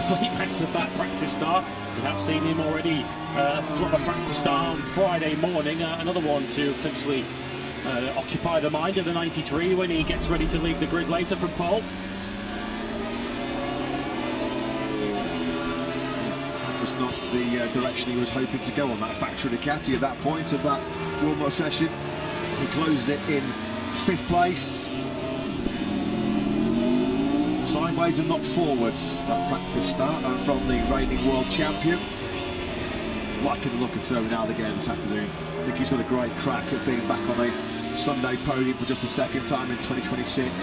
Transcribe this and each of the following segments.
complete mess of that practice start. We have seen him already flop a practice start on Friday morning, another one to potentially occupy the mind of the 93 when he gets ready to leave the grid later from pole. That was not the direction he was hoping to go on that factory Ducati at that point of that warm-up session. He closes it in 5th place. Sideways and not forwards, that practice start from the reigning world champion. Liking the look of throwing out again this afternoon. I think he's got a great crack at being back on a Sunday podium for just the 2nd time in 2026. It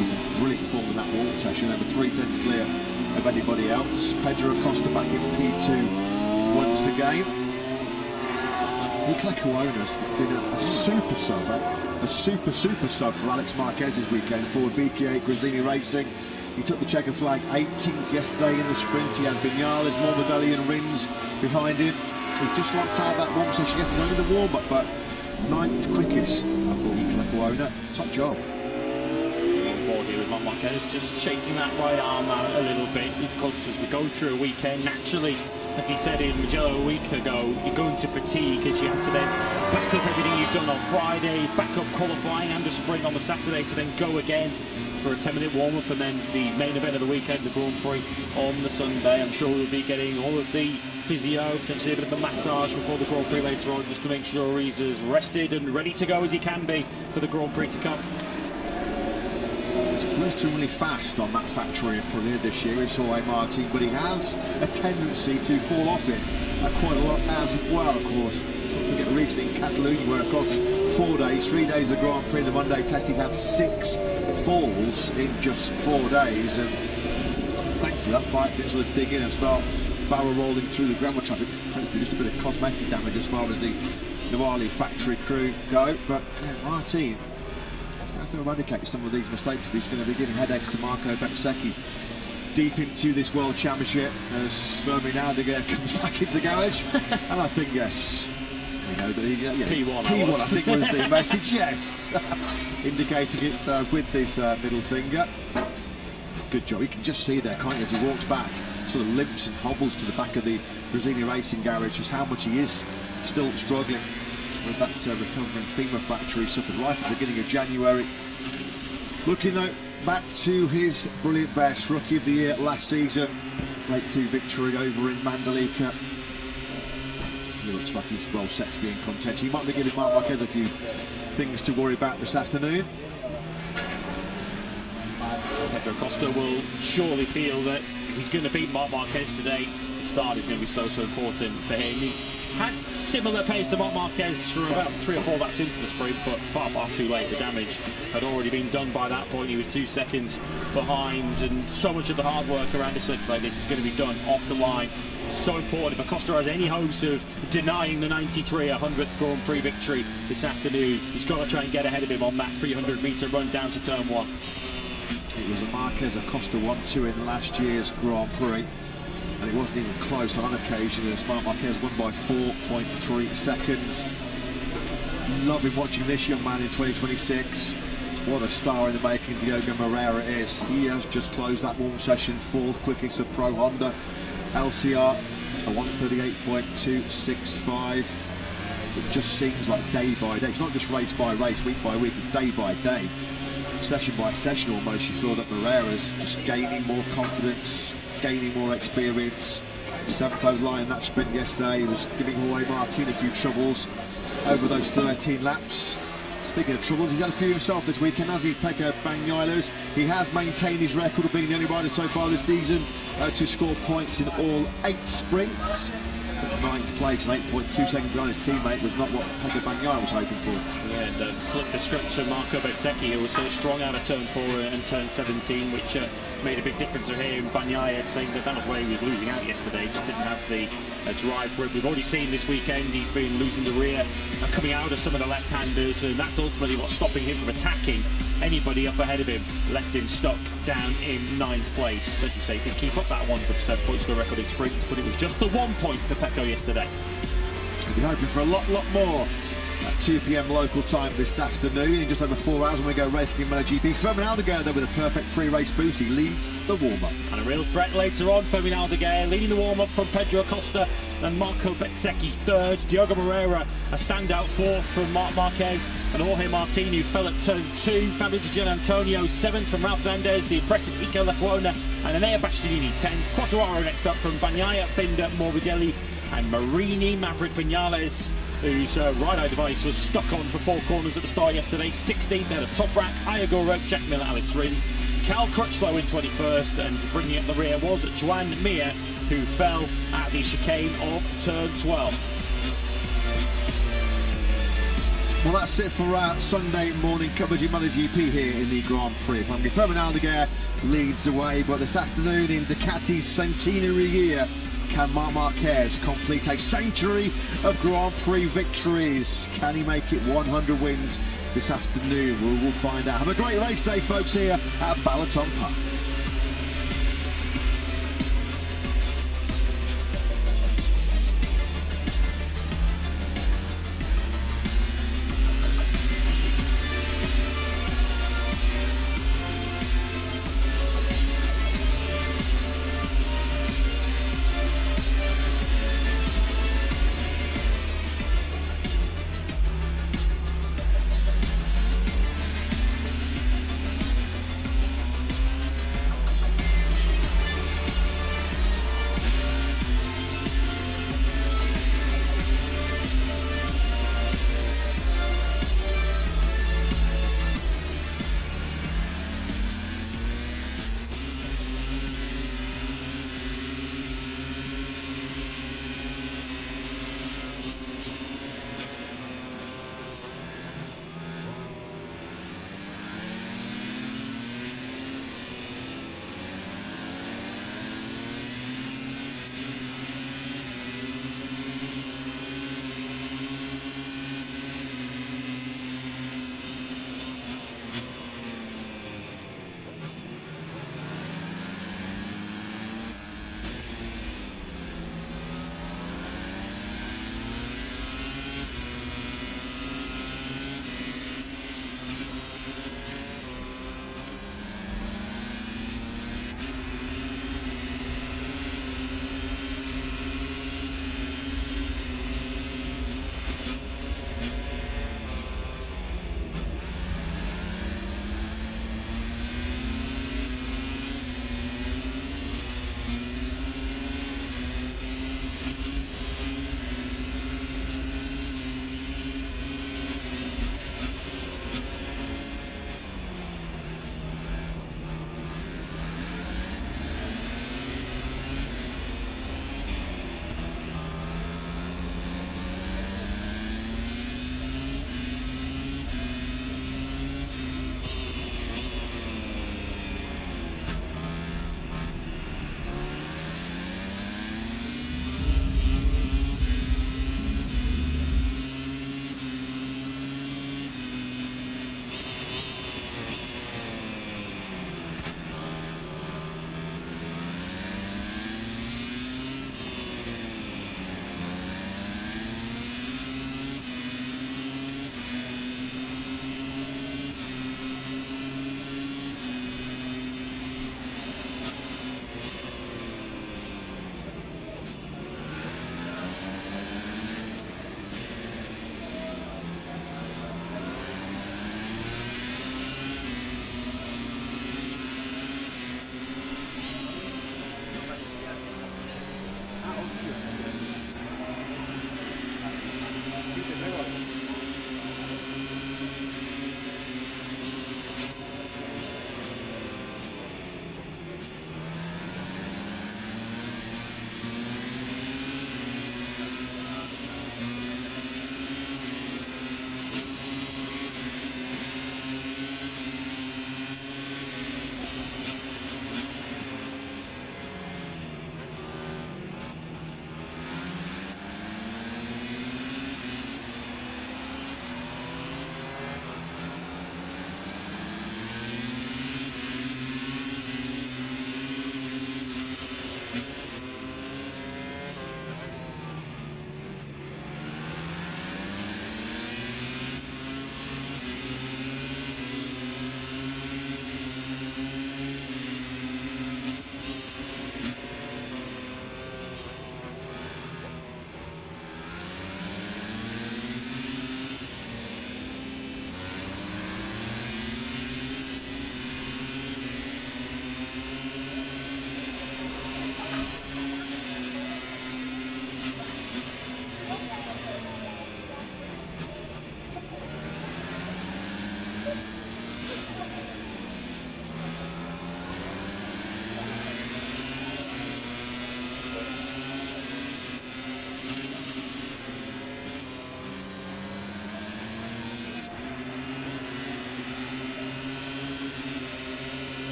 was a brilliant form in that warm session, over 3 tenths clear of anybody else. Pedro Acosta back in P2 once again. Nicola Cuona's been a super sub, a super sub for Alex Marquez this weekend for BK8 Gresini Racing. He took the checker flag 18th yesterday in the sprint. He had Vinales, Morbidelli and Rins behind him. He just locked out that warm session yesterday, only the warm-up, but 9th quickest, I thought, Nicola Cuona. Top job. On board here with Marquez, just shaking that right arm out a little bit, because as we go through a weekend, naturally, as he said in Mugello a week ago, you're going to fatigue as you have to then back up everything you've done on Friday, back up qualifying and the sprint on the Saturday to then go again for a 10-minute warm-up, and then the main event of the weekend, the Grand Prix, on the Sunday. I'm sure we'll be getting all of the physio, potentially a bit of a massage before the Grand Prix later on, just to make sure he's as rested and ready to go as he can be for the Grand Prix to come. It's blisteringly fast on that factory in Aprilia this year, is Jorge Martin, but he has a tendency to fall off it quite a lot as well, of course. Don't forget recently in Catalonia, where across 4 days, 3 days of the Grand Prix, the Monday test, he had 6 falls in just 4 days, and thankfully that bike didn't sort of dig in and start barrel rolling through the gravel traffic. Hopefully just a bit of cosmetic damage as far as the Newali factory crew go, but yeah, Martin have to eradicate some of these mistakes if he's going to be giving headaches to Marco Bezzecchi deep into this World Championship as Fermi Naudiger comes back into the garage. And I think, yes, we know that he, P1 I think was the message, yes. Indicating it with his middle finger. Good job. You can just see there, can't you, as he walks back, sort of limps and hobbles to the back of the Gresini Racing garage, just how much he is still struggling with that recovering femur fracture he suffered right at the beginning of January. Looking though back to his brilliant best, Rookie of the Year last season, breakthrough victory over in Mandalika. He looks like he's well set to be in contention. He might be giving Marc Marquez a few things to worry about this afternoon. Pedro Acosta will surely feel that if he's going to beat Marc Marquez today, the start is going to be so important for him. He had similar pace to Marc Marquez for about 3 or 4 laps into the sprint, but far too late. The damage had already been done by that point. He was 2 seconds behind, and so much of the hard work around a circuit like this is going to be done off the line. So important. If Acosta has any hopes of denying the 93 a 100th Grand Prix victory this afternoon, he's got to try and get ahead of him on that 300-metre run down to turn 1. It was a Marquez Acosta 1-2 in last year's Grand Prix, and it wasn't even close on occasion as Marc Marquez won by 4.3 seconds. Loving watching this young man in 2026. What a star in the making Diogo Moreira is. He has just closed that warm session 4th quickest of Pro Honda LCR, a 138.265. It just seems like day by day. It's not just race by race, week by week, it's day by day. Session by session almost, you saw that Moreira's just gaining more confidence, gaining more experience. 7th over the line in that sprint yesterday. He was giving away Martin a few troubles over those 13 laps. Speaking of troubles, he's had a few himself this weekend, hasn't he, Pecco Bagnaiolos? He has maintained his record of being the only rider so far this season to score points in all 8 sprints. But 9th place and 8.2 seconds behind his teammate was not what Pecco Bagnaia was hoping for. Yeah, and flipped the script to Marco Bezzecchi, who was so strong out of turn 4 and turn 17, which made a big difference for him. Bagnaia saying that was where he was losing out yesterday, just didn't have the drive grip. We've already seen this weekend he's been losing the rear and coming out of some of the left-handers, and that's ultimately what's stopping him from attacking anybody up ahead of him. Left him stuck down in 9th place. As you say, he did keep up that 100% points to the record in sprints, but it was just the 1 point for Pecco yesterday. We've been hoping for a lot more at 2 p.m. local time this afternoon. In just over 4 hours when we go racing in MotoGP. Fermin Aldeguer though with a perfect pre-race boost. He leads the warm-up. And a real threat later on. Fermin Aldeguer leading the warm-up from Pedro Acosta and Marco Bezzecchi third. Diogo Moreira a standout fourth from Marc Marquez and Jorge Martin, who fell at turn 2. Fabio Di Gianantonio seventh from Ralph Fernandez, the impressive Iker Lecuona and Enea Bastianini 10th. Quattuaro next up from Bagnaia, Binder, Morbidelli and Marini. Maverick Vinales, whose ride-eye device was stuck on for 4 corners at the start yesterday, 16th. Then a top rack, Iagoro, Jack Miller, Alex Rins. Cal Crutchlow in 21st, and bringing up the rear was Joan Mir, who fell at the chicane of turn 12. Well, that's it for our Sunday morning coverage of MotoGP here in the Grand Prix. Fermin Aldeguer leads the way, but this afternoon in Ducati's centenary year, can Marc Marquez complete a century of Grand Prix victories? Can he make it 100 wins this afternoon? We will find out. Have a great race day, folks, here at BalatonPark.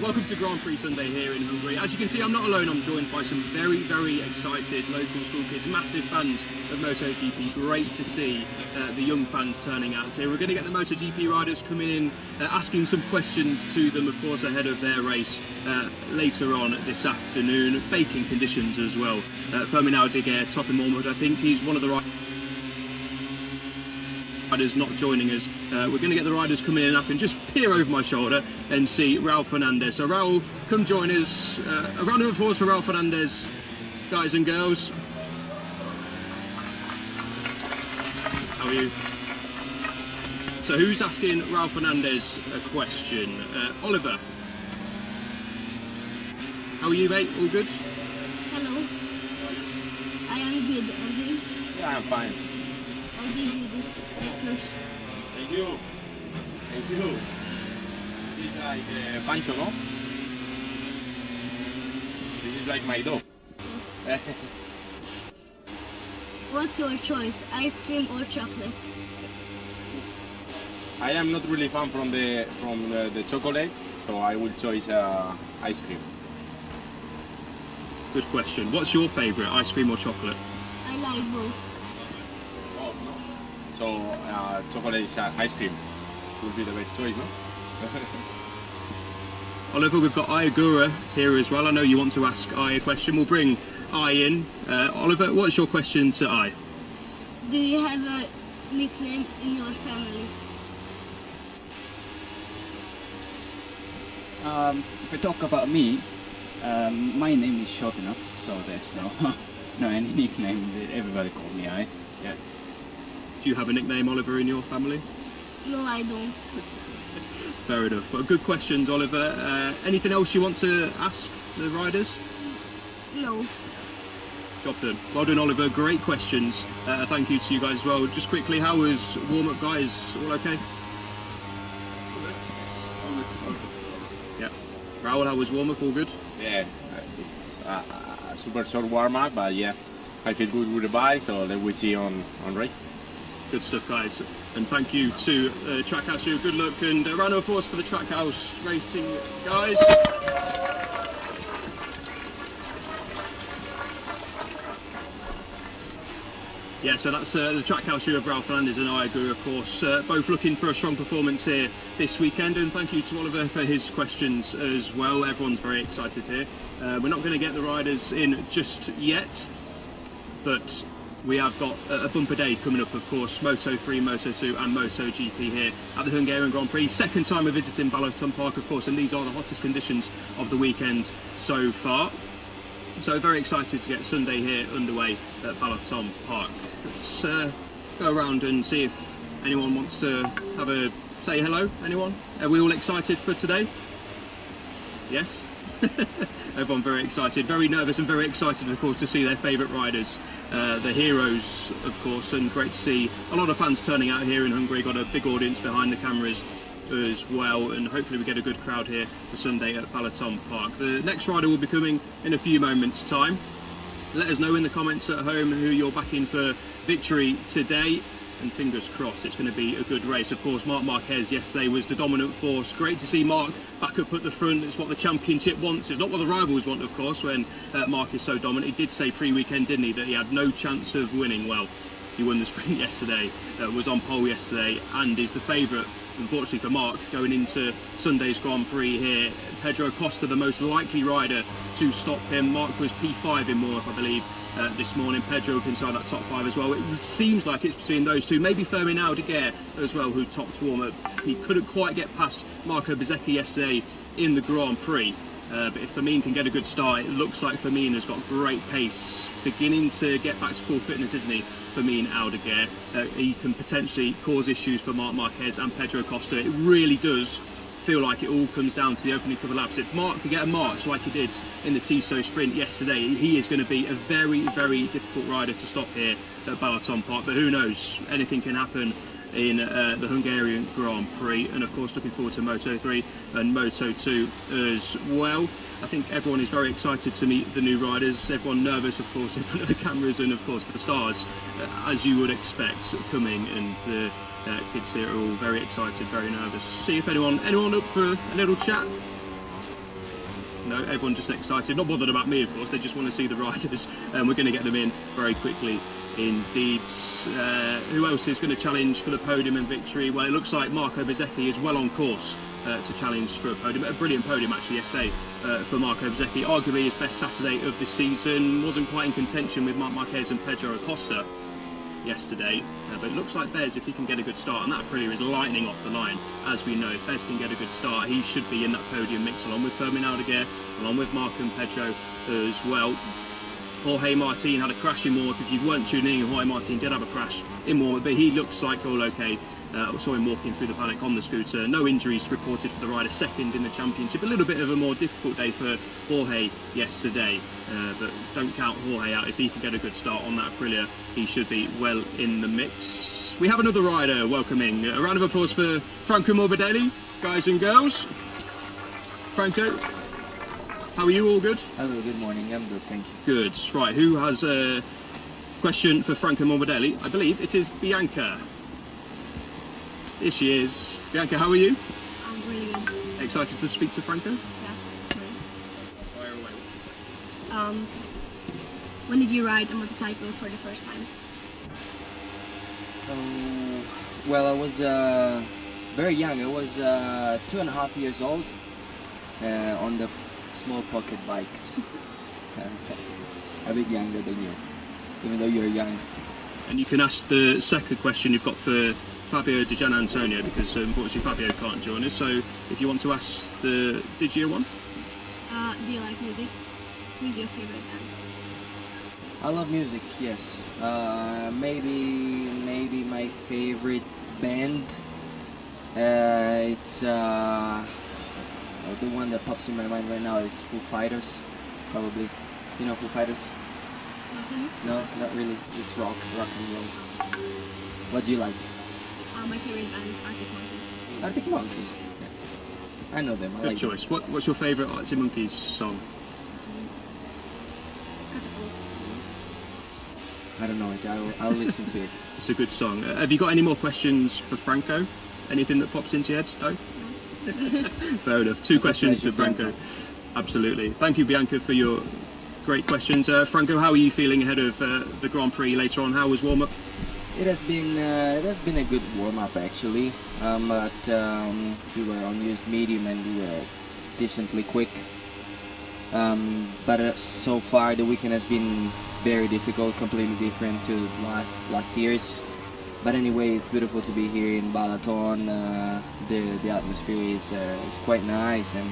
Welcome to Grand Prix Sunday here in Hungary. As you can see, I'm not alone. I'm joined by some very, very excited local school kids, massive fans of MotoGP. Great to see the young fans turning out here. We're going to get the MotoGP riders coming in, asking some questions to them, of course, ahead of their race later on this afternoon. Baking conditions as well. Fermin Aldiger, top in Mormont, I think he's one of the riders not joining us. We're going to get the riders coming in and I can just peer over my shoulder and see Raul Fernandez. So Raul, come join us. A round of applause for Raul Fernandez, guys and girls. How are you? So who's asking Raul Fernandez a question? Oliver. How are you, mate? All good? Hello. I am good. And you? Yeah, I'm fine. I give you this push. Thank you. Thank you. This is like Pancho, no? This is like my dog. Yes. What's your choice? Ice cream or chocolate? I am not really fan from the chocolate, so I will choose ice cream. Good question. What's your favourite, ice cream or chocolate? I like both. Oh, no. So chocolate is ice cream. Would be the best choice, no? Oliver, we've got Ayagura here as well. I know you want to ask Ay a question. We'll bring Ay in. Oliver, what's your question to Ay? Do you have a nickname in your family? If we talk about me, my name is short enough, so there's no any nickname. Everybody call me I. Yeah. Do you have a nickname, Oliver, in your family? No, I don't. Fair enough. Well, good questions, Oliver. Anything else you want to ask the riders? No. Job done. Well done, Oliver. Great questions. Thank you to you guys as well. Just quickly, how was warm-up, guys? All okay? Yes. Yeah. Raul, how was warm-up? All good? Yeah, it's a super short warm-up, but yeah, I feel good with the bike, so let we see on race. Good stuff, guys. And thank you to Trackhouse. Good luck and a round of applause for the Trackhouse racing guys. Yeah, so that's the Trackhouse of Raul Fernandez and Ayagura, of course, both looking for a strong performance here this weekend. And thank you to Oliver for his questions as well. Everyone's very excited here. We're not going to get the riders in just yet, but we have got a bumper day coming up, of course. Moto3, Moto2 and MotoGP here at the Hungarian Grand Prix. Second time we're visiting BalatonPark, of course, and these are the hottest conditions of the weekend so far. So very excited to get Sunday here underway at BalatonPark. Let's go around and see if anyone wants to say hello. Anyone? Are we all excited for today? Yes? Everyone very excited, very nervous and very excited, of course, to see their favourite riders, the heroes, of course, and great to see a lot of fans turning out here in Hungary. Got a big audience behind the cameras as well, and hopefully we get a good crowd here for Sunday at BalatonPark. The next rider will be coming in a few moments' time. Let us know in the comments at home who you're backing for victory today, and fingers crossed it's going to be a good race. Of course, Marc Marquez yesterday was the dominant force. Great to see Marc back up at the front. It's what the championship wants. It's not what the rivals want, of course, when Marc is so dominant. He did say pre-weekend, didn't he, that he had no chance of winning. Well, he won the sprint yesterday, was on pole yesterday, and is the favourite, unfortunately for Marc, going into Sunday's Grand Prix here. Pedro Acosta, the most likely rider to stop him. Marc was P5 in warm-up, I believe, this morning. Pedro up inside that top 5 as well. It seems like it's between those two. Maybe Fermin Aldiger as well, who topped warm-up. He couldn't quite get past Marco Bezzecchi yesterday in the Grand Prix. But if Fermin can get a good start, it looks like Fermin has got great pace. Beginning to get back to full fitness, isn't he, Fermin Aldiger? He can potentially cause issues for Marc Marquez and Pedro Acosta. It really does feel like it all comes down to the opening couple of laps. If Marc can get a march like he did in the Tissot sprint yesterday, he is going to be a very, very difficult rider to stop here at BalatonPark. But who knows? Anything can happen in the Hungarian Grand Prix, and of course looking forward to Moto3 and Moto2 as well. I think everyone is very excited to meet the new riders. Everyone nervous, of course, in front of the cameras, and of course the stars, as you would expect, coming, and the kids here are all very excited, very nervous. See if anyone up for a little chat. No, everyone just excited. Not bothered about me, of course. They just want to see the riders, and we're going to get them in very quickly indeed. Who else is going to challenge for the podium and victory? Well, it looks like Marco Bezzecchi is well on course to challenge for a podium. A brilliant podium actually yesterday for Marco Bezzecchi. Arguably his best Saturday of the season. Wasn't quite in contention with Marc Marquez and Pedro Acosta yesterday, but it looks like Bez, if he can get a good start, and that Aprilia is lightning off the line, as we know. If Bez can get a good start, he should be in that podium mix along with Fermin Aldeguer, along with Marc and Pedro as well. Jorge Martin had a crash in warm-up. If you weren't tuning in, Jorge Martin did have a crash in warm-up, but he looks like all okay. I saw him walking through the paddock on the scooter. No injuries reported for the rider, second in the championship. A little bit of a more difficult day for Jorge yesterday, but don't count Jorge out. If he can get a good start on that Aprilia, he should be well in the mix. We have another rider welcoming. A round of applause for Franco Morbidelli, guys and girls. Franco, how are you? All good? Hello, good morning. I'm good, thank you. Good. Right, who has a question for Franco Morbidelli? I believe it is Bianca. Here she is. Bianca, how are you? I'm really good. Excited to speak to Franco? Yeah. Fire away. When did you ride a motorcycle for the first time? Well, I was very young. I was 2.5 years old on the small pocket bikes. A bit younger than you, even though you're young. And you can ask the second question you've got for Fabio Di Gianantonio, because unfortunately Fabio can't join us. So if you want to ask the Digio one. Do you like music? Who's your favorite band? I love music, yes. Maybe my favorite band. It's the one that pops in my mind right now. It's Foo Fighters, probably. You know Foo Fighters? Mm-hmm. No, not really. It's rock and roll. What do you like? My favorite band is Arctic Monkeys. Arctic Monkeys. I know them. I Good like choice. What's your favourite Arctic Monkeys song? Catapult. them. I don't know it. I'll listen to it. It's a good song. Have you got any more questions for Franco? Anything that pops into your head? No? Fair enough. Two questions to Franco. Bianca. Absolutely. Thank you, Bianca, for your great questions. Franco, how are you feeling ahead of the Grand Prix later on? How was warm-up? It has been a good warm-up actually, but we were on used medium and we were decently quick. But so far the weekend has been very difficult, completely different to last year's. But anyway, it's beautiful to be here in Balaton. The atmosphere is quite nice, and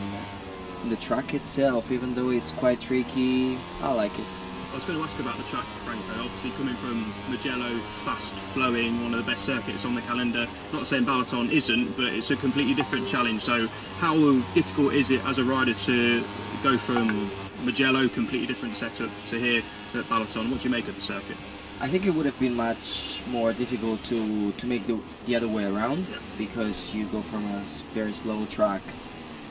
the track itself, even though it's quite tricky, I like it. I was going to ask about the track, Franco. Obviously coming from Mugello, fast flowing, one of the best circuits on the calendar. Not saying Balaton isn't, but it's a completely different challenge. So how difficult is it as a rider to go from Mugello, completely different setup, to here at Balaton? What do you make of the circuit? I think it would have been much more difficult to make the other way around, Yeah. because you go from a very slow track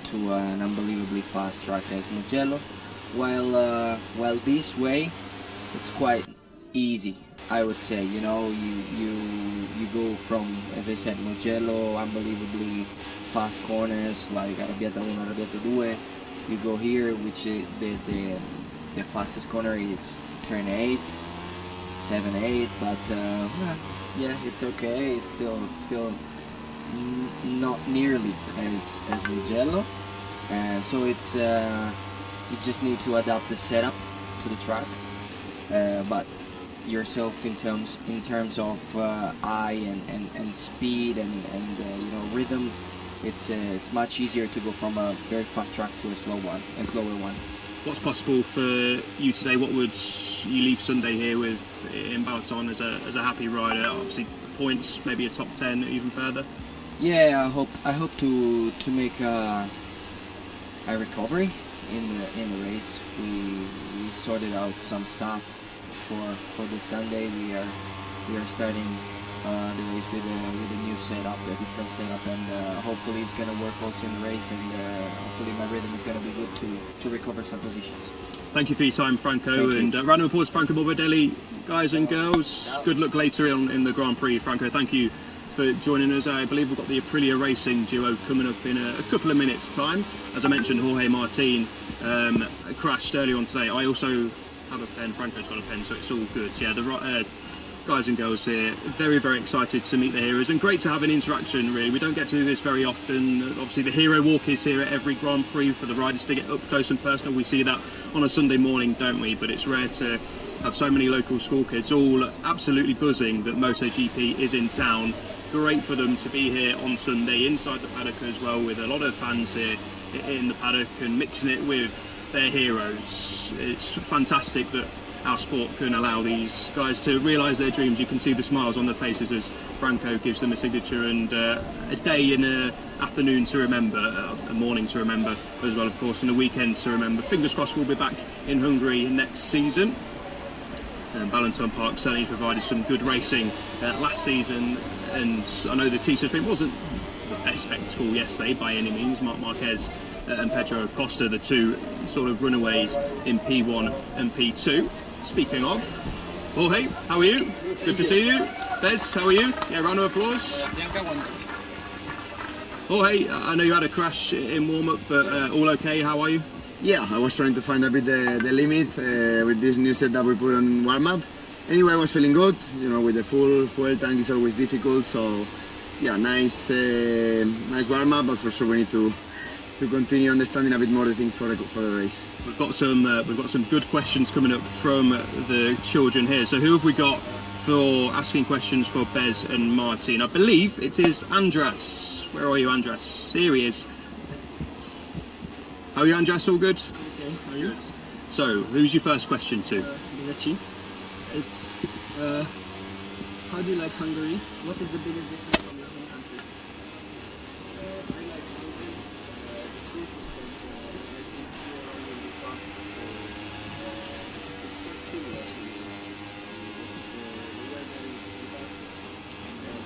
to an unbelievably fast track as Mugello, while this way it's quite easy, I would say. You know, you go from, as I said, Mugello, unbelievably fast corners like Arrabbiata 1, Arrabbiata 2. You go here, which the fastest corner is turn 8, 7, 8, but yeah, it's okay. It's still not nearly as Mugello, so it's you just need to adapt the setup to the track, but yourself in terms of eye and speed and you know, rhythm, it's much easier to go from a very fast track to a slower one. What's possible for you today? What would you leave Sunday here with in Balaton as a happy rider? Obviously points, maybe a top 10, even further. Yeah, I hope to make a recovery in the race. We sorted out some stuff for this Sunday. We are starting the race with a new setup, a different setup, and hopefully it's gonna work also in the race, and hopefully my rhythm is gonna be good to recover some positions. Thank you for your time, Franco, and round of applause for Franco Morbidelli, guys and girls. Good luck later on in the Grand Prix, Franco. Thank you for joining us. I believe we've got the Aprilia Racing duo coming up in a couple of minutes' time. As I mentioned, Jorge Martin crashed earlier on today. I also have a pen, Franco's got a pen, so it's all good. Yeah, the guys and girls here, very, very excited to meet the heroes, and great to have an interaction, really. We don't get to do this very often. Obviously, the hero walk is here at every Grand Prix for the riders to get up close and personal. We see that on a Sunday morning, don't we? But it's rare to have so many local school kids all absolutely buzzing that MotoGP is in town. Great for them to be here on Sunday inside the paddock as well, with a lot of fans here in the paddock and mixing it with their heroes. It's fantastic that our sport can allow these guys to realise their dreams. You can see the smiles on their faces as Franco gives them a signature, and a day and an afternoon to remember, a morning to remember as well, of course, and a weekend to remember. Fingers crossed we'll be back in Hungary next season. BalatonPark certainly provided some good racing last season, and I know the TC Sprint wasn't the best spectacle yesterday by any means. Marc Marquez and Pedro Acosta, the two sort of runaways in P1 and P2. Speaking of, Jorge, how are you? Good to see you. Bez, how are you? Yeah, round of applause. Jorge, I know you had a crash in warm-up, but all okay? How are you? Yeah, I was trying to find a bit the limit with this new setup we put on warm-up. Anyway, I was feeling good. You know, with the full fuel tank is always difficult. So, yeah, nice warm-up, but for sure we need to continue understanding a bit more the things for the race. We've got some good questions coming up from the children here. So who have we got for asking questions for Bez and Martin? I believe it is Andras. Where are you, Andras? Here he is. How are you, Andras? All good? Okay, how are you? So, who's your first question to? Meki. It's how do you like Hungary? What is the biggest difference from your home country? I like Hungary. The food is it's quite similar. The weather is fantastic.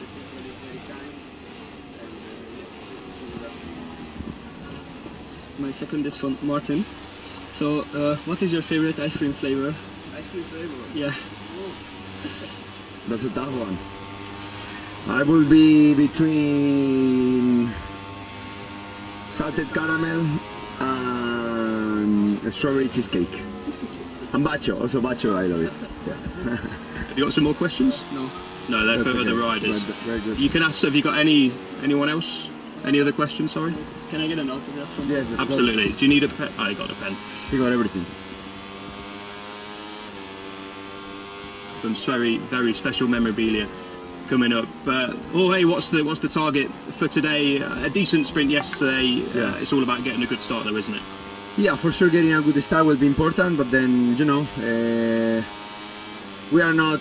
The people is very kind, and pretty similar. My second is from Martin. So, what is your favorite ice cream flavor? Ice cream flavor. Yeah. That's a tough one. I will be between salted caramel and strawberry cheesecake. And bacho, also bacho, I love it. Yeah. Have you got some more questions? No. No, they're for That's other okay. riders. Very good. You can ask, have you got anyone else? Any other questions, sorry? Can I get an autograph from Yes, of Absolutely. Do you need a pen? I got a pen. course. You got everything. Some very, very special memorabilia coming up. Jorge, what's the target for today? A decent sprint yesterday. Yeah. It's all about getting a good start though, isn't it? Yeah, for sure getting a good start will be important, but then, you know, we are not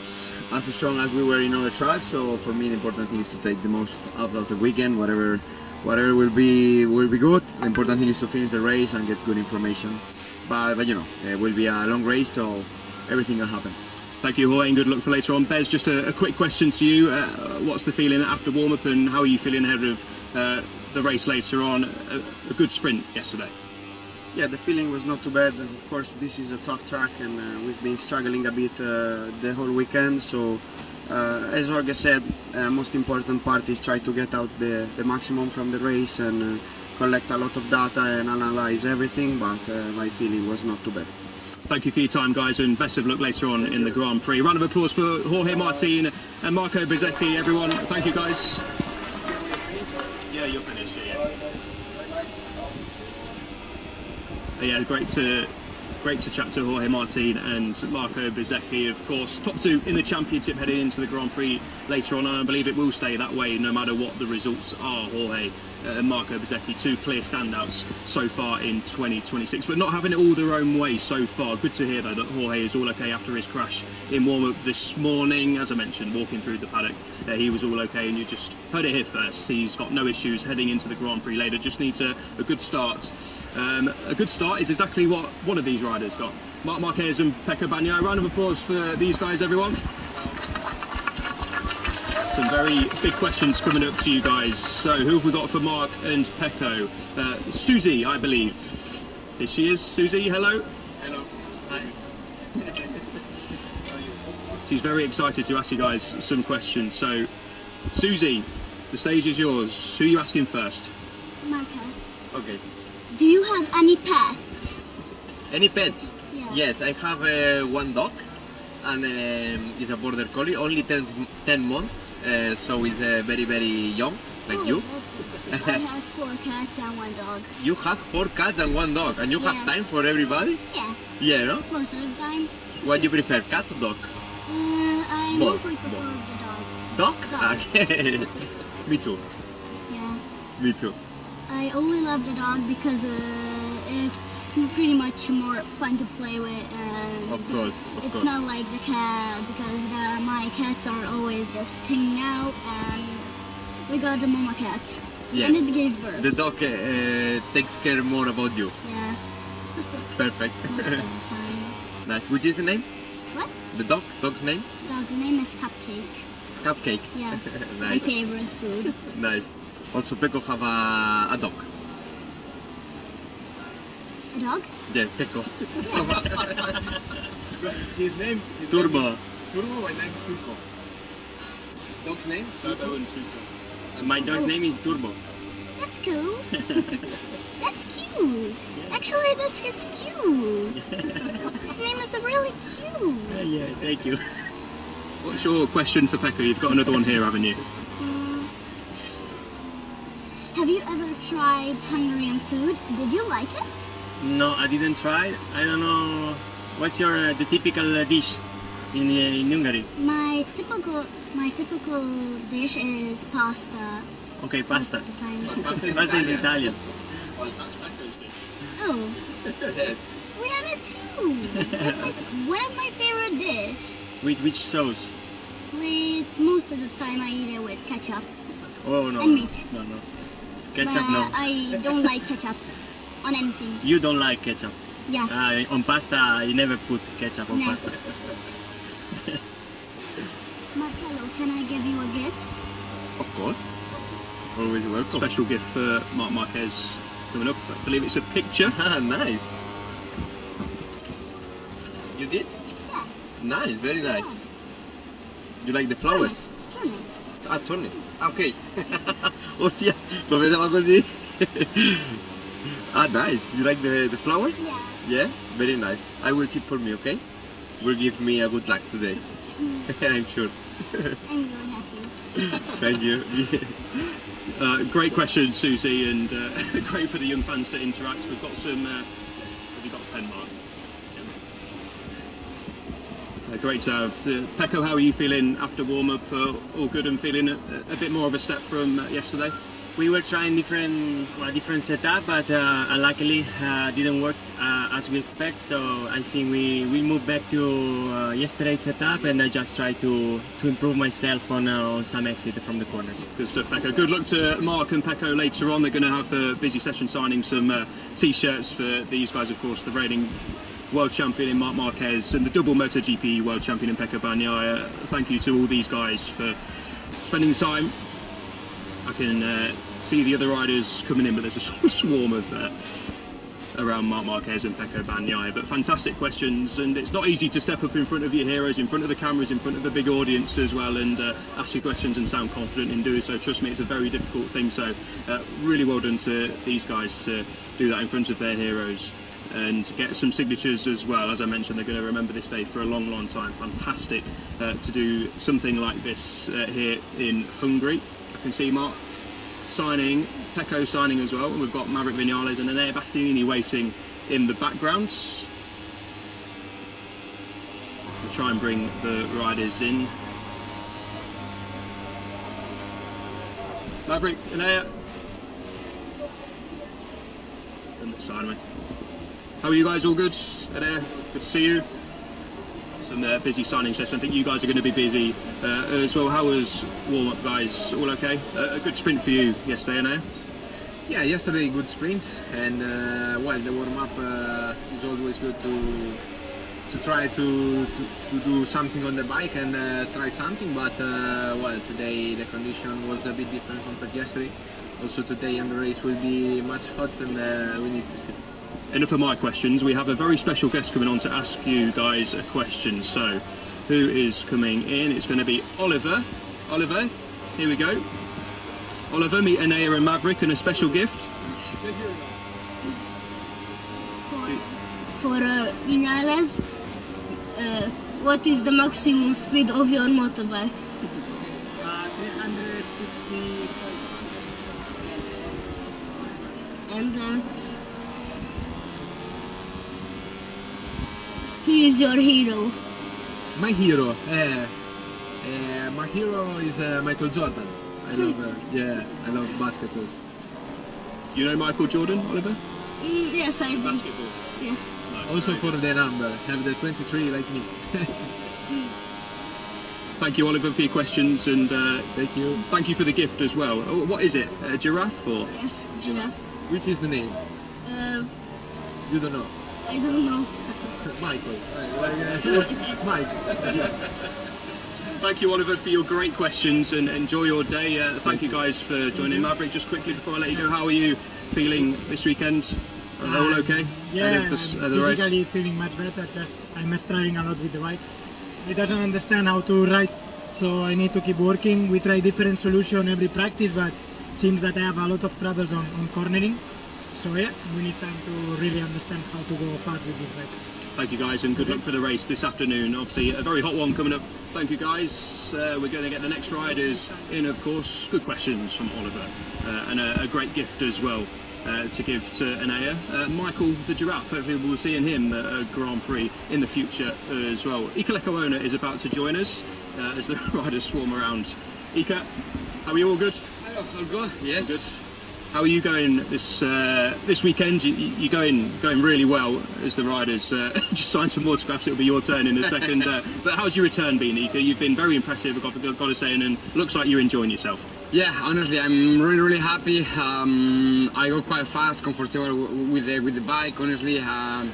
as strong as we were in other tracks, so for me the important thing is to take the most out of the weekend, whatever will be good. The important thing is to finish the race and get good information. But you know, it will be a long race, so everything can happen. Thank you, Jorge, and good luck for later on. Bez, just a quick question to you. What's the feeling after warm-up, and how are you feeling ahead of the race later on? A good sprint yesterday. Yeah, the feeling was not too bad. Of course, this is a tough track, and we've been struggling a bit the whole weekend. So, as Jorge said, most important part is try to get out the maximum from the race and collect a lot of data and analyze everything. But my feeling was not too bad. Thank you for your time, guys, and best of luck later on in the Grand Prix. Round of applause for Jorge Martin and Marco Bezzecchi, everyone. Thank you, guys. Yeah, you're finished. Yeah, great to chat to Jorge Martin and Marco Bezzecchi, of course. Top two in the championship heading into the Grand Prix later on, and I believe it will stay that way no matter what the results are. Jorge and Marco Bezzecchi, two clear standouts so far in 2026, but not having it all their own way so far. Good to hear, though, that Jorge is all okay after his crash in warm-up this morning. As I mentioned, walking through the paddock, he was all okay, and you just heard it here first. He's got no issues heading into the Grand Prix later, just needs a good start. A good start is exactly what one of these riders got. Marc Marquez and Pecco Bagnaia. Round of applause for these guys, everyone. Some very big questions coming up to you guys. So who have we got for Marc and Pecco? Susie, I believe. Here she is. Susie, hello. Hello. Hi. She's very excited to ask you guys some questions. So, Susie, the stage is yours. Who are you asking first? Marcus, Okay. do you have any pets? Any pets? Yeah. Yes, I have one dog, and it's a border collie, only 10 months, so it's very, very young, like Oh, you. that's good. I have 4 cats and 1 dog. You have 4 cats and 1 dog, and you have Yeah. time for everybody? Yeah, Yeah, no? most of the time. What do you prefer, cat or dog? I Both, mostly prefer both. the dog. Dog? Dog. Okay. Me too. Yeah. Me too. I only love the dog because it's pretty much more fun to play with, and Of course, of it's course. not like the cat because my cats are always just hanging out, and we got a mama cat, Yeah. and it gave birth. The dog takes care more about you. Yeah, Perfect. most of the time. Nice. Which is the name? What? The dog's name? Dog's name is Cupcake. Cupcake. Yeah, my Nice. favorite food. Nice. Also, Peko have a dog. A dog? Yeah, Peko. His name? Turbo. Turbo, my name is Turco. Dog's name? Turbo and Tuco. My dog's name is Turbo. That's cool. That's cute. Actually, this is cute. His name is really cute. Yeah, thank you. What's your question for Pekka? You've got another one here, haven't you? Have you ever tried Hungarian food? Did you like it? No, I didn't try. I don't know. What's your the typical dish in Hungary? My typical dish is pasta. Okay, pasta. Most of the time. Pasta is Italian. Oh, we have it too. That's like one of my favorite dish. With which sauce? With most of the time I eat it with ketchup. Oh no. And meat. No, no. Ketchup, but no. I don't like ketchup on anything. You don't like ketchup. Yeah. On pasta, I never put ketchup on No. pasta. Marcelo, can I give you a gift? Of course. Always welcome. Special gift for Marc Marquez coming up. I believe it's a picture. Ah, nice. You did? Yeah. Nice, very nice. You like the flowers? Turn it. Ah, turn it. Ah, ok. Hostia, lo vedevo così. Ah, nice. You like the flowers? Yeah. Yeah? Very nice. I will keep for me, okay? Will give me a good luck today. I'm sure. I'm really happy. Thank you. Great question, Susie, and great for the young fans to interact. We've got some. Have you got a pen, Mark? Great to have. Pecco, how are you feeling after warm up? All good and feeling a bit more of a step from yesterday? We were trying different setup, but luckily didn't work as we expect. So I think we moved back to yesterday's setup, and I just tried to improve myself on some exit from the corners. Good stuff, Pecco. Good luck to Mark and Pecco later on. They're going to have a busy session signing some T-shirts for these guys, of course, the reigning world champion in Marc Marquez and the double MotoGP world champion in Pecco Bagnaia. Thank you to all these guys for spending time. I can see the other riders coming in, but there's a swarm of around Marc Marquez and Pecco Bagnaia. But fantastic questions, and it's not easy to step up in front of your heroes, in front of the cameras, in front of the big audience as well, and ask your questions and sound confident in doing so. Trust me, it's a very difficult thing. So really well done to these guys to do that in front of their heroes and get some signatures as well. As I mentioned, they're going to remember this day for a long, long time. Fantastic to do something like this here in Hungary. I can see Mark signing, Pecco signing as well, and we've got Maverick Vinales and Enea Bastianini waiting in the background. We'll try and bring the riders in. Maverick, Enea. And sign me. How are you guys? All good? Enea, good to see you. Some busy signing session. I think you guys are going to be busy as well. How was warm-up, guys? All okay? A good sprint for you yesterday, Enea? Yeah, yesterday good sprint, and well, the warm-up is always good to try to do something on the bike and try something. But well, today the condition was a bit different compared to yesterday. Also today on the race will be much hot, and we need to see. Enough of my questions. We have a very special guest coming on to ask you guys a question. So, who is coming in? It's going to be Oliver. Oliver, here we go. Oliver, meet Enea and Maverick and a special gift. for Vinales, what is the maximum speed of your motorbike? 365. And who is your hero? My hero, my hero is Michael Jordan. I love, I love basketballs. You know Michael Jordan, Oliver? Yes, I do. Basketball. Yes. Also for the number, have the 23 like me. Thank you, Oliver, for your questions, and thank you. Thank you for the gift as well. What is it? A giraffe or? Yes, giraffe. Which is the name? You don't know. I don't know. Michael. Mike. Thank you, Oliver, for your great questions, and enjoy your day. Thank you guys for joining. Maverick, just quickly before I let you go, how are you feeling this weekend? Are they all okay? Yeah, physically feeling much better. Just I'm struggling a lot with the bike. It doesn't understand how to ride, so I need to keep working. We try different solutions every practice, but seems that I have a lot of troubles on cornering. So yeah, we need time to really understand how to go fast with this bike. Thank you guys, and good luck for the race this afternoon. Obviously a very hot one coming up. Thank you guys. We're going to get the next riders in, of course. Good questions from Oliver, and a great gift as well to give to Anaya. Michael the Giraffe, hopefully we'll see him at a Grand Prix in the future as well. Ika Lekowona is about to join us as the riders swarm around. Ika, how are you? All good? All good, yes. All good. How are you going this weekend? You're going really well as the riders just signed some autographs. It'll be your turn in a second. But how's your return been, Ika? You've been very impressive, I've got to say, and looks like you're enjoying yourself. Yeah, honestly, I'm really happy. I go quite fast, comfortable with the bike. Honestly,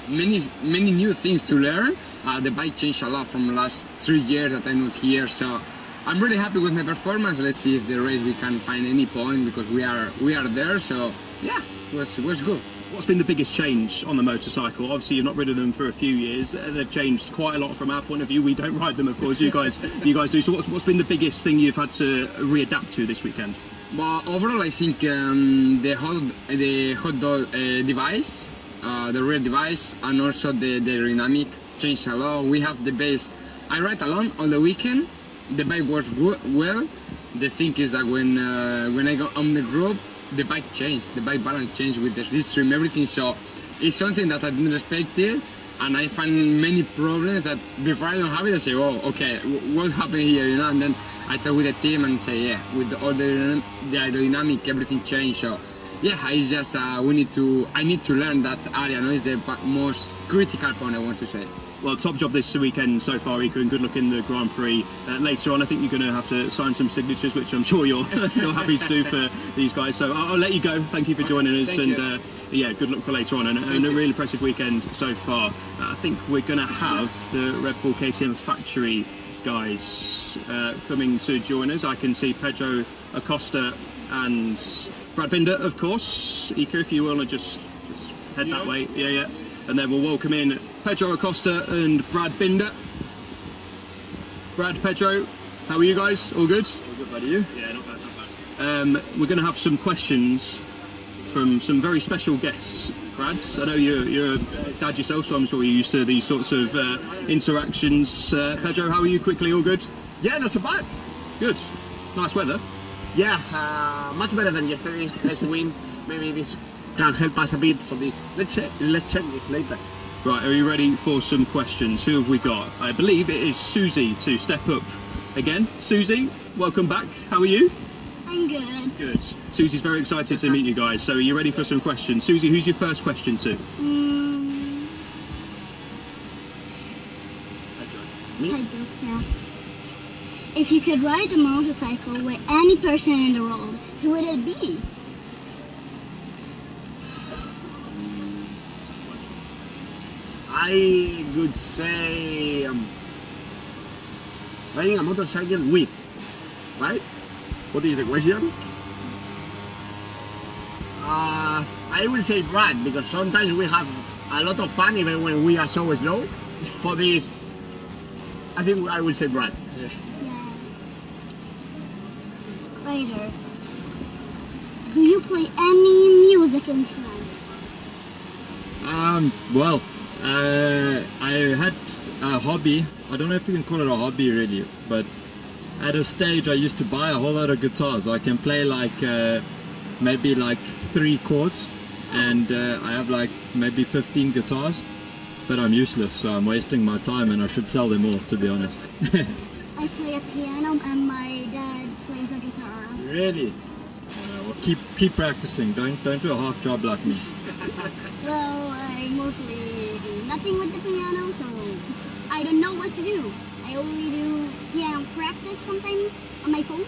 many new things to learn. The bike changed a lot from the last 3 years that I'm not here, so I'm really happy with my performance. Let's see if the race we can find any point, because we are there. So yeah, it was good. What's been the biggest change on the motorcycle? Obviously, you've not ridden them for a few years. They've changed quite a lot from our point of view. We don't ride them, of course. You guys do. So what's been the biggest thing you've had to readapt to this weekend? Well, overall, I think the hot dog device, the rear device, and also the aerodynamic changed a lot. We have the base. I ride alone all the weekend. The bike works good, well. The thing is that when I go on the group, the bike changed. The bike balance changed with the slipstream, everything. So it's something that I didn't expect it, and I find many problems that before I don't have it, I say, oh, okay, what happened here, you know? And then I talk with the team and say, yeah, with all the aerodynamic, everything changed. So yeah, it's just I need to learn that area. No, it's the most critical point I want to say. Well, top job this weekend so far, Ika, and good luck in the Grand Prix. Later on, I think you're going to have to sign some signatures, which I'm sure you're happy to do for these guys. So I'll let you go. Thank you for joining us, and yeah, good luck for later on, and a really impressive weekend so far. I think we're going to have the Red Bull KTM factory guys coming to join us. I can see Pedro Acosta and Brad Binder, of course. Ika, if you want to just head that way. Yeah. And then we'll welcome in Pedro Acosta and Brad Binder. Brad, Pedro, how are you guys? All good? All good, buddy. You? Yeah, not bad. We're going to have some questions from some very special guests, Brad. I know you're a dad yourself, so I'm sure you're used to these sorts of interactions. Pedro, how are you? Quickly, all good? Yeah, not so bad. Good. Nice weather. Yeah, much better than yesterday. Let's win. Maybe this can help us a bit for this. Let's check it later. Right, are you ready for some questions? Who have we got? I believe it is Susie to step up again. Susie, welcome back. How are you? I'm good. Good. Susie's very excited to meet you guys. So are you ready for some questions? Susie, who's your first question to? Pedro, yeah. If you could ride a motorcycle with any person in the world, who would it be? I would say riding a motorcycle with, right? What is the question? I will say Brad, because sometimes we have a lot of fun even when we are so slow. For this, I think I will say Brad. Yeah. Ryder, do you play any music instruments? Well, I had a hobby. I don't know if you can call it a hobby really, but at a stage I used to buy a whole lot of guitars. I can play like maybe like 3 chords, and I have like maybe 15 guitars, but I'm useless, so I'm wasting my time and I should sell them all, to be honest. I play a piano and my dad plays a guitar. Really? Well, keep practicing. Don't do a half job like me. Well, I mostly do nothing with the piano, so I don't know what to do. I only do piano practice sometimes on my phone,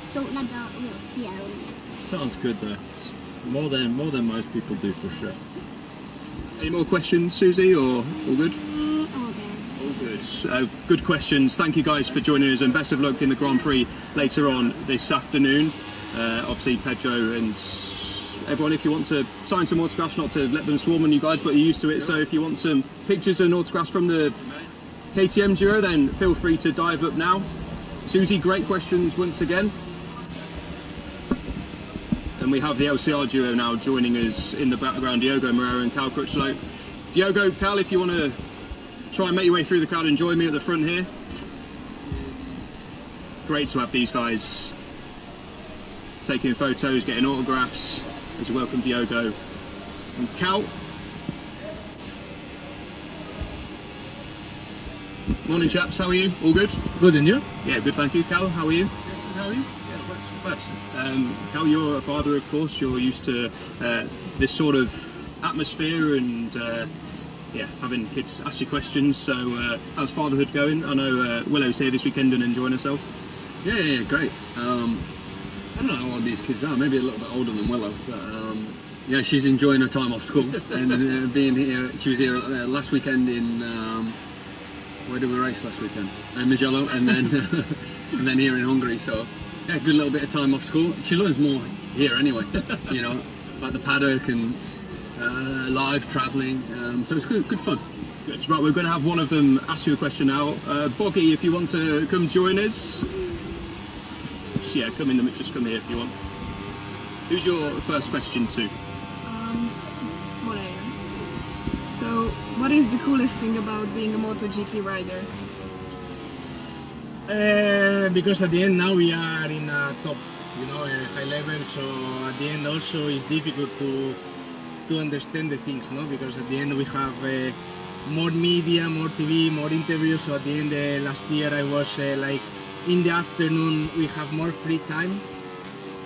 so not the real piano. Sounds good though. It's more than most people do for sure. Any more questions, Susie, or all good? All good. Good questions. Thank you guys for joining us, and best of luck in the Grand Prix later on this afternoon. Obviously, Pedro and everyone, if you want to sign some autographs, not to let them swarm on you guys, but you're used to it, so if you want some pictures and autographs from the KTM duo, then feel free to dive up now. Susie, great questions once again. And we have the LCR duo now joining us in the background, Diogo Moreira and Cal Crutchlow. Diogo, Cal, if you want to try and make your way through the crowd and join me at the front here. Great to have these guys taking photos, getting autographs as we welcome Diogo and Cal. Morning chaps, how are you? All good? Good, and you? Yeah, good, thank you. Cal, how are you? How are you? Cal, you're a father, of course. You're used to this sort of atmosphere and having kids ask you questions. So, how's fatherhood going? I know Willow's here this weekend and enjoying herself. Yeah, great. I don't know how old these kids are. Maybe a little bit older than Willow, but yeah, she's enjoying her time off school and being here. She was here last weekend in where did we race last weekend? Mugello, and then and then here in Hungary. So. Yeah, good little bit of time off school. She learns more here anyway, you know, like the paddock and live travelling. So it's good fun. Good. Right, we're going to have one of them ask you a question now. Boggy, if you want to come join us. Just, yeah, just come here if you want. Who's your first question to? Moreira. So, what is the coolest thing about being a MotoGP rider? Because at the end now we are in a top, high level. So at the end also it's difficult to understand the things, no? Because at the end we have more media, more TV, more interviews. So at the end last year I was like in the afternoon we have more free time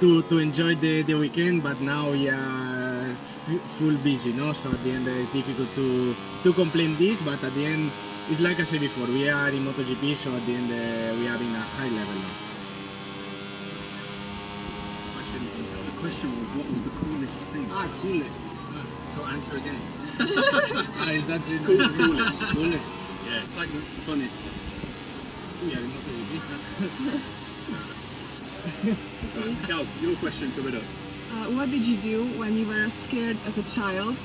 to enjoy the weekend. But now we are full busy, no? So at the end it's difficult to complain this. But at the end. It's like I said before, we are in MotoGP, so at the end we are in a high level now. The question was, what was the coolest thing? Coolest. So answer again. Is that it? Coolest. Coolest. Yeah, it's like the funniest. We are in MotoGP. Cal, your question coming up. What did you do when you were scared as a child?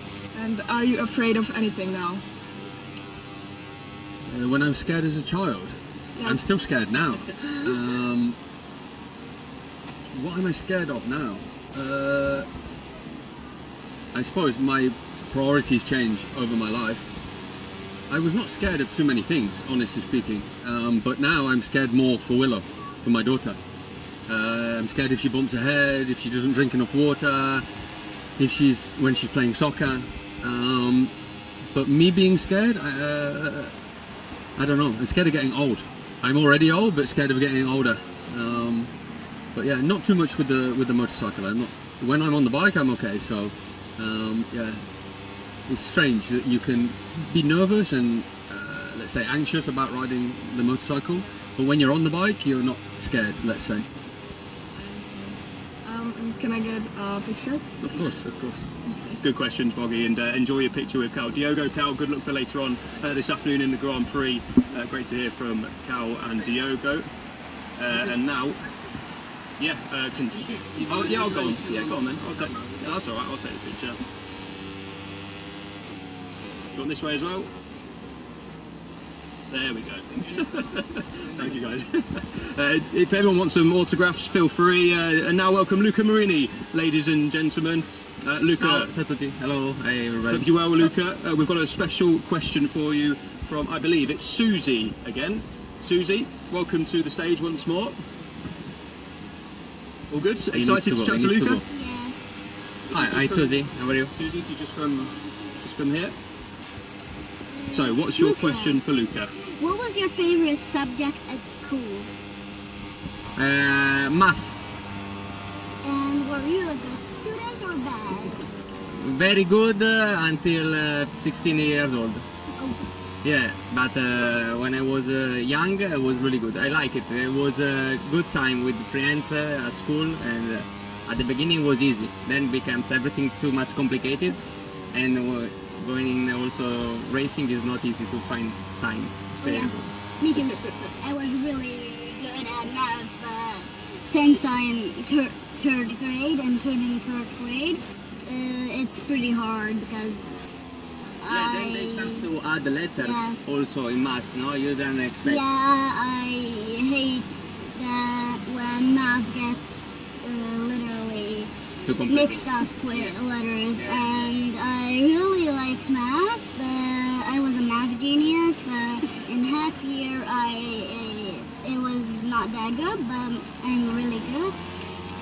And are you afraid of anything now? When I'm scared as a child, yeah. I'm still scared now. What am I scared of now? I suppose my priorities change over my life. I was not scared of too many things, honestly speaking, but now I'm scared more for Willow, for my daughter. I'm scared if she bumps her head, if she doesn't drink enough water, when she's playing soccer. But me being scared, I don't know. I'm scared of getting old. I'm already old, but scared of getting older. But yeah, not too much with the motorcycle. When I'm on the bike, I'm okay. So yeah, it's strange that you can be nervous and let's say anxious about riding the motorcycle, but when you're on the bike, you're not scared. Let's say. Can I get a picture? Of course, of course. Good questions, Boggy, and enjoy your picture with Cal. Diogo, Cal, good luck for later on this afternoon in the Grand Prix. Great to hear from Cal and Diogo. And now, yeah, I'll go on. Yeah, go on then. That's all right. I'll take the picture. Do you want this way as well? There we go. Thank you, guys. If everyone wants some autographs, feel free. And now welcome Luca Marini, ladies and gentlemen. Luca. Ciao a tutti. Hello, hi everybody. Hope you well, Luca. We've got a special question for you from, I believe it's Susie again. Susie, welcome to the stage once more. All good? Excited to chat to Luca? Hi, Susie. How are you? Susie, if you just come here. So, what's your question for Luca? What was your favorite subject at school? Math. And were you a good student or bad? Very good until 16 years old. Yeah, but when I was young, I was really good. I like it. It was a good time with friends at school, and at the beginning was easy. Then becomes everything too much complicated, and going in also racing is not easy to find time to stay. Me too. I was really good at math, but since I'm third grade and turning third grade, it's pretty hard because then they start to add the letters also in math, no? You don't expect. Yeah, I hate that when math gets literally mixed up with letters, and I really like math, but I was a math genius, but in half year it was not that good, but I'm really good.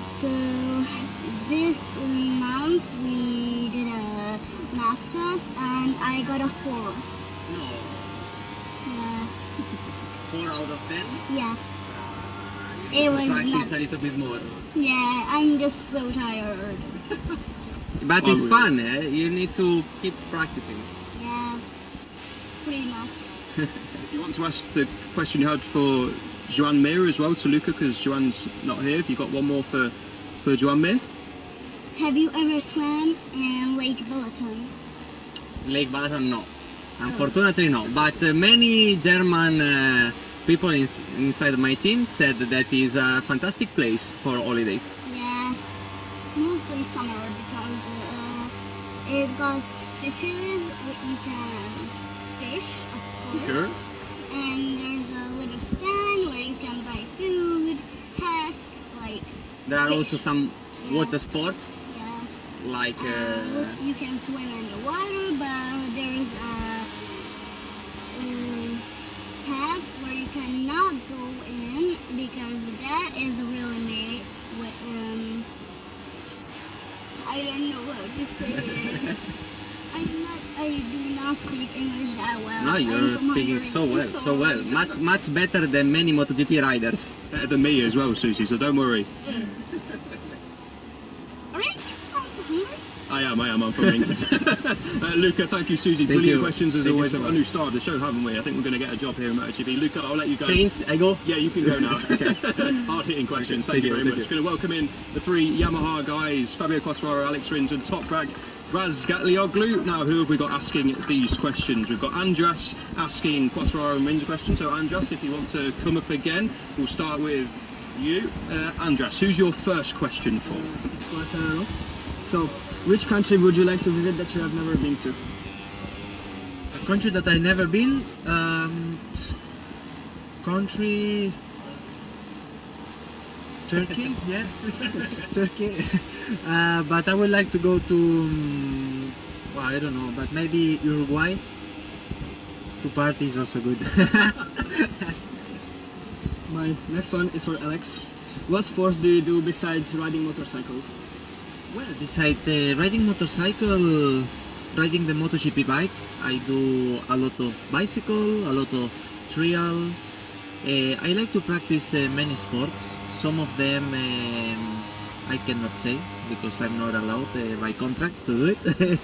So this month we did a math test and I got a 4. No. Yeah. 4 out of 10? Yeah. It was practice not, a little bit more. yeah, I'm just so tired. But it's fun, eh? You need to keep practicing. Yeah, pretty much. If you want to ask the question you had for Joan Mir as well to Luca, because Joan's not here, if you've got one more for Joan Mir. Have you ever swam in Lake Balaton? Lake Balaton, no. Unfortunately, no. But many German people inside my team said that is a fantastic place for holidays. Yeah, mostly summer because it got fishes. You can fish, of course. Sure. And there's a little stand where you can buy food, pet, like. There are fish. also some water sports. Yeah. Like. You can swim in the water, but there's a path where you cannot go in because that is really made with I don't know how to say it. I do not speak English that well. No, you're speaking so well. Much better than many MotoGP riders. Better than me as well, Susie, so don't worry. Aren't you from Hungary? I am, I'm from England. Luca, thank you, Susie. Thank Brilliant you. questions as Thank you always. so A much. new star of the show, haven't we? I think we're going to get a job here in MotoGP. Luca, I'll let you go. Change, I go? Yeah, you can go now. Hard-hitting questions. Thank you very much. Going to welcome in the 3 Yamaha guys, Fabio Quartararo, Alex Rins and Toprak Raz Gatlioglu. Now, who have we got asking these questions? We've got Andras asking Quartararo and Rins a question. So, Andras, if you want to come up again, we'll start with you. Andras, who's your first question for? It's Quartararo. So, which country would you like to visit that you have never been to? A country that I never been. Country. Turkey, yeah, Turkey. But I would like to go to. Well, I don't know, but maybe Uruguay. To party is also good. My next one is for Alex. What sports do you do besides riding motorcycles? Well, besides riding motorcycle, riding the MotoGP bike, I do a lot of bicycle, a lot of trial. I like to practice many sports. Some of them I cannot say because I'm not allowed by contract to do it.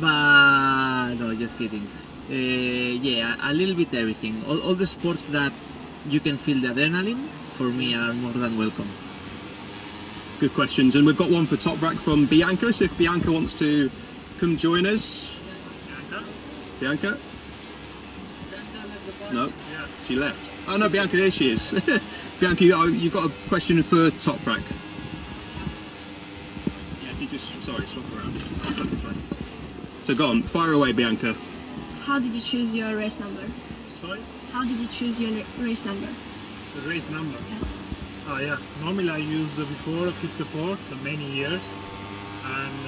But no, just kidding. Yeah, a little bit everything. All the sports that you can feel the adrenaline, for me, are more than welcome. Good questions, and we've got one for Top Rack from Bianca. So if Bianca wants to come join us, Bianca. No, she left. Oh no, Bianca, there she is. Bianca, you've got a question for Top Rack. Yeah, did you sorry, swap around. So go on, fire away, Bianca. How did you choose your race number? Sorry? How did you choose your race number? The race number? Yes. Oh yeah, normally I used before 54 for many years, and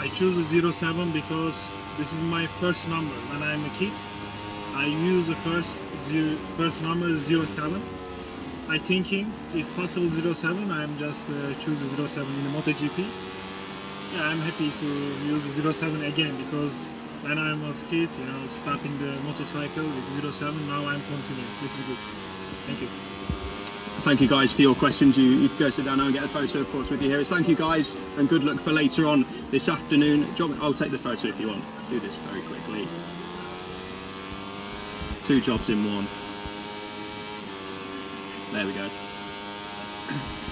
I choose a 07 because this is my first number. When I'm a kid, I use the first number 07. I thinking, if possible 07, I'm just choose a 07 in the MotoGP. Yeah, I'm happy to use the 07 again because when I was a kid, you know, starting the motorcycle with 07, now I'm continuing. This is good. Thank you. Thank you guys for your questions. You go sit down now and get a photo, of course, with your heroes. Thank you guys, and good luck for later on this afternoon. I'll take the photo if you want. Do this very quickly. 2 jobs in 1. There we go.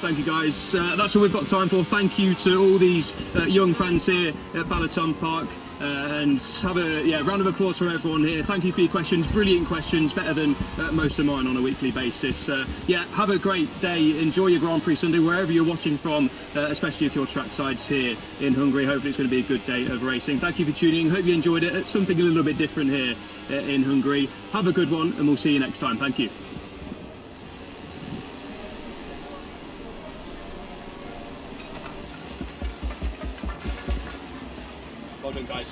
Thank you guys. That's all we've got time for. Thank you to all these young fans here at BalatonPark. And have a round of applause for everyone here. Thank you for your questions, brilliant questions, better than most of mine on a weekly basis. Have a great day, enjoy your Grand Prix Sunday wherever you're watching from, especially if you're tracksides here in Hungary. Hopefully it's going to be a good day of racing. Thank you for tuning in, hope you enjoyed it. It's something a little bit different here in Hungary. Have a good one and we'll see you next time. Thank you. Well done, guys.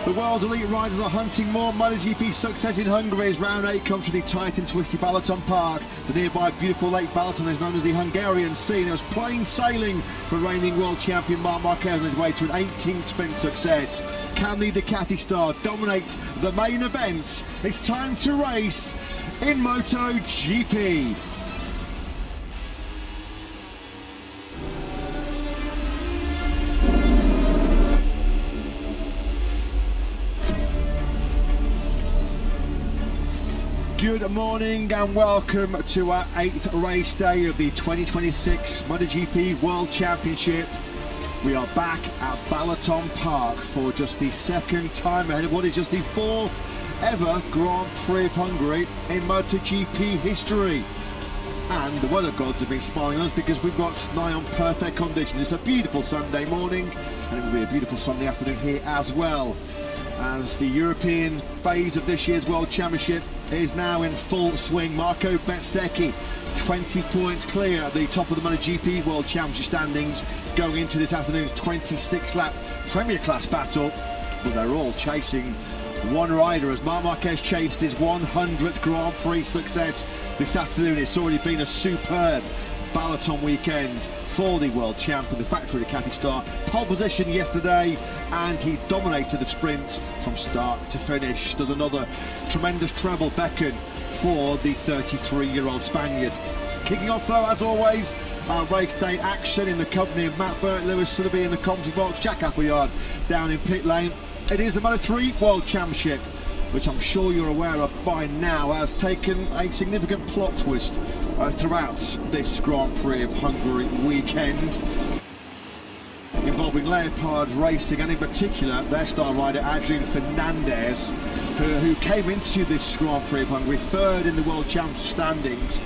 The world elite riders are hunting more MotoGP success in Hungary as round 8 comes to the tight and twisty BalatonPark. The nearby beautiful Lake Balaton is known as the Hungarian Sea, and it was plain sailing for reigning world champion Marc Marquez on his way to an 18th sprint success. Can the Ducati star dominate the main event? It's time to race in MotoGP. Good morning and welcome to our 8th race day of the 2026 MotoGP World Championship. We are back at BalatonPark for just the second time ahead of what is just the 4th ever Grand Prix of Hungary in MotoGP history. And the weather gods have been smiling on us because we've got nigh on perfect conditions. It's a beautiful Sunday morning and it will be a beautiful Sunday afternoon here as well. as the European phase of this year's World Championship is now in full swing. Marco Bezzecchi, 20 points clear at the top of the MotoGP World Championship standings going into this afternoon's 26-lap Premier Class battle. But they're all chasing one rider as Marc Marquez chased his 100th Grand Prix success this afternoon. It's already been a superb Balaton weekend for the world champion, the factory Ducati star. Pole position yesterday, and he dominated the sprint from start to finish. Does another tremendous treble beckon for the 33-year-old Spaniard. Kicking off though, as always, our race day action in the company of Matt Burt, Lewis Sotheby in the commentary box, Jack Appleyard down in pit lane. It is the Moto3 World Championship, which I'm sure you're aware of by now, has taken a significant plot twist throughout this Grand Prix of Hungary weekend, involving Leopard Racing and in particular their star rider Adrian Fernandez, who came into this Grand Prix of Hungary third in the World Championship standings,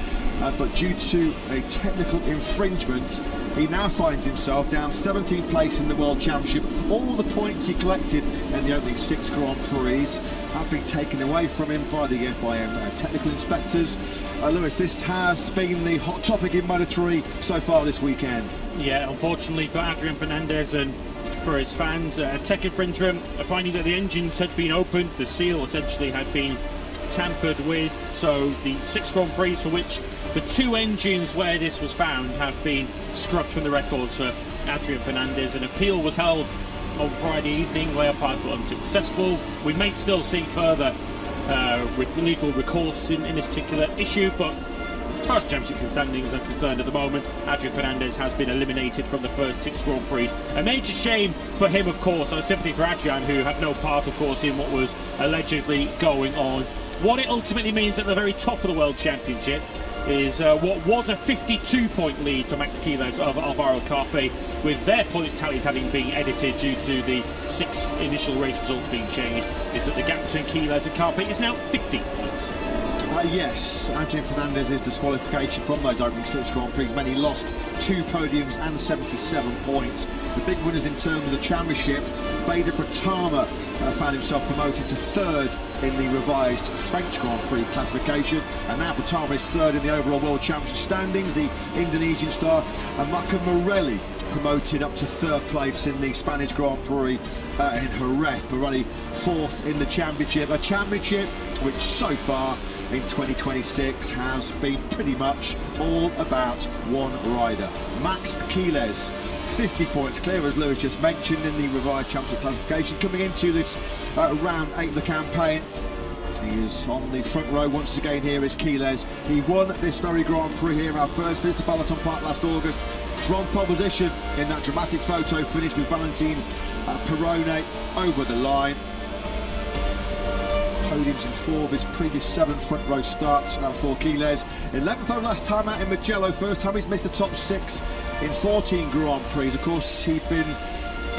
but due to a technical infringement he now finds himself down 17th place in the World Championship. All the points he collected in the opening 6 Grand Prix have been taken away from him by the FIM technical inspectors. Lewis, this has been the hot topic in Moto3 so far this weekend. Yeah, unfortunately for Adrian Fernandez and for his fans, tech infringement, finding that the engines had been opened, the seal essentially had been tampered with, so the 6 Grand Prix for which the 2 engines where this was found have been scrubbed from the records for Adrian Fernandez. An appeal was held on Friday evening. Leopard were unsuccessful. We may still see further with legal recourse in this particular issue, but as far as championship standings are concerned at the moment, Adrian Fernandez has been eliminated from the first 6 Grand Prix. A major shame for him, of course. So sympathy for Adrian, who had no part, of course, in what was allegedly going on. What it ultimately means at the very top of the World Championship is what was a 52-point lead for Max Quiles of Alvaro Carpe, with their points tallies having been edited due to the 6 initial race results being changed, is that the gap between Quiles and Carpe is now 50 points. Yes, Adrian Fernandez's disqualification from those opening 6 Grand Prix meant he lost 2 podiums and 77 points. The big winners in terms of the championship, Bader Pratama found himself promoted to 3rd in the revised French Grand Prix classification, and now Pratama is 3rd in the overall World Championship standings. The Indonesian star Amaka Morelli promoted up to 3rd place in the Spanish Grand Prix in Jerez. Morelli 4th in the championship, a championship which so far in 2026 has been pretty much all about one rider. Max Quiles, 50 points clear, as Lewis just mentioned, in the revised championship classification, coming into this round 8 of the campaign. He is on the front row once again. Here is Quiles. He won this very Grand Prix here, our first visit to BalatonPark last August, from pole position in that dramatic photo finish with Valentin Perrone over the line. Podiums in 4 of his previous 7 front row starts for Quiles. 11th over last time out in Mugello, first time he's missed the top 6 in 14 Grand Prix. Of course, he'd been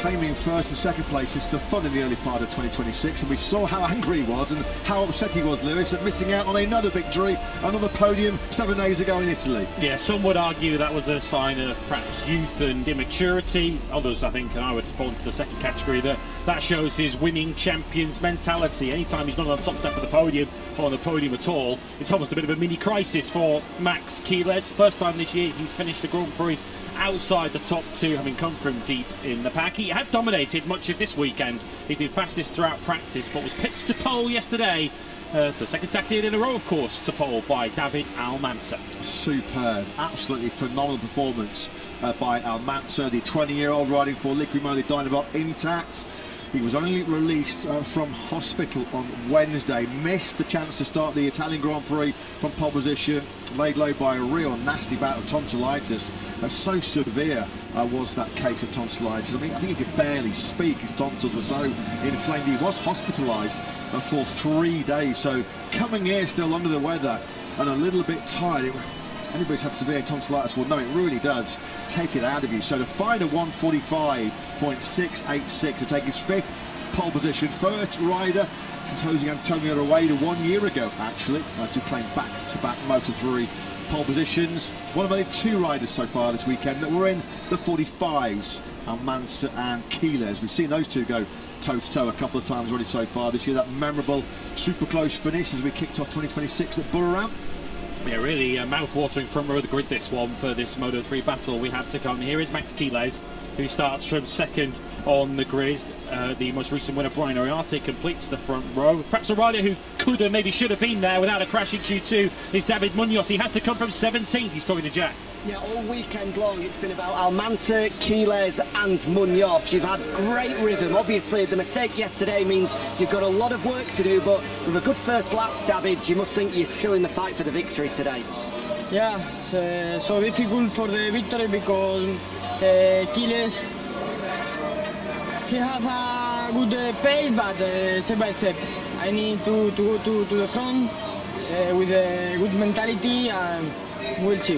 claiming 1st and 2nd places for fun in the early part of 2026, and we saw how angry he was and how upset he was, Lewis, at missing out on another victory, another podium 7 days ago in Italy. Yeah, some would argue that was a sign of perhaps youth and immaturity. Others, I think, and I would fall into the second category, that shows his winning champion's mentality. Anytime he's not on the top step of the podium or on the podium at all, it's almost a bit of a mini crisis for Max Quiles. First time this year he's finished the Grand Prix outside the top 2, having come from deep in the pack. He had dominated much of this weekend. He did fastest throughout practice, but was pipped to pole yesterday. The second Saturday in a row, of course, to pole by David Almanza. Superb, absolutely phenomenal performance by Almanza, the 20-year-old riding for Liqui Moly Dynabot intact. He was only released from hospital on Wednesday, missed the chance to start the Italian Grand Prix from pole position, laid low by a real nasty bout of tonsillitis. So severe was that case of tonsillitis. I think he could barely speak. His tonsils were so inflamed. He was hospitalised for 3 days. So coming here still under the weather and a little bit tired. Anybody's had severe tonsillitis will know it really does take it out of you. So to find a 1:45.686 to take his 5th pole position, first rider since Jose Antonio Rueda 1 year ago, actually, to claim back-to-back Moto3 pole positions. One of only 2 riders so far this weekend that were in the 45s, Almanza and Quiles. We've seen those two go toe-to-toe a couple of times already so far this year. That memorable super close finish as we kicked off 2026 at Buriram. Yeah, really mouth-watering front row of the grid, this one, for this Moto3 battle we had to come. Here is Max Quiles, who starts from second on the grid. The most recent winner, Brian Oriarte, completes the front row. Perhaps a rider who could have, maybe should have been there without a crash in Q2 is David Munoz. He has to come from 17th. He's talking to Jack. Yeah, all weekend long it's been about Almanza, Quiles and Munoz. You've had great rhythm. Obviously the mistake yesterday means you've got a lot of work to do, but with a good first lap, David, you must think you're still in the fight for the victory today. Yeah, so difficult for the victory because Quiles, he have a good pace, but step by step. I need to go to the front with a good mentality, and we'll see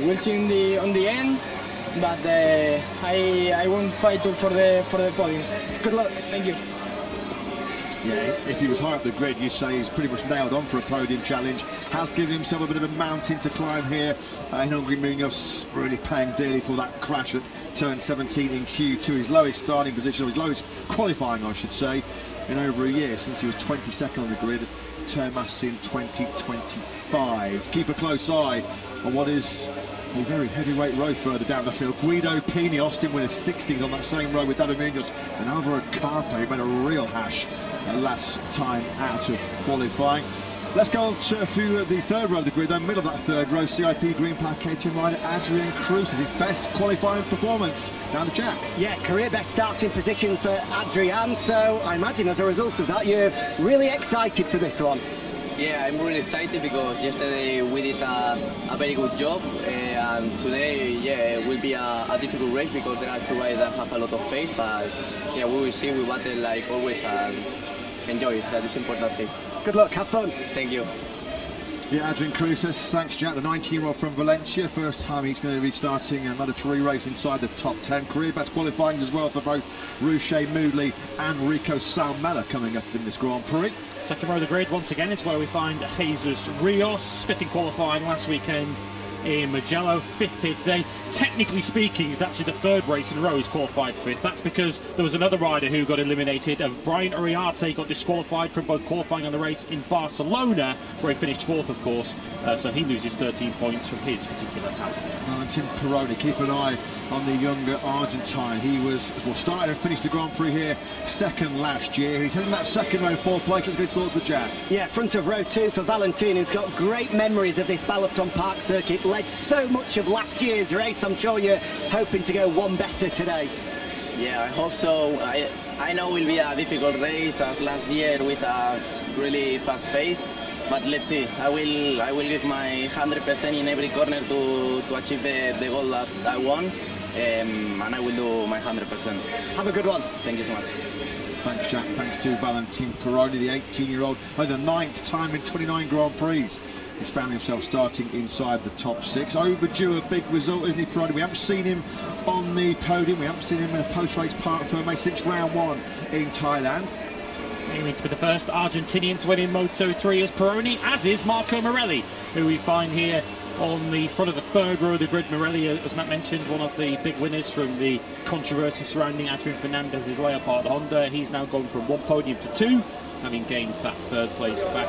on the end. But I won't fight for the podium. Good luck. Thank you. Yeah, if he was high up the grid, you say he's pretty much nailed on for a podium challenge. Has given himself a bit of a mountain to climb here. In Hungary, Munoz really paying dearly for that crash at turn 17 in Q2. His lowest starting position, or his lowest qualifying, I should say, in over a year, since he was 22nd on the grid. Turn mass in 2025. Keep a close eye on what is a very heavyweight row further down the field. Guido Pini, Austin winners 16th on that same row with David Munoz, and Alvaro Carpe made a real hash last time out of qualifying. Let's go through the third row of the grid, then middle of that third row. CIP Green Park KTM rider Adrian Cruz has his best qualifying performance down the Jack. Yeah, career best starting position for Adrian, so I imagine as a result of that you're really excited for this one. Yeah, I'm really excited because yesterday we did a very good job, and today, yeah, it will be a difficult race because there are 2 riders that have a lot of pace, but yeah, we will see, we battle like always and enjoy it. That is important thing. Good luck, have fun. Thank you. Yeah, Adrian Cruz says thanks, Jack. The 19-year-old from Valencia, first time he's going to be starting another 3 race inside the top 10. Career best qualifying as well for both Ruche Moodley and Rico Salmela coming up in this Grand Prix. Second row of the grid once again is where we find Jesus Rios, 5th in qualifying last weekend in Mugello, 5th here today. Technically speaking, it's actually the 3rd race in a row he's qualified 5th. That's because there was another rider who got eliminated. Brian Oriarte got disqualified from both qualifying and the race in Barcelona, where he finished 4th, of course. So he loses 13 points from his particular talent. Tim Peroni, keep an eye on the younger Argentine. He started and finished the Grand Prix here 2nd last year. He's in that second row, 4th place. Let's get his thoughts with Jack. Yeah, front of row 2 for Valentin, who's got great memories of this BalatonPark circuit. Led so much of last year's race. I'm sure you're hoping to go one better today. Yeah, I hope so. I know it will be a difficult race as last year with a really fast pace, but let's see. I will give my 100% in every corner to achieve the goal that I want, and I will do my 100%. Have a good one. Thank you so much. Thanks, Jack. Thanks to Valentin Peroni, the 18-year-old, for the 9th time in 29 Grand Prix. He's found himself starting inside the top 6. Overdue a big result, isn't he, Peroni? We haven't seen him on the podium. We haven't seen him in a post-race part for since round 1 in Thailand. Aiming to be the first Argentinian to win in Moto3 is Peroni, as is Marco Morelli, who we find here on the front of the 3rd row of the grid. Morelli, as Matt mentioned, one of the big winners from the controversy surrounding Adrian Fernandez's Leopard Honda. He's now gone from 1 podium to 2, having gained that 3rd place back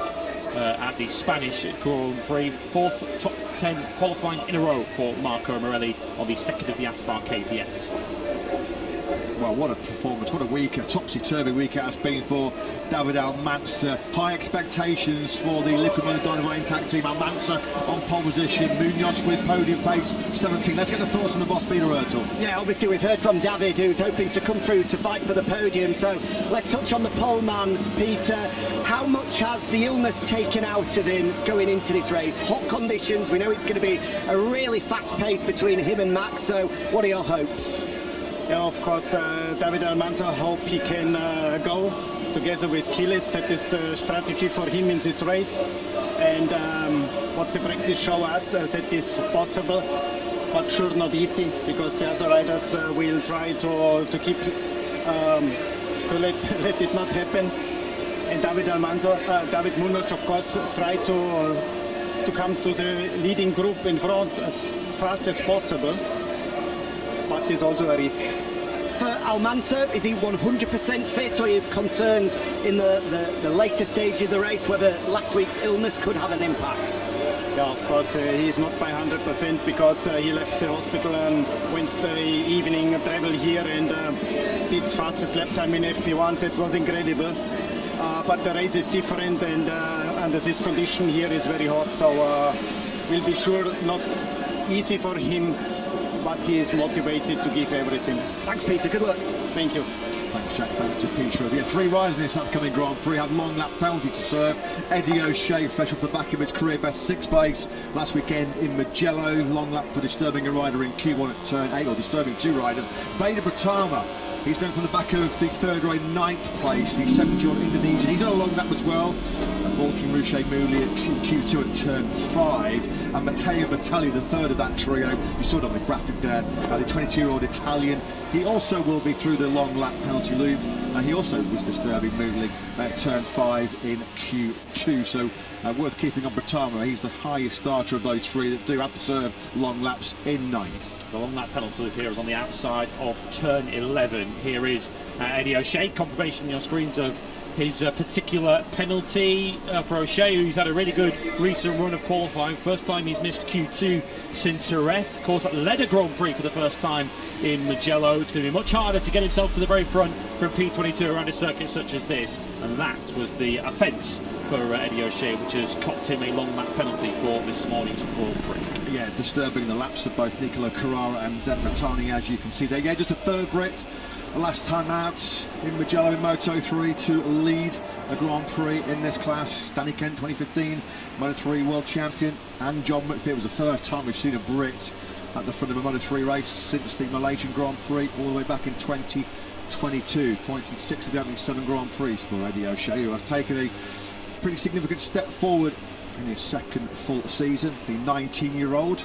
at the Spanish Grand Prix. 4th top 10 qualifying in a row for Marco Morelli on the 2nd of the Aspar KTMs. Well, what a performance, what a week, a topsy-turvy week it has been for David Almanza. High expectations for the Liquid Motor Dynamite Tag Team. Almanza on pole position, Munoz with podium pace 17. Let's get the thoughts on the boss, Peter Ertl. Yeah, obviously we've heard from David, who's hoping to come through to fight for the podium. So let's touch on the pole man, Peter. How much has the illness taken out of him going into this race? Hot conditions, we know it's going to be a really fast pace between him and Max, so what are your hopes? Yeah, of course, David Almanza hope he can go together with Quiles, set this strategy for him in this race. And what the practice show us that is possible, but sure not easy, because the other riders will try to keep to let it not happen. And David Munoz, of course, try to to come to the leading group in front as fast as possible, but there's also a risk. For Almanza, is he 100% fit, or are you concerned in the later stage of the race whether last week's illness could have an impact? Yeah, of course, he is not by 100% because he left the hospital on Wednesday evening, travel here and did fastest lap time in FP1, so it was incredible. But the race is different, and under this condition here is very hot, so will be sure not easy for him, but he is motivated to give everything. Thanks, Peter. Good luck. Thank you. Thanks, Jack. Thanks to Peter. Yeah, 3 riders in this upcoming Grand Prix have long lap penalty to serve. Eddie O'Shea, fresh off the back of his career best 6th place last weekend in Mugello. Long lap for disturbing a rider in Q1 at turn 8, or disturbing 2 riders. Vader Pratama, he's going from the back of the 3rd row 9th place. He's 70 on Indonesian. He's on a long lap as well. Balking Ruche Mouli at Q2 at turn 5, and Matteo Batali, the 3rd of that trio. You saw it on the graphic there, the 22-year-old Italian. He also will be through the long lap penalty loop. He also was disturbing Mouli at turn 5 in Q2, so worth keeping on Bratama. He's the highest starter of those 3 that do have to serve long laps in 9th. The long lap penalty loop here is on the outside of turn 11. Here is Eddie O'Shea, confirmation on your screens of his particular penalty for O'Shea, who's had a really good recent run of qualifying. First time he's missed Q2 since Jerez. Of course, that led a Grand Prix for the first time in Mugello. It's going to be much harder to get himself to the very front from P22 around a circuit such as this. And that was the offence for Eddie O'Shea, which has copped him a long lap penalty for this morning's Grand Prix. Yeah, disturbing the laps of both Nicolo Carrara and Zeb Matani, as you can see there. Yeah, just a 3rd Brit. Last time out in Mugello in Moto3 to lead a Grand Prix in this class. Danny Kent, 2015 Moto3 world champion, and John McPhee. Was the first time we've seen a Brit at the front of a Moto3 race since the Malaysian Grand Prix all the way back in 2022. Points in 6 of the opening 7 Grand Prix for Eddie O'Shea, who has taken a pretty significant step forward in his 2nd full season. The 19-year-old.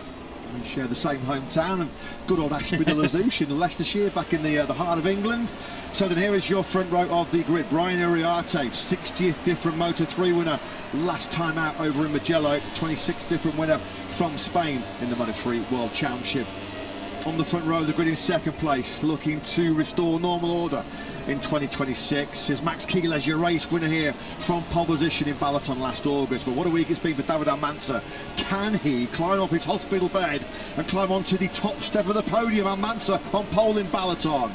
We share the same hometown, and good old Aspinall Azouche in Leicestershire, back in the heart of England. So then here is your front row of the grid. Brian Uriarte, 60th different Moto3 winner last time out over in Mugello, 26th different winner from Spain in the Moto3 World Championship. On the front row of the grid in 2nd place, looking to restore normal order in 2026 is Max Quiles, your race winner here from pole position in Balaton last August. But what a week it's been for David Almanza. Can he climb off his hospital bed and climb onto the top step of the podium? Almanza on pole in Balaton.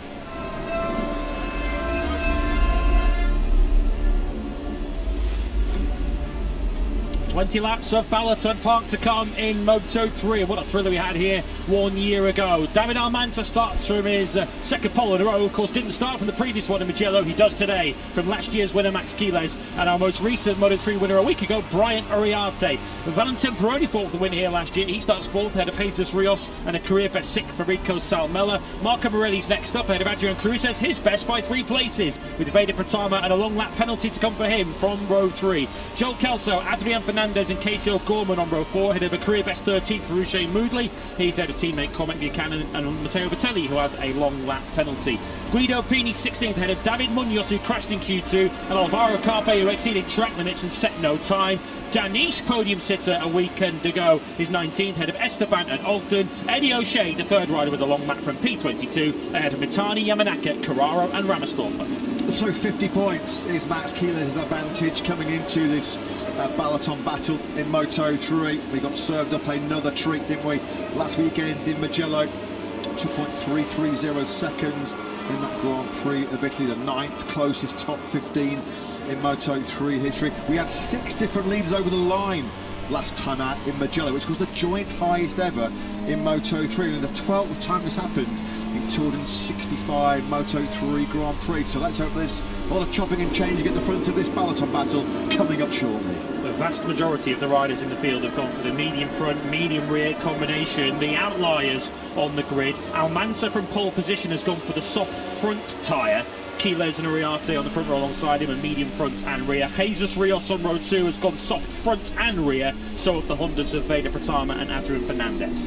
20 laps of BalatonPark to come in Moto3. What a thriller we had here 1 year ago. David Almanza starts from his 2nd pole in a row. Of course, didn't start from the previous one in Mugello. He does today from last year's winner, Max Quiles, and our most recent Moto3 winner a week ago, Brian Uriarte. Valentin Peroni fought for the win here last year. He starts 4th ahead of Jesus Rios and a career best 6th for Rico Salmela. Marco Morelli's next up ahead of Adrian Cruzes, his best by 3 places, with Vader Pratama and a long lap penalty to come for him from row 3. Joel Kelso, Adrian Fernandez and Casey O'Gorman on row 4, ahead of a career best 13th for Ruche Moodley. He's ahead of teammate Cormac Buchanan and Matteo Batali, who has a long lap penalty. Guido Pini 16th ahead of David Munoz, who crashed in Q2, and Alvaro Carpe, who exceeded track limits and set no time. Danish podium sitter a weekend ago is 19th ahead of Esteban and Ogden. Eddie O'Shea, the 3rd rider with a long lap from P22, ahead of Mitani, Yamanaka, Carraro and Ramastorfa. So 50 points is Max Quiles' advantage coming into this Balaton battle in Moto3. We got served up another treat, didn't we, last weekend in Mugello. 2.330 seconds in that Grand Prix of Italy, the 9th closest top 15 in Moto3 history. We had 6 different leaders over the line last time out in Mugello, which was the joint highest ever in Moto3, and the 12th time this happened in 265 Moto3 Grand Prix. So let's hope there's a lot of chopping and changing at the front of this Balaton battle coming up shortly. The vast majority of the riders in the field have gone for the medium front, medium rear combination. The outliers on the grid, Almanza from pole position has gone for the soft front tyre. Quiles and Uriarte on the front row alongside him, and medium front and rear. Jesus Rios on row 2 has gone soft front and rear. So have the Hondas of Vader Pratama and Adrian Fernandez.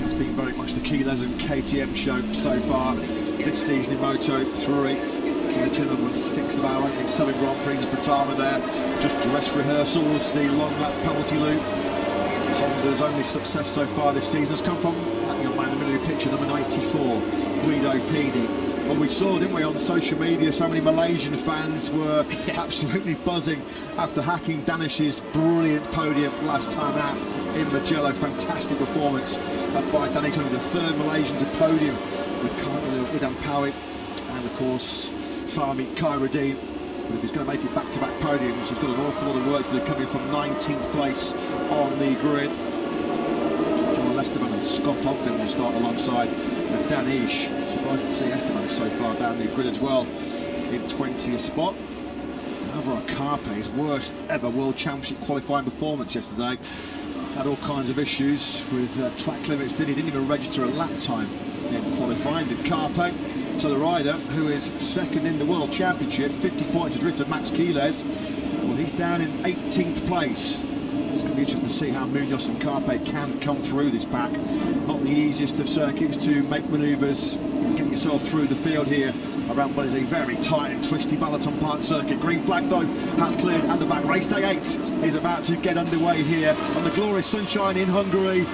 It's been very much the Quiles and KTM show so far this season in Moto3. making a turn on 6 of our opening 7 Grand Prix of Pratama there. Just dress rehearsals, the long lap penalty loop. Honda's only success so far this season has come from that young man in the middle of the picture, number 94, Guido Pini. Well, we saw, didn't we, on social media, so many Malaysian fans were absolutely buzzing after hacking Danish's brilliant podium last time out in Mugello. Fantastic performance by Danish, only the 3rd Malaysian to podium with Idam Pawit and, of course, Fahmi Khairuddin. But if he's going to make it back-to-back podiums, he's got an awful lot of work to do, coming from 19th place on the grid. John Esteban and Scott Ogden will start alongside Danish. Surprised to see Esteban so far down the grid as well in 20th spot. Alvaro Carpe, his worst ever World Championship qualifying performance yesterday. Had all kinds of issues with track limits. Didn't even register a lap time in qualifying. Did Carpe. So the rider, who is 2nd in the World Championship, 50 points adrift of Max Quiles, well, he's down in 18th place. It's going to be interesting to see how Munoz and Carpe can come through this pack. Not the easiest of circuits to make manoeuvres and get yourself through the field here around what is a very tight and twisty BalatonPark circuit. Green flag though has cleared at the back. Race day 8 is about to get underway here on the glorious sunshine in Hungary.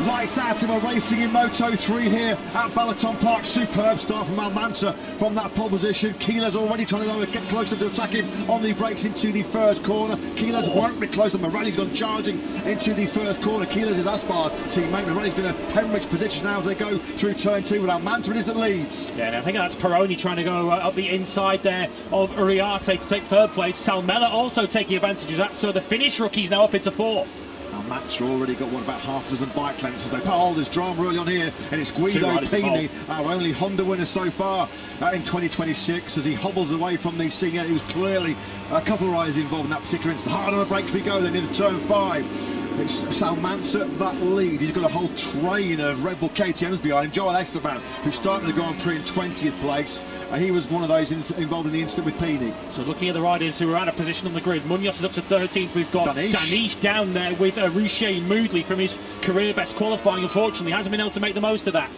Lights out, and we're racing in Moto3 here at BalatonPark. Superb start from Almanza from that pole position. Quiles already trying to get closer to attack him on the brakes into the first corner. Quiles won't be close, and Morelli's gone charging into the first corner. Quiles is Aspar's teammate. Morelli's going to hemorrhage position now as they go through turn 2 with Almanza. It is that leads. Yeah, and I think that's Peroni trying to go up the inside there of Uriarte to take 3rd place. Salmela also taking advantage of that, so the Finnish rookie's now up into 4th. Almanza already got about half a dozen bike lengths as they pole. There's drama early on here, and it's Guido Pini, our only Honda winner so far in 2026, as he hobbles away from the scene. He was clearly a couple of riders involved in that particular incident. Hard on the brakes we go then into turn 5. It's Salmanza that lead. He's got a whole train of Red Bull KTMs behind him. Joel Esteban, who started the Grand Prix in 20th place. He was one of those involved in the incident with Pini. So looking at the riders who are out of position on the grid, Munoz is up to 13th. We've got Danish down there with Ruche Moodley from his career best qualifying. Unfortunately, hasn't been able to make the most of that.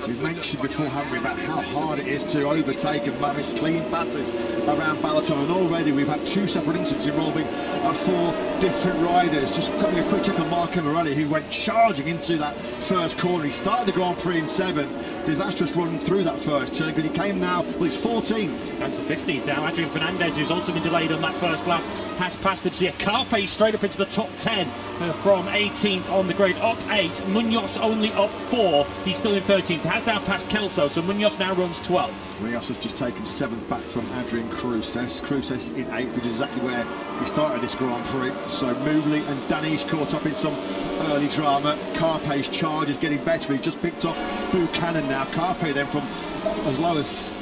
We mentioned before, haven't we, about how hard it is to overtake and make clean passes around Balaton, and already we've had 2 separate incidents involving 4 different riders. Just having a quick check on Marco Morelli, who went charging into that first corner. He started the Grand Prix in 7th. Disastrous run through that first turn, because he came now, well, he's 14th. Down to 15th now. Adrian Fernandez, who's also been delayed on that first lap, has passed it. Carpe straight up into the top 10 from 18th on the grid, up 8. Munoz only up 4. He's still in 13th. Has now passed Kelso, so Munoz now runs 12th. Munoz has just taken 7th back from Adrian Cruces. Cruces in 8th, which is exactly where he started this Grand Prix. So Moodley and Danish caught up in some early drama. Carpe's charge is getting better. He's just picked up Buchanan now. Carpe then from as low as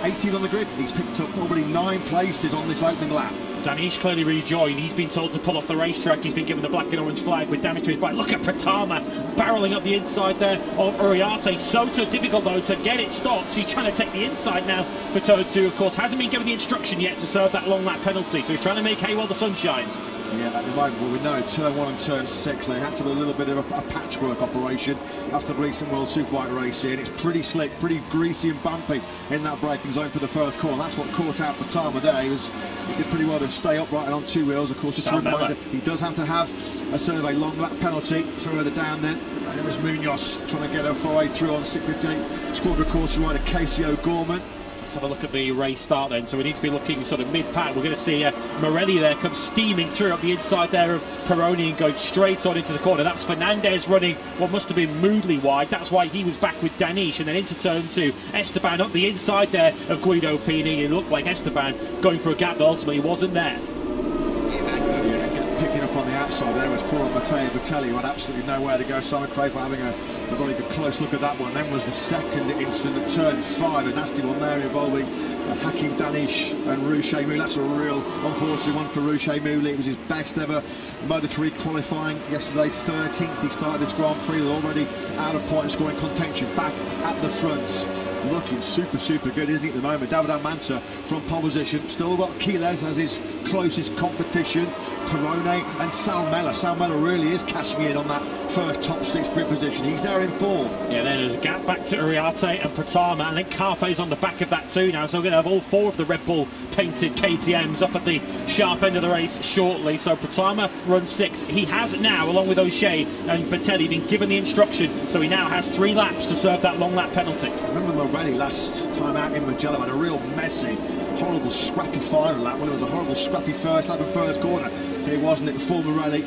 18 on the grid. He's picked up already 9 places on this opening lap. Danish clearly rejoined. He's been told to pull off the racetrack. He's been given the black and orange flag with damage to his bike. Look at Pratama barreling up the inside there of Uriarte. So difficult though to get it stopped. He's trying to take the inside now for turn 2. Of course, hasn't been given the instruction yet to serve that long lap penalty. So he's trying to make hay while the sun shines. Yeah, at the moment, well, we know turn 1 and turn 6, they had to do a little bit of a patchwork operation after the recent World Superbike race here, and it's pretty slick, pretty greasy and bumpy in that braking zone for the first corner. That's what caught out Pratama there. He did pretty well to stay upright and on 2 wheels. Of course, just a reminder, he does have to have a sort of a long lap penalty further down then. And there was Munoz trying to get her way through on 658 squad recorder rider Casey O'Gorman. Let's have a look at the race start then. So we need to be looking sort of mid-pack. We're going to see Morelli there come steaming through up the inside there of Peroni and going straight on into the corner. That's Fernandez running what must have been Moodley wide. That's why he was back with Danish. And then into turn 2, Esteban up the inside there of Guido Pini. It looked like Esteban going for a gap that ultimately wasn't there. Picking up on the outside there was poor Matteo Vitelli, who had absolutely nowhere to go. Simon Craver having a very good close look at that one. Then was the second incident at turn 5, a nasty one there involving hacking Danish and Ruche Moodley. That's a real unfortunate one for Ruche Moodley. It was his best ever Moto3 qualifying yesterday, 13th. He started this Grand Prix already out of point scoring contention, back at the front. Looking super good, isn't he, at the moment? David Almanza from pole position. Still got Quiles as his closest competition. Peroni and Salmela. Salmela really is cashing in on that first top 6 grid position. He's there in 4th. Yeah, then there's a gap back to Uriarte and Pratama, and then Carpe's on the back of that too now, so we're going to have all 4 of the Red Bull painted KTMs up at the sharp end of the race shortly. So Pratama runs 6th. He has now, along with O'Shea and Bertelli, been given the instruction, so he now has 3 laps to serve that long lap penalty. Remember Morelli last time out in Mugello had a real messy, horrible scrappy final lap when it was a horrible scrappy first lap and first corner. It wasn't it for Morelli.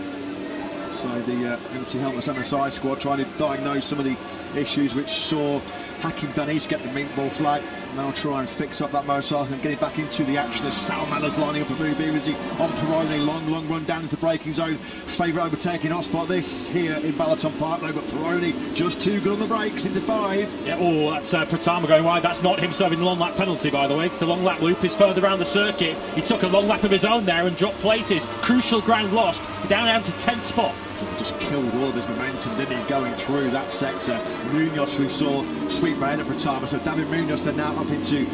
So the empty helmets MSI squad trying to diagnose some of the issues which saw Hakim Danish get the meatball flag. Now try and fix up that motorcycle and getting back into the action as Sal Mellor's lining up a move here. Is he on Peroni? Long run down into the braking zone. Favourite overtaking hotspot this here in BalatonPark though, but Peroni just too good on the brakes into 5. Yeah, oh, that's Pratama going wide. That's not him serving the long lap penalty, by the way, because the long lap loop is further around the circuit. He took a long lap of his own there and dropped places. Crucial ground lost. Down to 10th spot. Just killed all of his momentum, didn't he, going through that sector. Munoz we saw sweep ahead of Pratama, so David Munoz are now up into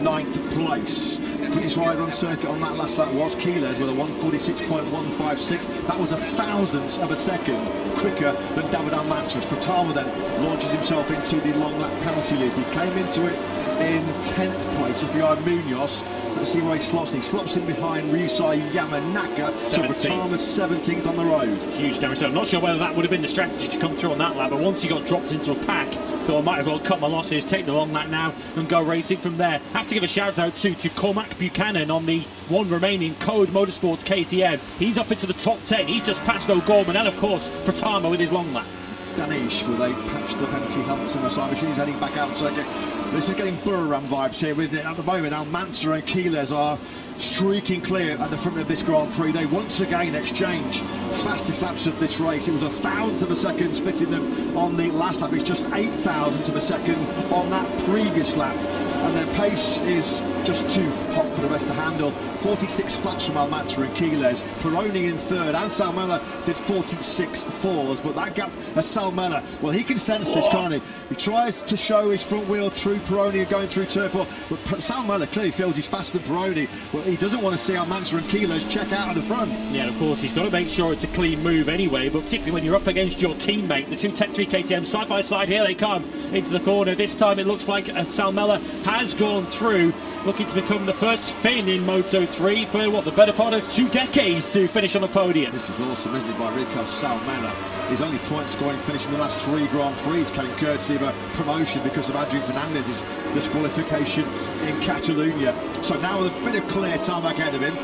9th place. Quickest rider on circuit on that last lap was Quiles with a 146.156. That was a thousandth of a second quicker than David Almantra. Pratama then launches himself into the long lap penalty loop. He came into it in 10th place, just behind Munoz. Let's see where he slots. He slops in behind Ryusai Yamanaka. So Pratama's 17th on the road. Huge damage done. I'm not sure whether that would have been the strategy to come through on that lap, but once he got dropped into a pack, thought I might as well cut my losses, take the long lap now and go racing from there. Have to give a shout out too to Cormac Buchanan on the one remaining Code Motorsports KTM. He's up into the top 10. He's just passed O'Gorman and of course Pratama with his long lap. Danish with a patched up empty helmets on the side machine. He's heading back out circuit. This is getting Burram vibes here, isn't it? At the moment, Almanza and Quiles are streaking clear at the front of this Grand Prix. They once again exchange fastest laps of this race. It was a thousandth of a second splitting them on the last lap. It's just 8 thousandths of a second on that previous lap. And their pace is just too hot for the rest to handle. 46 flats from Almanza and Quiles. Peroni in 3rd, and Sal Mellor did 46 fours, but that gap as Sal Mellor, well, he can sense this, can't he? He tries to show his front wheel through Peroni and going through turn 4, but Sal Mellor clearly feels he's faster than Peroni, but he doesn't want to see Almanza and Quiles check out at the front. Yeah, of course, he's got to make sure it's a clean move anyway, but particularly when you're up against your teammate. The two Tech 3 KTMs side by side, here they come into the corner. This time it looks like Sal Mellor has gone through, looking to become the first Finn in Moto3 for what, the better part of 2 decades to finish on the podium. This is awesome, isn't it, by Rico Sal Mellor. His only point scoring finish in the last 3 Grand Prix came courtesy of a promotion because of Adrian Fernandez's disqualification in Catalonia. So now with a bit of clear time ahead of him,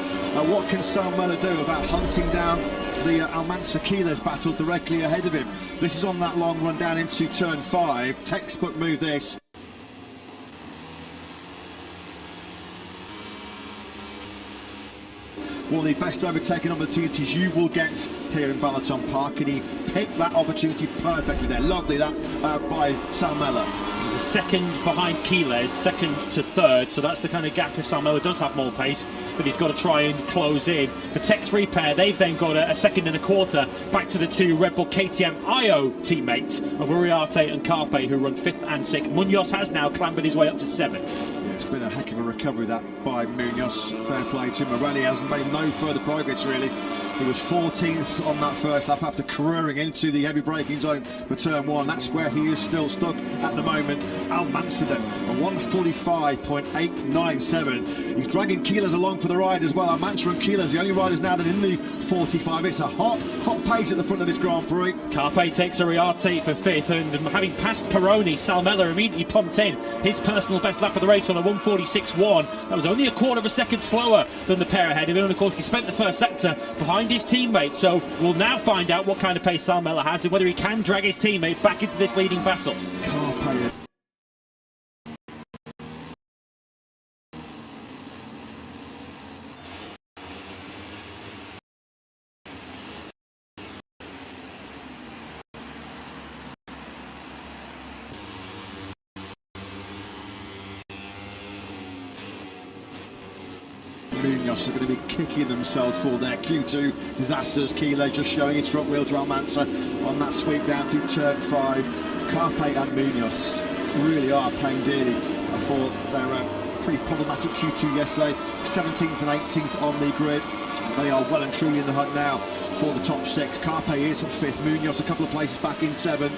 what can Sal Mellor do about hunting down the Almanza-Quiles battle directly ahead of him? This is on that long run down into turn 5. Textbook move this. One of the best overtaking opportunities you will get here in BalatonPark, and he picked that opportunity perfectly there. Lovely that by Sal Mellor. He's a second behind Quiles, second to 3rd, so that's the kind of gap if Sal Mellor does have more pace, but he's got to try and close in. The Tech 3 pair, they've then got a second and a quarter back to the 2 Red Bull KTM IO teammates of Uriarte and Carpe, who run 5th and 6th. Munoz has now clambered his way up to 7th. It's been a heck of a recovery that by Munoz. Fair play to Morelli, hasn't made no further progress really. He was 14th on that first lap after careering into the heavy braking zone for turn 1. That's where he is still stuck at the moment. Almanza a 145.897. He's dragging Quiles along for the ride as well. Almanza and Quiles, the only riders now that are in the 45. It's a hot pace at the front of this Grand Prix. Carpe takes Uriarte for 5th, and having passed Peroni, Sal Mellor immediately pumped in his personal best lap of the race on a 146.1. That was only a quarter of a second slower than the pair ahead of him, and of course he spent the first sector behind his teammate, so we'll now find out what kind of pace Sal Mellor has and whether he can drag his teammate back into this leading battle. Carpe. Munoz are going to be kicking themselves for their Q2 disasters. Quiles just showing his front wheel to Almanza on that sweep down to turn 5. Carpe and Munoz really are paying dearly for their pretty problematic Q2 yesterday. 17th and 18th on the grid. They are well and truly in the hunt now for the top 6. Carpe is 5th, Munoz a couple of places back in 7th.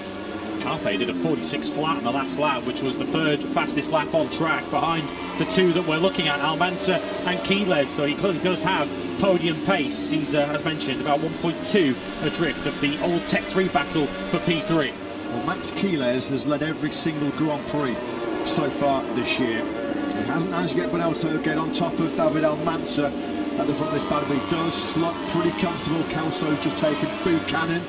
Carpe did a 46 flat in the last lap, which was the 3rd fastest lap on track behind the 2 that we're looking at, Almanza and Quiles. So he clearly does have podium pace. He's, as mentioned, about 1.2 adrift of the old Tech 3 battle for P3. Well, Max Quiles has led every single Grand Prix so far this year. He hasn't as yet been able to get on top of David Almanza at the front of this battle, but he does look pretty comfortable. Kelso's just taken Buchanan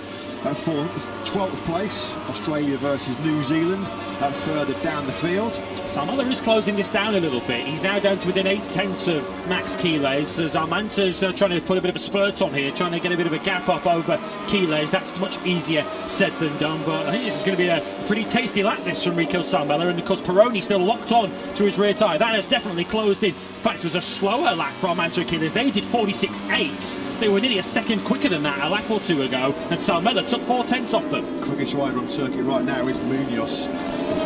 for 12th place. Australia versus New Zealand further down the field. Sam Miller is closing this down a little bit. He's now down to within 8/10 of Max Quiles, as Almanza's trying to put a bit of a spurt on here, trying to get a bit of a gap up over Quiles. That's much easier said than done, but I think this is going to be a pretty tasty lap, this from Rico Salmela, and of course Peroni still locked on to his rear tyre. That has definitely closed in. In fact, it was a slower lap for Almanza and Quiles. They did 46.8. They were nearly a second quicker than that a lap or 2 ago, and Salmela took 4/10 off them. Quickest rider on circuit right now is Munoz.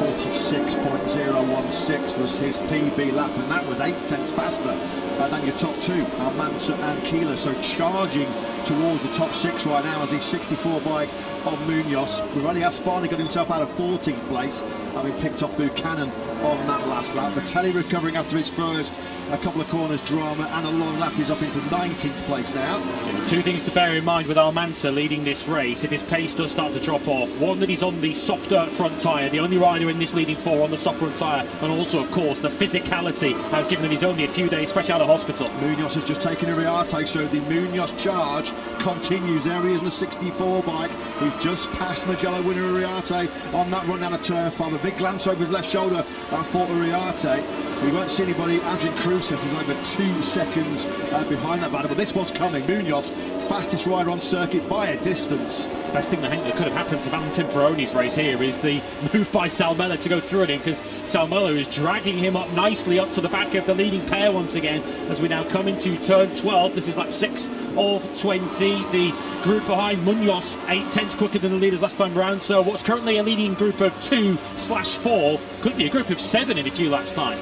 46.016 was his PB lap, and that was 8/10 faster than your top 2, Almanza and Quiles. So charging towards the top 6 right now as he's 64 bike on Munoz. Pirelli has finally got himself out of 14th place, having picked up Buchanan on that last lap. Vitelli recovering after his first a couple of corners drama and a long lap. He's up into 19th place now. Yeah, 2 things to bear in mind with Almanza leading this race if his pace does start to drop off. One, that he's on the softer front tyre, the only rider in this leading 4 on the soft front tyre, and also of course the physicality, given that he's only a few days fresh out of hospital. Munoz has just taken a Riarte, so the Munoz charge continues. There he is in the 64 bike. He's just passed Mugello winner Riarte on that run down a turn 5. A big glance over his left shoulder for Riarte. We won't see anybody. Adrian Cruz is over 2 seconds behind that battle, but this one's coming. Munoz, fastest rider on circuit by a distance. Best thing I think that could have happened to Valentin Peroni's race here is the move by Salmela to go through at him, because Salmela is dragging him up nicely up to the back of the leading pair once again as we now come into turn 12. This is lap 6 of 20. The group behind Munoz 8/10 quicker than the leaders last time round, so what's currently a leading group of 2/4 could be a group of 7 in a few laps time.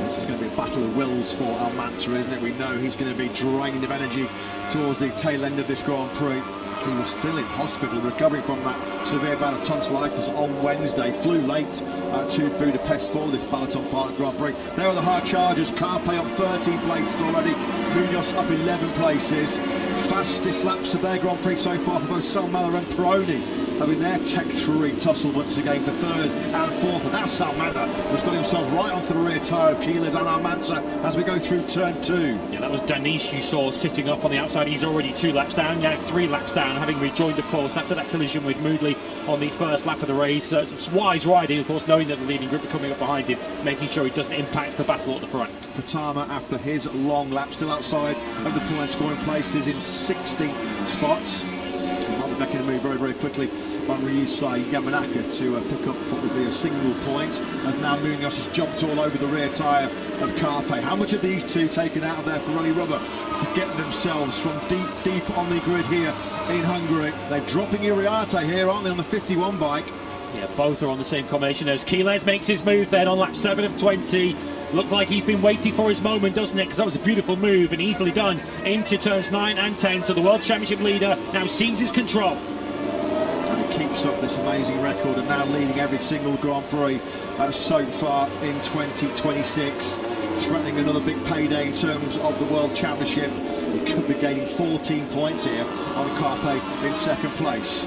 This is going to be a battle of wills for Almanza, isn't it? We know he's going to be drained of energy towards the tail end of this Grand Prix. He was still in hospital recovering from that severe bout of tonsillitis on Wednesday. Flew late to Budapest for this BalatonPark Grand Prix. There are the hard chargers. Carpe up 13 places already. Munoz up 11 places. Fastest laps of their Grand Prix so far for both Salmela and Peroni. Having their Tech 3 tussle once again for 3rd and 4th. And now Salmela has got himself right onto the rear tyre of Quiles and Almanza as we go through turn 2. Yeah, that was Danish you saw sitting up on the outside. He's already 2 laps down, now 3 laps down, having rejoined, of course, after that collision with Moodley on the first lap of the race. It's wise riding, of course, knowing that the leading group are coming up behind him, making sure he doesn't impact the battle at the front. Patama, after his long lap, still outside of the point scoring places in 60 spots. Might be making a move very, very quickly on Ryusai Yamanaka to pick up what would be a single point, as now Munoz has jumped all over the rear tyre of Carpe. How much of these 2 taken out of their Pirelli rubber to get themselves from deep on the grid here in Hungary? They're dropping Iriarte here, aren't they, on the 51 bike? Yeah, both are on the same combination as Quiles makes his move then on lap 7 of 20. Looked like he's been waiting for his moment, doesn't it? Because that was a beautiful move and easily done into turns 9 and 10. So the World Championship leader now seizes control. And he keeps up this amazing record and now leading every single Grand Prix so far in 2026. Threatening another big payday in terms of the World Championship. He could be gaining 14 points here on Carpe in 2nd place.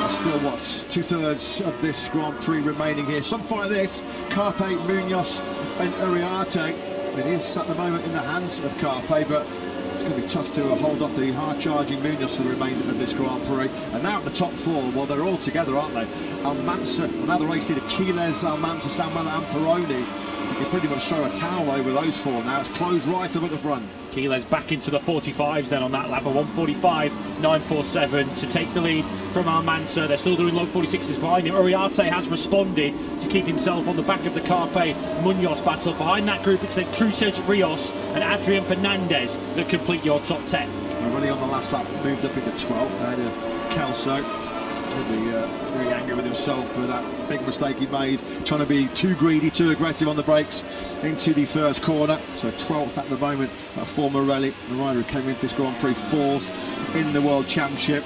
Still, what, 2/3 of this Grand Prix remaining here. Some fight this, Carpe, Munoz and Iriarte. It is at the moment in the hands of Carpe, but it's going to be tough to hold off the hard-charging Munoz for the remainder of this Grand Prix. And now at the top 4, well, they're all together, aren't they? Almanza, another race leader, Quiles, Almanza, Salmela and Peroni. You can pretty much throw a towel over those 4 now. It's closed right up at the front. Quiles back into the 45s then on that lap, a 1:45.947 to take the lead from Almanza. They're still doing low 46s behind him. Iriarte has responded to keep himself on the back of the Carpe Munoz battle. Behind that group, it's then Cruces Rios and Adrian Fernandez that complete your top 10. Really on the last lap, moved up into 12th ahead of Kelso. Really angry with himself for that big mistake he made, trying to be too greedy, too aggressive on the brakes into the first corner. So 12th at the moment, for Morelli, the rider who came into this Grand Prix 4th in the World Championship.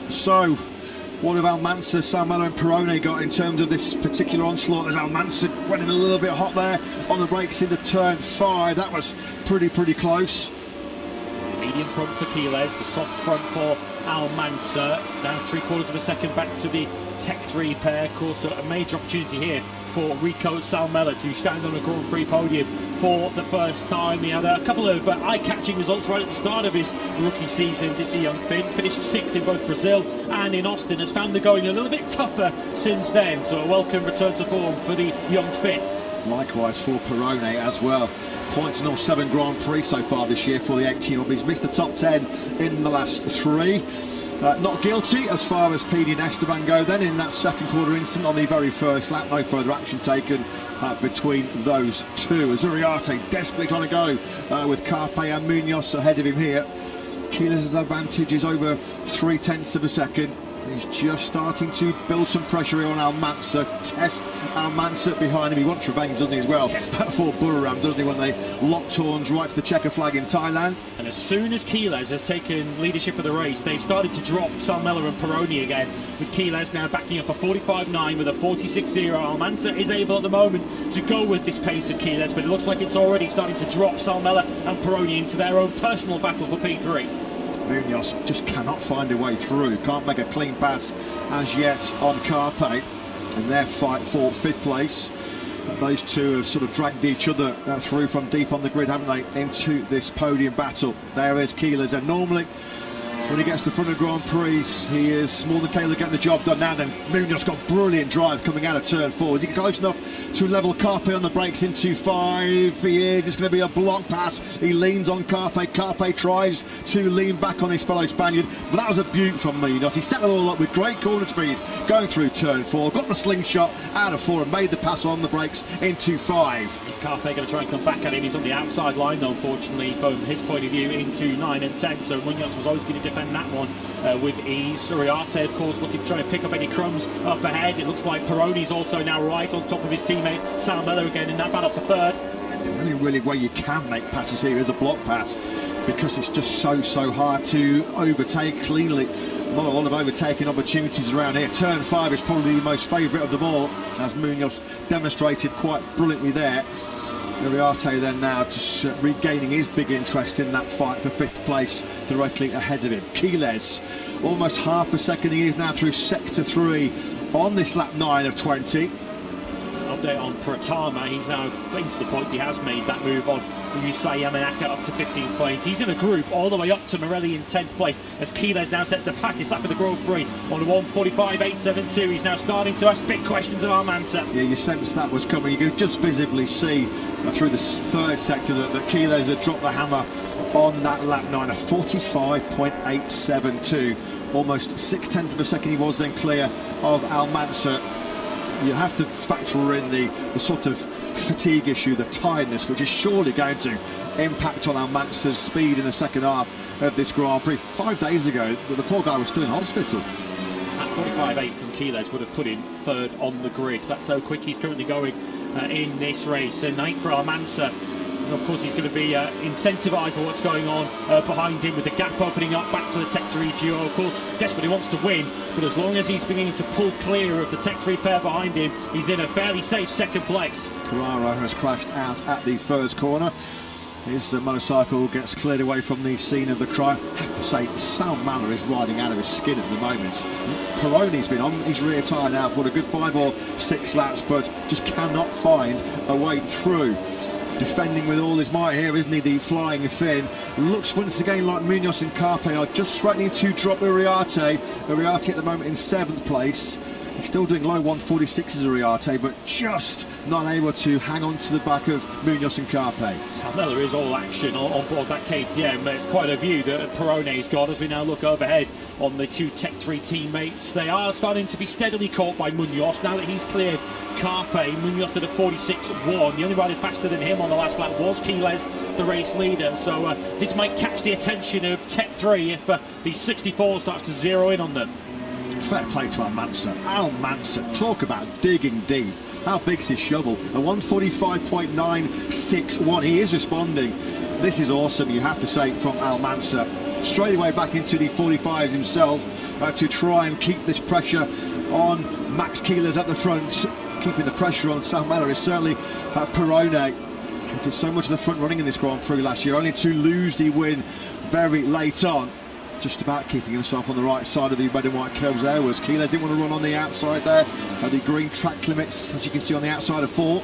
So what have Almanza, Salmello and Perrone got in terms of this particular onslaught, as Almanza went in a little bit hot there on the brakes into turn 5. That was pretty close. Medium front for Quiles, the soft front for Almanza. Now 3/4 of a second back to the Tech 3 pair. Of course, a major opportunity here for Rico Salmello to stand on a Grand Prix podium for the first time. He had a couple of eye-catching results right at the start of his rookie season, did the young Finn. Finished 6th in both Brazil and in Austin. Has found the going a little bit tougher since then, so a welcome return to form for the young Finn. Likewise for Perrone as well. Points in all 7 Grand Prix so far this year for the 18-year-old. He's missed the top 10 in the last 3. Not guilty as far as Pini and Esteban go then in that second quarter incident on the very first lap. No further action taken between those two. As Uriarte desperately trying to go with Carpe and Munoz ahead of him here. Quiles' advantage is over 0.3 of a second. He's just starting to build some pressure here on Almanza. Test Almanza behind him. He wants revenge, doesn't he, as well, for Buriram, doesn't he, when they locked horns right to the checker flag in Thailand. And as soon as Quiles has taken leadership of the race, they've started to drop Salmello and Perrone again, with Quiles now backing up a 45.9 with a 46.0. Almanza is able at the moment to go with this pace of Quiles, but it looks like it's already starting to drop Salmello and Perrone into their own personal battle for P3. Munoz just cannot find a way through, can't make a clean pass as yet on Carpe in their fight for 5th place. Those two have sort of dragged each other through from deep on the grid, haven't they, into this podium battle. There is Quiles, and normally when he gets to the front of Grand Prix, he is more than capable of getting the job done. Now then, Munoz got brilliant drive coming out of turn 4. Is he close enough to level Carpe on the brakes into 5? He is. It's going to be a block pass. He leans on Carpe. Carpe tries to lean back on his fellow Spaniard, but that was a beaut from Munoz. He set it all up with great corner speed going through turn 4, got the slingshot out of 4 and made the pass on the brakes into 5. Is Carpe going to try and come back at him? He's on the outside line, though, unfortunately, from his point of view, into 9 and 10, so Munoz was always going to defend that one with ease. Uriarte, of course, looking to try and pick up any crumbs up ahead. It looks like Perrone's also now right on top of his teammate Salmello again in that battle for 3rd. The only really way you can make passes here is a block pass, because it's just so hard to overtake cleanly. Not a lot of overtaking opportunities around here. Turn 5 is probably the most favourite of them all, as Munoz demonstrated quite brilliantly there. Uriarte then now just regaining his big interest in that fight for 5th place directly ahead of him. Quiles, almost half a second he is now through sector 3 on this lap 9 of 20. Update on Pratama, he's now getting to the point he has made that move on Yusei Yamanaka up to 15th place. He's in a group all the way up to Morelli in 10th place, as Quiles now sets the fastest lap of the Grand Prix on 1:45.872. He's now starting to ask big questions of Almanza. Yeah, you sense that was coming. You could just visibly see through the 3rd sector that Quiles had dropped the hammer on that lap 9, a 45.872. Almost 0.6 of a second he was then clear of Almanza. You have to factor in the sort of fatigue issue, the tiredness, which is surely going to impact on Almanza's speed in the second half of this Grand Prix. 5 days ago, the poor guy was still in hospital. At 45.8 from Quiles would have put him 3rd on the grid. That's how quick he's currently going in this race. And 8th for Almanza. And of course, he's going to be incentivised by what's going on behind him, with the gap opening up back to the Tech 3 duo. Of course, desperately wants to win, but as long as he's beginning to pull clear of the Tech 3 pair behind him, he's in a fairly safe 2nd place. Carraro has crashed out at the first corner. His motorcycle gets cleared away from the scene of the crime. I have to say, Salmello is riding out of his skin at the moment. Perrone's been on his rear tyre now for a good 5 or 6 laps, but just cannot find a way through. Defending with all his might here, isn't he, the flying Finn? Looks once again like Munoz and Carpe are just threatening to drop Uriarte. Uriarte at the moment in 7th place. He's still doing low 146s Uriarte, but just not able to hang on to the back of Munoz and Carpe. Salmello is all action on board that KTM, but it's quite a view that Perrone's got as we now look overhead on the 2 Tech 3 teammates. They are starting to be steadily caught by Munoz now that he's cleared Carpe. Munoz did a 46.1. The only rider faster than him on the last lap was Quiles, the race leader. So this might catch the attention of Tech 3 if the 64 starts to zero in on them. Fair play to Almanza. Almanza, talk about digging deep. How big's his shovel? A 145.961. He is responding. This is awesome, you have to say, from Almanza. Straight away back into the 45s himself to try and keep this pressure on Max Keylers at the front. Keeping the pressure on Sam Mellor is certainly Perrone, who did so much of the front running in this Grand Prix last year, only to lose the win very late on. Just about keeping himself on the right side of the red and white curves there was Keylers. Didn't want to run on the outside there. The green track limits, as you can see on the outside of 4.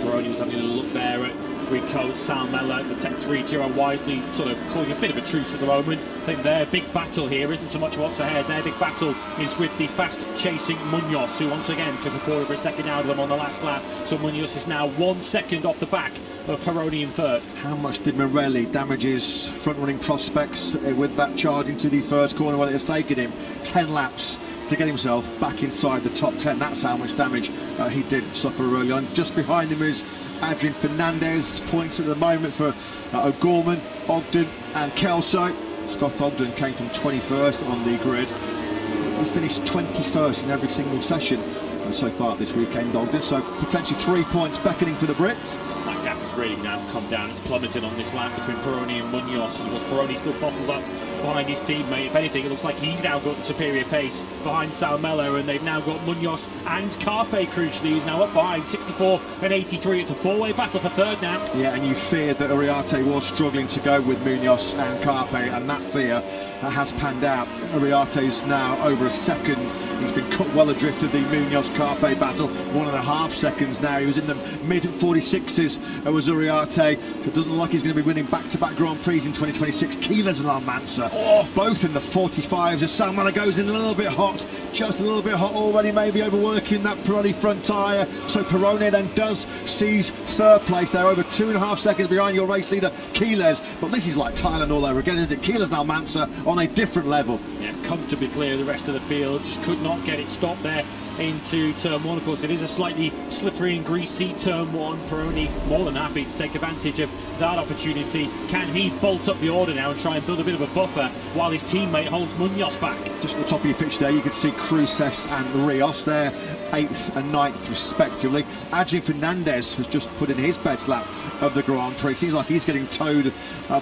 Perrone was having a look there at Rico, Sam Mellor, the Tech 3 duo wisely sort of calling a bit of a truce at the moment. I think their big battle here isn't so much what's ahead. Their big battle is with the fast chasing Munoz, who once again took a quarter of a second out of them on the last lap. So Munoz is now 1 second off the back of Perrone in third. How much did Morelli damage his front running prospects with that charge into the first corner? Well, it has taken him 10 laps to get himself back inside the top 10. That's how much damage he did suffer early on. Just behind him is Adrian Fernandez. Points at the moment for O'Gorman, Ogden and Kelso. Scott Ogden came from 21st on the grid. He finished 21st in every single session so far this weekend, Ogden. So potentially 3 points beckoning for the Brits. That gap has really now come down. It's plummeted on this lap between Perrone and Munoz. Was Perrone still bottled up behind his teammate? If anything, it looks like he's now got the superior pace behind Sam Mellor, and they've now got Munoz and Carpe crucially, who's now up behind 64 and 83. It's a four-way battle for third now. Yeah, and you feared that Uriarte was struggling to go with Munoz and Carpe, and that fear has panned out. Uriarte's now over a second. He's been cut well adrift of the Munoz-Carpe battle. 1.5 seconds now. He was in the mid-46s. Was Uriarte. So it doesn't look like he's going to be winning back-to-back Grand Prix in 2026. Keylers and Almanza, both in the 45s. As Sam Mellor goes in a little bit hot, just a little bit hot already, maybe overworking that Pirelli front tyre. So Perrone then does seize third place there, over 2.5 seconds behind your race leader, Keylers. But this is like Thailand all over again, isn't it? Keylers and Almanza on a different level. Yeah, comfortably clear of the rest of the field. Just could not get it stopped there into turn 1. Of course, it is a slightly slippery and greasy turn 1. Perrone more than happy to take advantage of that opportunity. Can he bolt up the order now and try and build a bit of a buffer while his teammate holds Munoz back? Just at the top of your pitch there, you can see Cruces and Rios there, 8th and 9th respectively. Adrian Fernandez has just put in his best lap of the Grand Prix. Seems like he's getting towed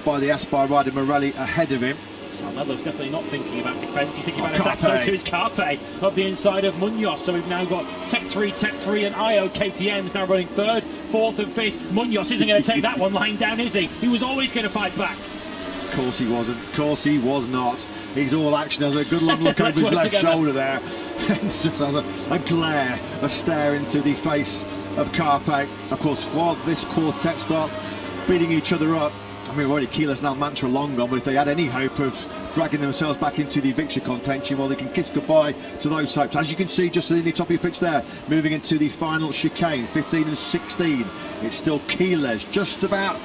by the Aspire rider Morelli ahead of him. Sam Mellor's definitely not thinking about defence, he's thinking about attack. So too is Carpe up the inside of Munoz. So we've now got Tech 3 and IO KTM's now running 3rd, 4th and 5th. Munoz isn't going to take that one lying down, is he? He was always going to fight back. Of course he wasn't. Of course he was not. He's all action. Has a good long look over his left shoulder there. And just has a glare, a stare into the face of Carpe. Of course, while this quartet start beating each other up, I mean, already Keyless and Almanza are long gone, but if they had any hope of dragging themselves back into the victory contention, well, they can kiss goodbye to those hopes. As you can see, just in the top of your pitch there, moving into the final chicane, 15 and 16, it's still Keyless, just about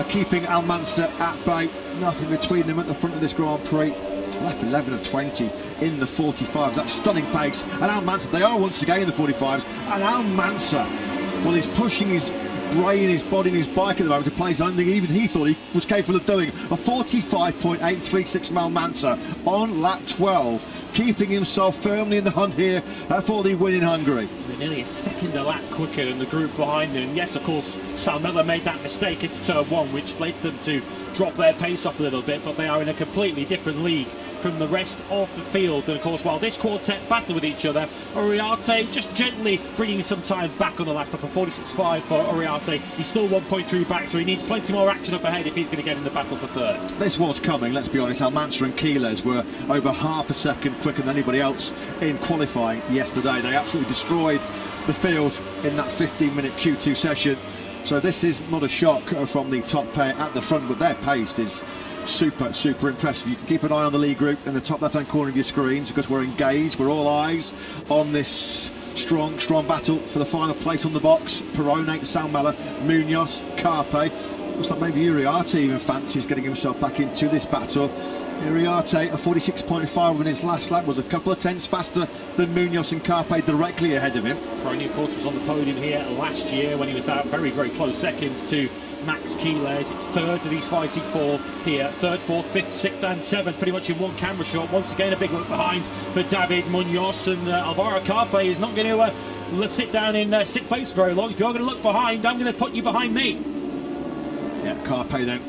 keeping Almanza at bay. Nothing between them at the front of this Grand Prix. Left 11 of 20 in the 45s. That's stunning pace. And Almanza, they are once again in the 45s. And Almanza, well, he's pushing his brain, his body and his bike at the moment to play something even he thought he was capable of doing. A 45.836 from Almanza on lap 12, keeping himself firmly in the hunt here for the win in Hungary. They're nearly a second a lap quicker than the group behind them. Yes, of course, Sam Mellor made that mistake into turn 1, which led them to drop their pace off a little bit, but they are in a completely different league from the rest of the field. And of course, while this quartet battle with each other, Uriarte just gently bringing some time back on the last lap. A 46.5 for Uriarte. He's still 1.3 back, so he needs plenty more action up ahead if he's going to get in the battle for third. This was coming, let's be honest. Almanza and Keylers were over half a second quicker than anybody else in qualifying yesterday. They absolutely destroyed the field in that 15-minute Q2 session. So this is not a shock from the top pair at the front, but their pace is super impressive. You can keep an eye on the lead group in the top left-hand corner of your screens, because we're engaged, we're all eyes on this strong battle for the final place on the box. Perrone, Sam Mellor, Munoz, Carpe. Looks like maybe Uriarte even fancies getting himself back into this battle. Uriarte, a 46.5 on his last lap, was a couple of tenths faster than Munoz and Carpe directly ahead of him. Perrone, of course, was on the podium here last year when he was that very close second to Max Quiles. It's third that he's fighting for here. Third, fourth, fifth, sixth and seventh, pretty much in one camera shot. Once again, a big look behind for David Munoz, and Alvaro Carpe is not going to sit down in sixth place very long. If you're going to look behind, I'm going to put you behind me. Yeah, Carpe then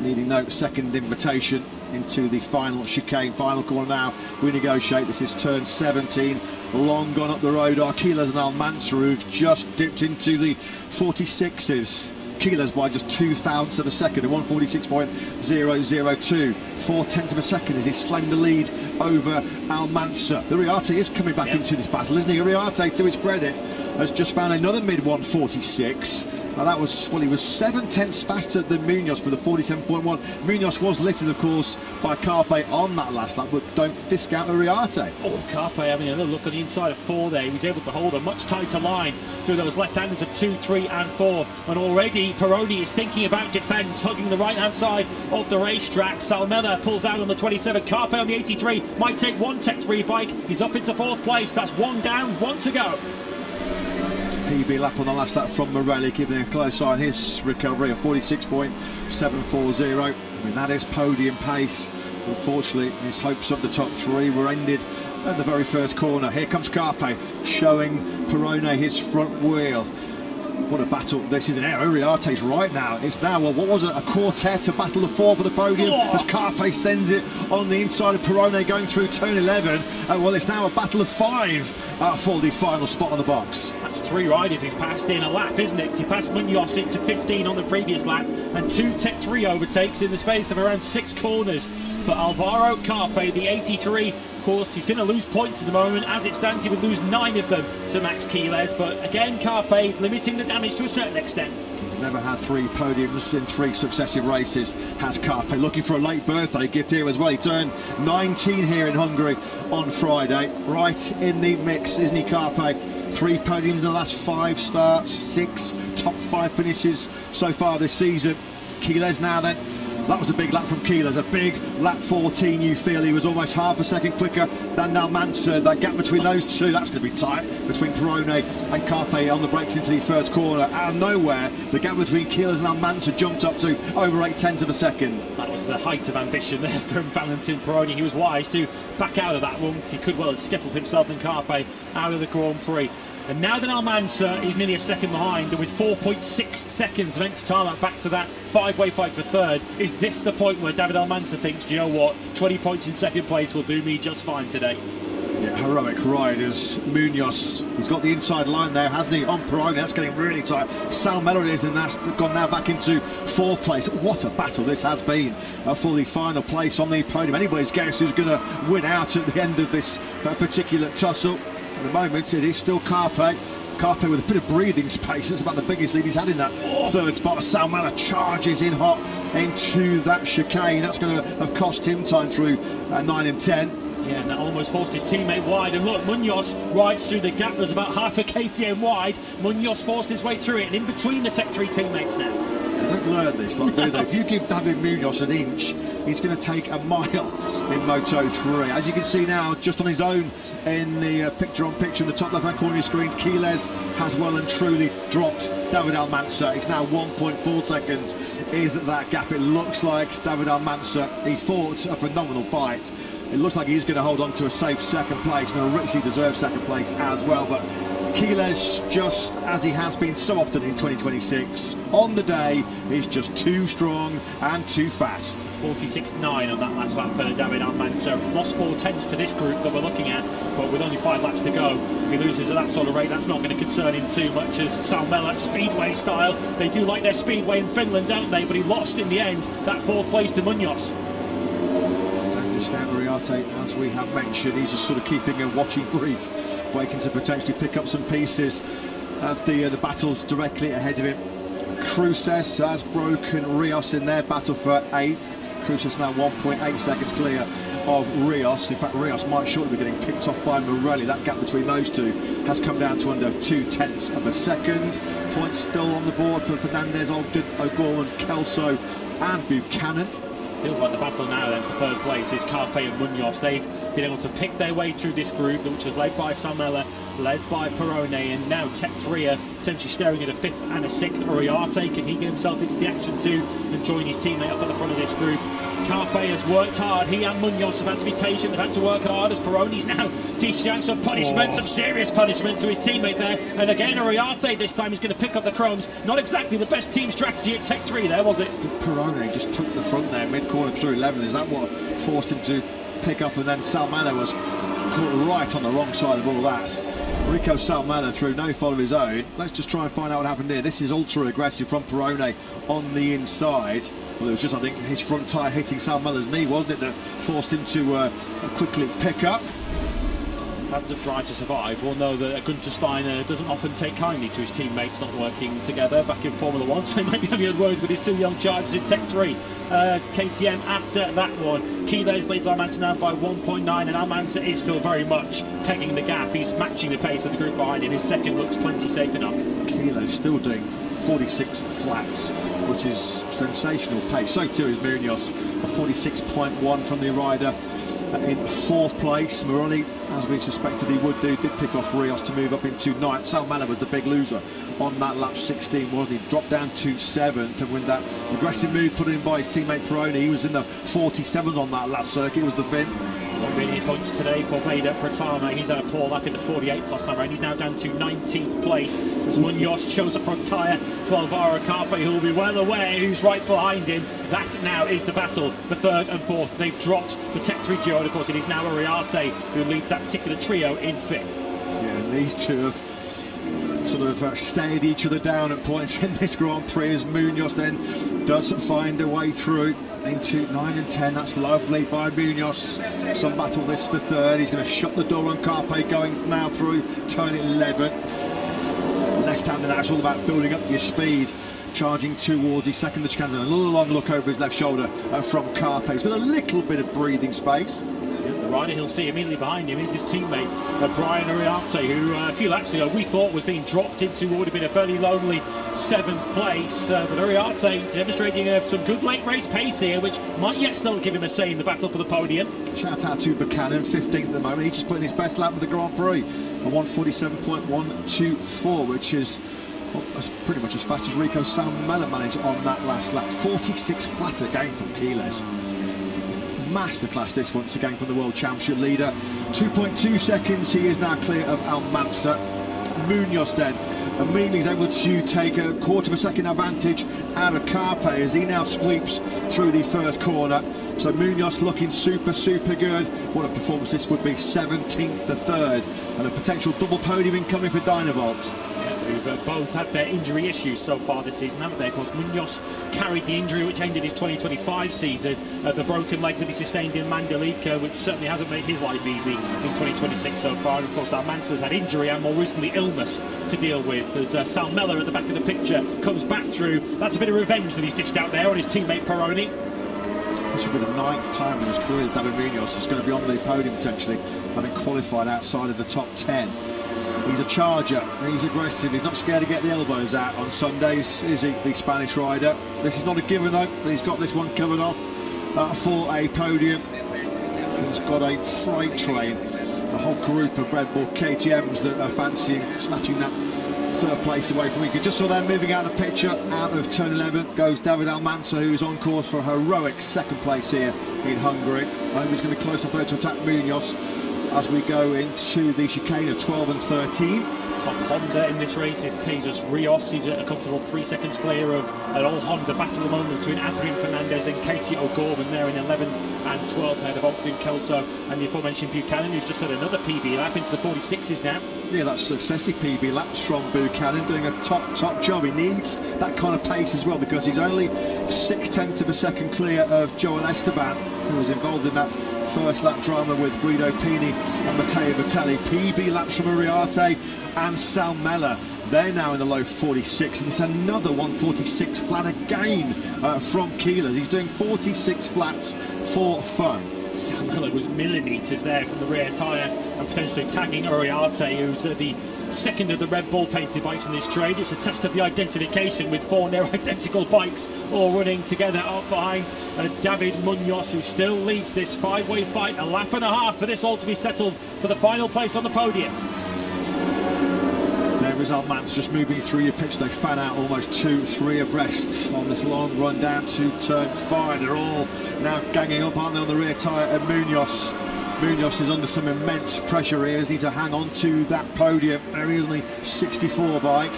needing no second invitation into the final chicane, final corner now. We negotiate. This is turn 17. Long gone up the road are Quiles and Almanza, who've just dipped into the 46s. Quiles by just 0.02 of a second, at 146.002. 0.4 of a second as he slang the lead over Almanza. Uriarte is coming back into this battle, isn't he? Uriarte, to his credit, has just found another mid 146. And that was, well, he was 0.7 faster than Munoz for the 47.1. Munoz was littered, of course, by Carpe on that last lap, but don't discount Uriarte. Oh, Carpe having a little look on the inside of 4 there. He was able to hold a much tighter line through those left-handers of 2, 3 and 4. And already Peroni is thinking about defence, hugging the right-hand side of the racetrack. Salmela pulls out on the 27. Carpe on the 83. Might take one Tech3 bike. He's up into 4th place. That's 1 down, 1 to go. PB lap on the last lap from Morelli, keeping a close eye on his recovery of 46.740. I mean, that is podium pace. Unfortunately, his hopes of the top 3 were ended at the very first corner. Here comes Carpe, showing Perone his front wheel. What a battle this is. Uriarte's right now. It's now, well, what was it? A quartet, a battle of 4 for the podium as Carpe sends it on the inside of Perone going through turn 11. Well, it's now a battle of 5 for the final spot on the box. That's 3 riders he's passed in a lap, isn't it? He passed Munoz into 15 on the previous lap, and 2 Tech3 overtakes in the space of around 6 corners for Alvaro Carpe, the 83. Of course, he's going to lose points at the moment. As it stands, he would lose 9 of them to Max Quiles, but again, Carpe limiting the damage to a certain extent. He's never had 3 podiums in 3 successive races, has Carpe. Looking for a late birthday gift here as well. He turned 19 here in Hungary on Friday. Right in the mix, isn't he, Carpe? 3 podiums in the last 5 starts, 6 top 5 finishes so far this season. Quiles now then. That was a big lap from Quiles, a big lap 14. You feel he was almost half a second quicker than Almanza. That gap between those two, that's going to be tight between Perone and Carpe on the brakes into the first corner. Out of nowhere, the gap between Quiles and Almanza jumped up to over 0.8 of a second. That was the height of ambition there from Valentin Peroni. He was wise to back out of that one. He could well have skittled himself and Carpe out of the Grand Prix. And now that Almanza is nearly a second behind, and with 4.6 seconds of empty tarmac back to that 5-way fight for third, is this the point where David Almanza thinks, do you know what, 20 points in second place will do me just fine today? Yeah, heroic riders. Munoz, he's got the inside line there, hasn't he, on Peroni? That's getting really tight. Salmela is, and that's gone now back into 4th place. What a battle this has been for the final place on the podium. Anybody's guess who's going to win out at the end of this particular tussle. At the moment, it is still Carpe. Carpe with a bit of breathing space. That's about the biggest lead he's had in that 3rd spot. Salmela charges in hot into that chicane. That's going to have cost him time through 9 and 10. Yeah, and that almost forced his teammate wide. And look, Munoz rides through the gap. There's about half a KTM wide. Munoz forced his way through it, and in between the Tech3 teammates now. They don't learn this, like, do they? If you give David Munoz an inch, he's going to take a mile in Moto3. As you can see now, just on his own in the picture-on-picture in the top left-hand corner of your screens, Quiles has well and truly dropped David Almanza. It's now 1.4 seconds is that gap. It looks like David Almanza, he fought a phenomenal fight. It looks like he's going to hold on to a safe second place, and a richly deserved second place as well. But Quiles, just as he has been so often in 2026, on the day is just too strong and too fast. 46.9 on that last lap for David Almanza. Lost 4/10 to this group that we're looking at, but with only 5 laps to go, if he loses at that sort of rate, that's not going to concern him too much. As Salmela, Speedway style, they do like their Speedway in Finland, don't they? But he lost in the end that 4th place to Munoz. Don't discount Uriarte, as we have mentioned. He's just sort of keeping a watching brief, waiting to potentially pick up some pieces of the battles directly ahead of him. Cruces has broken Rios in their battle for 8th. Cruces now 1.8 seconds clear of Rios. In fact, Rios might shortly be getting picked off by Morelli. That gap between those two has come down to under 0.2 of a second. Points still on the board for Fernandez, Ogden, O'Gorman, Kelso and Buchanan. Feels like the battle now then for 3rd place is Carpe and Munoz. They've been able to pick their way through this group, which is led by Salmela led by Perrone, and now Tech 3 are potentially staring at a 5th and a 6th. Uriarte, can he get himself into the action too and join his teammate up at the front of this group? Carpe has worked hard. He and Munoz have had to be patient. They've had to work hard as Perrone's now dished out some punishment, some serious punishment to his teammate there. And again, Uriarte this time is going to pick up the chromes. Not exactly the best team strategy at Tech 3 there, was it? Perrone just took the front there, mid-corner through 11. Is that what forced him to pick up? And then Salmela was caught right on the wrong side of all that. Rico Salmela through no fault of his own. Let's just try and find out what happened here. This is ultra aggressive from Perrone on the inside. Well, it was just, I think, his front tyre hitting Salmela's knee, wasn't it, that forced him to quickly pick up. Fans of Drive to Survive will know that Gunter Steiner doesn't often take kindly to his teammates not working together back in Formula 1, so he might be having his words with his 2 young chargers in Tech 3. KTM after that one. Quiles leads Almanza now by 1.9, and Almanza is still very much pegging the gap. He's matching the pace of the group behind him. His second looks plenty safe enough. Quiles still doing 46 flats, which is sensational pace. So too is Munoz, a 46.1 from the rider. In 4th place, Merli, as we suspected he would do, did pick off Rios to move up into 9th. Salmela was the big loser on that lap 16, wasn't he? Dropped down to 7th, and with that aggressive move put in by his teammate Perrone, he was in the 47s on that last circuit. It was the Vin. Really points today for Veda Pratama. He's had a poor lap in the 48s last time around. He's now down to 19th place. As Munoz shows a front tyre to Alvaro Carpe, who will be well aware who's right behind him. That now is the battle for 3rd and 4th. They've dropped the Tech 3 duo, and of course it is now Uriarte who leads that particular trio in 5th. Yeah, and these two have sort of stared each other down at points in this Grand Prix, as Munoz then does find a way through into 9 and 10. That's lovely by Munoz. Some battle this for 3rd. He's going to shut the door on Carpe going now through turn 11. Left-hander, that's all about building up your speed. Charging towards his second chicane, and a little long look over his left shoulder from Carpe. He's got a little bit of breathing space. The rider he'll see immediately behind him is his teammate Brian Uriarte, who a few laps ago we thought was being dropped into what would have been a fairly lonely 7th place, but Uriarte demonstrating some good late race pace here, which might yet still give him a say in the battle for the podium. Shout out to Buchanan, 15th at the moment. He's just putting his best lap of the Grand Prix, a 1:47.124, which is that's pretty much as fast as Rico Salmela managed on that last lap. 46 flat again from Quiles. Masterclass this once again from the World Championship leader. 2.2 seconds, he is now clear of Almanza. Munoz then immediately is able to take a 1/4 of a second advantage out of Carpe as he now sweeps through the first corner. So Munoz looking super good. What a performance this would be, 17th to 3rd, and a potential double podium incoming for Dynavolt. Who've both had their injury issues so far this season, haven't they? Of course, Munoz carried the injury which ended his 2025 season, the broken leg that he sustained in Mandalika, which certainly hasn't made his life easy in 2026 so far. And of course, Almanza's had injury and more recently illness to deal with, as Salmela at the back of the picture comes back through. That's a bit of revenge that he's dished out there on his teammate Perrone. This will be the 9th time in his career that David Munoz is going to be on the podium potentially, having qualified outside of the top 10. He's a charger, he's aggressive, he's not scared to get the elbows out on Sundays, is he, the Spanish rider? This is not a given though, he's got this one covered off for a podium. He's got a freight train, a whole group of Red Bull KTMs that are fancying snatching that 3rd place away from him. You just saw them moving out of the picture. Out of turn 11 goes David Almanza, who is on course for a heroic 2nd place here in Hungary. I think he's going to be close enough there to attack Munoz as we go into the chicane of 12 and 13. Top Honda in this race is Jesus Rios. He's a comfortable 3 seconds clear of an all Honda battle at the moment between Adrian Fernandez and Casey O'Gorman there in 11th and 12th ahead of Ogden Kelso and the aforementioned Buchanan, who's just had another PB lap into the 46s now. Yeah, that's successive PB laps from Buchanan, doing a top job. He needs that kind of pace as well, because he's only 0.6 of a second clear of Joel Esteban, who was involved in that first lap drama with Guido Pini and Matteo Vitelli. PB laps from Uriarte and Salmela. They're now in the low 46, and it's another 1:46 flat again from Quiles. He's doing 46 flats for fun. Salmela was millimetres there from the rear tyre and potentially tagging Uriarte, who's the second of the Red Bull painted bikes in this trade. It's a test of the identification with 4 near identical bikes all running together up behind David Munoz, who still leads this 5-way fight. A lap and a half for this all to be settled for the final place on the podium. is Almanza just moving through your pitch. They fan out almost 2-3 abreast on this long run down to turn 5. They're all now ganging up, aren't they, on the rear tyre at Munoz. Munoz is under some immense pressure here. He needs to hang on to that podium. There he is on the 64 bike.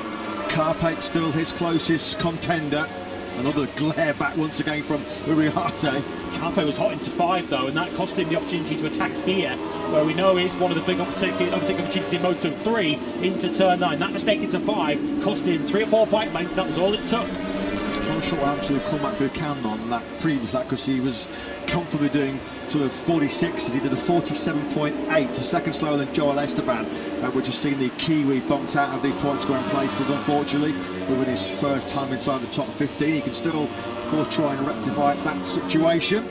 Carpe still his closest contender. Another glare back once again from Uriarte. Carpe was hot into 5 though, and that cost him the opportunity to attack here, where we know is one of the big overtaking opportunities in Moto3 into turn 9. That mistake into 5 cost him 3 or 4 bike lengths. That was all it took. Not sure what happened to Cormac Buchanan on that previous lap, because he was comfortably doing sort of 46 as he did a 47.8, a second slower than Joel Esteban, which has seen the Kiwi bumped out of the point scoring places, unfortunately. But with his first time inside the top 15, he can still, of course, try and rectify that situation.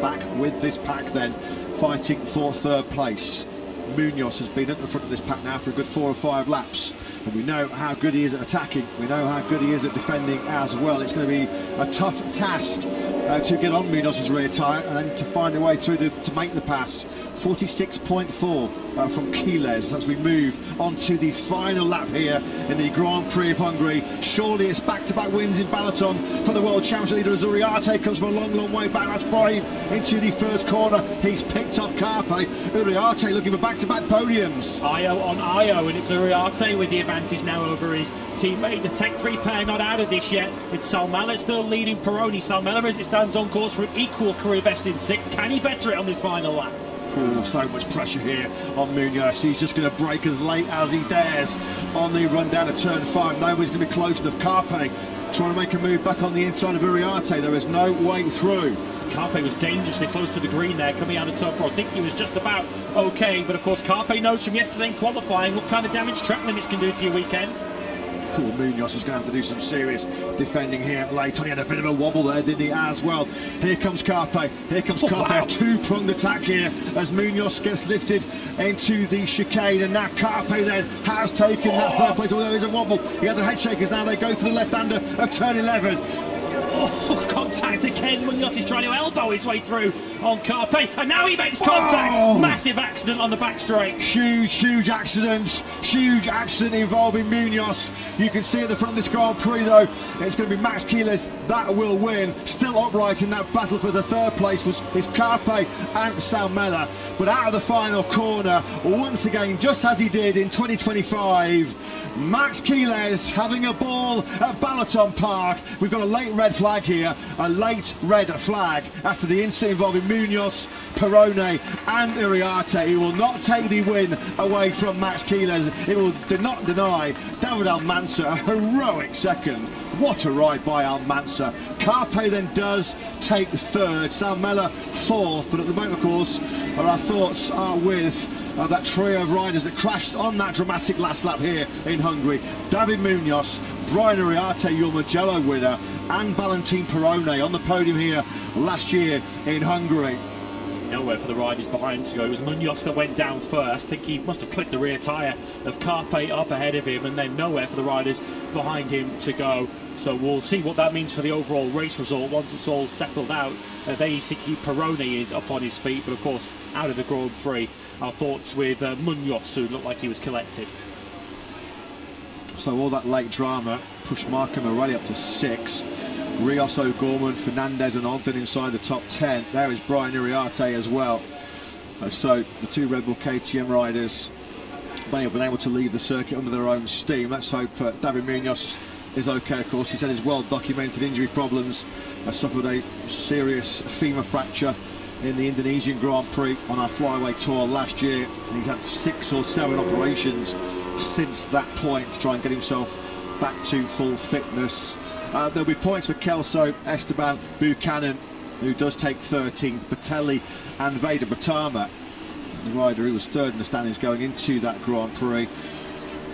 Back with this pack then, fighting for third place. Munoz has been at the front of this pack now for a good 4 or 5 laps, and we know how good he is at attacking, we know how good he is at defending as well. It's going to be a tough task to get on Munoz's rear tyre and then to find a way through to make the pass. 46.4 from Quiles as we move on to the final lap here in the Grand Prix of Hungary. Surely it's back-to-back wins in Balaton for the World Championship leader as Uriarte comes from a long, long way back. That's brave into the first corner. He's picked up Carpe. Uriarte looking for back-to-back podiums. Io on Io, and it's Uriarte with the advantage now over his teammate. The Tech 3 pair not out of this yet. It's Salmela still leading Peroni. Salmela, as it stands, on course for an equal career best in 6th. Can he better it on this final lap? Oh, so much pressure here on Munoz. He's just going to brake as late as he dares on the run down to turn 5. Nobody's going to be close enough. Carpe trying to make a move back on the inside of Uriarte. There is no way through. Carpe was dangerously close to the green there, coming out of turn 4. I think he was just about okay, but of course Carpe knows from yesterday in qualifying what kind of damage track limits can do to your weekend. Poor Munoz is going to have to do some serious defending here late on. He had a bit of a wobble there, didn't he, as well. Here comes Carpe. Here comes Carpe. Wow. Two-pronged attack here as Munoz gets lifted into the chicane, and now Carpe then has taken that third place. Although there is a wobble, he has a head shake as now they go to the left-hander of turn 11. Oh, contact again. Munoz is trying to elbow his way through on Carpe, and now he makes contact. Oh. Massive accident on the back straight. Huge accident involving Munoz. You can see at the front of this Grand Prix though, it's going to be Max Quiles that will win. Still upright in that battle for the third place is Carpe and Salmela, but out of the final corner once again, just as he did in 2025, Max Quiles having a ball at BalatonPark. We've got a late red flag here, a late red flag after the incident involving Munoz, Peroni and Uriarte. He will not take the win away from Max Quiles. It will not deny David Almanza a heroic second. What a ride by Almanza. Carpe then does take third, Salmela fourth, but at the moment, of course, our thoughts are with that trio of riders that crashed on that dramatic last lap here in Hungary. David Munoz, Brian Uriarte, your Mugello winner, and Valentin Peroni on the podium here last year in Hungary. Nowhere for the riders behind to go. It was Munoz that went down first. I think he must have clipped the rear tyre of Carpe up ahead of him, and then nowhere for the riders behind him to go. So we'll see what that means for the overall race result once it's all settled out. Basically, Peroni is up on his feet, but of course, out of the Grand Prix, our thoughts with Munoz, who looked like he was collected. So all that late drama pushed Marco Morelli up to 6. Rios, O'Gorman, Fernandez and Ogden inside the top 10. There is Brian Uriarte as well. So the two Red Bull KTM riders, they have been able to leave the circuit under their own steam. Let's hope David Munoz is okay, of course. He's had his well-documented injury problems. Suffered a serious femur fracture in the Indonesian Grand Prix on our flyway tour last year, and he's had 6 or 7 operations since that point to try and get himself back to full fitness. There'll be points for Kelso, Esteban, Buchanan, who does take 13th, Batelli and Vader Batama, the rider who was third in the standings going into that Grand Prix.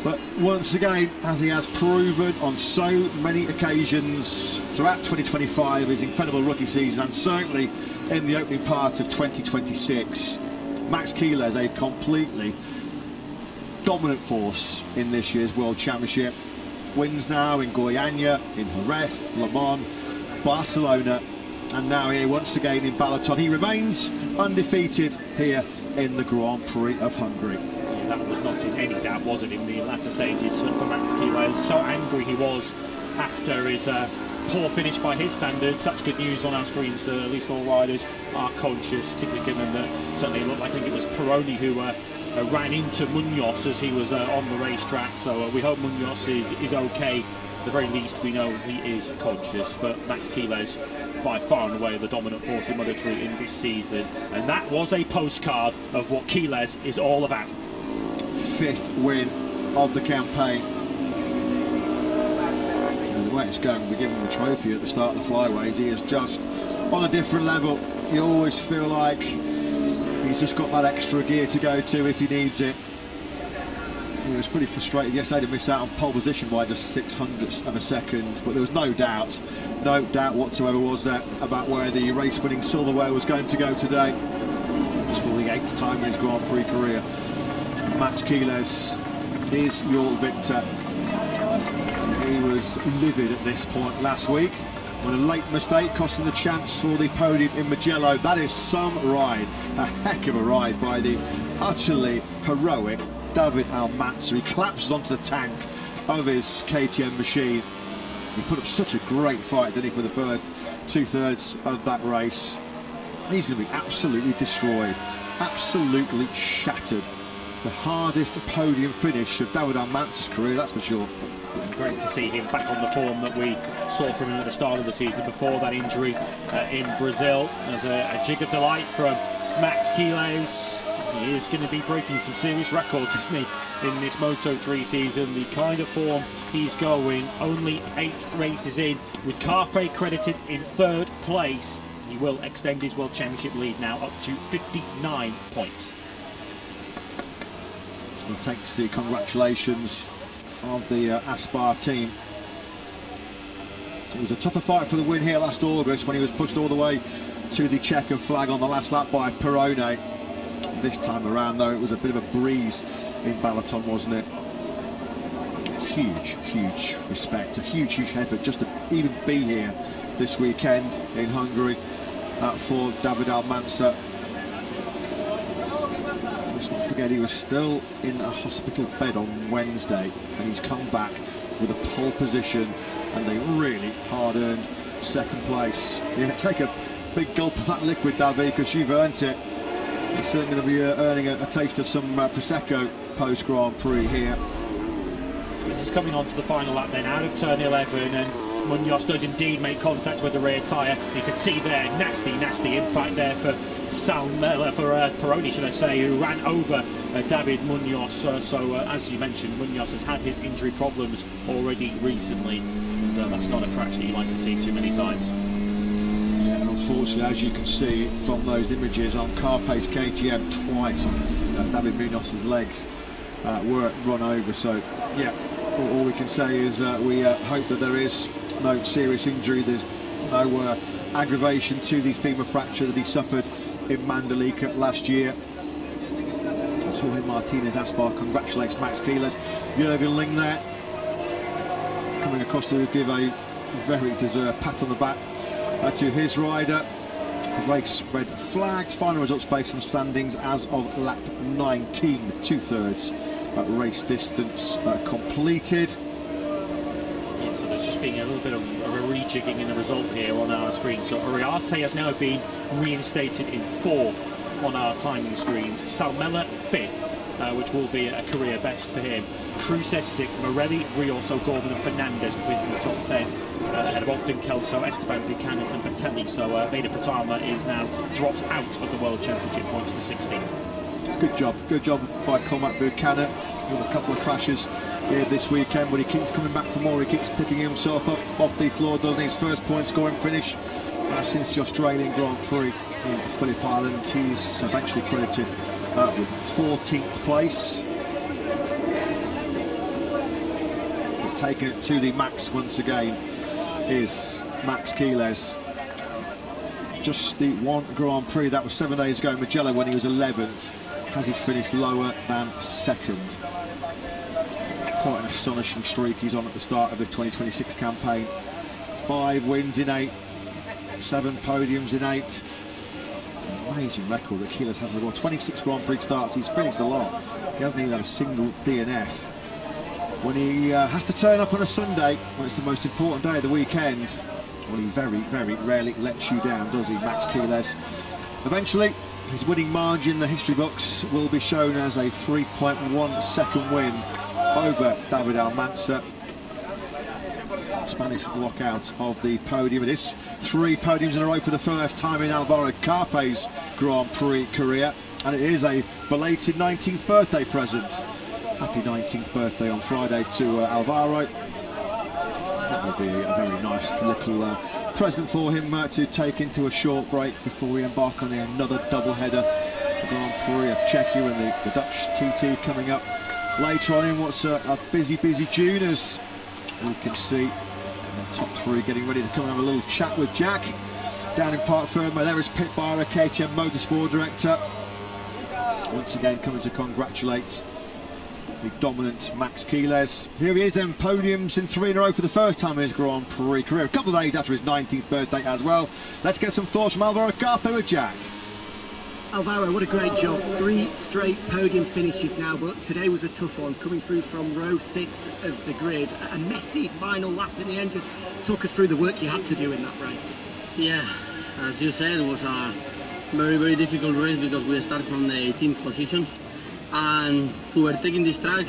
But once again, as he has proven on so many occasions throughout 2025, his incredible rookie season, and certainly in the opening part of 2026, Max Quiles, a completely dominant force in this year's World Championship. Wins now in Goiânia, in Jerez, Le Mans, Barcelona, and now here once again in Balaton. He remains undefeated here in the Grand Prix of Hungary. That was not in any doubt, was it, in the latter stages for Max Quiles. So angry he was after his poor finish by his standards. That's good news on our screens that at least all riders are conscious, particularly given that certainly it looked like, I think it was Peroni who ran into Munoz as he was on the racetrack. So we hope Munoz is okay. At the very least, we know he is conscious. But Max Quiles, by far and away the dominant force in Moto3 in this season, and that was a postcard of what Quiles is all about. 5th win of the campaign. And the way it's going, we're giving him the trophy at the start of the flyways. He is just on a different level. You always feel like he's just got that extra gear to go to if he needs it. He was pretty frustrated yesterday to miss out on pole position by just 600ths of a second, but there was no doubt whatsoever was there about where the race-winning silverware was going to go today. It's for the 8th time in his Grand Prix career. Max Quiles is your victor. He was livid at this point last week when a late mistake cost him the chance for the podium in Mugello. That is some ride, a heck of a ride by the utterly heroic David Almanza. He collapses onto the tank of his KTM machine. He put up such a great fight, didn't he, for the first 2/3 of that race. He's going to be absolutely destroyed, absolutely shattered. The hardest podium finish of David Almanza's career, that's for sure. Great to see him back on the form that we saw from him at the start of the season before that injury in Brazil. There's a jig of delight from Max Quiles. He is going to be breaking some serious records, isn't he, in this Moto3 season? The kind of form he's going, only 8 races in, with Carpe credited in 3rd place. He will extend his World Championship lead now up to 59 points. He takes the congratulations of the Aspar team. It was a tougher fight for the win here last August when he was pushed all the way to the checkered flag on the last lap by Peroni. This time around, though, it was a bit of a breeze in Balaton, wasn't it? Huge respect, a huge effort just to even be here this weekend in Hungary for David Almanza. Let's not forget he was still in a hospital bed on Wednesday, and he's come back with a pole position and a really hard-earned 2nd place. Yeah, take a big gulp of that liquid, David, because you've earned it. He's certainly going to be earning a taste of some Prosecco post-Grand Prix here. This is coming on to the final lap then, out of turn 11, and Munoz does indeed make contact with the rear tyre. You can see there, nasty impact there for Peroni, should I say, who ran over David Munoz. As you mentioned, Munoz has had his injury problems already recently, and that's not a crash that you like to see too many times. Yeah, and unfortunately, as you can see from those images on Carpe's KTM, twice on David Munoz's legs were run over. So, yeah, all we can say is we hope that there is no serious injury. There's no aggravation to the femur fracture that he suffered in Mandalika last year. Jorge Martinez Aspar congratulates Max Quiles. Jürgen Ling there coming across to give a very deserved pat on the back to his rider. The race red flagged. Final results based on standings as of lap 19 with 2/3 race distance completed. Yeah, so there's just been a little bit of a rejigging in the result here on our screen. So Uriarte has now been reinstated in 4th on our timing screens. Salmela 5th, which will be a career best for him. Cruces 6th, Morelli, Rios, O'Gorman and Fernandez completing the top 10 ahead of Ogden, Kelso, Esteban Buchanan and Batelli. So Veda Pratama is now dropped out of the World Championship points to 16th. Good job by Cormac Buchanan with a couple of crashes here this weekend, but he keeps coming back for more. He keeps picking himself up off the floor, doesn't he? His first point scoring finish since the Australian Grand Prix in Phillip Island. He's eventually credited with 14th place. But taking it to the max once again is Max Quiles. Just the one Grand Prix, that was 7 days ago in Mugello when he was 11th. Has he finished lower than 2nd? Quite an astonishing streak he's on at the start of the 2026 campaign. 5 wins in 8, 7 podiums in 8. Amazing record that Quiles has as well. 26 Grand Prix starts, he's finished a lot. He hasn't even had a single DNF. When he has to turn up on a Sunday, when it's the most important day of the weekend, well, he very, very rarely lets you down, does he, Max Quiles? Eventually, his winning margin, the history books, will be shown as a 3.1 second win over David Almanza. Spanish block out of the podium. It is 3 podiums in a row for the first time in Alvaro Carpe's Grand Prix career, and it is a belated 19th birthday present. Happy 19th birthday on Friday to Alvaro. That will be a very nice little present for him to take into a short break before we embark on another double-header. The Grand Prix of Czechia and the Dutch TT coming up later on in what's a busy June, as we can see the top 3 getting ready to come and have a little chat with Jack down in Park Fermo. There is Pit Byler, KTM Motorsport Director, once again coming to congratulate the dominant Max Quiles. Here he is then, podiums in 3 in a row for the first time in his Grand Prix career, a couple of days after his 19th birthday as well. Let's get some thoughts from Alvaro Carpe with Jack. Alvaro, what a great job. 3 straight podium finishes now, but today was a tough one, coming through from row 6 of the grid. A messy final lap in the end. Just talk us through the work you had to do in that race. Yeah, as you said, it was a very difficult race because we started from the 18th positions, and overtaking this track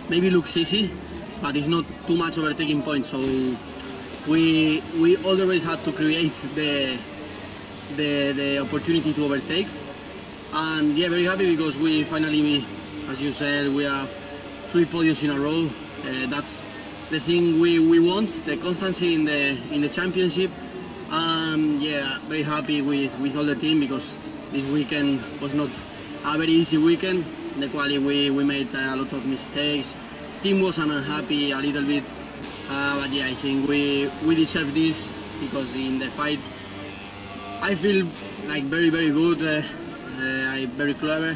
maybe looks easy, but it's not too much overtaking points, so we always had to create the opportunity to overtake. And yeah, very happy because we finally, as you said, we have 3 podiums in a row. That's the thing we want, the constancy in the championship. And yeah, very happy with all the team because this weekend was not a very easy weekend. In the quali we made a lot of mistakes. Team was unhappy a little bit, but yeah, I think we deserve this because in the fight I feel like very good. I'm very clever,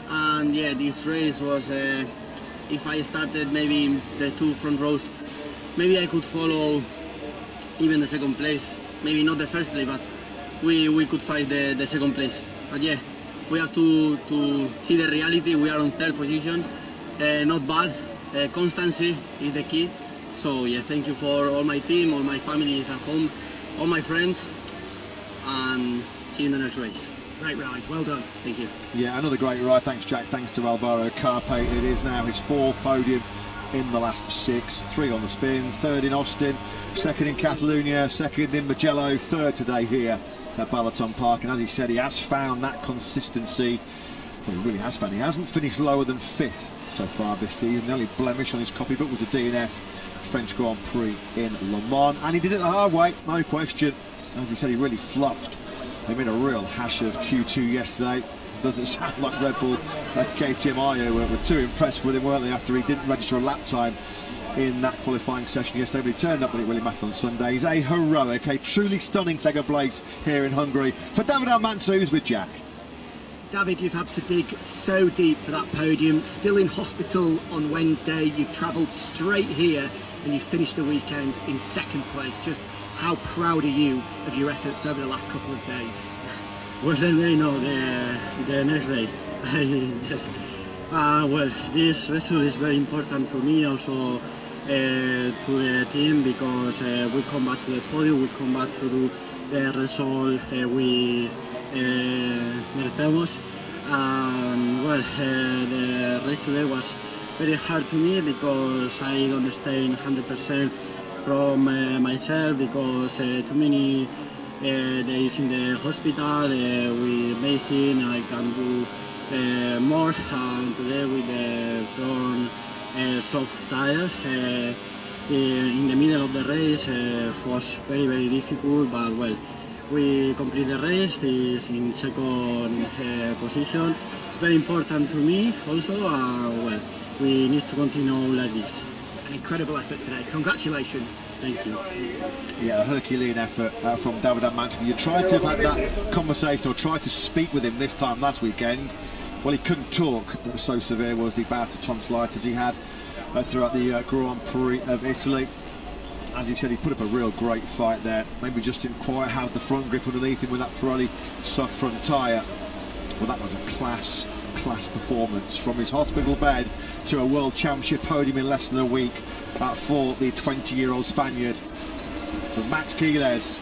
and yeah, this race was. If I started maybe in the 2 front rows, maybe I could follow even the second place. Maybe not the first place, but we could fight the second place. But yeah, we have to see the reality. We are on 3rd position, not bad. Constancy is the key. So yeah, thank you for all my team, all my family is at home, all my friends, and see you in the next race. Great ride, well done. Thank you. Yeah, another great ride. Thanks, Jack. Thanks to Alvaro Carpe. It is now his 4th podium in the last 6. 3 on the spin, 3rd in Austin, 2nd in Catalonia, 2nd in Mugello, 3rd today here at BalatonPark. And as he said, he has found that consistency. Well, he really has found. He hasn't finished lower than 5th so far this season. The only blemish on his copybook was a DNF French Grand Prix in Le Mans, and he did it the hard way, no question. As he said, he really fluffed. They made a real hash of Q2 yesterday. Doesn't sound like Red Bull at KTM IO were too impressed with him, weren't they, after he didn't register a lap time in that qualifying session yesterday. But he turned up when it really mattered on Sunday. He's a heroic, a truly stunning second place here in Hungary. For David Almanza, who's with Jack. David, you've had to dig so deep for that podium. Still in hospital on Wednesday. You've travelled straight here and you finished the weekend in 2nd place. Just how proud are you of your efforts over the last couple of days? What's the day? No, the next day. Well, this result is very important to me, also to the team, because we come back to the podium, we come back to do the result we merecemos. And well, the race today was very hard to me because I don't stay 100% from myself, because too many days in the hospital. We amazing. I can do more. And today with the front soft tires in the middle of the race was very difficult. But well, we complete the race. This in 2nd position. It's very important to me also. Well, we need to continue like this. An incredible effort today. Congratulations. Thank you. Yeah, a Herculean effort from David Almanza. You tried to have had that conversation or tried to speak with him this time last weekend. Well, he couldn't talk. So severe was the bout of tonsillitis he had throughout the Grand Prix of Italy. As he said, he put up a real great fight there. Maybe just didn't quite have the front grip underneath him with that Pirelli soft front tyre. Well, that was a class class performance. From his hospital bed to a World Championship podium in less than a week for the 20-year-old Spaniard. But Max Quiles,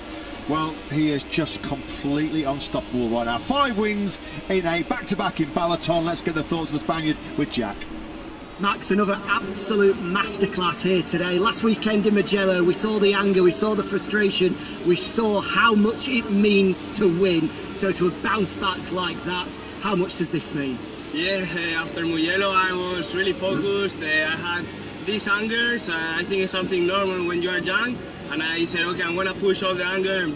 well, he is just completely unstoppable right now. 5 wins in a back-to-back in Balaton. Let's get the thoughts of the Spaniard with Jack. Max, another absolute masterclass here today. Last weekend in Mugello, we saw the anger, we saw the frustration, we saw how much it means to win. So to have bounced back like that, how much does this mean? Yeah, after Mugello I was really focused. I had these angers. I think it's something normal when you are young. And I said, okay, I'm gonna push all the anger.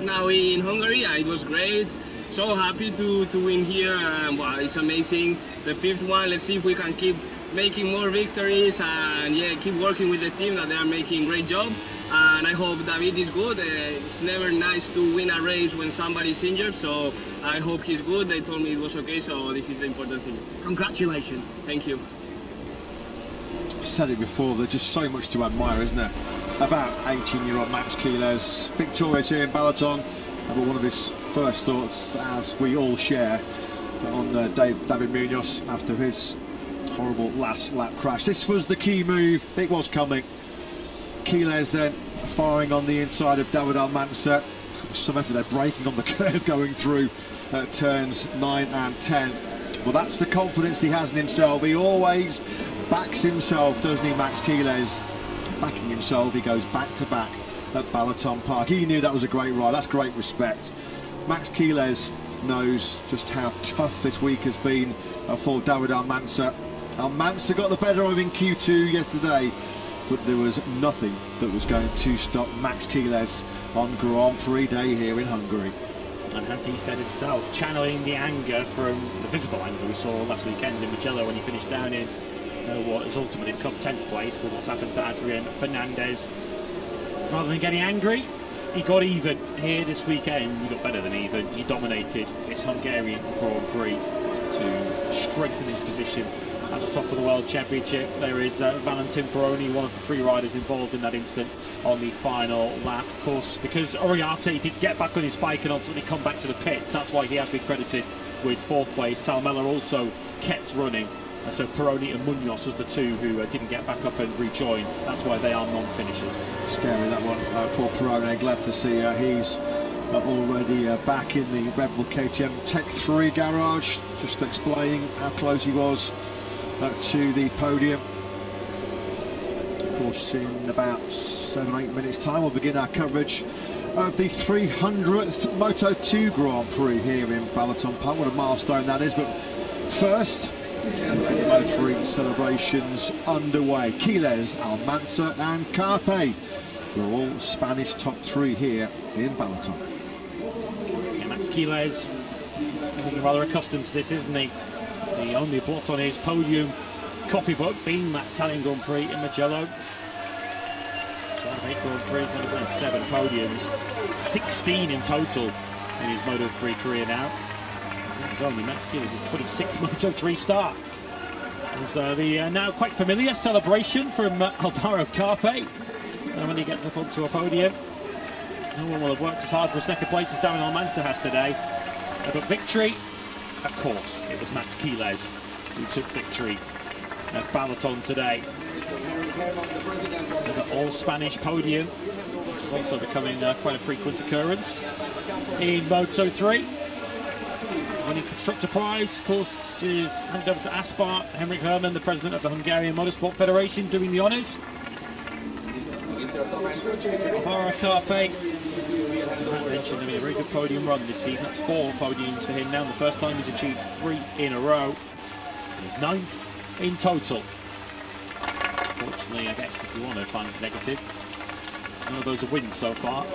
Now in Hungary, it was great. So happy to win here. Wow, it's amazing. The 5th one, let's see if we can keep making more victories and yeah, keep working with the team that they are making a great job. And I hope David is good. It's never nice to win a race when somebody is injured, so I hope he's good. They told me it was okay, so this is the important thing. Congratulations. Thank you. I've said it before, there's just so much to admire, isn't there? About 18-year-old Max Quiles, victorious here in Balaton. But one of his first thoughts, as we all share, on David Munoz after his horrible last lap crash. This was the key move, it was coming. Quiles then firing on the inside of David Almanza. Some effort there, braking on the curve going through turns 9 and 10. Well, that's the confidence he has in himself. He always backs himself, doesn't he, Max Quiles? Backing himself, he goes back to back at BalatonPark. He knew that was a great ride, that's great respect. Max Quiles knows just how tough this week has been for David Almanza. Almanza got the better of him in Q2 yesterday, but there was nothing that was going to stop Max Quiles on Grand Prix day here in Hungary. And as he said himself, channeling the anger from the visible anger we saw last weekend in Mugello when he finished down in what has ultimately become 10th place with what's happened to Adrian Fernandez. Rather than getting angry, he got even here this weekend. He got better than even. He dominated this Hungarian Grand Prix to strengthen his position at the top of the World Championship. There is Valentin Peroni, one of the 3 riders involved in that incident on the final lap. Of course, because Oriate did get back on his bike and ultimately come back to the pits, that's why he has been credited with 4th place. Salmela also kept running. So Peroni and Munoz was the 2 who didn't get back up and rejoin. That's why they are non-finishers. Scary that one for Peroni. Glad to see he's already back in the Red Bull KTM Tech 3 garage, just explaining how close he was to the podium. Of course, in about 7 or 8 minutes time we'll begin our coverage of the 300th Moto2 Grand Prix here in BalatonPark. What a milestone that is. But first, Moto3 celebrations underway. Quiles, Almanza and Carpe are all Spanish top 3 here in Balaton. Yeah, Max Quiles, getting rather accustomed to this, isn't he? The only blot on his podium copybook being that Italian Grand Prix in Mugello. So 8 Grand Prix, now he's 7 podiums, 16 in total in his Moto3 career now. It was only Max Quiles' 26th Moto3 start. There's the now quite familiar celebration from Alvaro Carpe when he gets up onto a podium. No one will have worked as hard for a 2nd place as David Almanza has today. But victory, of course, it was Max Quiles who took victory at Balaton today. An all-Spanish podium, which is also becoming quite a frequent occurrence in Moto3. Winning Constructor Prize, of course, is handed over to Aspar. Henrik Hermann, the president of the Hungarian Motorsport Federation, doing the honours. Alvaro Carpe, as Matt mentioned, having a very good podium run this season. That's 4 podiums for him now. The first time he's achieved 3 in a row. He's 9th in total. Unfortunately, I guess if you want to find it negative, none of those are wins so far.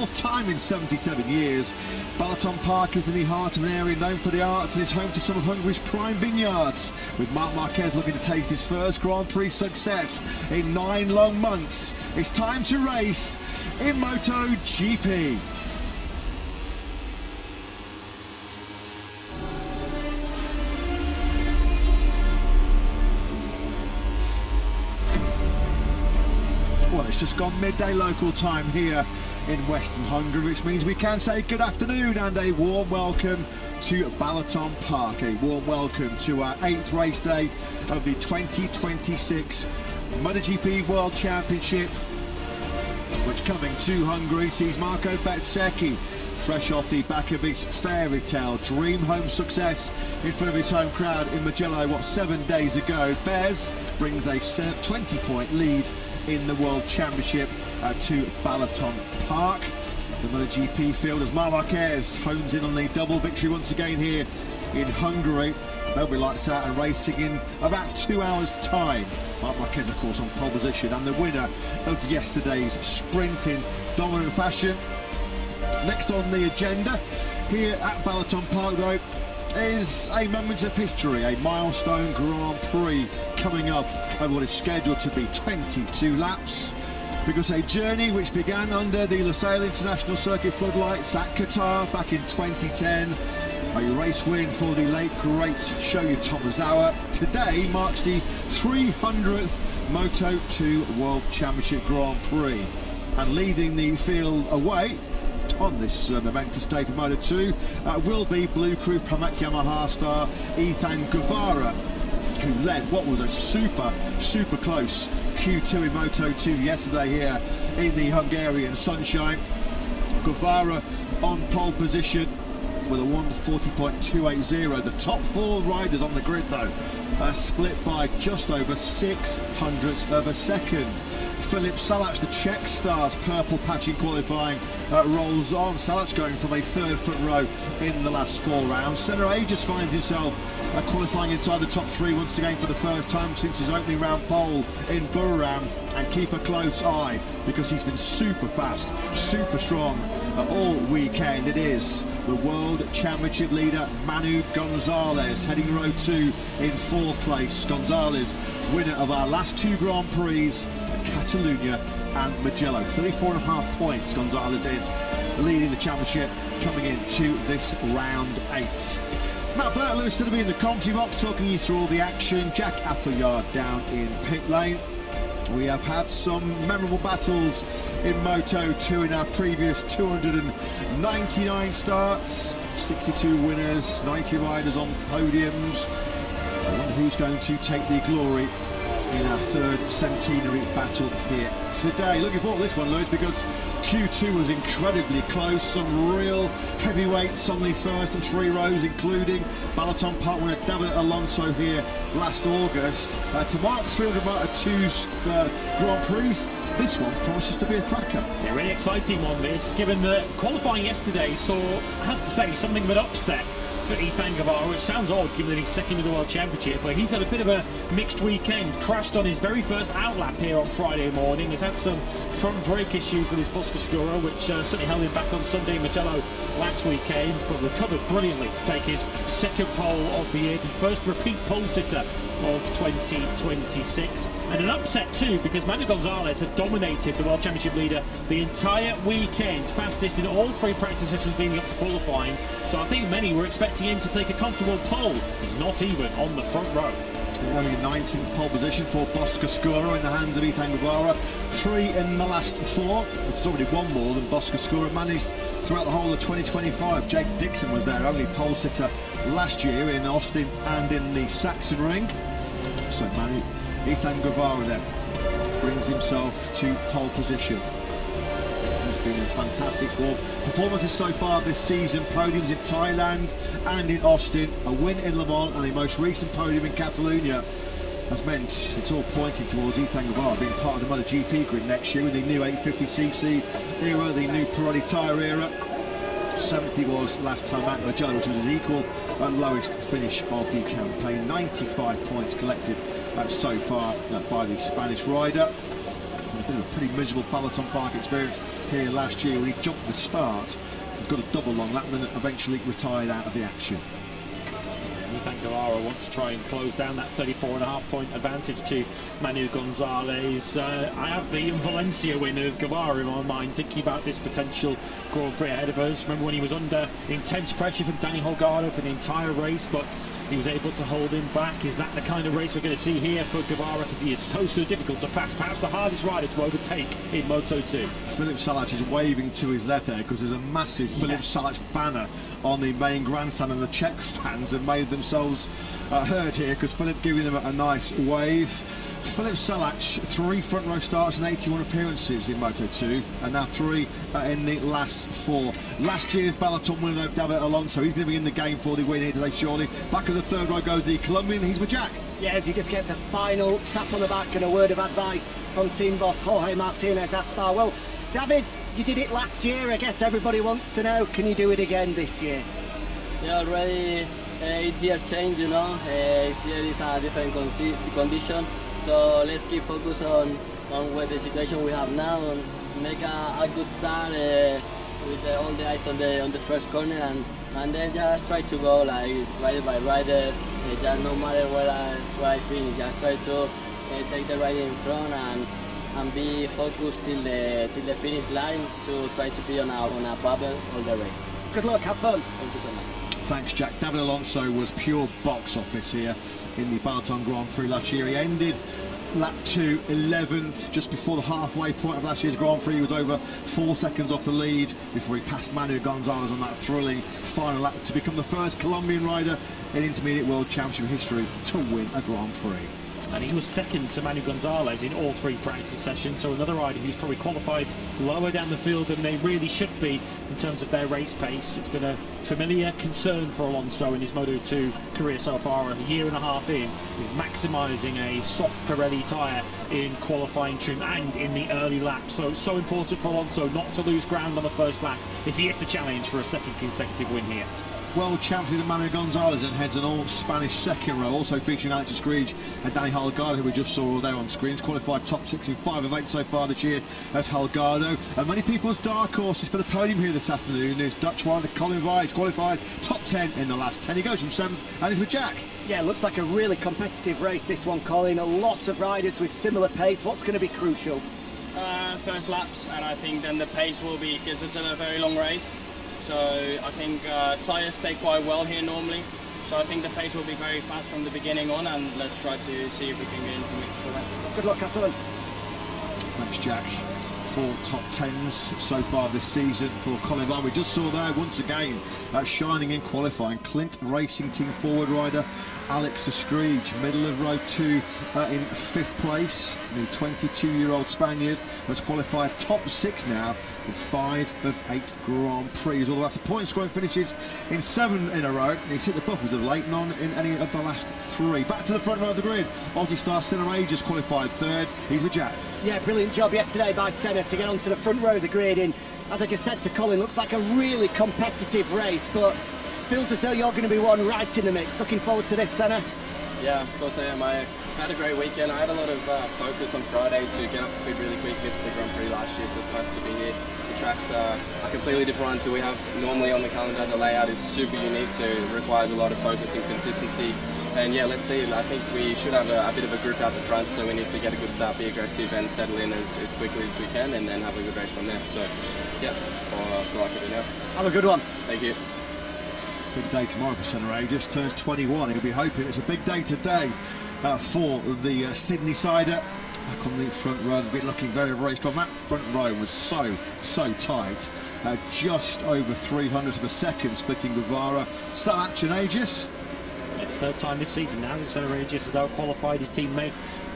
fourth time in 77 years. BalatonPark is in the heart of an area known for the arts and is home to some of Hungary's prime vineyards, with Marc Marquez looking to taste his first Grand Prix success in 9 long months. It's time to race in MotoGP. Well, it's just gone midday local time here in Western Hungary, which means we can say good afternoon and a warm welcome to BalatonPark. A warm welcome to our 8th race day of the 2026 MotoGP World Championship, which coming to Hungary sees Marco Bezzecchi fresh off the back of his fairy tale dream home success in front of his home crowd in Mugello, 7 days ago. Bez brings a 20-point lead in the World Championship to BalatonPark. The MotoGP field as Marc Marquez hones in on the double victory once again here in Hungary. They'll be lights out and racing in about 2 hours' time. Marc Marquez, of course, on pole position and the winner of yesterday's sprint in dominant fashion. Next on the agenda here at BalatonPark, though, is a moment of history, a milestone Grand Prix coming up over what is scheduled to be 22 laps, because a journey which began under the Lusail International Circuit floodlights at Qatar back in 2010, a race win for the late great Shoya Tomazawa, today marks the 300th Moto2 World Championship Grand Prix, and leading the field away on this momentous day for Moto2 will be Blue Crew Pramac Yamaha star Ethan Guevara, who led what was a super close Q2 in Moto2 yesterday here in the Hungarian sunshine. Guevara on pole position with a 1:40.280. The top 4 riders on the grid, though, split by just over 0.06 of a second. Philip Salac, the Czech star's purple patch in qualifying, rolls on. Salac going from a 3rd front row in the last 4 rounds. Senna Aegis finds himself qualifying inside the top 3 once again for the first time since his opening round pole in Buriram. And keep a close eye because he's been super fast, super strong all weekend. It is the World Championship leader Manu Gonzalez heading row 2 in 4th place. Gonzalez, winner of our last 2 Grand Prix, Catalunya and Mugello. 34.5 points Gonzalez is leading the championship coming into this round 8. Matt Bertlew is still to be in the commentary box talking you through all the action. Jack Appleyard down in pit lane. We have had some memorable battles in Moto2 in our previous 299 starts, 62 winners, 90 riders on podiums. I wonder who's going to take the glory in our 3rd centenary battle here today. Looking forward to this one, Lewis, because Q2 was incredibly close. Some real heavyweights on the first of 3 rows, including BalatonPark winner David Alonso here last August. To mark 300 Moto2's Grand Prix, this one promises to be a cracker. Yeah, really exciting one, this, given that qualifying yesterday saw, I have to say, something of an upset for Ethan Guevara, which sounds odd given that he's 2nd in the World Championship, but he's had a bit of a mixed weekend. Crashed on his very first outlap here on Friday morning. He's had some front brake issues with his Boscoscuro, which certainly held him back on Sunday in Mugello last weekend, but recovered brilliantly to take his 2nd pole of the year, the first repeat pole sitter of 2026, and an upset too because Manu Gonzalez had dominated the World Championship leader the entire weekend, fastest in all 3 practice sessions leading up to qualifying, so I think many were expecting him to take a comfortable pole. He's not even on the front row. Only a 19th pole position for Boscoscuro in the hands of Ethan Guevara. 3 in the last 4, which is already 1 more than Boscoscuro managed throughout the whole of 2025. Jake Dixon was their only pole sitter last year in Austin and in the Saxon Ring. So Ethan Guevara then brings himself to pole position. He's been in fantastic form. Performances so far this season, podiums in Thailand and in Austin, a win in Le Mans and a most recent podium in Catalunya has meant it's all pointing towards Ethan Guevara being part of the MotoGP grid next year with the new 850cc era, the new Pirelli tyre era. 7th he was last time at Mugello, which was his equal and lowest finish of the campaign. 95 points collected so far by the Spanish rider. a bit of a pretty miserable BalatonPark experience here last year when he jumped the start, got a double long lap and then eventually retired out of the action. Ethan Guevara wants to try and close down that 34.5 point advantage to Manu Gonzalez. I have the Valencia win of Guevara in my mind, thinking about this potential Grand Prix ahead of us. Remember when he was under intense pressure from Danny Holgado for the entire race, but he was able to hold him back. Is that the kind of race we're going to see here for Guevara, because he is so difficult to pass, perhaps the hardest rider to overtake in Moto2? Philip Salac is waving to his left there because there's a massive Philip Salac banner on the main grandstand, and the Czech fans have made themselves heard here because Philip giving them a nice wave. Philip Salac, 3 front row starts and 81 appearances in Moto2, and now 3 in the last 4. Last year's Balaton winner, though, David Alonso, he's going to be in the game for the win here today, surely. Back of the 3rd row goes the Colombian, he's with Jack. Yes, he just gets a final tap on the back and a word of advice from team boss Jorge Martinez Aspar. Well, David, you did it last year. I guess everybody wants to know, can you do it again this year? Yeah, already 8 year change, you know. Here is a different condition. So let's keep focus on what the situation we have now and make a good start with all the eyes on the first corner, and then just try to go like rider by rider. Just no matter where I finish, just try to take the rider in front and be focused till the finish line to try to be on a bubble all the race. Good luck, have fun. Thank you so much. Thanks, Jack. David Alonso was pure box office here in the Balaton Grand Prix last year. He ended lap 2 11th, just before the halfway point of last year's Grand Prix. He was over 4 seconds off the lead before he passed Manu Gonzalez on that thrilling final lap to become the first Colombian rider in Intermediate World Championship history to win a Grand Prix. And he was second to Manu Gonzalez in all 3 practice sessions, so another rider who's probably qualified lower down the field than they really should be in terms of their race pace. It's been a familiar concern for Alonso in his Moto2 career so far. A year and a half in, he's maximising a soft Pirelli tyre in qualifying trim and in the early laps. So it's so important for Alonso not to lose ground on the first lap if he is to challenge for a second consecutive win here. World champion Manu Gonzalez and heads an all-Spanish second row, also featuring Alex Escrig and Danny Holgado, who we just saw there on screens. Qualified top 6 in 5 of 8 so far this year as Holgado. And many people's dark horses for the podium here this afternoon is Dutch rider Colin Weiss, qualified top 10 in the last 10. He goes from 7th and he's with Jack. Yeah, looks like a really competitive race, this one, Colin. A lot of riders with similar pace. What's going to be crucial? First laps, and I think then the pace will be, because it's a very long race. So I think tyres stay quite well here normally. So I think the pace will be very fast from the beginning on, and let's try to see if we can get into mix for that. Good luck, have fun. Thanks, Jack. 4 top 10s so far this season for Colin Weiss. We just saw there once again shining in qualifying. Clint Racing Team forward rider Alex Escrig, middle of row 2 in 5th place. The 22-year-old Spaniard has qualified top 6 now with 5 of 8 Grand Prix. Although after point scoring finishes in 7 in a row, he's hit the buffers of late, none in any of the last 3. Back to the front row of the grid. Aussie star Senna just qualified 3rd. He's with Jack. Yeah, brilliant job yesterday by Senna to get onto the front row of the grid. In, as I just said to Colin, looks like a really competitive race, but feels as though you're going to be one right in the mix. Looking forward to this, Senna. Yeah, of course I am. I had a great weekend. I had a lot of focus on Friday to get up to speed really quick. Missed the Grand Prix last year, so it's nice to be here. The tracks are completely different to we have normally on the calendar. The layout is super unique, so it requires a lot of focus and consistency. And yeah, let's see. I think we should have a bit of a group out the front, so we need to get a good start, be aggressive, and settle in as quickly as we can, and then have a good race from there. So yeah, that's all I can do now. Have a good one. Thank you. Big day tomorrow for Senna. Just turns 21. He'll be hoping it's a big day today for the Sydney sider. Back on the front row, they've been looking very, very strong. That front row was so tight. Just over 300 of a second splitting Guevara, Salac and Aegis. It's 3rd time this season now that Senna Aegis has out-qualified his teammate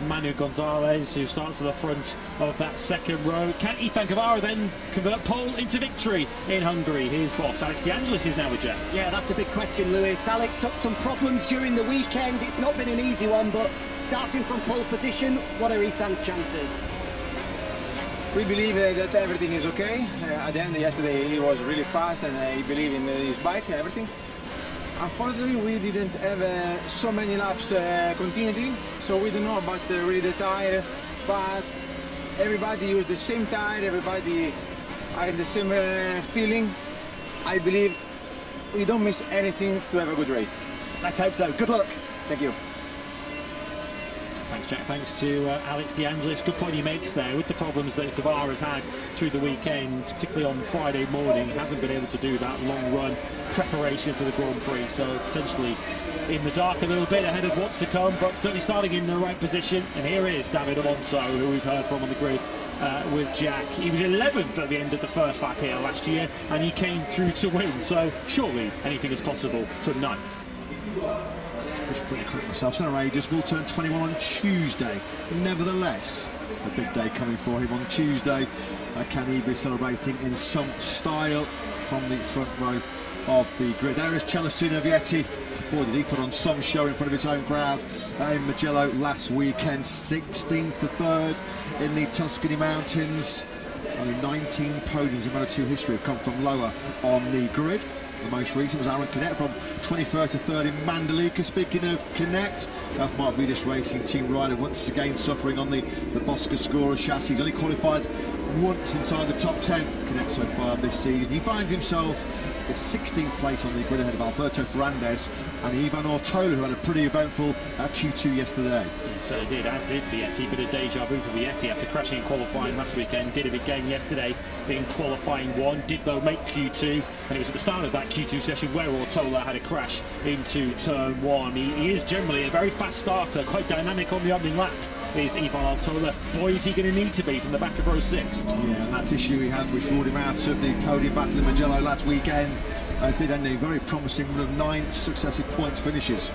Manu Gonzalez, who starts at the front of that second row. Can Ethan Guevara then convert pole into victory in Hungary? Here's boss Alex De Angelis is now with Jack. Yeah, that's the big question, Lewis. Alex had some problems during the weekend. It's not been an easy one, but starting from pole position, what are Ethan's chances? We believe that everything is okay. At the end, yesterday he was really fast, and he believed in his bike and everything. Unfortunately, we didn't have so many laps continuity, so we don't know about really the tire, but everybody use the same tire, everybody are in the same feeling. I believe we don't miss anything to have a good race. Let's hope so. Good luck. Thank you. Thanks, Jack. Thanks to Alex De Angelis. Good point he makes there. With the problems that Guevara's had through the weekend, particularly on Friday morning, hasn't been able to do that long run preparation for the Grand Prix. So potentially in the dark a little bit ahead of what's to come, but certainly starting in the right position. And here is David Alonso, who we've heard from on the grid with Jack. He was 11th at the end of the first lap here last year, and he came through to win. So surely anything is possible from 9th. It's pretty quick myself. Center Ages will turn 21 on Tuesday. Nevertheless, a big day coming for him on Tuesday. Can he be celebrating in some style from the front row of the grid? There is Celestino Vietti. Boy, did he put on some show in front of his own crowd in Mugello last weekend. 16th to 3rd in the Tuscany Mountains. Only 19 podiums in Moto2 history have come from lower on the grid. The most recent was Aaron Canet from 21st to 3rd in Mandalika. Speaking of Canet, Mark Vidas Racing Team rider once again suffering on the Boscoscura chassis. He's only qualified once inside the top 10 Canet so far this season. He finds himself in 16th place on the grid ahead of Alberto Ferrandez and Ivan Ortola, who had a pretty eventful Q2 yesterday. So he did, as did Vietti, but a deja vu for Vietti after crashing in qualifying last weekend. Did it again yesterday in qualifying 1, did though make Q2, and it was at the start of that Q2 session where Ortola had a crash into turn 1. He is generally a very fast starter, quite dynamic on the opening lap. Is Ivan Ortola. Boy, is he going to need to be from the back of row 6. Yeah, and that issue he had which ruled him out of the podium battle in Mugello last weekend did end a very promising run of 9 successive points finishes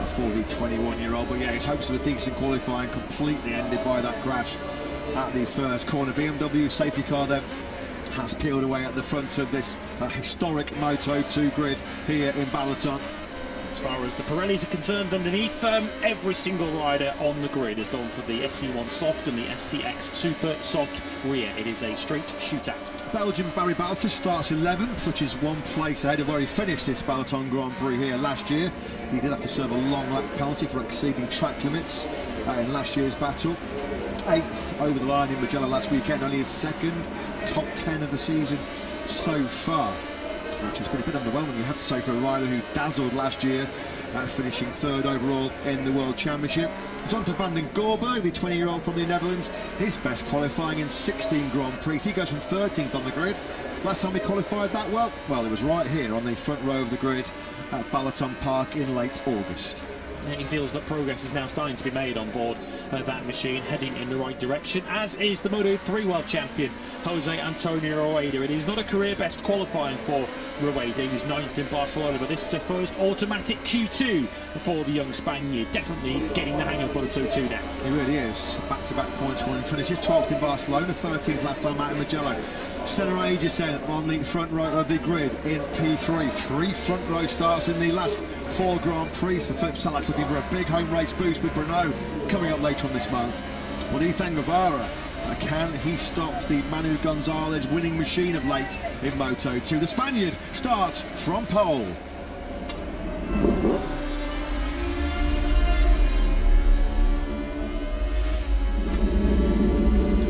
for the 21-year-old. But yeah, his hopes of a decent qualifying completely ended by that crash at the first corner. BMW safety car then has peeled away at the front of this historic Moto2 grid here in Balaton. As far as the Pirellis are concerned underneath, every single rider on the grid has gone for the SC1 Soft and the SCX Super Soft rear. It is a straight shootout. Belgian Barry Baltus starts 11th, which is 1 place ahead of where he finished this Balaton Grand Prix here last year. He did have to serve a long lap penalty for exceeding track limits in last year's battle. 8th over the line in Mugello last weekend, only his 2nd top 10 of the season so far, which has been a bit underwhelming, you have to say, for a rider who dazzled last year, finishing 3rd overall in the World Championship. It's on to Van den Gorber, the 20-year-old from the Netherlands. His best qualifying in 16 Grand Prix. He goes from 13th on the grid. Last time he qualified that well, it was right here on the front row of the grid at BalatonPark in late August. He feels that progress is now starting to be made on board that machine, heading in the right direction, as is the Moto3 World Champion, Jose Antonio Rueda. It is not a career best qualifying for Rueda. He was 9th in Barcelona, but this is a first automatic Q2 for the young Spaniard. Definitely getting the hang of Moto2 now. He really is. Back-to-back points scoring finishes. 12th in Barcelona, 13th last time out in Mugello. Senna Aegesen on the front row of the grid in P3. 3 front row starts in the last 4 Grand Prix for Filip Salac, looking for a big home race boost with Brno coming up later on this month. But Ethan Guevara, can he stop the Manu Gonzalez winning machine of late in Moto2? The Spaniard starts from pole.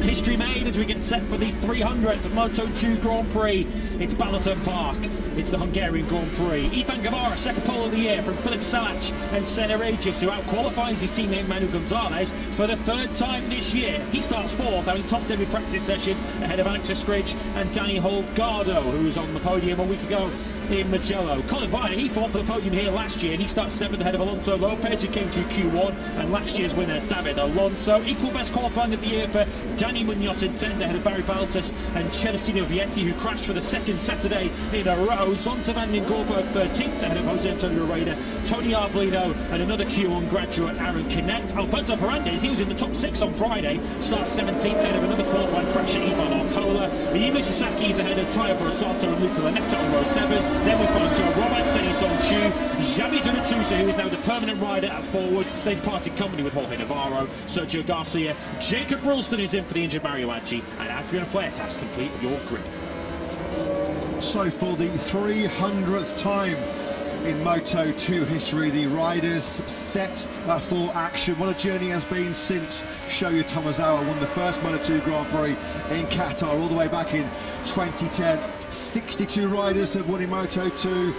History made as we get set for the 300th Moto2 Grand Prix. It's BalatonPark. It's the Hungarian Grand Prix. Ethan Guevara, second pole of the year from Filip Salac and Senna Aegesen, who out-qualifies his teammate Manu Gonzalez for the 3rd time this year. He starts 4th, having topped every practice session ahead of Alex Escridge and Danny Holgado, who was on the podium a week ago in Mugello. Colin Viner, he fought for the podium here last year. He starts 7th ahead of Alonso Lopez, who came through Q1, and last year's winner, David Alonso. Equal best qualifying of the year for Danny Munoz in 10th ahead of Barry Baltus and Celestino Vietti, who crashed for the 2nd Saturday in a row. Zonta van den Gorberg 13th ahead of Jose Antonio Rueda, Tony Arbolino and another Q1 graduate, Aaron Canet. Alberto Ferrandez, he was in the top 6 on Friday, starts 17th ahead of another qualifying crasher, Ivan Ortola. Imu Sasaki is ahead of Tayo Borosato and Luca Lanetta on row 7. Then we find Joe Roberts, Denis Onchu, Xavi Zunatusa, who is now the permanent rider at forward. They've parted company with Jorge Navarro, Sergio Garcia, Jacob Ralston is in for the injured Mario Aggi, and Adrian Puertas complete your grid. So for the 300th time in Moto2 history. The riders set for action. What a journey has been since Shoya Tomozawa won the first Moto2 Grand Prix in Qatar all the way back in 2010. 62 riders have won in Moto2.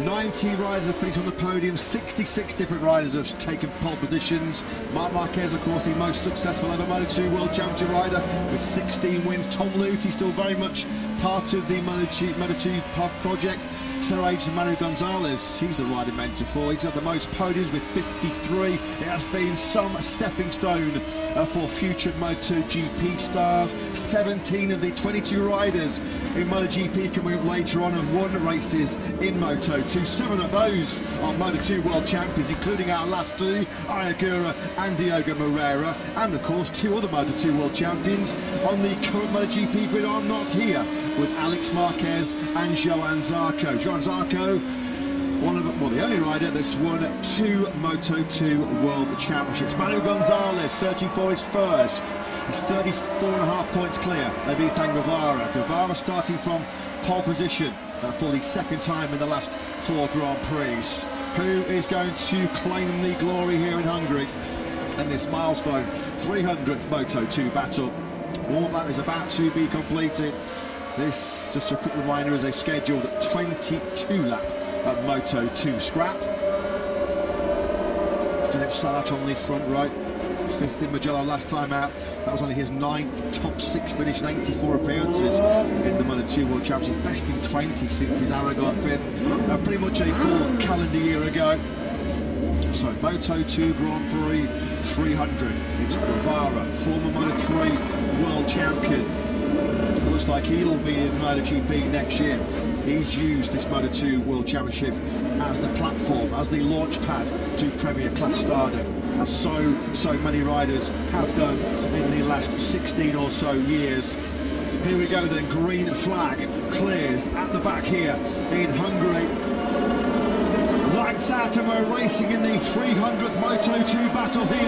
90 riders have finished on the podium, 66 different riders have taken pole positions. Marc Marquez, of course, the most successful ever Moto2 World Championship rider with 16 wins. Tom Luthi still very much part of the Moto2 project. Center agent Manu Gonzalez, he's the rider mentor for. He's got the most podiums with 53. It has been some stepping stone for future MotoGP stars. 17 of the 22 riders in MotoGP coming up later on have won races in Moto2. 7 of those are Moto2 World Champions, including our last two, Ayagura and Diogo Moreira, and of course 2 other Moto2 World Champions on the current MotoGP grid are not here, with Alex Marquez and Johan Zarco. Johan Zarco, the only rider that's won 2 Moto2 World Championships. Manu Gonzalez searching for his first. He's 34.5 points clear of Ethan Guevara. Guevara starting from pole position for the second time in the last 4 Grand Prix. Who is going to claim the glory here in Hungary and this milestone 300th Moto2 battle? All that is about to be completed. This, just a quick reminder, is a scheduled 22-lap at Moto2 scrap. Philip Salat on the front row, 5th in Mugello last time out. That was only his 9th top 6 finish in 84 appearances in the Moto2 World Championship. Best in 20 since his Aragon 5th. Pretty much a full calendar year ago. So Moto2 Grand Prix 300. It's Guevara, former Moto3 World Champion. Looks like he'll be in MotoGP next year. He's used this Moto2 World Championship as the platform, as the launch pad to Premier Class stardom, as so many riders have done in the last 16 or so years. Here we go then, green flag clears at the back here in Hungary. Lights out, and we're racing in the 300th Moto2 battle here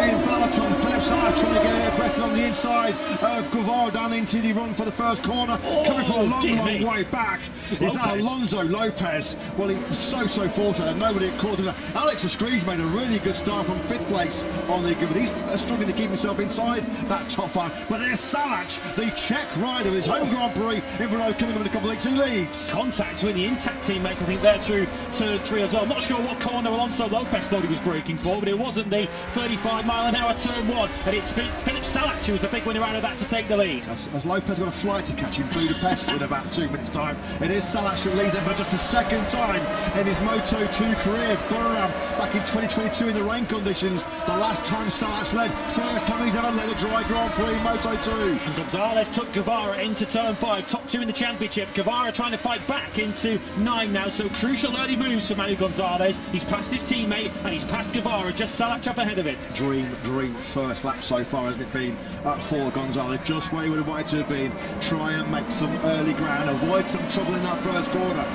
in Balaton. Philip Salas trying to get aggressive on the inside of Guevara down into the run for the first corner. Coming from a long way back. Is that Alonso Lopez? Well, he's so fortunate and nobody had caught him. Alex Escrees made a really good start from 5th place on the given. He's struggling to keep himself inside that top 5. But there's Salac, the Czech rider, his home Grand Prix in Brno, coming up in a couple of legs. Who leads? Contact with the intact teammates, I think they're through turn 3 as well. Not sure what corner Alonso Lopez thought he was braking for, but it wasn't the 35-mile-an-hour turn 1, and it's Philip Salac who was the big winner out of that to take the lead. As Lopez got a flight to catch in Budapest in about 2 minutes' time, it is Salac who leads them for just the second time in his Moto2 career. Buriram back in 2022 in the rain conditions, the last time Salac led, first time he's ever led a dry Grand Prix in Moto2. And Gonzalez took Guevara into turn 5, top 2 in the championship. Guevara trying to fight back into 9 now, so crucial early moves for Manu Gonzalez. He's passed his teammate and he's passed Guevara, just Salac up ahead of him. Dream first lap so far, hasn't it been, for Gonzalez? Just where he would have wanted to have been. Try and make some early ground, avoid some trouble in that first corner.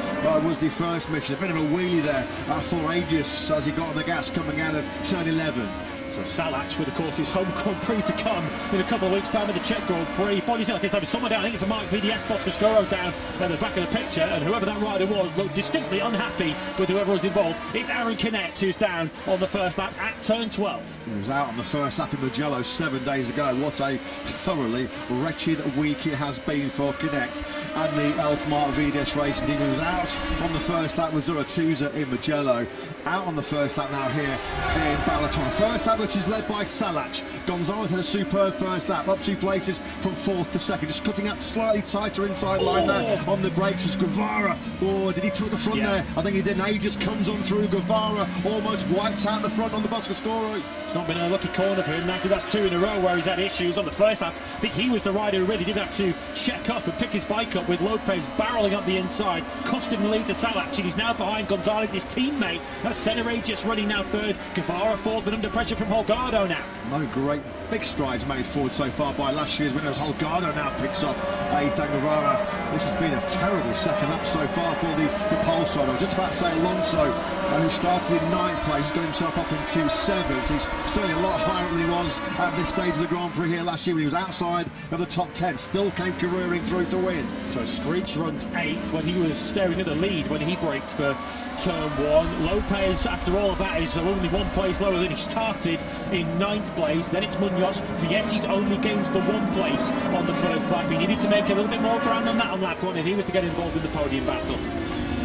Was the first mission. A bit of a wheelie there for Aegis as he got on the gas coming out of turn 11. So Salac with, of course, his home Grand Prix to come in a couple of weeks' time in the Czech Grand Prix. Body's like there's someone down, I think it's a Mark VDS Boscoscuro down at the back of the picture, and whoever that rider was looked distinctly unhappy with whoever was involved. It's Aaron Canet who's down on the first lap at turn 12. He was out on the first lap in Mugello 7 days ago. What a thoroughly wretched week it has been for Canet and the Elfmark VDS racing team. He was out on the first lap with Zuratouza in Mugello. Out on the first lap now here in Balaton. First lap which is led by Salac. Gonzalez had a superb first lap, up 2 places from 4th to 2nd, just cutting out slightly tighter inside line there on the brakes as Guevara. Did he took the front there? I think he did. He just comes on through. Guevara almost wipes out the front on the Boscoscuro. It's not been a lucky corner for him. That's 2 in a row where he's had issues on the first lap. I think he was the rider who really did have to check up and pick his bike up, with Lopez barrelling up the inside, cost him the lead to Salac, and he's now behind Gonzalez, his teammate. That's Center Aegis running now 3rd. Guevara 4th, and under pressure from Holgado now. No great big strides made forward so far by last year's winners. Holgado now picks up Ethan Guevara. This has been a terrible second lap so far for the pole side. I was just about to say Alonso, who started in 9th place, has got himself up into 7th. He's certainly a lot higher than he was at this stage of the Grand Prix here last year when he was outside of the top 10. Still came careering through to win. So Screech runs 8th when he was staring at the lead when he brakes for turn 1. Lopez, after all of that, is only 1 place lower than he started in 9th place. Then it's Munoz. Vietti's only gained the 1 place on the first lap. He needed to make a little bit more ground than that on lap 1 if he was to get involved in the podium battle.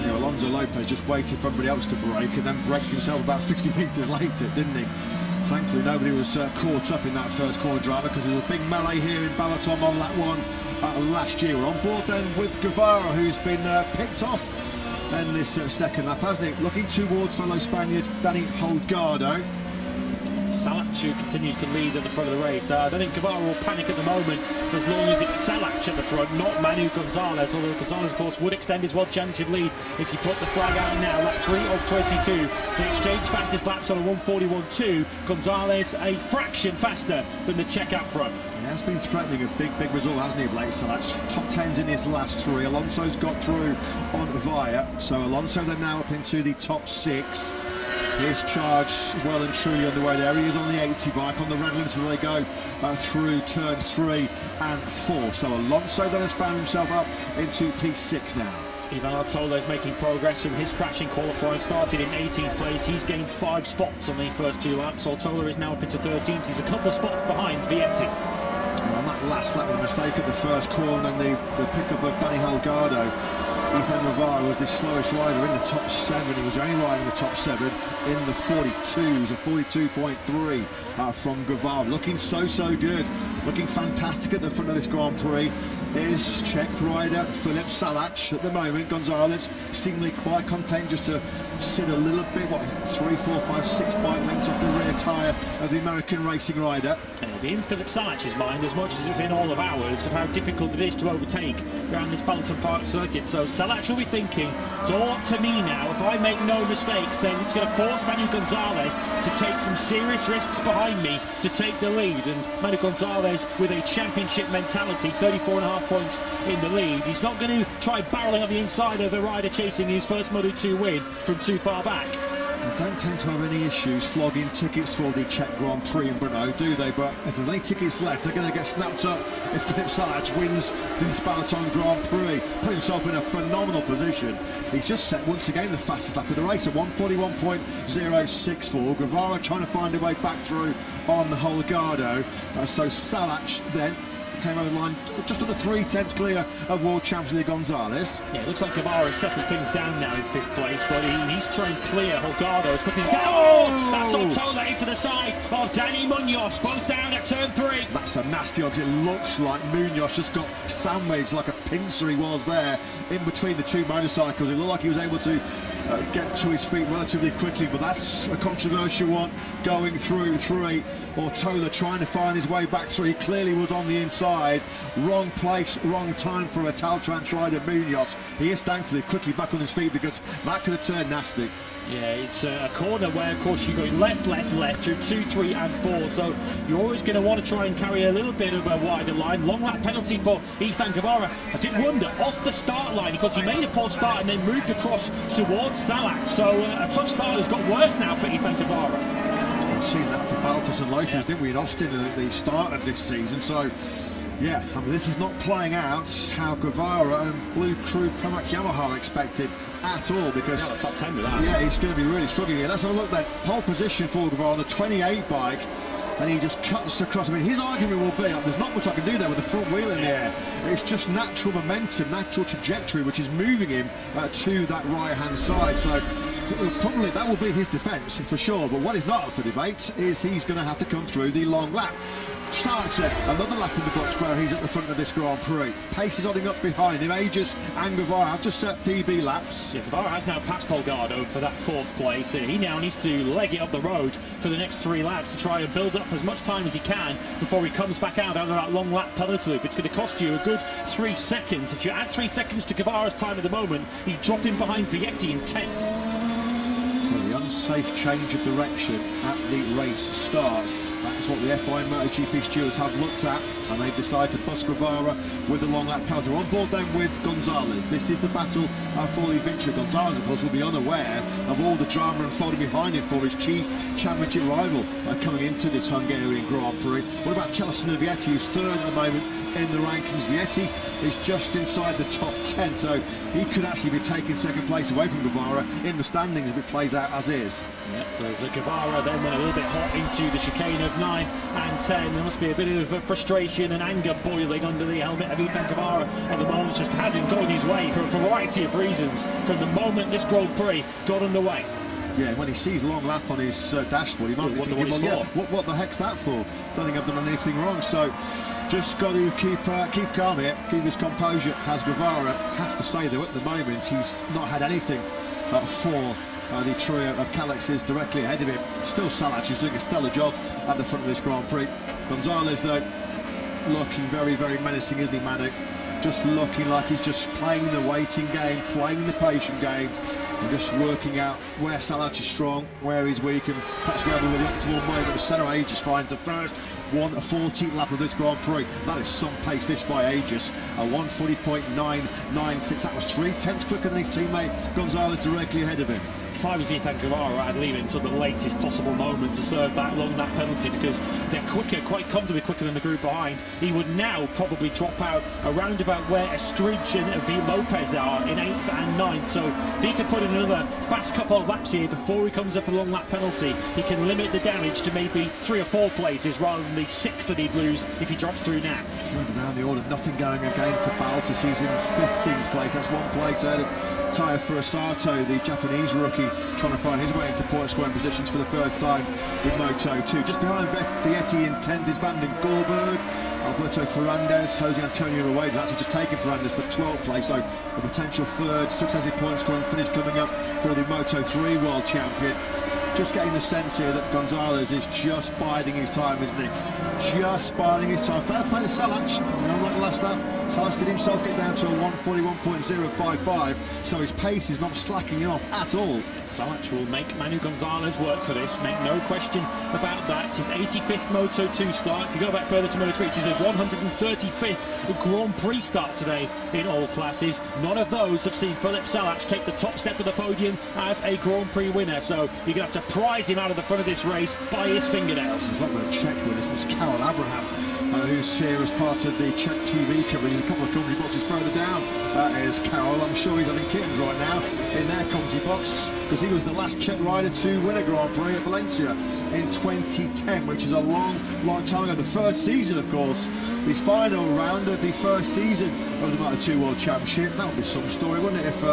You know, Alonso Lopez just waited for everybody else to brake and then braked himself about 50 metres later, didn't he? Thankfully, nobody was caught up in that first corner drama because there was a big melee here in Balaton on lap 1 last year. We're on board then with Guevara, who's been picked off in this second lap, hasn't he? Looking towards fellow Spaniard Danny Holgado. Salach who continues to lead at the front of the race. I don't think Guevara will panic at the moment as long as it's Salach at the front, not Manu Gonzalez, although Gonzalez, of course, would extend his World Championship lead if you put the flag out now. Lap 3 of 22. The exchange fastest laps on a 1:41.2. Gonzalez a fraction faster than the Czech out front. He has been threatening a big result, hasn't he, Blake Salach? Top 10s in his last 3. Alonso's got through on Via, so Alonso then now up into the top 6. His charge well and truly underway there. He is on the 80 bike on the red limiter. They go through turns 3 and 4. So Alonso then has found himself up into P6 now. Ivan Artola is making progress from his crash in qualifying. Started in 18th place. He's gained 5 spots on the first 2 laps. Artola is now up into 13th. He's a couple of spots behind Vietti. On that last lap, with a mistake at the first corner and then the pickup of Danny Holgado, Ethan Guevara was the slowest rider in the top 7. He was only riding the top 7 in the 42s, a 42.3 from Guevara. Looking so good, looking fantastic at the front of this Grand Prix is Czech rider Filip Salach at the moment. Gonzalez seemingly quite content just to sit a little bit, 3, 4, 5, 6 bike lengths off the rear tyre of the American racing rider. And it'll be in Filip Salach's mind as much as it's in all of ours of how difficult it is to overtake around this BalatonPark circuit. So Salach will be thinking, it's all up to me now. If I make no mistakes, then it's going to force Manu Gonzalez to take some serious risks behind me to take the lead. And Manu Gonzalez with a championship mentality, 34.5 points in the lead. He's not going to try barreling on the inside of the rider chasing his first Moto2 win from too far back. They don't tend to have any issues flogging tickets for the Czech Grand Prix in Brno, do they? But if there's any tickets left, they're going to get snapped up if Filip Salach wins this Balaton Grand Prix. Put himself in a phenomenal position. He's just set once again the fastest lap of the race at 1:41.064. Guevara trying to find a way back through on Holgado. So Salach then came over the line just under 3/10 clear of World Champion Gonzalez. Yeah, it looks like Guevara has settled things down now in 5th place, but he's trying to clear Holgado as quickly as he can. Oh! That's Artola into the side of Danny Munoz, both down at turn 3. That's a nasty object. It looks like Munoz just got sandwiched like a pincer he was there in between the 2 motorcycles. It looked like he was able to get to his feet relatively quickly, but that's a controversial one going through 3. Artola trying to find his way back through. He clearly was on the inside. Wrong place, wrong time for a Taltrans rider Munoz. He is thankfully quickly back on his feet because that could have turned nasty. Yeah, it's a corner where, of course, you're going left through 2, 3 and 4, so you're always going to want to try and carry a little bit of a wider line. Long lap penalty for Ethan Guevara. I did wonder, off the start line, because he made a poor start and then moved across towards Salach, so a tough start has got worse now for Ethan Guevara. We've seen that for Baltus and Lopez, didn't we, in Austin at the start of this season, so yeah, I mean, this is not playing out how Guevara and Blue Crew Pramac Yamaha expected at all, because top 10 with that. Yeah, he's going to be really struggling here. Let's have a look then. Pole position for Guevara on the 28 bike, and he just cuts across. I mean, his argument will be, there's not much I can do there with the front wheel in the air. It's just natural momentum, natural trajectory, which is moving him to that right-hand side. So probably that will be his defence for sure. But what is not up for debate is he's going to have to come through the long lap. Starts another lap in the box where he's at the front of this Grand Prix. Pace is holding up behind him. Aegis and Guevara have just set PB laps. Yeah, Guevara has now passed Holgado for that 4th place. He now needs to leg it up the road for the next 3 laps to try and build up as much time as he can before he comes back out of that long lap penalty loop. It's going to cost you a good 3 seconds. If you add 3 seconds to Guevara's time at the moment, you drop him behind Vietti in 10th. So the unsafe change of direction at the race starts. That's what the F1 MotoGP stewards have looked at, and they decide to bust Guevara with the long lap penalty. We're on board then with Gonzalez. This is the battle for the victory. Gonzalez, of course, will be unaware of all the drama unfolding behind him for his chief championship rival coming into this Hungarian Grand Prix. What about Celestino Vietti, who's third at the moment in the rankings? Vietti is just inside the top 10, so he could actually be taking second place away from Guevara in the standings if it plays out as is. Yep, there's a Guevara then went a little bit hot into the chicane of 9 and 10. There must be a bit of frustration and anger boiling under the helmet of Ethan Guevara at the moment. Just hasn't gone his way for a variety of reasons from the moment this Grand Prix got underway. Yeah, when he sees long lap on his dashboard, he might be thinking, well, yeah, what the heck's that for? Don't think I've done anything wrong. So just got to keep calm here, keep his composure. Has Guevara. Have to say though, at the moment he's not had anything for the trio of Calexes directly ahead of him. Still Salac is doing a stellar job at the front of this Grand Prix. Gonzalez though, looking very, very menacing, isn't he, Manu? Just looking like he's just playing the waiting game, playing the patient game, and just working out where Salac is strong, where he's weak, and perhaps be able with the optimal moment. The centre Aegis finds the first 1:14 lap of this Grand Prix. That is some pace this by Aegis. A 1:40.996. That was 3/10 quicker than his teammate Gonzalez directly ahead of him. If I was Ethan Guevara, I'd leave it until the latest possible moment to serve that long lap penalty, because they're quicker, quite comfortably quicker than the group behind. He would now probably drop out around about where Escridge and V Lopez are in 8th and 9th. So if he can put in another fast couple of laps here before he comes up a long lap penalty, he can limit the damage to maybe 3 or 4 places rather than the 6 that he'd lose if he drops through now. Further down the order, nothing going again for Baltas. He's in 15th place. That's 1 place ahead of Taya Furusato, the Japanese rookie, trying to find his way into point scoring positions for the first time with Moto2. Just behind Vietti in 10th is Vanden Gorberg, Alberto Ferrandez, Jose Antonio Rueda. That's just taken Ferrandez for 12th place, so a potential third successive point scoring finish coming up for the Moto3 world champion. Just getting the sense here that Gonzalez is just biding his time, isn't he? Just biding his time. Fair play to Salac. Unlike the last lap, Salac did himself get down to a 1:41.055, so his pace is not slacking off at all. Salac will make Manu Gonzalez work for this, make no question about that. His 85th Moto2 start. If you go back further to Moto3, it's his 135th Grand Prix start today in all classes. None of those have seen Filip Salac take the top step of the podium as a Grand Prix winner, so you're going to have to prize him out of the front of this race by his fingernails. He's not going to check with us. It's Carol Abraham, who's here as part of the Czech TV coverage. There's a couple of commentary boxes further down. That is Carol. I'm sure he's having kittens right now in their commentary box, because he was the last Czech rider to win a Grand Prix at Valencia in 2010, which is a long, long time ago. The first season, of course, the final round of the first season of the Moto2 World Championship. That would be some story, wouldn't it, if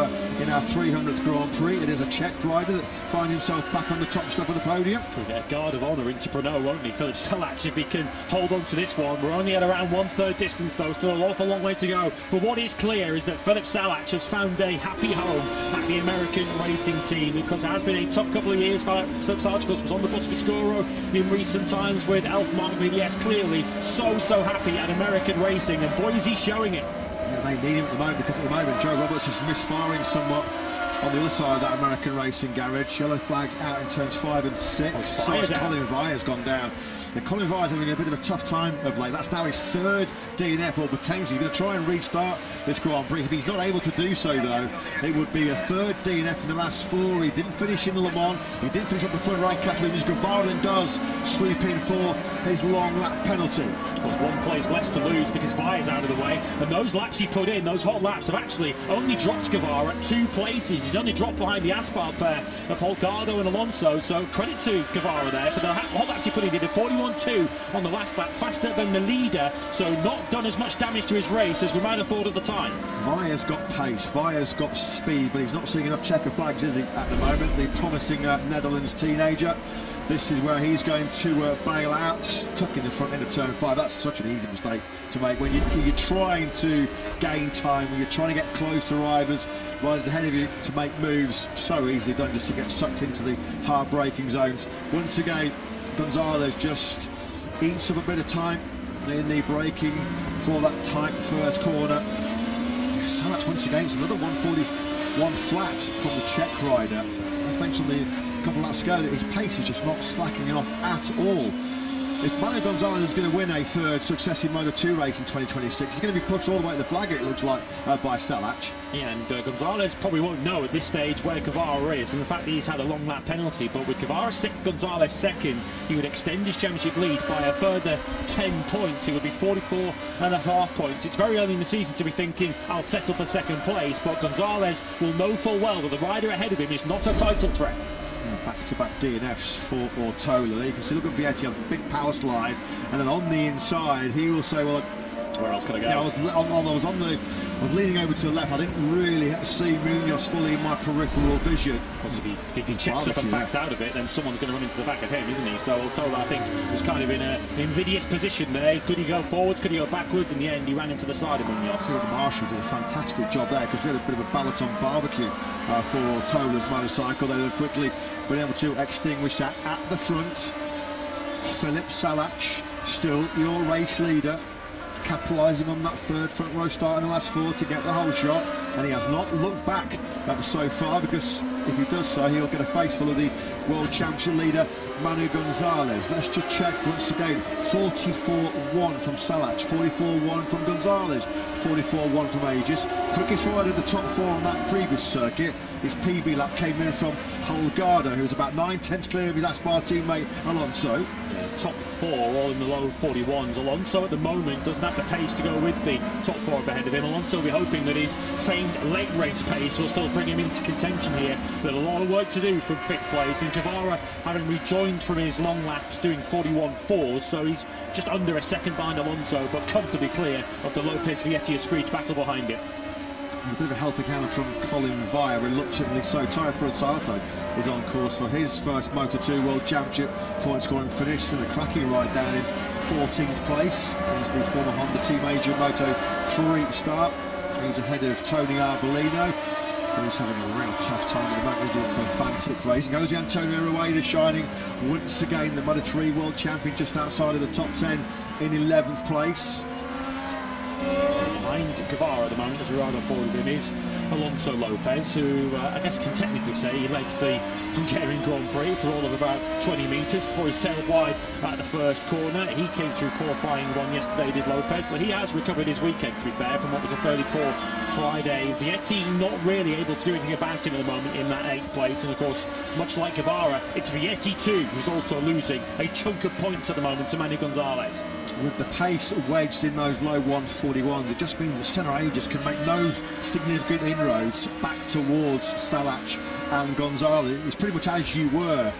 in our 300th Grand Prix it is a Czech rider that finds himself back on the top step of the podium. We'll get a guard of honour into Brno, won't he? Filip Salac, if he can hold on to this one. We're only at around 1/3 distance though, still an awful long way to go. But what is clear is that Filip Salac has found a happy home at the American racing team, because it has been a tough couple of years. Filip Salac, of course, was on the Boscoscuro in recent times with Elfmark, but yes, clearly so happy at American racing, and boy is he showing it. Yeah, they need him at the moment, because at the moment Joe Roberts is misfiring somewhat on the other side of that American racing garage. Yellow flags out in turns 5 and 6. So Colin Vailler's gone down. And Colin Vailler's having a bit of a tough time of late. That's now his 3rd DNF, or potentially he's going to try and restart this Grand Prix. If he's not able to do so, though, it would be a 3rd DNF in the last 4. He didn't finish in Le Mans. He didn't finish up the front right Catalunya. Guevara then does sweep in for his long lap penalty. Of course, 1 place less to lose because Vailler's out of the way. And those laps he put in, those hot laps, have actually only dropped Guevara at 2 places. He's only dropped behind the asphalt pair of Holgado and Alonso. So credit to Guevara there for the hot laps he put in. He did a 41.2 on the last lap, faster than the leader, so not done as much damage to his race as we might have thought at the time. Vailler's got pace, Vailler's got speed, but he's not seeing enough checker flags, is he, at the moment? The promising Netherlands teenager. This is where he's going to bail out, tucking the front end of turn 5. That's such an easy mistake to make when you're trying to gain time, when you're trying to get close to riders ahead of you to make moves. So easily done, just to get sucked into the hard braking zones. Once again, Gonzalez just eats up a bit of time in the braking for that tight first corner. Salac once again, it's another 141 flat from the Czech rider. As Alex mentioned a couple of laps ago that his pace is just not slacking off at all. If Manu Gonzalez is going to win a third successive Moto2 race in 2026, he's going to be pushed all the way to the flag, it looks like, by Salac. Yeah, and Gonzalez probably won't know at this stage where Guevara is, and the fact that he's had a long lap penalty. But with Guevara 6th, Gonzalez 2nd, he would extend his championship lead by a further 10 points. He would be 44.5 points. It's very early in the season to be thinking, I'll settle for 2nd place, but Gonzalez will know full well that the rider ahead of him is not a title threat. Back-to-back DNFs for Ortola. You can see, look at Vietti on the big power slide, and then on the inside he will say, well, where else can I go? Yeah, I was leaning over to the left. I didn't really see Munoz fully in my peripheral vision. Because if he checks up and backs out of it, then someone's going to run into the back of him, isn't he? So Ortola, I think, was kind of in an invidious position there. Could he go forwards? Could he go backwards? In the end, he ran into the side of Munoz. The Marshall did a fantastic job there, because we had a bit of a Balaton barbecue for Ortola's motorcycle. They have quickly been able to extinguish that at the front. Filip Salac, still your race leader, capitalising on that third front row start in the last 4 to get the whole shot, and he has not looked back so far, because if he does so, he'll get a face full of the world championship leader Manu Gonzalez. Let's just check once again. 44.1 from Salac, 44.1 from Gonzalez, 44.1 from Aegis. Quickest rider of the top 4 on that previous circuit. His PB lap came in from Holgado, who was about 9/10 clear of his Aspar teammate Alonso. Top 4 all in the low 41s. Alonso at the moment doesn't have the pace to go with the top 4 up ahead of him. Alonso will be hoping that his famed late race pace will still bring him into contention here. But a lot of work to do from 5th place, and Guevara, having rejoined from his long laps, doing 41.4, so he's just under a second behind Alonso, but comfortably clear of the Lopez-Vietti Screech battle behind it. A bit of a helping hand from Colin Via, reluctantly so. Tyre Sato is on course for his first Moto2 World Championship point scoring finish, and a cracking ride down in 14th place. He's the former Honda team agent Moto3 start. He's ahead of Tony Arbolino, who's having a real tough time at the moment. He's in for Fantic racing. Jose Antonio Rueda shining once again, the Moto3 World Champion, just outside of the top 10 in 11th place. Behind Guevara at the moment, as we ride on board with him, is Alonso Lopez, who I guess can technically say he led the Hungarian Grand Prix for all of about 20 metres before he sailed wide at the first corner. He came through qualifying one yesterday, did Lopez, so he has recovered his weekend, to be fair, from what was a fairly poor Friday. Vietti not really able to do anything about him at the moment in that 8th place, and of course, much like Guevara, it's Vietti too who's also losing a chunk of points at the moment to Manu Gonzalez. With the pace wedged in those low 141, it just means the centre Aegis can make no significant inroads back towards Salac and Gonzalez. It's pretty much as you were.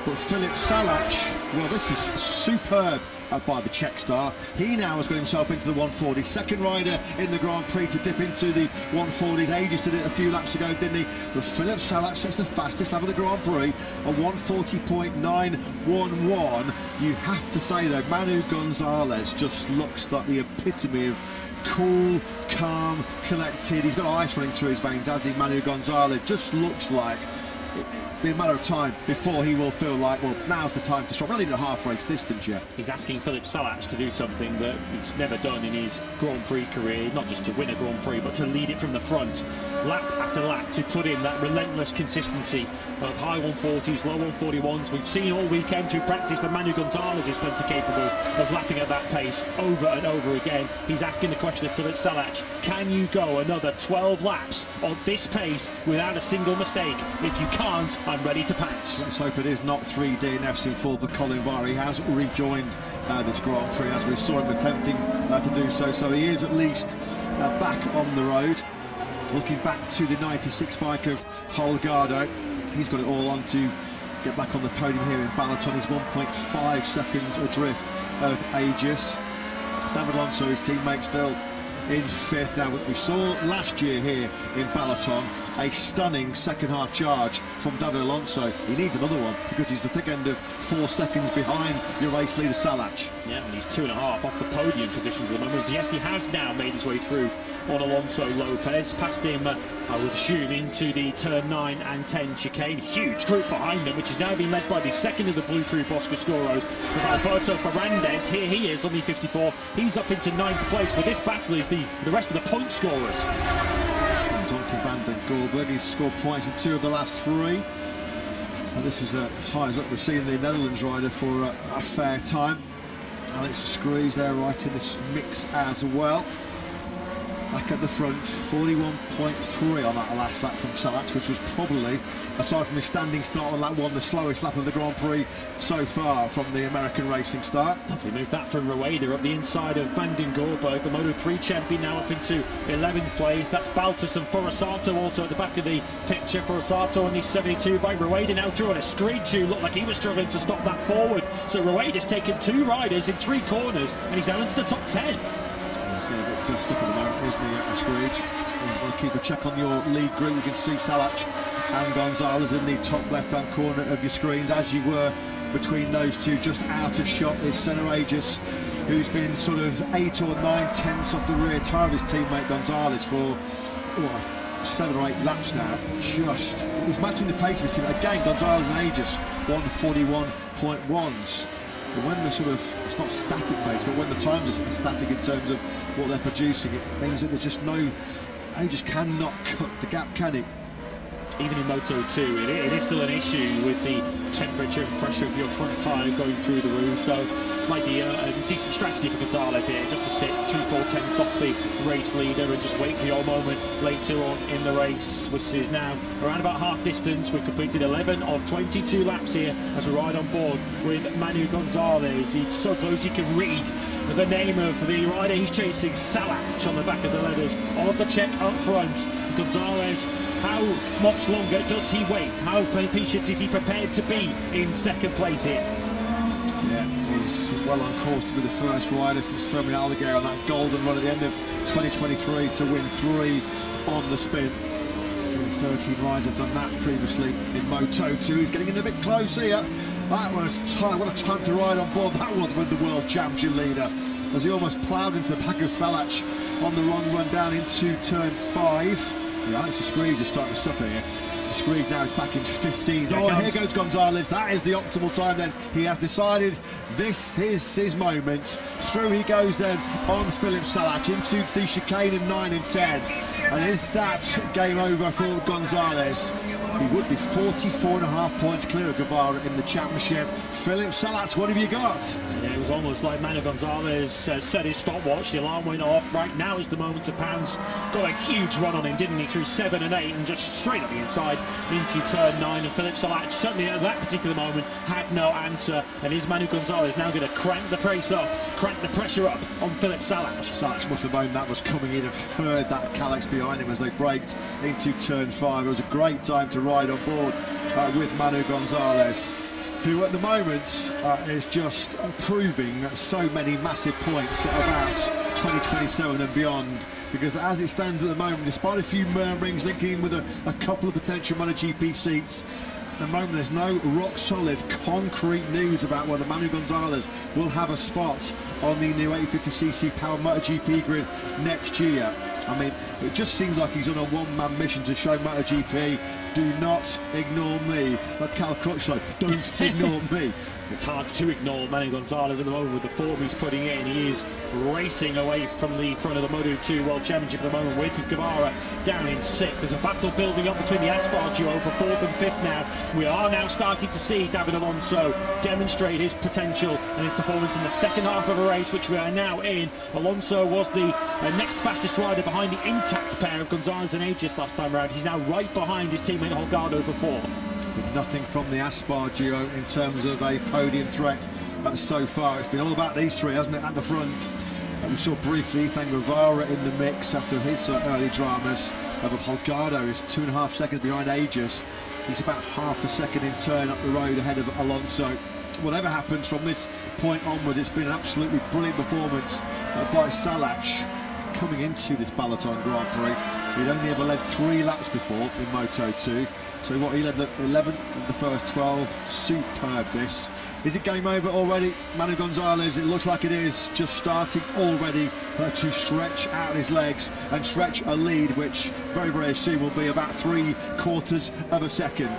But Filip Salac, well, this is superb by the Czech star. He now has got himself into the 140. Second rider in the Grand Prix to dip into the 140s. Aegis did it a few laps ago, didn't he? But Filip Salac sets the fastest lap of the Grand Prix, a 140.911. You have to say, though, Manu Gonzalez just looks like the epitome of cool, calm, collected. He's got ice running through his veins, as did Manu Gonzalez. Just looks like it'll be a matter of time before he will feel like, well, now's the time to stop. We're not even a half race distance yet. He's asking Filip Salac to do something that he's never done in his Grand Prix career, not just to win a Grand Prix, but to lead it from the front, lap after lap, to put in that relentless consistency of high 140s, low 141s. We've seen all weekend through practice that Manu Gonzalez is plenty capable of lapping at that pace over and over again. He's asking the question of Filip Salac, can you go another 12 laps on this pace without a single mistake? If you can't, I'm ready to pounce. Let's hope it is not 3 DNFs in full for Colin Via. He has rejoined this Grand Prix, as we saw him attempting to do so. So he is at least back on the road. Looking back to the 96 bike of Holgado. He's got it all on to get back on the podium here in Balaton. He's 1.5 seconds adrift of Aegis. David Alonso, his teammate, still in 5th. Now, we saw last year here in Balaton a stunning second half charge from David Alonso. He needs another one because he's the thick end of 4 seconds behind your race leader Salac. Yeah, and he's 2.5 off the podium positions at the moment. Vietti has now made his way through on Alonso Lopez, past him, I would assume, into the turn 9 and 10 chicane. Huge group behind him, which is now being led by the second of the blue group, Oscar Scoros, with Alberto Ferrandez. Here he is, only 54. He's up into 9th place, but this battle is the rest of the point scorers. On to Van den Goldberg. He's scored points in 2 of the last 3. So this is ties up. We've seen the Netherlands rider for a fair time. Alex Screws there right in this mix as well. Back at the front, 41.3 on that last lap from Salac, which was probably, aside from his standing start on lap 1, the slowest lap of the Grand Prix so far from the American racing start. Lovely move that from Rueda up the inside of Van den Gorberg, the Moto3 champion, now up into 11th place. That's Baltus and Forasato also at the back of the picture. Forasato on the 72 by Rueda, now through on a screed too. Looked like he was struggling to stop that forward. So Rueda's taken 2 riders in 3 corners and he's now into the top 10. He's getting a bit buffed up at the moment, isn't he, at the Screech? We'll keep a check on your lead group. You can see Salac and Gonzalez in the top left-hand corner of your screens, as you were between those two. Just out of shot is Senna Aegis, who's been sort of 8 or 9 tenths off the rear tyre of his teammate Gonzalez for 7 or 8 laps now. Just, he's matching the pace of his team. Again, Gonzalez and Aegis, 1:41.1s. But when the sort of, it's not static pace, but when the times are static in terms of what they're producing, it means that there's just no, Aegis cannot cut the gap, can he? Even in Moto2, it is still an issue with the temperature and pressure of your front tyre going through the roof. So might be a decent strategy for Gonzalez here, just to sit 3-4 tenths off the race leader and just wait for your moment later on in the race. This is now around about half distance. We've completed 11 of 22 laps here as we ride on board with Manu Gonzalez. He's so close you can read the name of the rider he's chasing, Salac, on the back of the leathers. On the check up front, Gonzalez, how much longer does he wait? How patient is he prepared to be in second place here? Yeah, he's well on course to be the first rider since Fermin Aldeguer on that golden run at the end of 2023 to win 3 on the spin. 13 riders have done that previously in Moto2. He's getting in a bit close here. That was time. What a time to ride on board that was with the World Championship leader, as he almost ploughed into the back of Salac on the long run down into turn 5. Yeah, Alex Screed is starting to suffer here. Screed now is back in 15th. Oh, here goes Gonzalez. That is the optimal time then. He has decided this is his moment. Through he goes then on Philip Salac into the chicane in 9 and 10. And is that game over for Gonzalez? He would be 44.5 points clear of Guevara in the championship. Philip Salac, what have you got? Yeah, it was almost like Manu Gonzalez set his stopwatch. The alarm went off. Right now is the moment to pounce. Got a huge run on him, didn't he? Through 7 and 8 and just straight up the inside into turn 9. And Philip Salac certainly at that particular moment had no answer. And is Manu Gonzalez now going to crank the pace up, crank the pressure up on Philip Salac? Salac must have known that was coming in, have heard that calyx behind him as they braked into turn 5. It was a great time to ride on board with Manu Gonzalez, who at the moment is just proving so many massive points about 2027 and beyond, because as it stands at the moment, despite a few murmurings linking in with a couple of potential MotoGP seats, at the moment there's no rock solid concrete news about whether Manu Gonzalez will have a spot on the new 850cc powered MotoGP grid next year. I mean, it just seems like he's on a one-man mission to show MotoGP, do not ignore me. Like Cal Crutchlow, don't ignore me. It's hard to ignore Manu Gonzalez at the moment with the form he's putting in. He is racing away from the front of the Moto2 World Championship at the moment with Guevara down in 6th. There's a battle building up between the Aspar duo for 4th and 5th now. We are now starting to see David Alonso demonstrate his potential and his performance in the second half of a race, which we are now in. Alonso was the next fastest rider behind the intact pair of Gonzalez and Aegis last time around. He's now right behind his teammate Holgado for 4th. With nothing from the Aspar duo in terms of a podium threat so far. It's been all about these three, hasn't it, at the front. We saw briefly Ethan Guevara in the mix after his early dramas. But Holgado is 2.5 seconds behind Aegis. He's about half a second in turn up the road ahead of Alonso. Whatever happens from this point onwards, it's been an absolutely brilliant performance by Salac coming into this Balaton Grand Prix. He'd only ever led 3 laps before in Moto2. So what, he led the 11 of the first 12. Superb this. Is it game over already? Manu Gonzalez, it looks like it is, just starting already to stretch out his legs and stretch a lead, which very, very soon will be about 3/4 of a second.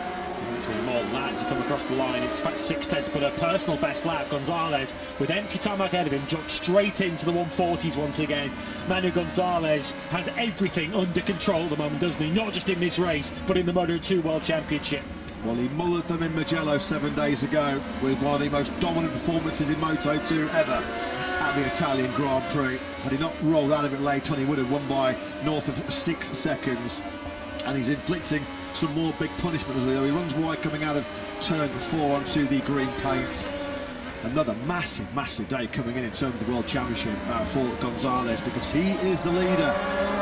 More than that to come across the line. It's about 6/10, but a personal best lap. Gonzalez, with empty tarmac ahead of him, jumped straight into the 140s once again. Manu Gonzalez has everything under control at the moment, doesn't he? Not just in this race, but in the Moto2 World Championship. Well, he mullered them in Mugello 7 days ago with one of the most dominant performances in Moto2 ever at the Italian Grand Prix. Had he not rolled out of it late on, he would have won by north of 6 seconds. And he's inflicting some more big punishment as well. He runs wide coming out of turn 4 onto the green paint. Another massive day coming in terms of the World Championship for Gonzalez, because he is the leader.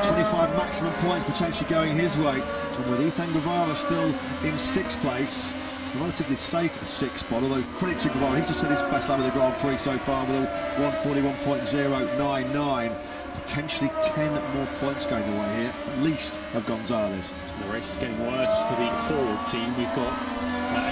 25 maximum points potentially going his way. And with Ethan Guevara still in 6th place, a relatively safe 6th spot, although credit to Guevara, he's just set his best lap of the Grand Prix so far with a 141.099. Potentially 10 more points going the way here, at least, of Gonzalez. The race is getting worse for the forward team. We've got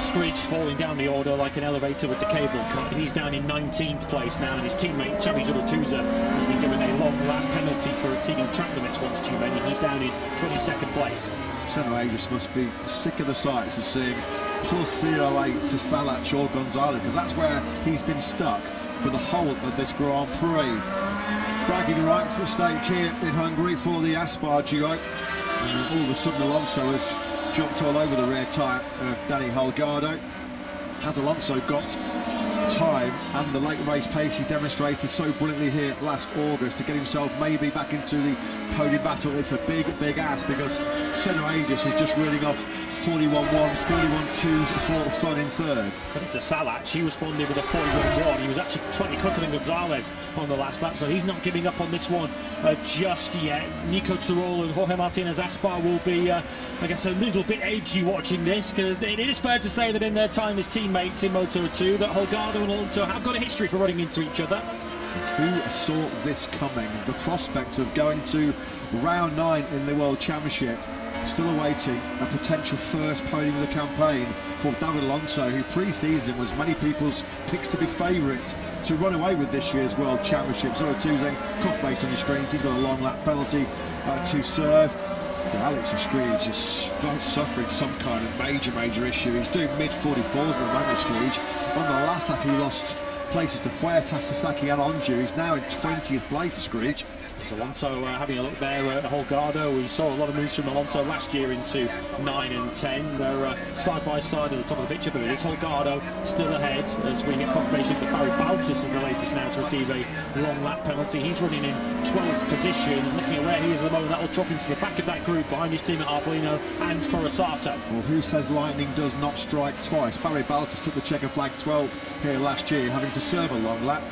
Screech falling down the order like an elevator with the cable cut. He's down in 19th place now, and his teammate Xavi Zurutuza has been given a long lap penalty for exceeding track limits once too many. He's down in 22nd place. Senna Aegis must be sick of the sights of seeing plus 0.8 to Salac or Gonzalez, because that's where he's been stuck for the whole of this Grand Prix. Bragging rights at stake here in Hungary for the Aspar duo. And all of a sudden Alonso has jumped all over the rear tyre of Danny Holgado. Has Alonso got time and the late race pace he demonstrated so brilliantly here last August to get himself maybe back into the podium battle? It's a big ask, because Senna Aegis is just reeling off 41-1s, 41-2s for fun in 3rd. Credit to Salac, he responded with a 41-1. He was actually slightly quicker than Gonzalez on the last lap, so he's not giving up on this one just yet. Nico Tirol and Jorge Martinez Aspar will be, I guess, a little bit edgy watching this, because it is fair to say that in their time as teammates in Moto2, that Holgado and Alonso have got a history for running into each other. Who saw this coming? The prospect of going to round 9 in the World Championship, still awaiting a potential first podium of the campaign for David Alonso, who pre-season was many people's picks to be favourite to run away with this year's World Championship. Zurutuza then confirmation on your screens, he's got a long lap penalty to serve. Alex Screech is suffering some kind of major issue. He's doing mid-44s at the moment, Screech. On the last lap he lost places to Huerta, Sasaki and Onju. He's now in 20th place, Screech. It's Alonso having a look there at Holgado. We saw a lot of moves from Alonso last year into 9 and 10. They're side by side at the top of the picture, but it is Holgado still ahead as we get confirmation that Barry Baltus is the latest now to receive a long lap penalty. He's running in 12th position, and looking at where he is at the moment, that will drop him to the back of that group behind his team at Arbolino and Forasato. Well, who says lightning does not strike twice? Barry Baltus took the checker flag 12 here last year, having to serve a long lap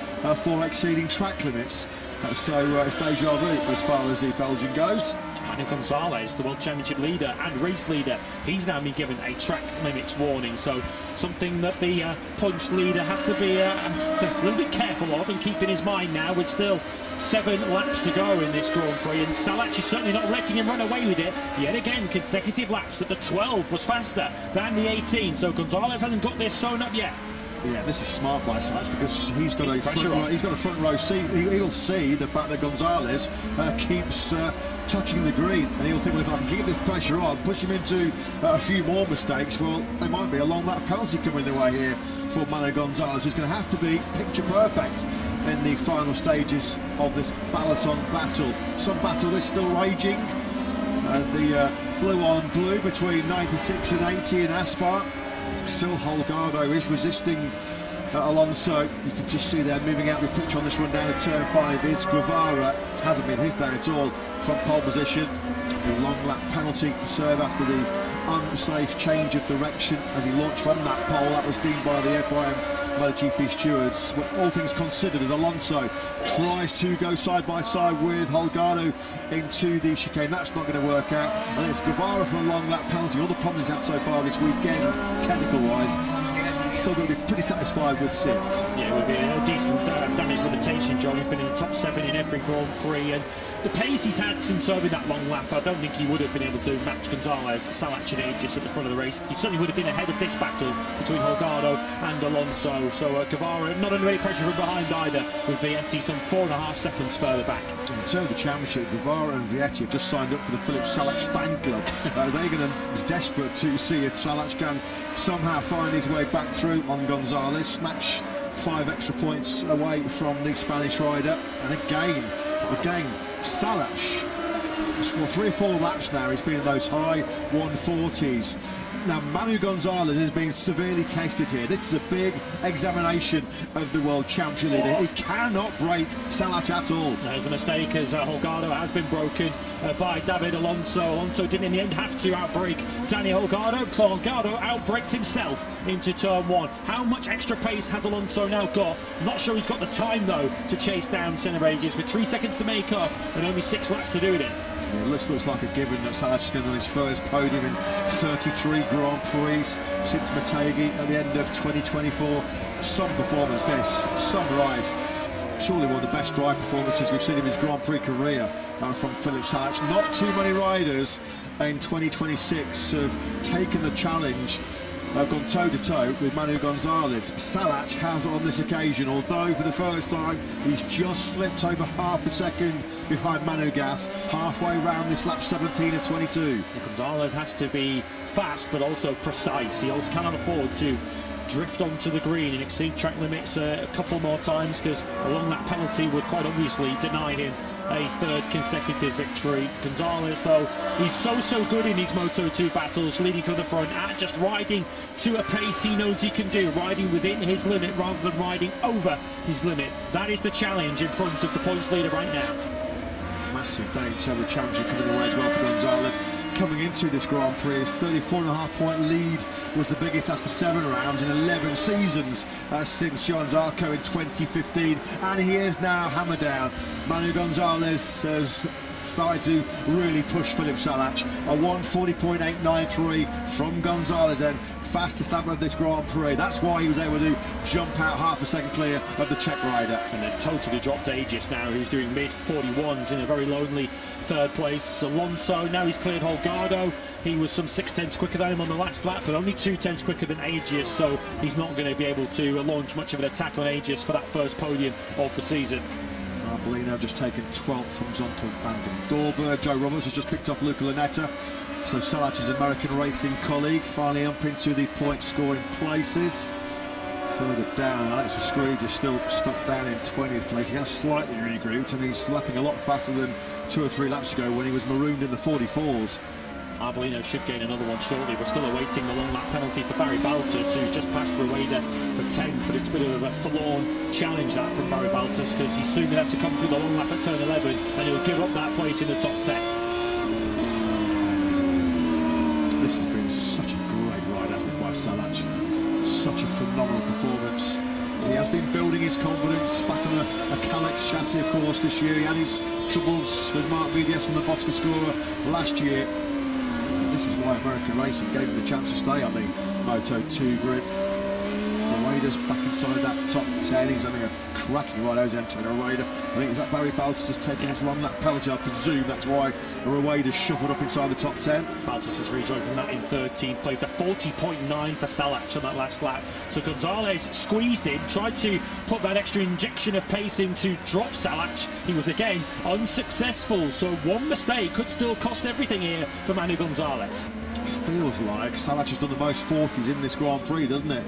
for exceeding track limits. So it's deja vu as far as the Belgian goes. Manuel Gonzalez, the World Championship leader and race leader, he's now been given a track limits warning, so something that the punch leader has to be a little bit careful of and keep in his mind now, with still 7 laps to go in this Grand Prix, and Salac is certainly not letting him run away with it. Yet again, consecutive laps, that the 12 was faster than the 18, so Gonzalez hasn't got this sewn up yet. Yeah, this is smart by Salac, because he's got a front row seat. He'll see the fact that Gonzalez keeps touching the green, and he'll think, well, if I can keep this pressure on, push him into a few more mistakes, well, there might be a long lap penalty coming their way here for Manuel Gonzalez, who's going to have to be picture perfect in the final stages of this Balaton battle. Some battle is still raging. The blue on blue between 96 and 80 in Aspar. Still Holgado is resisting Alonso. You can just see they're moving out the pitch on this run down to turn 5. It's Guevara. Hasn't been his day at all from pole position. A long lap penalty to serve after the unsafe change of direction as he launched from that pole. That was deemed by the FIM MotoGP stewards. Well, all things considered, as Alonso tries to go side by side with Holgado into the chicane, that's not going to work out. And it's Guevara for a long lap penalty. All the problems he's had so far this weekend, technical wise, still going to be pretty satisfied with 6. Yeah, it would be a decent damage limitation, John. He's been in the top 7 in every Grand Prix, and the pace he's had since serving that long lap, I don't think he would have been able to match Gonzalez, Salac and Aegis at the front of the race. He certainly would have been ahead of this battle between Holgado and Alonso. So Guevara not under any pressure from behind either, with Vietti some 4.5 seconds further back. In terms of the championship, Guevara and Vietti have just signed up for the Philip Salac fan club. They're going to be desperate to see if Salac can somehow find his way back through on Gonzalez, snatch 5 extra points away from the Spanish rider. And again, Salac, for 3 or 4 laps now, he's been in those high 140s. Now, Manu Gonzalez has been severely tested here. This is a big examination of the World Champion leader. He cannot break Salac at all. There's a mistake as Holgado has been broken by David Alonso. Alonso didn't in the end have to outbrake Danny Holgado, so Holgado outbraked himself into turn one. How much extra pace has Alonso now got? Not sure he's got the time though to chase down Senna Ages with 3 seconds to make up and only 6 laps to do it in. Yeah, this looks like a given that Salac is going to win his first podium in 33 Grand Prix since Motegi at the end of 2024. Some performance this, some ride. Surely one of the best drive performances we've seen in his Grand Prix career from Filip Salac. Not too many riders in 2026 have taken the challenge. They've gone toe-to-toe with Manu Gonzalez. Salac has on this occasion, although for the first time he's just slipped over half a second behind Manu Gas, halfway round this lap 17 of 22. Gonzalez has to be fast but also precise. He also cannot afford to drift onto the green and exceed track limits a couple more times, because a long lap penalty would quite obviously deny him a third consecutive victory. Gonzalez, though, he's so good in these Moto2 battles, leading from the front and just riding to a pace he knows he can do, riding within his limit rather than riding over his limit. That is the challenge in front of the points leader right now. Massive day to have the championship coming away as well for Gonzalez. Coming into this Grand Prix, his 34.5 point lead was the biggest after 7 rounds in 11 seasons since Johan Zarco in 2015, and he is now hammered down. Manu Gonzalez has started to really push Filip Salac. A 1:40.893 from Gonzalez, then fastest lap of this Grand Prix. That's why he was able to jump out half a second clear of the Czech rider. And they've totally dropped Aegis now, who's doing mid-41s in a very lonely third place. Alonso, now he's cleared Holgado. He was some 6/10 quicker than him on the last lap, but only 2/10 quicker than Aegis, so he's not going to be able to launch much of an attack on Aegis for that first podium of the season. Arbolino just taken 12th from Zonta van den Dorber. Joe Roberts has just picked off Luca Lunetta. So Salac's American racing colleague finally up into the point scoring places. Further down, Alex Scrooge is still stuck down in 20th place. He has slightly regrouped and he's lapping a lot faster than 2 or 3 laps ago when he was marooned in the 44s. Arbolino should gain another one shortly. We're still awaiting the long lap penalty for Barry Baltus, who's just passed Rueda for 10th, but it's a bit of a forlorn challenge that from Barry Baltus, because he's soon going to have to come through the long lap at turn 11 and he'll give up that place in the top 10. This has been such a great ride, hasn't it, by Salac? Such a phenomenal performance. He has been building his confidence back on a Kalex chassis, of course, this year. He had his troubles with Mark VDS and the Bosca last year. This is why American Racing gave him the chance to stay on the Moto2 grid. Rueda's back inside that top 10. He's having a cracking ride. There's Antonio Rueda. I think it's that Barry Baltus has taken his long lap penalty, I presume. That's why Rueda's shuffled up inside the top 10. Baltus has rejoined from that in 13th place. A 40.9 for Salac on that last lap. So Gonzalez squeezed in, tried to put that extra injection of pace in to drop Salac. He was again unsuccessful. So one mistake could still cost everything here for Manu Gonzalez. Feels like Salac has done the most 40s in this Grand Prix, doesn't it?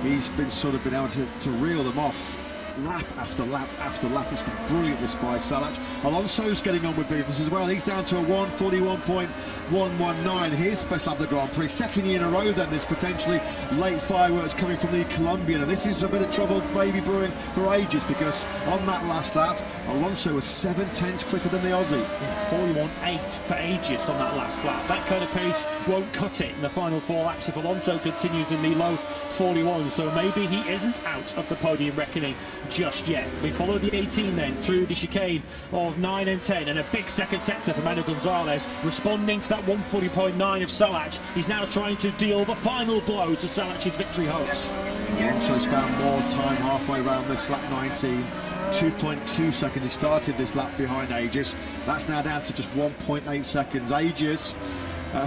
He's been been able to reel them off lap after lap after lap. It's been brilliant, this by Salac. Alonso's getting on with business as well. He's down to a 1:41.119, his best lap of the Grand Prix. Second year in a row then, this potentially late fireworks coming from the Colombian, and this is a bit of trouble maybe brewing for Aegis, because on that last lap Alonso was 7/10 quicker than the Aussie. 41.8 for Aegis on that last lap. That kind of pace won't cut it in the final 4 laps if Alonso continues in the low 41, so maybe he isn't out of the podium reckoning just yet. We follow the 18 then through the chicane of 9 and 10, and a big second sector for Manu Gonzalez, responding to that 1:40.9 of Salac. He's now trying to deal the final blow to Salac's victory hopes. Alonso's found more time halfway around this lap 19. 2.2 seconds. He started this lap behind Aegis. That's now down to just 1.8 seconds. Aegis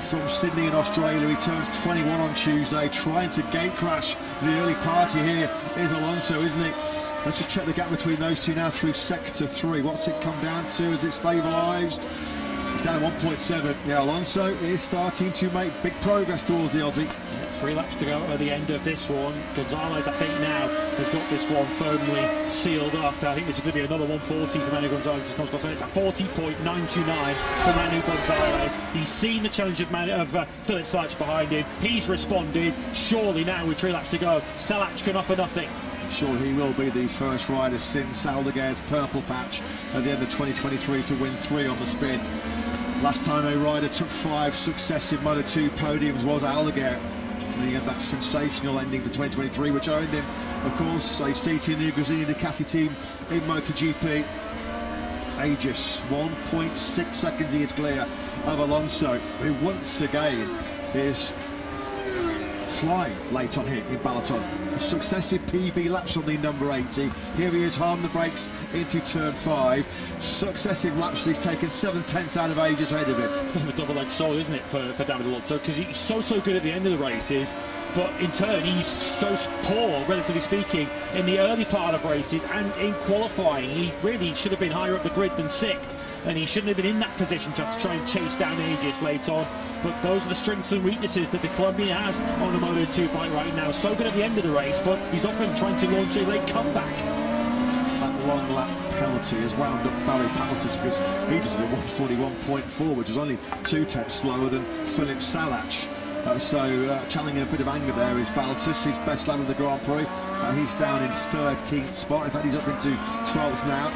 from Sydney in Australia. He turns 21 on Tuesday, trying to gate crash the early party here is Alonso, isn't it? Let's just check the gap between those two now through sector 3. What's it come down to? Is it stabilised? It's down to 1.7. Yeah, Alonso is starting to make big progress towards the Aussie. 3 laps to go at the end of this one. Gonzalez, I think now, has got this one firmly sealed up. I think this is going to be another 140 for Manu Gonzalez. It's a 40.929 for Manu Gonzalez. He's seen the challenge of Philip Salach behind him. He's responded. Surely now, with 3 laps to go, Salach can offer nothing. Sure, he will be the first rider since Aldeguer's purple patch at the end of 2023 to win 3 on the spin. Last time a rider took 5 successive Moto2 podiums was Aldeguer. He had that sensational ending to 2023, which earned him, of course, a seat in the Gresini Ducati team in MotoGP. Aegis, 1.6 seconds he is clear of Alonso, who once again is flying late on here in Balaton. Successive PB laps on the number 80. Here he is, hard on the brakes into turn 5. Successive laps, he's taken 7/10 out of Aegis ahead of him. It's a bit of a double-edged sword, isn't it, for David Alonso, because he's so good at the end of the races, but in turn he's so poor, relatively speaking, in the early part of races and in qualifying. He really should have been higher up the grid than 6th, and he shouldn't have been in that position to have to try and chase down Aegis late on. But those are the strengths and weaknesses that the Colombian has on the Moto2 bike right now. So good at the end of the race, but he's often trying to launch a late comeback. That long lap penalty has wound up Barry Pattleton, because he just did a 141.4, which is only 2/10 slower than Philip Salach. Channeling a bit of anger there is Baltus, his best lap of the Grand Prix. He's down in 13th spot. In fact, he's up into 12th now.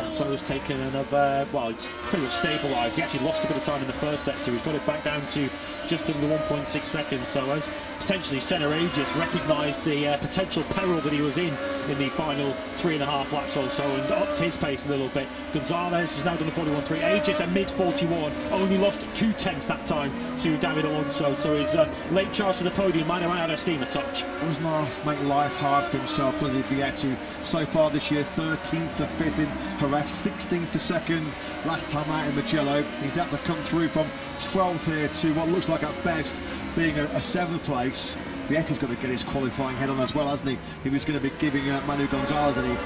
So he's taken another, well, it's pretty much stabilised. He actually lost a bit of time in the first sector. He's got it back down to just under 1.6 seconds. So as potentially Senna Aegis recognised the potential peril that he was in the final 3.5 laps or so, and upped his pace a little bit. Gonzalez has now done a 41.3. Aegis a mid-41, only lost 2/10 that time to David Alonso. So his late charge to the podium might have had a steam a touch. Does not make life hard for himself, does he, Vietti? So far this year, 13th to 5th in Jerez, 16th to 2nd last time out in Mugello. He's had to come through from 12th here to what looks like at best being a 7th place. Vietti's got to get his qualifying head on as well, hasn't he? He was going to be giving Manu Gonzalez any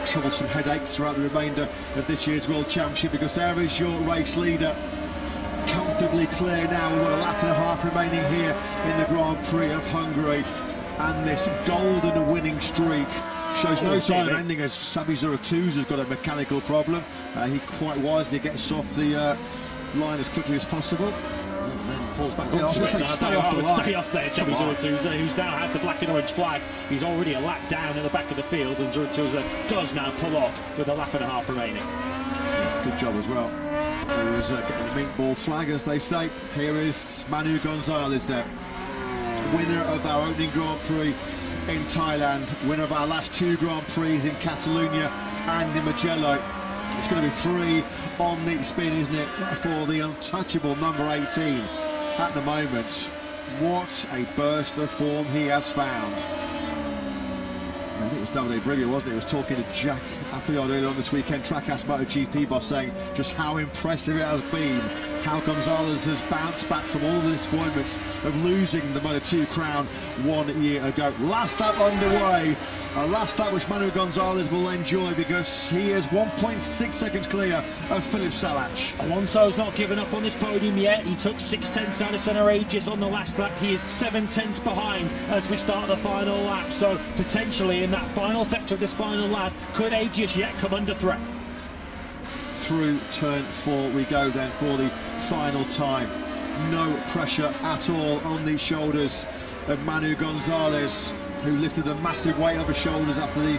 troublesome headaches throughout the remainder of this year's World Championship, because there is your race leader, comfortably clear now with a lap and a half remaining here in the Grand Prix of Hungary. And this golden winning streak shows no sign of ending, as Sabi Zuratuzza's got a mechanical problem. He quite wisely gets off the line as quickly as possible. And then pulls back Yeah, onto it. stay off the line. Stay off there, Sabi Zuratuzza, who's now had the black and orange flag. He's already a lap down at the back of the field, and Zuratuzza does now pull off with a lap and a half remaining. Good job as well. He was getting the meatball flag, as they say. Here is Manu Gonzalez there, winner of our opening Grand Prix in Thailand, winner of our last 2 Grand Prix in Catalonia and in Mugello. It's going to be 3 on the spin, isn't it, for the untouchable number 18 at the moment. What a burst of form he has found. I think it was Davide Briglia, wasn't it? He was talking to Jack Appleyard earlier on this weekend, Trackhouse MotoGP boss, saying just how impressive it has been, how Gonzalez has bounced back from all the disappointment of losing the Moto2 crown 1 year ago. Last lap underway, a last lap which Manu Gonzalez will enjoy, because he is 1.6 seconds clear of Philip Salach. Alonso's not given up on this podium yet. He took 6/10 out of Senna Aegis on the last lap. He is 7/10 behind as we start the final lap. So potentially in that final sector of this final lap, could Aegis yet come under threat? Through turn 4 we go then for the final time. No pressure at all on the shoulders of Manu Gonzalez, who lifted a massive weight off his shoulders after the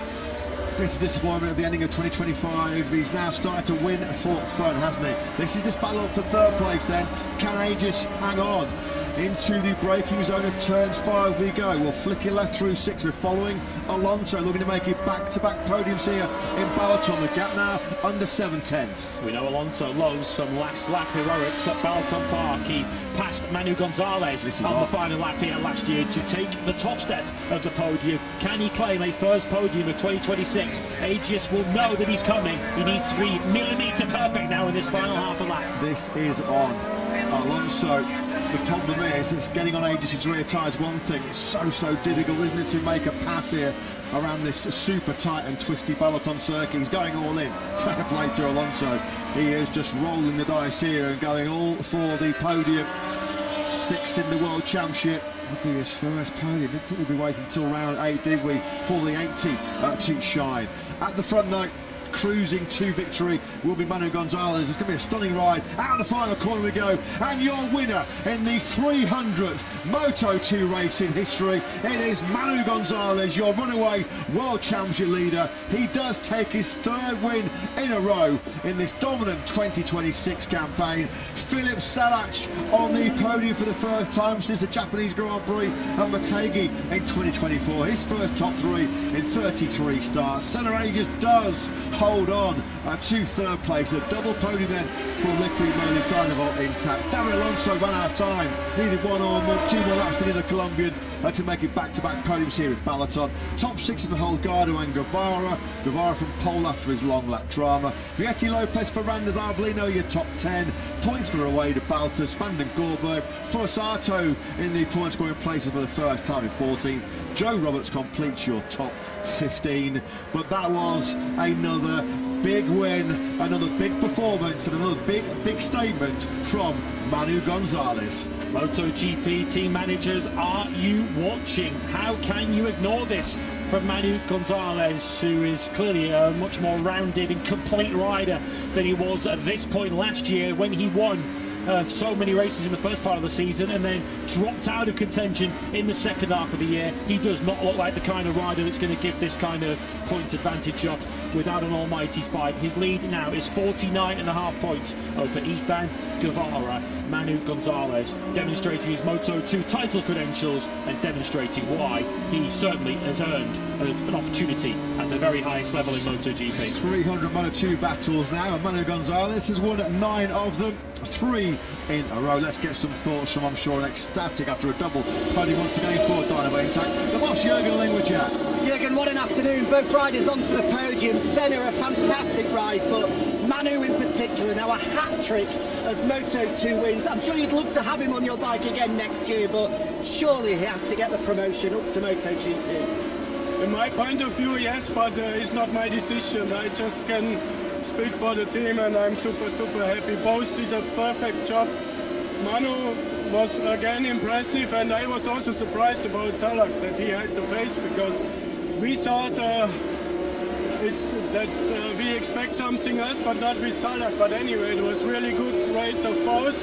bitter disappointment at the ending of 2025. He's now started to win for fun, hasn't he? This is this battle for 3rd place then. Can Aegis hang on? Into the braking zone of turn 5 we go. We'll flick it left through 6. We're following Alonso, looking to make it back-to-back podiums here in Balaton. The gap now under 7/10. We know Alonso loves some last lap heroics at BalatonPark. He passed Manu Gonzalez on the final lap here last year to take the top step of the podium. Can he claim a first podium of 2026? Aegis will know that he's coming. He needs to be millimetre perfect now in this final half a lap. This is on Alonso. The problem is, it's getting on Aegis' rear tyres one thing. It's so difficult, isn't it, to make a pass here around this super tight and twisty Balaton circuit. He's going all in. Fair play to Alonso. He is just rolling the dice here and going all for the podium. 6th in the World Championship. Would be his first podium. Didn't think we'd be waiting until round 8, did we? For the 80 to shine. At the front though, cruising to victory will be Manu Gonzalez. It's going to be a stunning ride. Out of the final corner we go, and your winner in the 300th Moto2 race in history, it is Manu Gonzalez, your runaway World Championship leader. He does take his 3rd win in a row in this dominant 2026 campaign. Philip Salac on the podium for the first time since the Japanese Grand Prix, and Motegi in 2024, his first top 3 in 33 starts. Senna Aegis does hold on to 3rd place, a double podium then for Liqui Moly Carnival intact. David Alonso ran out of time, needed 2 more laps to do the Colombian to make it back-to-back podiums here in Balaton. Top 6 of the Holgado and Guevara from pole after his long lap drama. Vietti, Lopez, Ferrandis, Arbolino, your top 10. Points for away to Baltus, Van den Gorberg, Forsato in the point scoring places for the first time in 14th. Joe Roberts completes your top 15, but that was another big win, another big performance, and another big statement from Manu Gonzalez. MotoGP team managers, are you watching? How can you ignore this from Manu Gonzalez, who is clearly a much more rounded and complete rider than he was at this point last year when he won so many races in the first part of the season and then dropped out of contention in the second half of the year. He does not look like the kind of rider that's going to give this kind of points advantage up without an almighty fight. His lead now is 49.5 points over Ethan Guevara. Manu Gonzalez demonstrating his Moto2 title credentials and demonstrating why he certainly has earned an opportunity at the very highest level in MotoGP. 300 Moto2 battles now, and Manu Gonzalez has won 9 of them, 3 in a row. Let's get some thoughts from, I'm sure, an ecstatic after a double podium once again for Dynamo Intact. The boss, Jürgen Lingwich. Jürgen, what an afternoon. Both riders onto the podium. Senna, a fantastic ride, but Manu in particular, now a hat-trick of Moto2 wins. I'm sure you'd love to have him on your bike again next year, but surely he has to get the promotion up to MotoGP. In my point of view, yes, but it's not my decision. I just can speak for the team, and I'm super happy. Both did a perfect job. Manu was again impressive, and I was also surprised about Salak that he had the pace, because we thought we expect something else, but not with Salak. But anyway, it was really good race of both.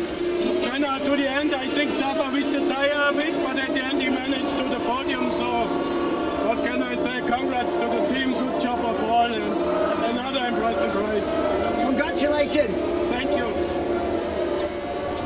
Senna to the end, I think suffered with the tire a bit, but at the end he managed to the podium. So what can I say? Congrats to the team. Good job of all, and another impressive race. Congratulations. Thank you.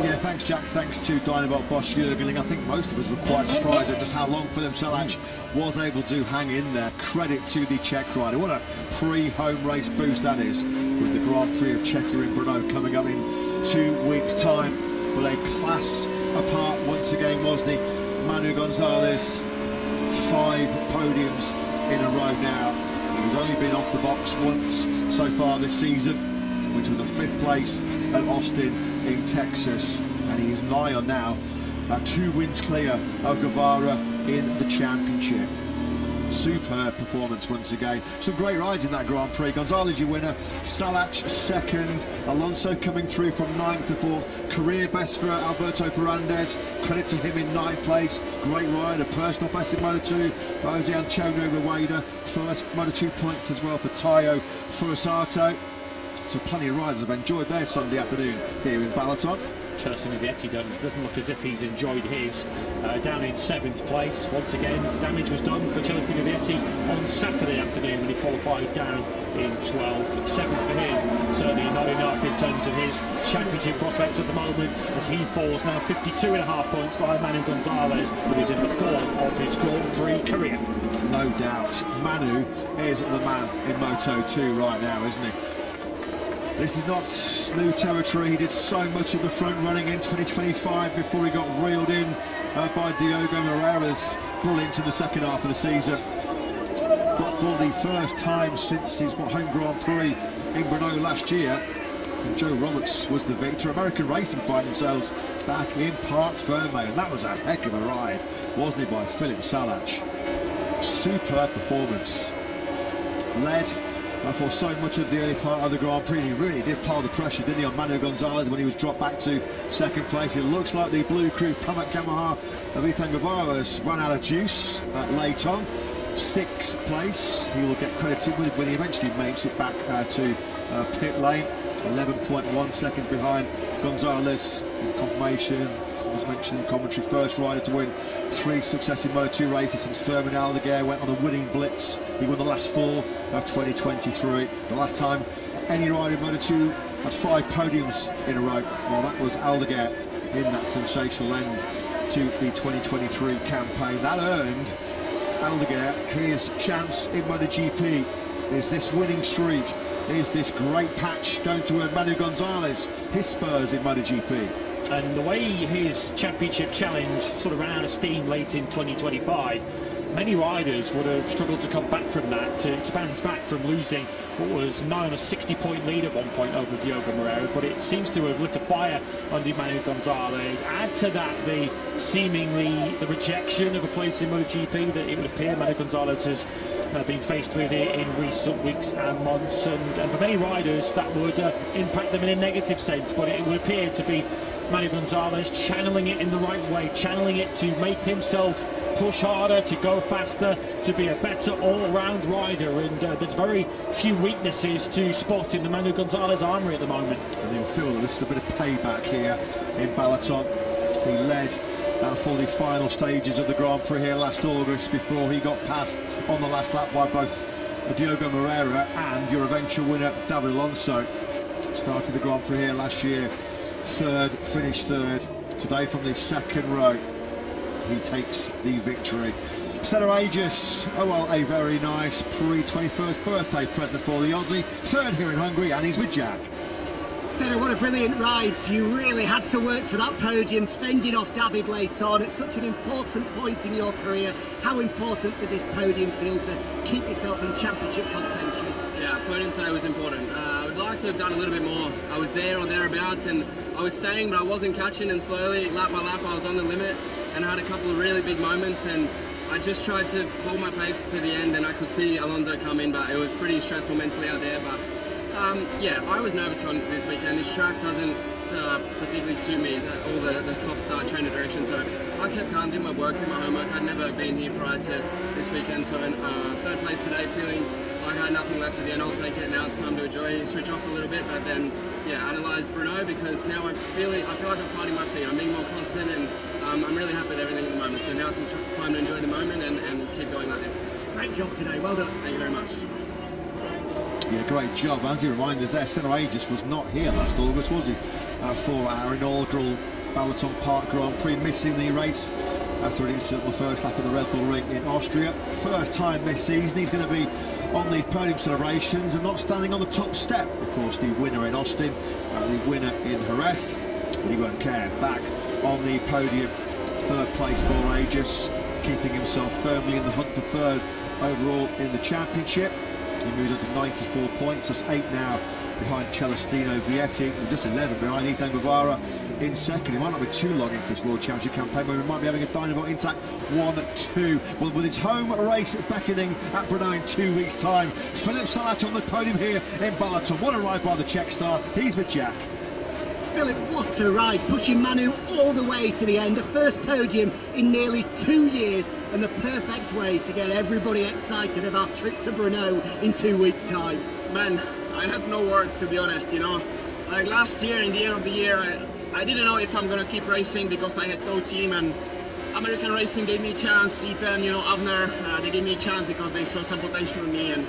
Yeah, thanks Jack, thanks to Dynamo boss Jürgen. I think most of us were quite surprised at just how long Philip Salac was able to hang in there. Credit to the Czech rider. What a pre-home race boost that is, with the Grand Prix of Czechia in Brno coming up in 2 weeks' time. But a class apart once again was the Manu Gonzalez. 5 podiums in a row now. He's only been off the box once so far this season, which was a 5th place at Austin in Texas, and he is nigh on now 2 wins clear of Guevara in the championship. Superb performance once again. Some great rides in that Grand Prix. Gonzalez your winner, Salac 2nd, Alonso coming through from 9th to 4th. Career best for Alberto Ferrandis, credit to him in 9th place. Great rider, personal best in Moto2. Jose Antonio Rueda, first Moto2 points as well for Tayo Furusato. So plenty of riders have enjoyed their Sunday afternoon here in Balaton. Chelsea Vietti doesn't look as if he's enjoyed his. Down in 7th place. Once again, damage was done for Chelsea Vietti on Saturday afternoon when he qualified down in 12th. 7th for him, certainly not enough in terms of his championship prospects at the moment, as he falls now 52.5 points behind Manu Gonzalez, who is in the form of his Grand Prix career. No doubt, Manu is the man in Moto2 right now, isn't he? This is not new territory. He did so much of the front running in 2025 before he got reeled in by Diogo Moreira's brilliance in the second half of the season. But for the first time since his home Grand Prix in Brno last year, Joe Roberts was the victor. American Racing find themselves back in Parc Ferme, and that was a heck of a ride, wasn't it, by Philip Salac? Superb performance. Led for so much of the early part of the Grand Prix. He really did pile the pressure, didn't he, on Manu Gonzalez when he was dropped back to second place. It looks like the blue crew Pramac Yamaha of Ethan Guevara has run out of juice late on. 6th place. He will get credited when he eventually makes it back to pit lane. 11.1 seconds behind Gonzalez. Confirmation, as mentioned in commentary, first rider to win 3 successive Moto2 races since Fermin Aldeguer went on a winning blitz. He won the last 4 of 2023. The last time any rider in Moto2 had 5 podiums in a row, well, that was Aldeguer in that sensational end to the 2023 campaign. That earned Aldeguer his chance in MotoGP. Is this winning streak, is this great patch going to earn Manu Gonzalez his spurs in MotoGP? And the way his championship challenge sort of ran out of steam late in 2025, many riders would have struggled to come back from that, to bounce back from losing what was now on a 60-point lead at one point over Diogo Moreira, but it seems to have lit a fire under Manu Gonzalez. Add to that the rejection of a place in MotoGP that it would appear Manu Gonzalez has been faced with it in recent weeks and months, and for many riders that would impact them in a negative sense, but it would appear to be Manu Gonzalez channeling it in the right way, channeling it to make himself push harder, to go faster, to be a better all-round rider, and there's very few weaknesses to spot in the Manu Gonzalez armoury at the moment. And you'll feel that this is a bit of payback here in Balaton. He led for the final stages of the Grand Prix here last August before he got passed on the last lap by both Diogo Moreira and your eventual winner David Alonso. Started the Grand Prix here last year, third, finished third. Today from the second row, he takes the victory. Stella Aegis, oh well, a very nice pre-21st birthday present for the Aussie. Third here in Hungary, and he's with Jack. Senna, what a brilliant ride. You really had to work for that podium, fending off David late on at such an important point in your career. How important did this podium feel to keep yourself in championship contention? Yeah, podium today was important. I would like to have done a little bit more. I was there or thereabouts, and I was staying, but I wasn't catching, and slowly, lap by lap, I was on the limit, and I had a couple of really big moments, and I just tried to hold my pace to the end, and I could see Alonso come in, but it was pretty stressful mentally out there. But yeah, I was nervous going into this weekend. This track doesn't particularly suit me, all the stop-start trainer direction, so I kept calm, did my work, did my homework. I'd never been here prior to this weekend, so third place today, feeling like I had nothing left at the end. I'll take it. Now it's time to enjoy, switch off a little bit, but then, yeah, analyse Bruno, because now I feel like I'm finding my feet. I'm being more constant, and I'm really happy with everything at the moment. So now it's time to enjoy the moment and keep going like this. Great job today, well done. Thank you very much. Yeah, great job. As he reminded us there, Senna Aegis was not here last August, was he? For our inaugural BalatonPark Grand Prix, missing the race after an incident on the first lap of the Red Bull Ring in Austria. First time this season he's going to be on the podium celebrations and not standing on the top step. Of course, the winner in Austin, the winner in Jerez, but he won't care. Back on the podium, third place for Aegis, keeping himself firmly in the hunt for third overall in the championship. He moves on to 94 points, that's 8 now behind Celestino Vietti, and just 11 behind Ethan Guevara in second. He might not be too long into this World Championship campaign, but we might be having a Dynamo Intact 1-2. Well, with his home race beckoning at Brno in 2 weeks' time, Filip Salac on the podium here in Balaton. What a ride by the Czech star. He's with Jack. Philip, what a ride, pushing Manu all the way to the end. The first podium in nearly 2 years, and the perfect way to get everybody excited about trip to Brno in 2 weeks' time. Man, I have no words, to be honest, you know. Like last year, in the end of the year, I didn't know if I'm gonna keep racing because I had no team, and American Racing gave me a chance. Ethan, you know, Avner, they gave me a chance because they saw some potential in me, and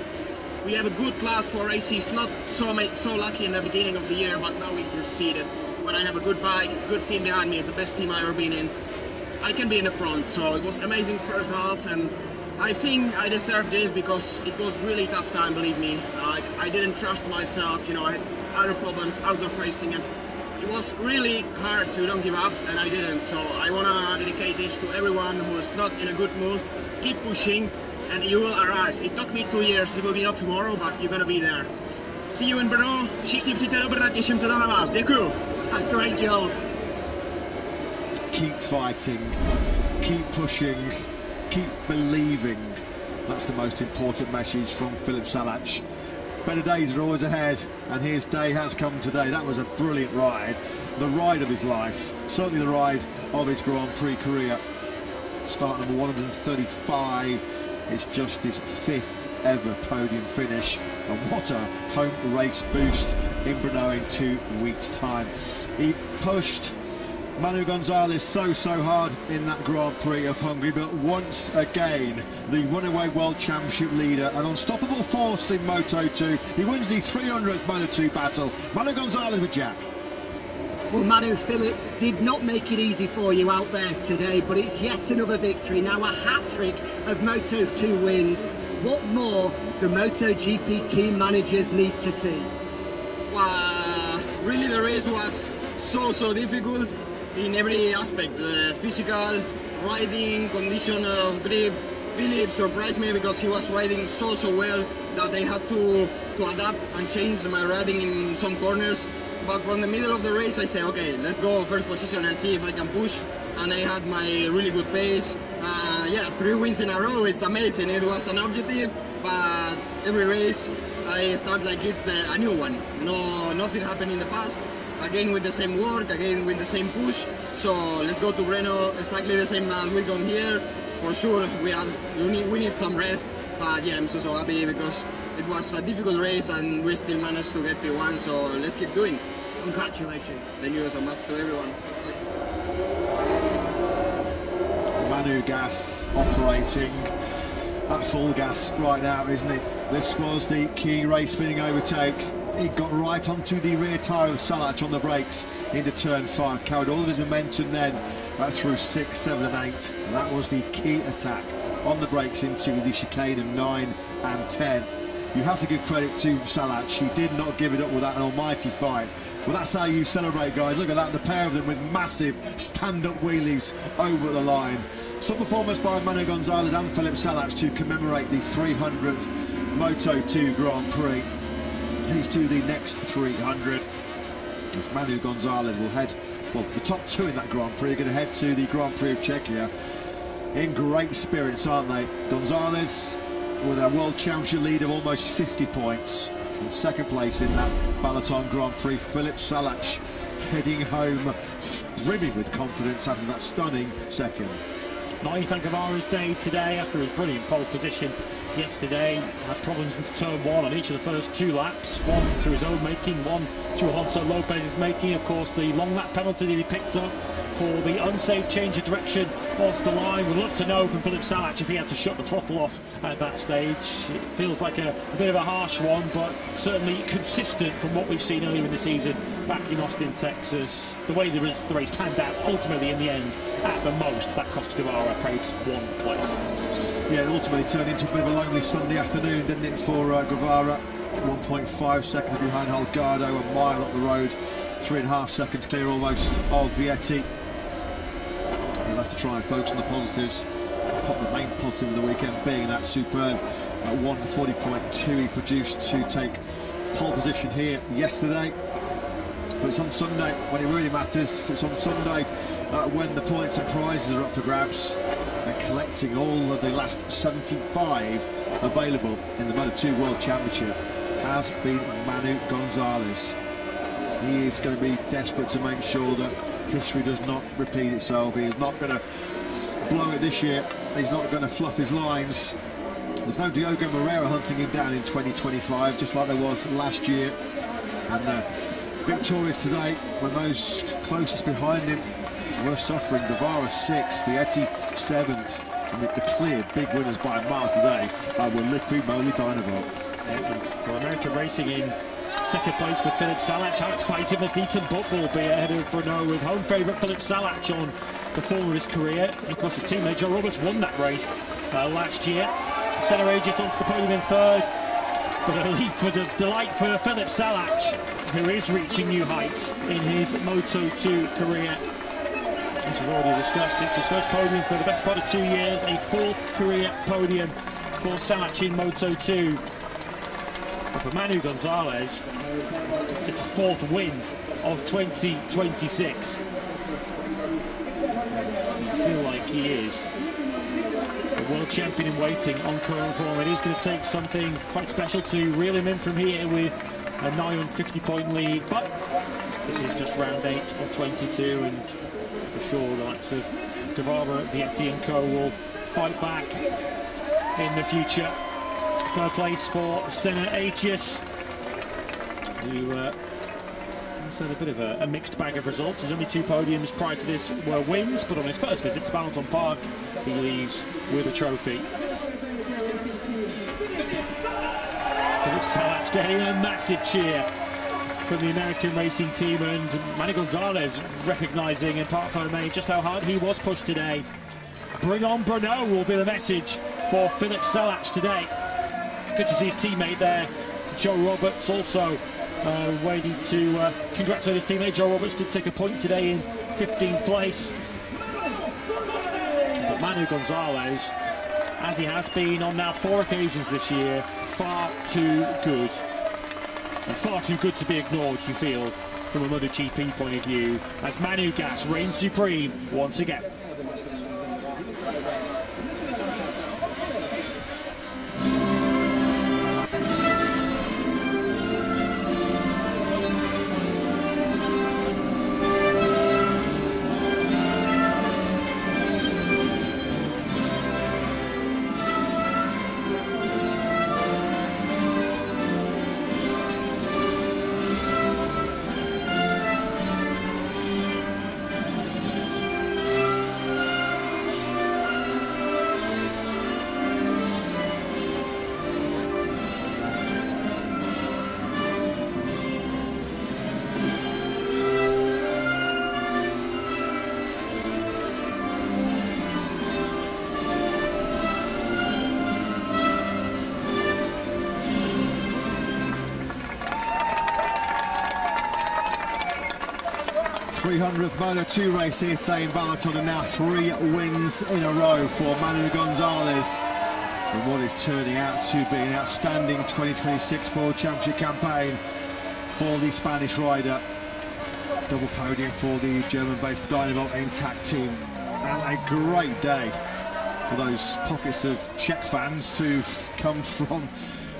we have a good class for races, not so lucky in the beginning of the year, but now we can see that when I have a good bike, good team behind me, it's the best team I've ever been in, I can be in the front. So it was amazing first half, and I think I deserved this because it was really tough time, believe me. Like, I didn't trust myself, you know, I had other problems out of racing, and it was really hard to don't give up, and I didn't. So I want to dedicate this to everyone who is not in a good mood. Keep pushing, and you will arrive. It took me 2 years, it will be not tomorrow, but you're gonna be there. See you in Brno, všichni přijďte do Brna, těším se na vás, děkuju. Great job. Keep fighting, keep pushing, keep believing. That's the most important message from Filip Salac. better days are always ahead, and his day has come today. That was a brilliant ride, the ride of his life, certainly the ride of his Grand Prix career. Start number 135, it's just his 5th ever podium finish, and what a home race boost in Brno in 2 weeks' time. He pushed Manu Gonzalez so hard in that Grand Prix of Hungary, but once again the runaway world championship leader, an unstoppable force in Moto2, he wins the 300th Moto2 battle. Manu Gonzalez with Jack. Well, Manu, Philip did not make it easy for you out there today, but it's yet another victory, now a hat-trick of Moto2 wins. What more do MotoGP team managers need to see? Really the race was so difficult in every aspect, physical, riding, condition of grip. Philip surprised me because he was riding so well that I had to adapt and change my riding in some corners. But from the middle of the race I said, okay, let's go first position and see if I can push. And I had my really good pace. 3 wins in a row, it's amazing. It was an objective, but every race I start like it's a new one. Nothing happened in the past. Again with the same work, again with the same push. So let's go to Brno, exactly the same as we come here. For sure we need some rest, but yeah, I'm so happy because it was a difficult race and we still managed to get P1, so let's keep doing. Congratulations. Thank you so much to everyone. Manu gas operating at full gas right now, isn't it? This was the key race finishing overtake. He got right onto the rear tyre of Salac on the brakes into turn 5, carried all of his momentum then through 6, 7 and 8. And that was the key attack on the brakes into the chicane of 9 and 10. You have to give credit to Salac. He did not give it up without an almighty fight. Well, that's how you celebrate, guys. Look at that, the pair of them with massive stand-up wheelies over the line. Some performance by Manu Gonzalez and Philip Salac to commemorate the 300th Moto2 Grand Prix. He's to the next 300. As Manu Gonzalez will head, well, the top 2 in that Grand Prix are going to head to the Grand Prix of Czechia in great spirits, aren't they? Gonzalez with a World Championship lead of almost 50 points. In second place in that Balaton Grand Prix, Philip Salac heading home brimming with confidence after that stunning second. Nathan Guevara's day today after his brilliant pole position yesterday. Had problems into turn 1 on each of the first 2 laps, one through his own making, one through Alonso Lopez's making. Of course, the long lap penalty that he picked up for the unsafe change of direction off the line. We'd love to know from Philip Salac if he had to shut the throttle off at that stage. It feels like a bit of a harsh one, but certainly consistent from what we've seen earlier in the season back in Austin, Texas. The way the race panned out, ultimately in the end, at the most, that cost Guevara perhaps 1 place. Yeah, it ultimately turned into a bit of a lonely Sunday afternoon, didn't it, for Guevara? 1.5 seconds behind Holgado, a mile up the road, 3.5 seconds clear almost of Vietti. He'll have to try and focus on the positives. The main positive of the weekend being that superb 1:40.2 he produced to take pole position here yesterday. But it's on Sunday when it really matters. It's on Sunday when the points and prizes are up for grabs, and collecting all of the last 75 available in the Moto2 World Championship has been Manu Gonzalez. He is going to be desperate to make sure that history does not repeat itself. He is not going to blow it this year. He's not going to fluff his lines. There's no Diogo Moreira hunting him down in 2025, just like there was last year. And victorious today when those closest behind him were suffering. Guevara 6th, Vietti 7th. And the clear big winners by a mile today were Lippi, Molly, Dynamo. For American Racing in second place with Philip Salac. How exciting must Ethan Buckle be ahead of Brno with home favourite Philip Salac on the form of his career. And of course his teammate Joe Roberts won that race last year. Senna Regis onto the podium in 3rd. But a leap for the delight for Philip Salac, who is reaching new heights in his Moto2 career. As we've already discussed, it's his first podium for the best part of 2 years, a 4th career podium for Salac in Moto2. But for Manu Gonzalez, it's a 4th win of 2026. You feel like he is world champion in waiting on current form. It is going to take something quite special to reel him in from here with a 950-point lead, but this is just round 8 of 22, and for sure the likes of Guevara, Vietti and co will fight back in the future. Third place for Senna Atius, who has had a bit of a mixed bag of results. His only 2 podiums prior to this were wins, but on his first visit to BalatonPark, he leaves with a trophy. Philip Salac getting a massive cheer from the American racing team, and Manny Gonzalez recognising in Parc Fermé just how hard he was pushed today. Bring on Bruno will be the message for Philip Salac today. Good to see his teammate there. Joe Roberts also waiting to congratulate his teammate. Joe Roberts did take a point today in 15th place. But Manu Gonzalez, as he has been on now 4 occasions this year, far too good. And far too good to be ignored, you feel, from a MotoGP point of view, as Manu Gas reigns supreme once again. Moto2 race here today in Balaton, and now 3 wins in a row for Manu Gonzalez in what is turning out to be an outstanding 2026 World Championship campaign for the Spanish rider. Double podium for the German-based Dynamo Intact team, and a great day for those pockets of Czech fans who've come from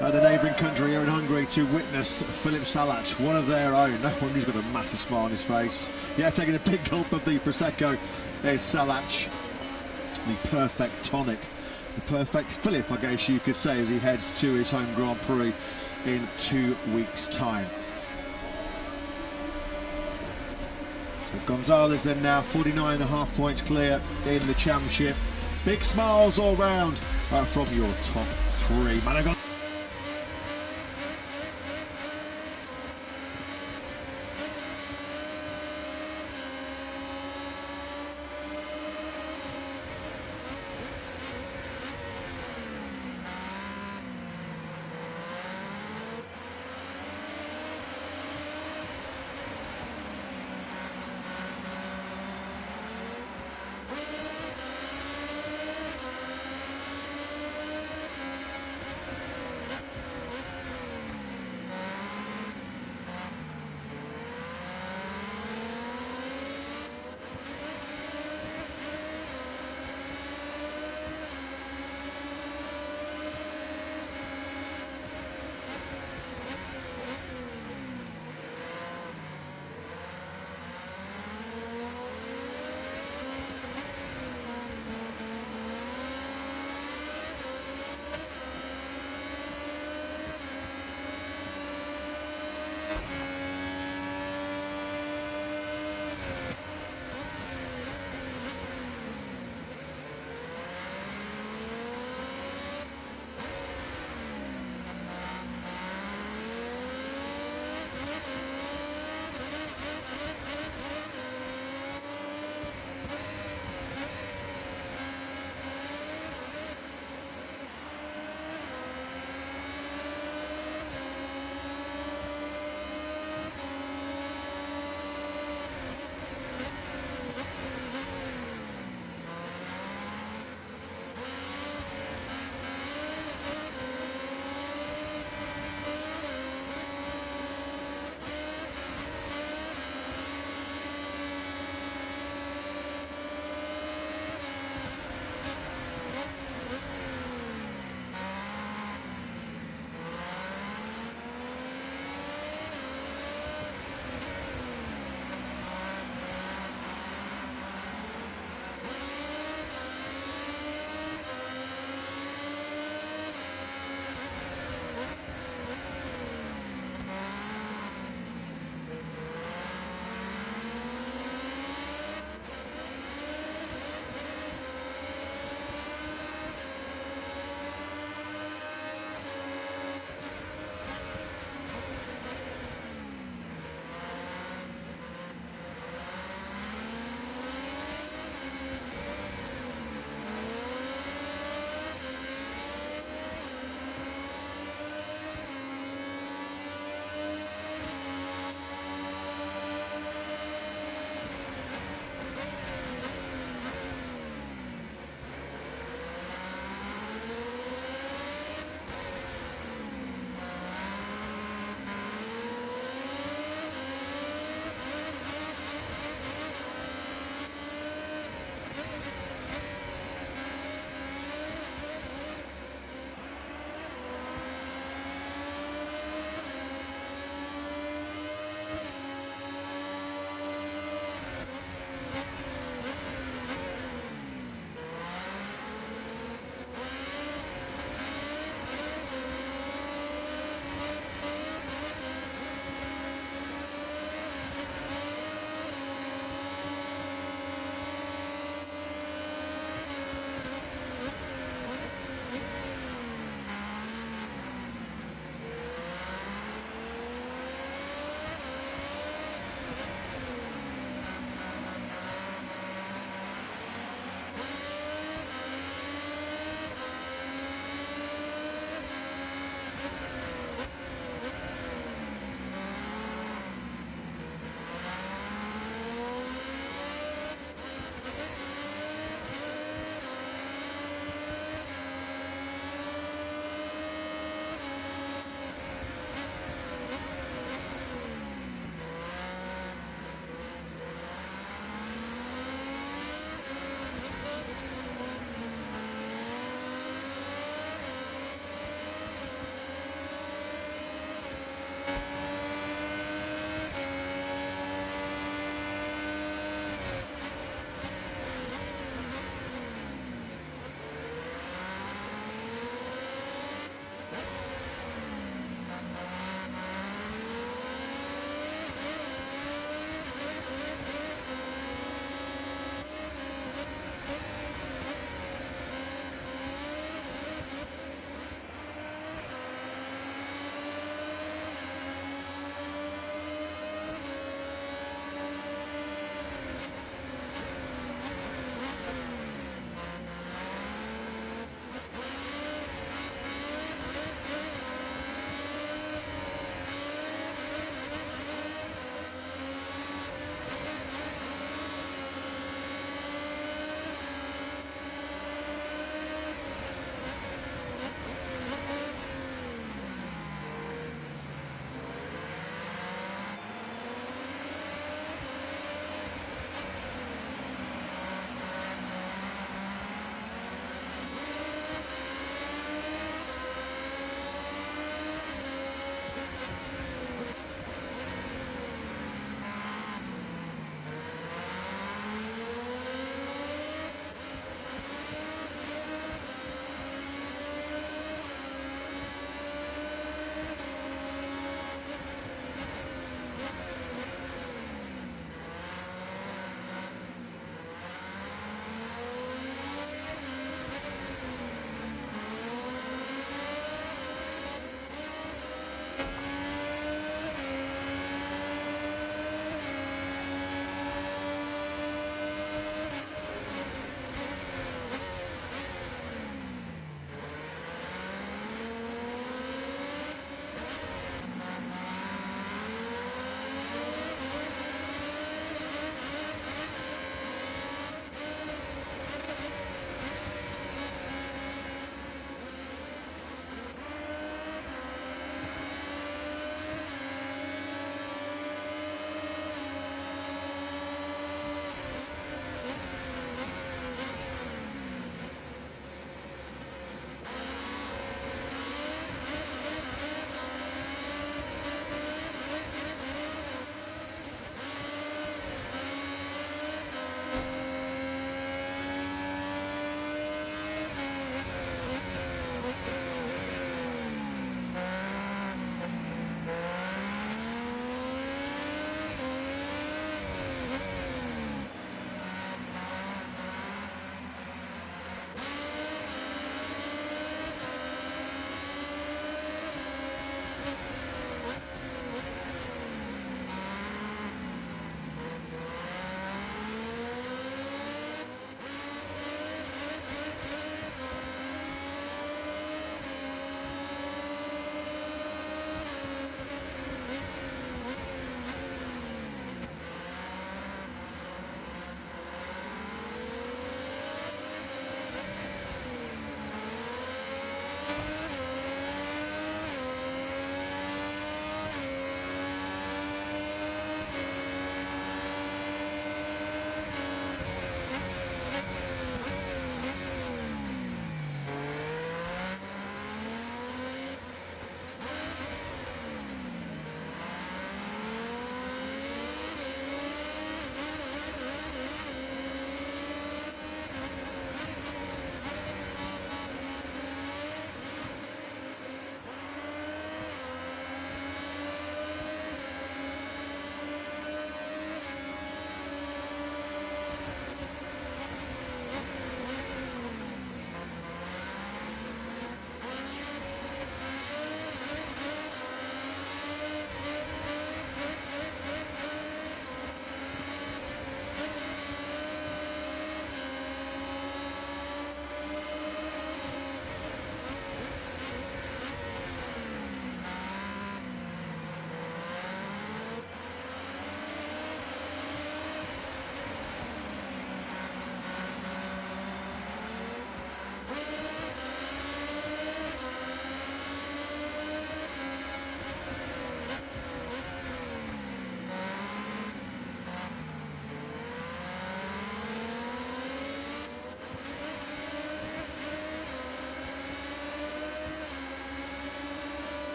the neighbouring country here in Hungary to witness Philip Salac, one of their own. No wonder he's got a massive smile on his face. Yeah, taking a big gulp of the Prosecco is Salac, the perfect tonic, the perfect Philip, I guess you could say, as he heads to his home Grand Prix in 2 weeks' time. So Gonzalez then now 49.5 points clear in the championship. Big smiles all round from your top 3.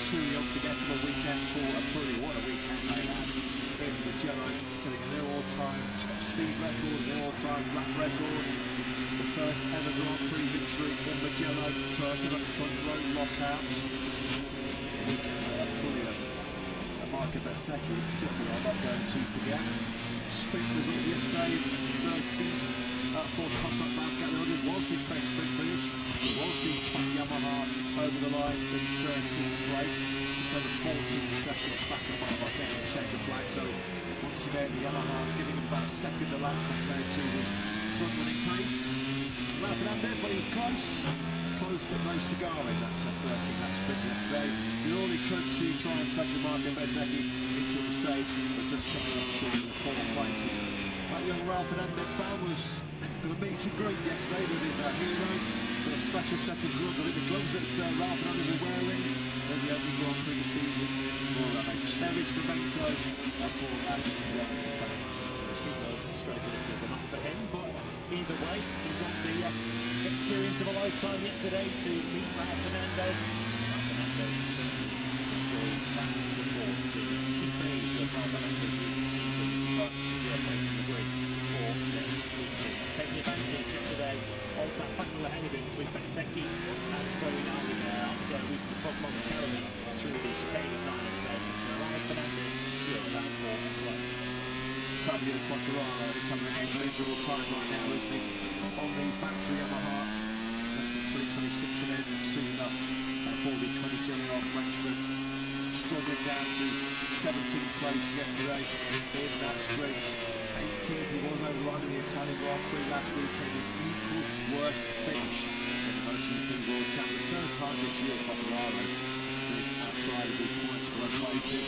truly hope to get to a weekend for a pretty. What a weekend they had in Mugello, setting a new all-time top speed record, an all-time lap record. The first ever Grand Prix victory in Mugello, first ever front row lockout. Marco Bezzecchi in particular, I'm not going to forget. Sprint result yesterday, 13th for Top Up Basket. It was his best sprint finish. It was the top Yamaha over the line in 13th place. Just over 14 seconds back on Mark getting the checker flag. So once again, the Yamaha's giving him about a second a lap compared to the front running pace. Ralph Fernandez, but he was close but no cigar in that 13-lap sprint yesterday. Did all he could to try and pressure Marco Bezzecchi into the stage, but just coming up short of the 4 places. That young Ralph Fernandez fan was going to meet and greet yesterday with his hero, with a special set of gloves. I think the gloves that Ralph Fernandez is wearing in the opening Grand Prix this season will have a cherished memento for that young fan. She knows the straight is enough for him, but either way, he got the experience of a lifetime yesterday to meet Ralph Fernandez. Ralph Fernandez enjoyed that support to key phase of Ralph Fernandez's season, but we're waiting the grid for next season. Taking advantage yesterday of that battle ahead of him between Bezzecchi and Chloe Nali there, after losing the front momentarily through the chicane of 9 and 10, to Ralph Fernandez secure that 4th place. Fabio Quartararo is having an individual time right now, isn't he? On the factory Yamaha, up to 3:26 and then soon enough for the 27-year-old Frenchman, struggling down to 17th place yesterday in that sprint. 18th he was over the line in the Italian Grand Prix last weekend. His equal worst finish in the MotoGP World Championship. Third time this year, Quartararo has finished outside of the points for those places.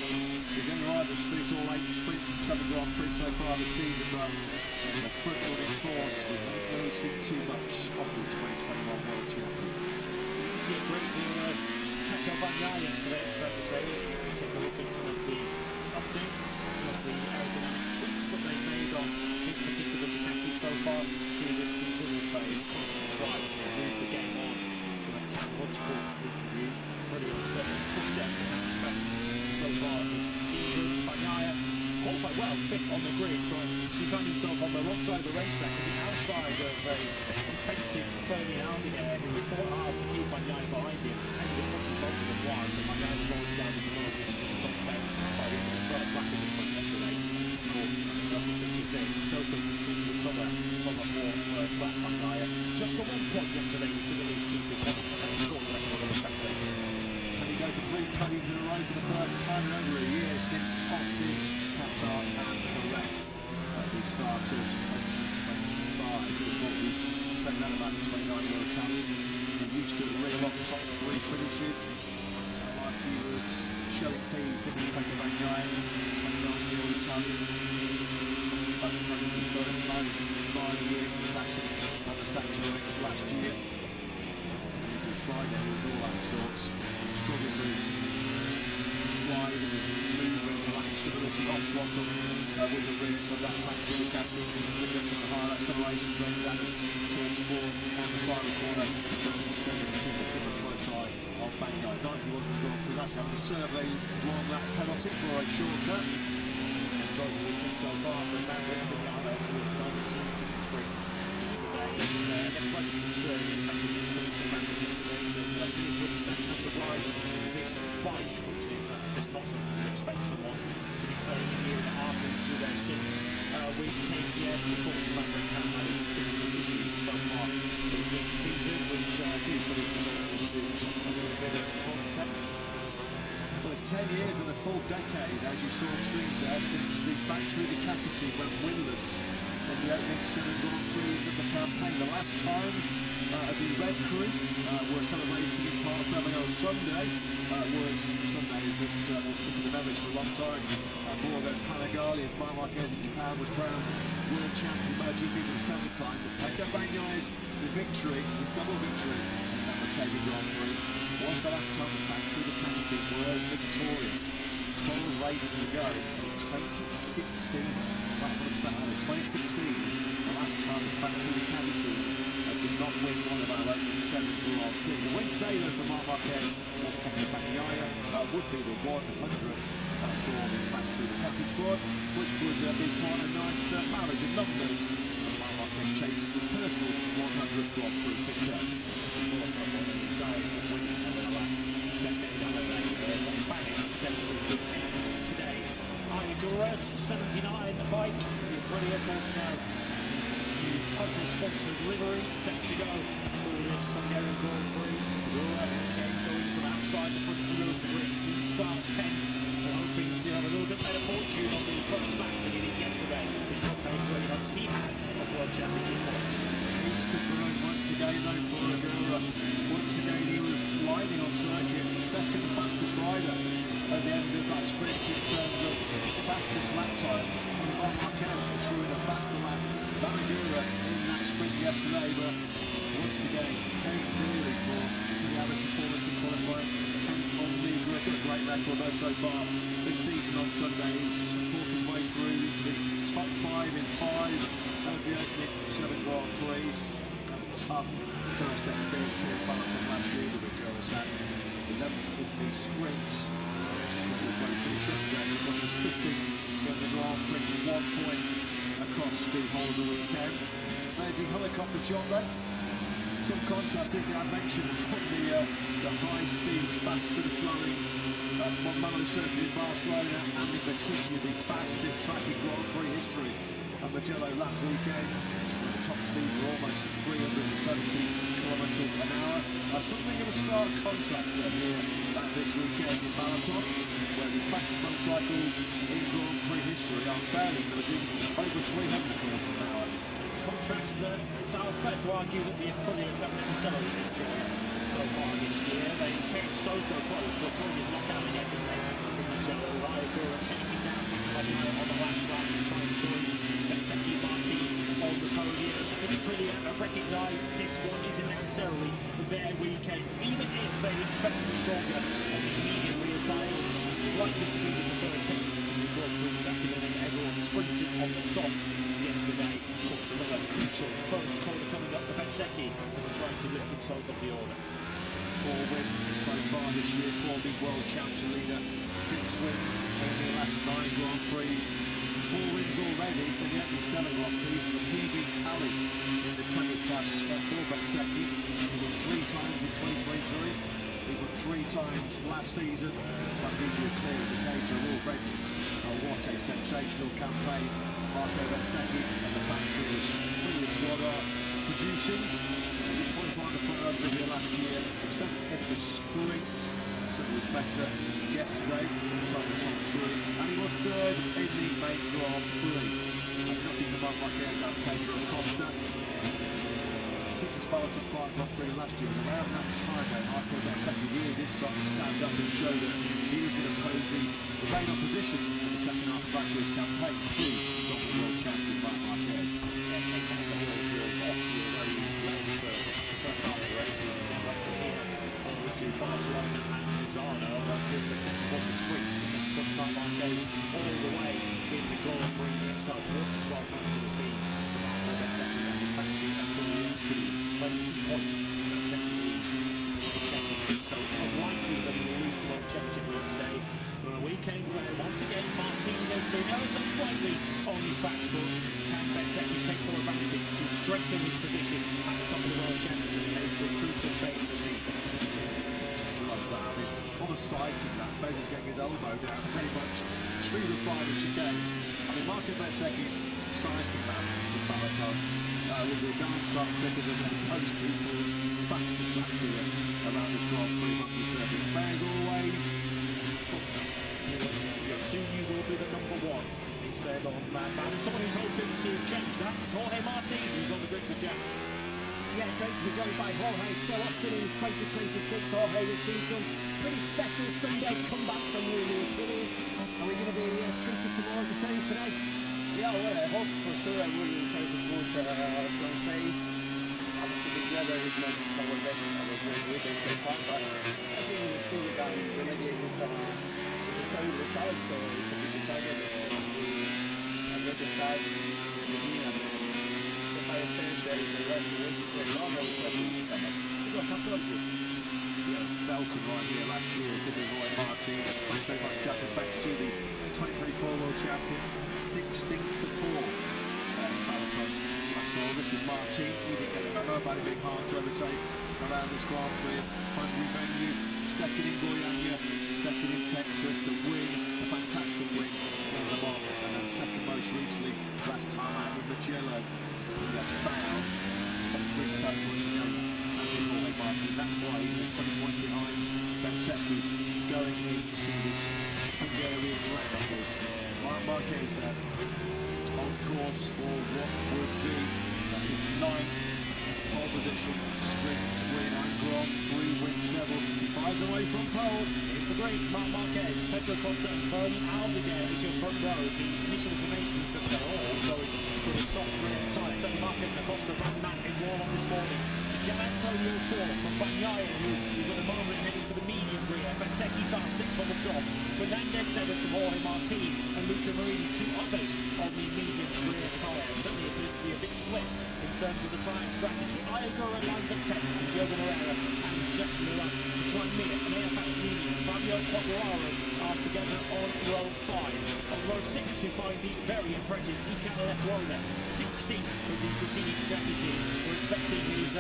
His young rival's finished all 8 sprints from 7 Grand Prix so far this season, but in a front-running force, we don't really see too much of the 2021 World Champion. You see a great deal of Pecco Bagnaia yesterday, it's fair to say. So you can take a look at some of the updates, some of the aerodynamic tweaks that they've made on his particular Ducati so far through this season, as they constantly strive to move the game on from a technological interview. Pretty certainly pushed them in that respect so far this season. Bagnaia qualified well, 5th on the grid, but he found himself on the wrong side of the racetrack, on the outside of a offensive Fermi Albier, who fought hard to keep Bagnaia behind him, and he was pushing both of them wide, so Bagnaia was rolling down into one of the top 10 by the end of the first lap of this one yesterday. Of course, nothing such as this, Soto needs to recover from a 4th lap Bagnaia. Just the 1 point yesterday, which did at least keep him and scored the record on the Saturday. And he goes for 3 podiums in a row for the first time in over a year since Austin, Qatar and Bahrain. The start of 2025. We said that about the 29-year-old talent. He used to reel off top 3 finishes. Like he was showing things, didn't he? Pecco Bagnaia, 29-year-old Italian. That's probably the first time in 9 years was actually on the sanctuary last year. Friday was all that sorts, struggling with slide and movement, lack of stability off throttle with the rim of that factory Ducati. Looking at some of the high acceleration going down at turn 4 and the final corner, turn 17, keep a close eye on Bagnaia. 90 wasn't going through that, having to serve a long lap penalty for a shortcut. Enjoyed the weekend so far for Maverick Vinales, who was 19th in the sprint yesterday. And a slightly concerning messages coming from Maverick yesterday, that we need to understand how to ride this bike, which is just not something you expect someone to be saying a year and a half into their stints with KTM. Of course, Maverick has had a physical issues so far in this season, which do put his results into a little bit of context. Well, it's 10 years and a full decade, as you saw on screens there, since the factory Ducati team went winless in the opening 7 Grand Prix of the campaign. The last time the Red Crew were celebrating in part of Birmingham on Sunday was Sunday that will stick in the memories for a long time. Borgo Panigale, as Marc Marquez in Japan was crowned world champion MotoGP for the 7th time. But Pecco Bagnaia's victory, his double victory in that Moto3 Grand Prix, was the last time the factory Ducati team were victorious. 12 races ago, it was 2016. 2016, the last time the factory Ducati team had been not win one of our opening 7 Grand Prix. The win today, though, for Marc Marquez or Pecco Bagnaia would be the 100th for the factory the Pecco squad, which would be quite a nice marriage of numbers. And Marc Marquez chases his personal 100th Grand Prix success. Winning over the last decade, potentially could end today. Igor's 79 bike, the Aprilia, of course, now total sponsor livery set to go for this Hungarian Grand Prix. Igor once again going from outside the front of the grid. He starts 10th, and hoping to have a little bit better fortune on the first lap than he did yesterday. He got down to any hopes he had of World Championship points. He stood alone once again, though, for Igor. Once again, he was lining on circuit, second fastest rider at the end of that sprint in terms of fastest lap times. Marc Marquez threw in a faster lap than Igor in that sprint yesterday, but once again, came really for the average performance in qualifying. 10th on the grid, a great record though so far this season on Sunday. He's fought his way through into the top 5 in 5 of the opening 7 Grand Prix. A tough first experience here at Balaton last year with Igor Sat. 11th in the sprint. Yesterday, it was 15th in the Grand Prix, 1 point across the whole of the weekend. There's the helicopter shot there. Some contrast, isn't it, as mentioned, from the high speed, fast and flowing Moto circuit in Barcelona, and in particular the fastest track in Grand Prix history at Mugello last weekend. The top speed were almost 370 kilometres an hour. Something of a stark contrast here this weekend in Balaton, where the fastest motorcycles in Grand Prix history are barely nudging over 300 kilometres an hour. It's a contrast that it's unfair to argue that the Aprilias haven't necessarily enjoyed so far this year. They came so close, but probably knocked out in everything in Mugello. Igor chasing down on the last lap, trying to join Benteke Martin on the podium. The Aprilia have recognised this one isn't necessarily their weekend, even if they expect to be stronger on the immediate rear tyre, which is likely to be the preferred thing in the Grand Prix this afternoon, and everyone sprinted on the soft yesterday. Of course, another crucial first corner coming up for Benteke as he tries to lift himself up the order. 4 wins so far this year for the World Champion leader, 6 wins in the last 9 Grand Prix. 4 wins already in the opening 7 Grand Prix. The PB tally in the 20 class for Benteke. He won 3 times in 2023. He won 3 times last season. So that gives you a clear indicator already of what a sensational campaign Marco Benteke and the factory is squad are producing. He qualified the front over here last year, 7th in the sprint, so he was better yesterday inside the top 3, and he was 3rd in the main Grand Prix. Nothing about Marquez and Pedro Acosta. I think this BalatonPark Grand Prix last year was around that time when Marco Benteke really did start to stand up and show that he was going to pose the main opposition in the second half of that year's campaign to not the world champion Marc Marquez. To Barcelona and Misano, but with the technical sprint, pushed Marc Marquez all the way in the Grand Prix itself. 12 minutes it has been for Marco Benteke and the factory up to 20 points technically in the championship, so it's unlikely that he will lose the World Championship run today. But on a weekend where once again Martin has been ever so slightly on his back foot, can Benteke take full advantage to strengthen his position at the top of the World Championship and head into a crucial phase of the season? Love that. I mean, on the sides of that, Bez is getting his elbow down pretty much through the final chicane. I mean, Marco Benteke's sighting man in Balaton will be a darn sight quicker than most people's fastest lap here around this Grand Prix monthly circuit. Bez always, soon you will be the number 1, he said on Man. Someone who's hoping to change that, it's Jorge Martin, who's on the grid for Jack. Yeah, great to be joined by Jorge so often in 2026. Jorge, we've seen some pretty special Sunday comebacks from you in the Achilles. Are we going to be treated to more of the same today? Yeah, well, I hope for sure I will try to put some faith. Obviously, the weather is not our best, our great weekend so far, but I think we still can remediate with the solid results. So it's a big target. I get the start in the beginning and I said there is a lot of very long. belting right here last year, did the Roy Martin. Thanks very much, Jack, and thanks to the 2024 World Champion, 16th to 4 in Balaton last August with Martin. He didn't get a memo about it being hard to overtake around this Grand Prix. Hungary venue, second in Goiânia, second in Texas, the win, a fantastic win in Le Mans, and then second most recently last time out with Mugello. That's foul, just got 3 totals to go as we call it, Martin. That's why he's 20 points behind Betseki going into this Hungarian round. There's Marc Marquez there on course for what would be his 9th pole position sprint win and Grand Prix win treble. He fires away from pole. It's the great Marc Marquez, Pedro Costa and Bernie Aldeguer is your front row. The initial information is that they're all going for the soft rear tyre. So Marquez and Costa ran that in warm-up this morning. Gian Antonio 4 from Bagnaia, who is at the moment heading for the medium rear. Betseki starts 6th on the soft. Fernandez 7th from Jorge Martin and Luca Marini, 2 others on the medium rear tyre. Certainly appears to be a big split in terms of the tyre strategy. Iagura lines up 10th from Gilbert Herrera and Jack Milan. Troy Mir and Air Fast Medium. Fabio Quattararo are together on row 5. On row 6 we find the very impressive Iker Lecuona, 16th from the preceding strategy. We're expecting his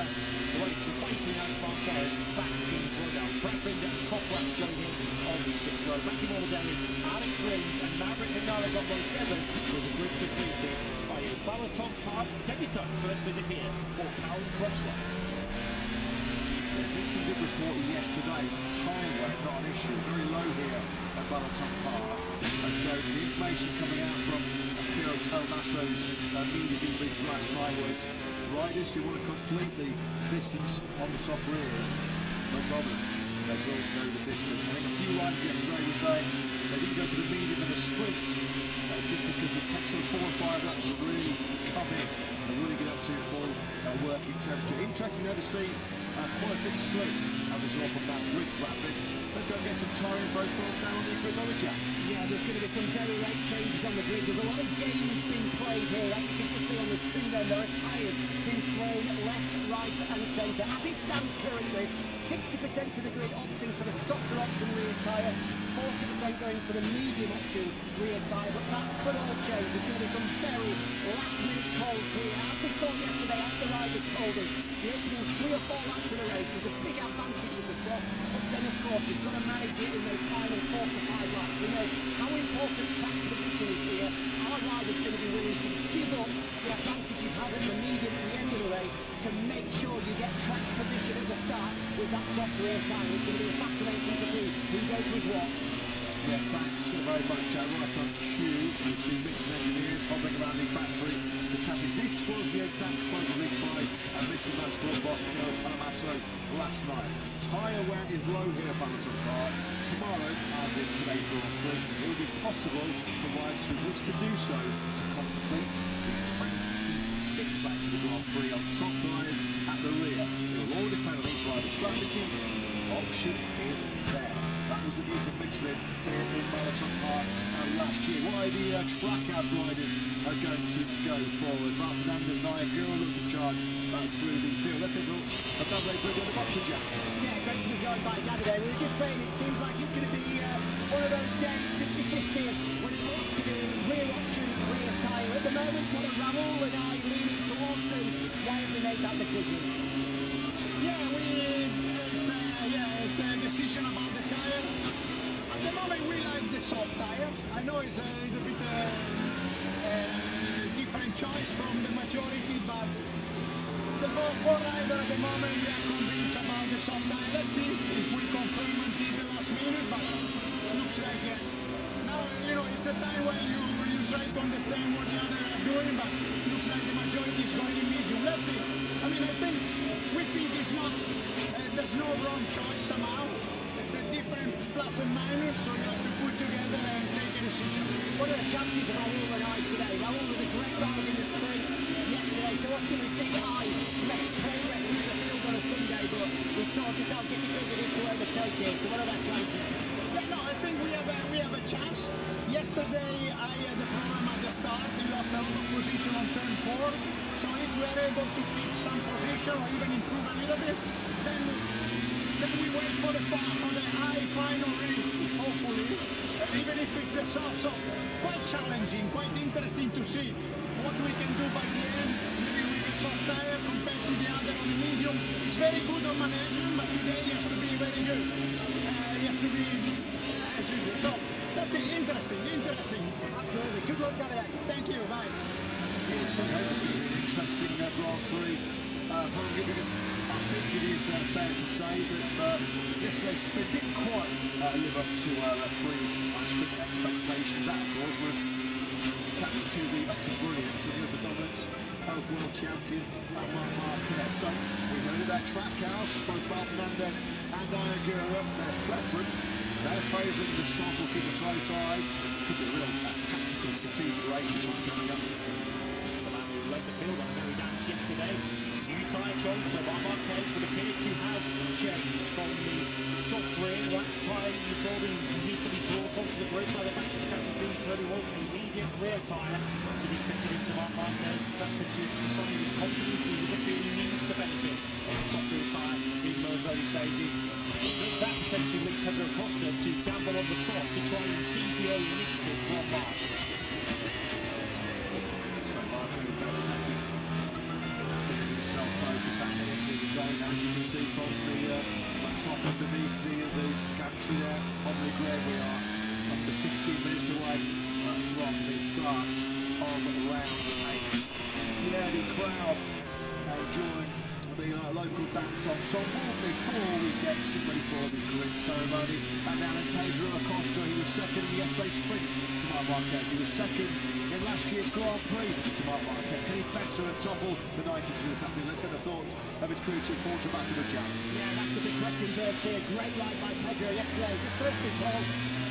weight replacing Alex Marquez back in front now. Brad Binder at top left joining on the 6th row. Matthew Mordelli, Alex Rins and Maverick Vinales on row 7 with the group completed by a BalatonPark debutant. First visit here for Cal Crutchlow. Mixed did report yesterday, tyre wear not an issue, very low here at BalatonPark. And so the information coming out from Piero Talmasso's media debrief last night was riders who want to complete the distance on the soft rears, no problem, they will go the distance. I think a few riders yesterday were saying they didn't go for the medium and the sprint just because it takes them 4 or 5 laps to really come in and really get up to full working temperature. Interesting though to see quite a big split as we saw from that grid rapid. Let's go and get some tyre info from now on the grid over, Jack. Yeah, there's going to be some very late changes on the grid. There's a lot of games being played here. As you can just see on the screen there are tyres being thrown left, right and centre. As it stands currently, 60% of the grid opting for the softer option rear tyre, 40% going for the medium option rear tyre, but that could all change. There's going to be some very last minute calls here. As we saw yesterday, as the riders told us, the opening 3 or 4 laps of the race, there's a big advantage of the soft, but then of course you've got to manage it in those final 4 to 5 laps. We know how important track position is here. Our riders going to be willing to give up the advantage you have at the medium at the end of the race to make sure you get track position at the start with that soft rear tyre. It's going to be fascinating to see who goes with what. Yeah, thanks very much, Jack. Right on cue, the 2 mission engineers hovering around the factory. The company. This was the exact quote released by Mission Motorsport boss Piero Talmasso last night. Tyre wear is low here at BalatonPark. Tomorrow, as in today's Grand Prix, it will be possible for riders who wish to do so to complete the 26 laps of the Grand Prix on soft tyres at the rear. It will all depend on each rider's strategy. Option is there. That was the view from Michelin here in BalatonPark last year. Why the track-out riders are going to go forward. Mark Fernandez and Iagura look in charge through the field. Let's go to a double A on the bottom, Jack. Yeah, great to be joined by Davide. We were just saying it seems like it's going to be one of those days, 50-50, when it looks to be rear option, rear tyre. At the moment, what are Raoul and I leaning towards, and why have they made that decision? It's a decision about the tyre. At the moment we like the soft tyre. I know it's a little bit different choice from the majority, but the four rider at the moment we are convinced about the soft tyre. Let's see if we confirm until the last minute, but it looks like now it's a time when you try to understand what the others are doing, but it looks like the majority is going in medium. Let's see. I think we think it's not. There's no wrong choice somehow. It's a different plus and minus, so you have to put together and take a decision. What are the chances of Raoul and I today? Raoul was a great ride in the sprint yesterday, so often we see I make progress in the field on a Sunday, but we sorted how difficult it is to overtake it. So what are their chances? Yeah, no, I think we have a chance. Yesterday I had the problem at the start. We lost a lot of position on turn 4. So if we are able to keep some position or even improve a little bit, then Then we wait for the high final race, hopefully. Even if it's the soft, so quite challenging, quite interesting to see what we can do by the end. Maybe with the soft tire compared to the other on the medium. It's very good on management, but today he has to be very good. He has to be as usual. So that's it. Interesting. Absolutely. Good luck, Davide. Thank you. Bye. It's going to be an interesting Grand Prix for him, because I think it is fair to say that yesterday Sprint didn't quite live up to pre-sprint expectations. That, of course, was thanks to the utter brilliance of the dominance of world champion Marc Marquez. So we heard that track house, both Ralph Fernandez and Ayagura, their preference, their favouring the soft, will keep a close eye. Could be a real tactical, strategic race this one coming up. It's the man who led the field on a merry dance yesterday. New tyre choice, so Marc Marquez would appear to have changed from the soft rear rack tyre you saw that used to be brought onto the grid by the factory Ducati team. It really was a medium rear tyre to be fitted into Marc Marquez. That produces the sign he was confident he was a feeling he needs the benefit of the soft rear tyre in those early stages. Does that potentially link Pedro Acosta to gamble on the soft to try and seize the early initiative from Marc? So Marco got second. Self-focused and into the zone, as you can see from the top underneath the gantry there on the grid. We are under 15 minutes away from the start of round 8. Yeah, the crowd enjoying the local dance ensemble before we get ready for the grid ceremony. And now in Pedro Acosta, he was second in yesterday's sprint to Marc Marquez. He was second in last year's Grand Prix to Marc Marquez. Can he better and topple the 92 athlete? Let's get the thoughts of his crew chief, Paul Trabac and Jack. Yeah, that's the big question there too. Great ride by Pedro yesterday. Just firstly, Paul,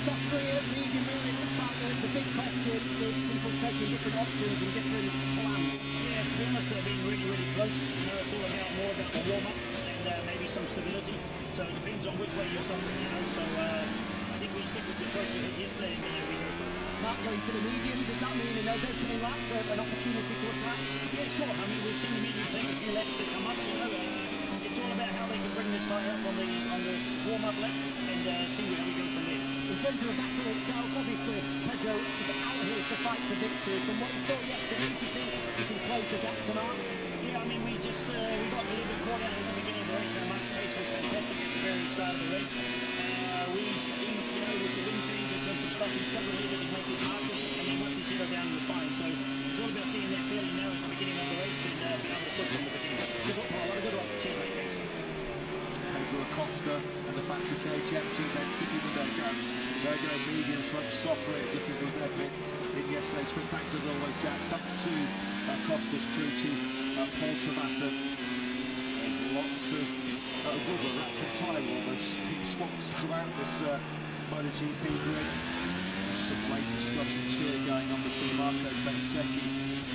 soft rear, medium rear, it looks like the big question is people taking different options and different plans. Yeah, to be honest, they've been really close. You know, it's all about more about the warm-up and maybe some stability. So it depends on which way you're suffering, you know. So I think we stick with the choice we did yesterday and we go for it. Mark going for the medium, does that mean in those opening laps an opportunity to attack? Yeah, sure. I mean, we've seen the medium take a few lefts to come up, you know. It's all about how they can bring this tyre up on the warm-up lap and see where we go from there. In terms of the battle itself, obviously Pedro is out here to fight for victory. From what we saw yesterday, do you think he can close the gap to Mark? Yeah, I mean, we got a little bit caught out in the beginning of the race. Our match pace was fantastic at the very start of the race. With the wind changes and some stuff, he struggled a little bit to make his markers, and then once he settled down, he was fine. So it's all about being there clearly now at the beginning of the race and being able to push from the beginning. Good luck, Paul. Have a good one. Cheers, mate. Thanks. Pedro Acosta and the factory KTM team then sticking with their guns. They're going medium front soft rear, just as was their pick in yesterday's sprint. Thanks to Rollo Jack. Thanks to Acosta's crew chief, Paul Trabac. There's lots of rubber wrapped in tyre warmers, team swaps throughout this MotoGP grid. There's some late discussions here going on between Marco Bezzecchi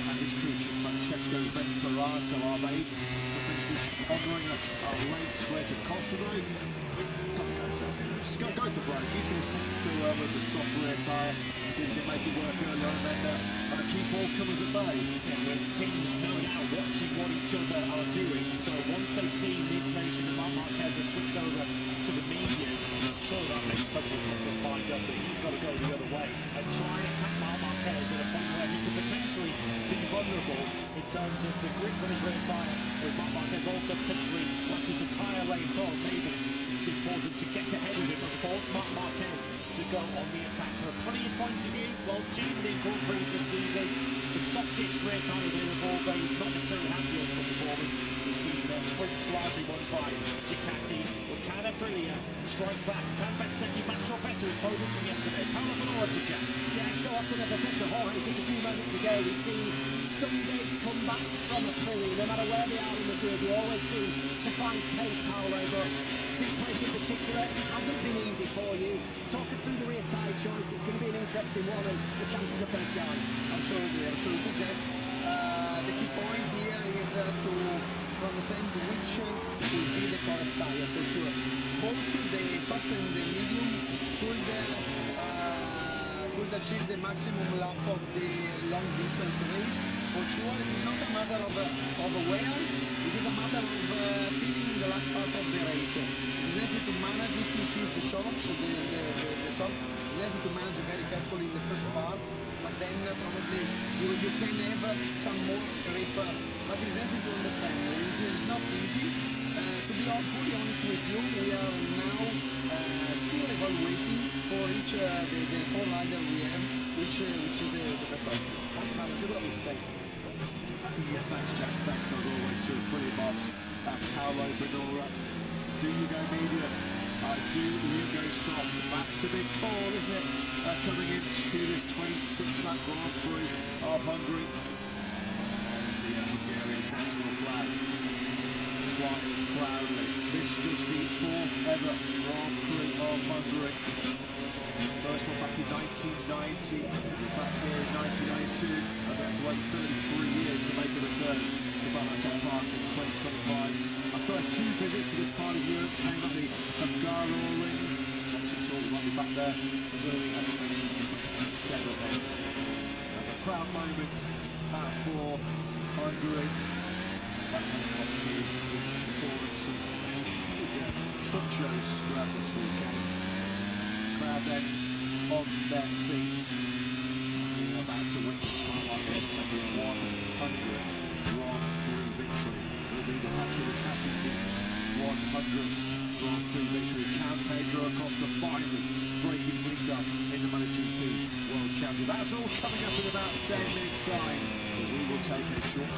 and his crew chief Francesco Venturato. Are they potentially honouring a late switch of Costa though? Go for break. He's going to stick to with the soft rear tyre. See if he can make it work earlier on, and keep all comers at bay. Yeah, the teams know now watching what each other are doing. So once they've seen the information that Marc Marquez has switched over to the medium, I'm sure that makes Pedro Acosta's mind up that he's got to go the other way and try and attack Marc Marquez at a point where he could potentially be vulnerable in terms of the grip on his rear tyre, with Marc Marquez also potentially likely to tyre late on. Maybe it's important to get ahead of him and force Marc Marquez to go on the attack. From a Prenier's point of view, well, GP Grand Prix this season, the softest rear tyre available, they've not necessarily had the ultimate performance. We've seen their sprints largely won by Ducatis. Well, can Aprilia strike back? Can Bezzecchi match or better his podium from yesterday? Paolo Fenora with Jack. Yeah, so often, as I said to Jorge just a few moments ago, we've seen Sunday comebacks from Aprilia. No matter where they are in the grid, we always seem to find pace, Paolo, but this place in particular hasn't been easy for you. Talk us through the rear tyre choice. It's going to be an interesting one, and the chances of both guys. Absolutely, Jeff. The key point here is to understand which will be the correct tyre for sure. Both the soft and the medium could achieve the maximum lap of the long distance race. For sure, it is not a matter of wear, it is a matter of feeling the last part of the race. It is because you can have some more grip, but it's necessary to understand. It's not easy. To be fully honest with you, we are now still evaluating for each the four rider we have, which is the best option. Thanks, man. Good luck. Thanks. Yeah, thanks, Jack. Thanks as always to the brilliant boss, Paolo Benora. Do you go medium? Do you go soft? That's the big call, isn't it? Coming into this 26th lap Grand Prix of Hungary. There's the Hungarian national flag flying proudly. This is the fourth ever Grand Prix of Hungary. First one back in 1990, back here in 1992, and then to wait 33 years to make a return to BalatonPark in 2025. Our first two visits to this part of Europe came at the Hungaroring. Watching Jordan might be back there as early as 2027 then. That's a proud moment for Hungary. That continues performance and stunt shows throughout this weekend. Crowd then on their feet. We're about to witness MerliMollyMeki taking 100th Grand Prix victory. It'll be the Patrick team's 100th Grand Prix victory. Can Pedro Acosta finally break his lead up in the MotoGP World Championship? That's all coming up in about 10 minutes time, as we will take a short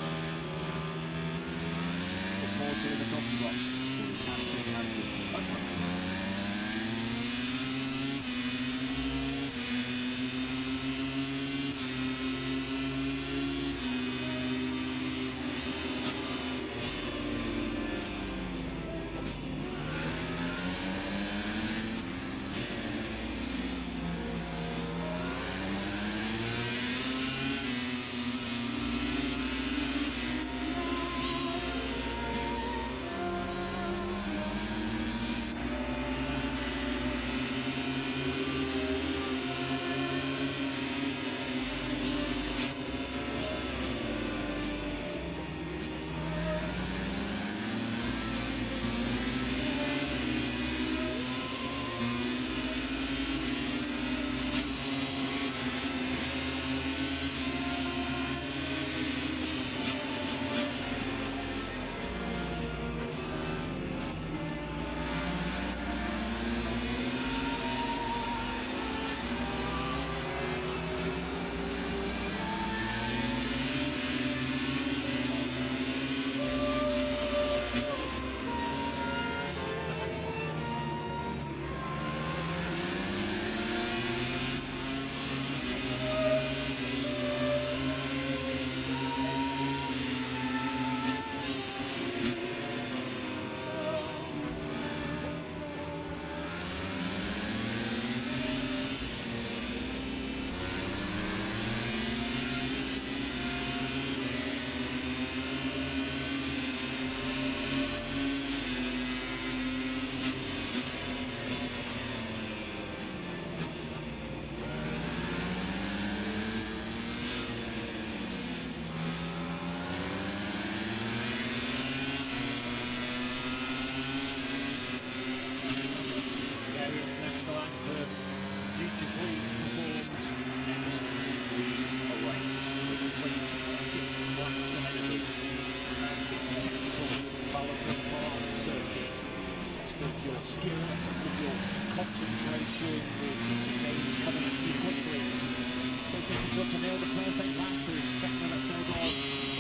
pause here in the commentary box for the captain and the beautifully performed next a race with 26 laps ahead of us, and it's technical BalatonPark circuit. A test of your skill, a test of your concentration, with some games coming at you quickly. So difficult to nail the perfect lap as Czechna Sodor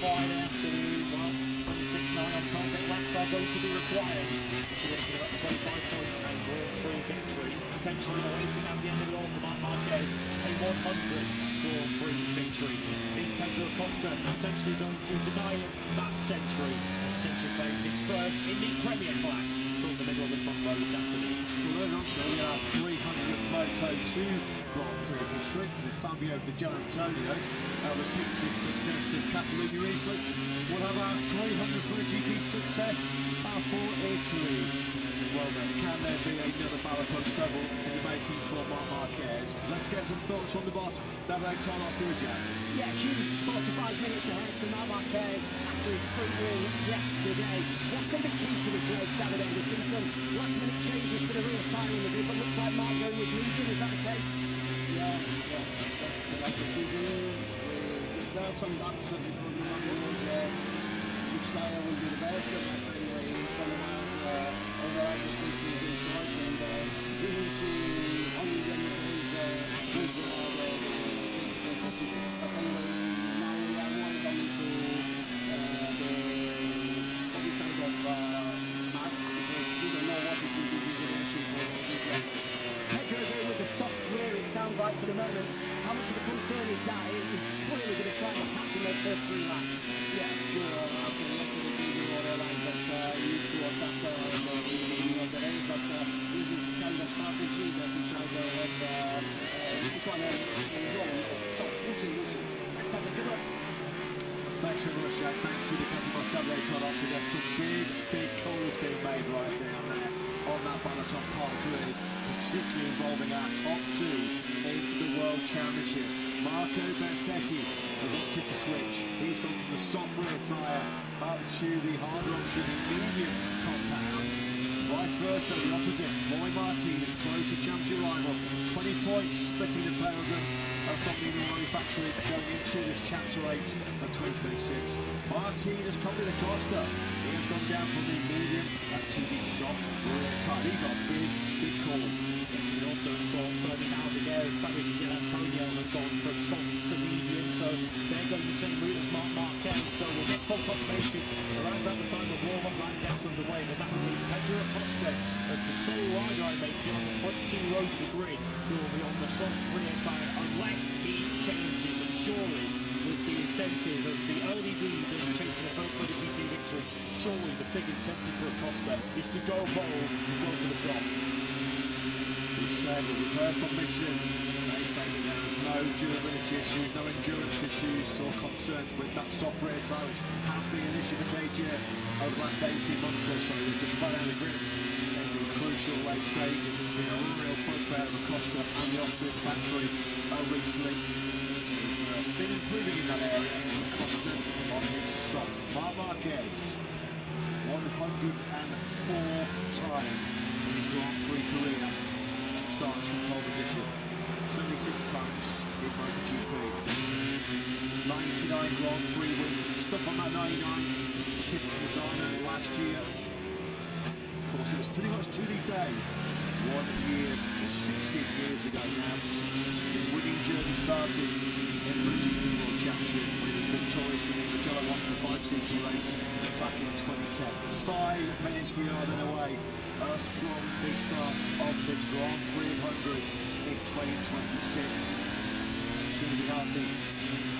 quite an afternoon. Well, 26.9 on perfect laps are going to be required to get to that 25 points and Grand Prix victory. Potentially awaiting at the end of it all for Marc Marquez, a 100 Grand Prix victory. Is Pedro Acosta potentially going to deny him that century and potentially playing his first in the Premier class from the middle of the front row this afternoon? Well, then on to our 300th Moto2 Grand Prix history with Fabio Di Gianantonio repeats his success in Catalunya easily. We'll have our 300th MotoGP success for Italy. Well then, can there be another Balaton treble in the making for Marc Marquez? Let's get some thoughts from the boss, Davide Tonos Jack. Yeah, huge 45 minutes ahead for Marc Marquez after his sprint win yesterday. What can be key to this race, Davide? We've seen some last minute changes for the rear tyre in the group, but looks like Marc going with medium, is that the case? Yeah, that's the decision. We've concern is that he's clearly going to try and attack in those first 3 laps. Yeah, sure. After the end of the video, we realized that he needs to attack in the beginning of the race, but this is kind of strategy that he tried to have each one on his own. So, listen. Let's have a good look. Thanks very much, Jack. Thanks to the Ducati Double Toronto. There's some big calls being made right down there on that BalatonPark grid, particularly involving our top 2 in the World Championship. Marco Bezzecchi has opted to switch. He's gone from the soft rear tyre up to the harder option in medium compound. Vice versa, the opposite. MerliMollyMeki is close to championship rival. 20 points splitting the pair of them from the manufacturing going into this Chapter 8 of 2026. Martin has copied the Costa. He has gone down from the medium to the soft rear tyre. These are big calls. Yes, we also saw Ferdinand Aldeguer and Fabio Di Antonio have gone from soft to medium, so they're going the same route as Marc Marquez. So we'll get full confirmation around about the time the warm-up line gets underway, but that will be Pedro Acosta as the sole rider, I make it, on the front 2 rows of the grid, who will be on the soft rear tyre unless he changes. And surely, with the incentive of the early lead and chasing the first MotoGP victory, surely the big incentive for Acosta is to go bold and go for the soft. We said, we've heard from Michelin, they say that there is no durability issues, no endurance issues or concerns with that soft rear tyre, which has been an issue for KTM over the last 18 months or so. We've just run out of grip in the crucial late stage, and there's been a real bugbear of Acosta and the Austrian factory recently. We've been improving in that area. Acosta on his soft. Marc Marquez, 104th time in his Grand Prix career. Starts from pole position, 76 times in MotoGP, 99 Grand Prix wins, stuck on that 99 since Mazzano last year. Of course, it was pretty much to the day, 1 year, or 16 years ago now, since the winning journey started in the MotoGP World Championship, when he was victorious in the Magellan 1.5cc race back in 2010. 5 minutes we are then away from the start of this Grand Prix of Hungary in 2026. Soon we have the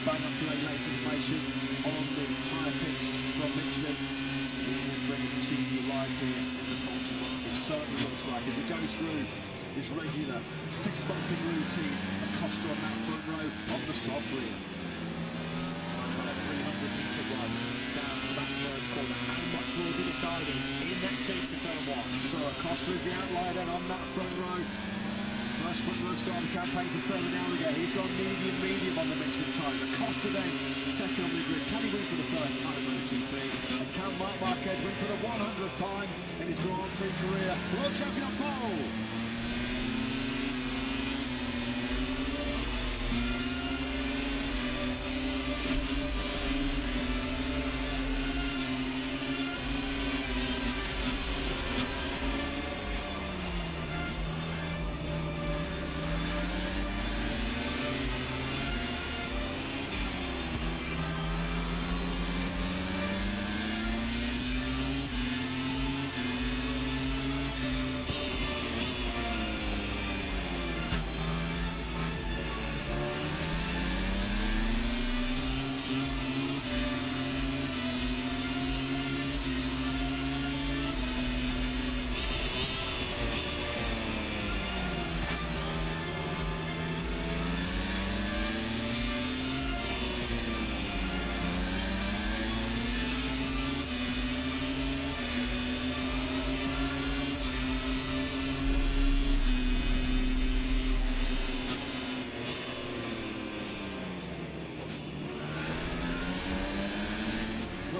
bang-up-to-date latest information on the tyre picks from Michelin. We will bring it to you live here in the Culture Box. It certainly looks like as it goes through his regular fist-bumping routine, Acosta on that front row on the soft rear. Time about a 300-metre run down to that first corner. How much will be decided in that chase to turn 1? So Acosta is the outlier then on that front row. First front row start of the campaign for Ferdinand Aldeguer. He's got medium on the Michelin tyre. Acosta then second on the grid. Can he win for the first time in MotoGP? And can Marc Marquez win for the 100th time in his Grand Prix career? World champion on pole!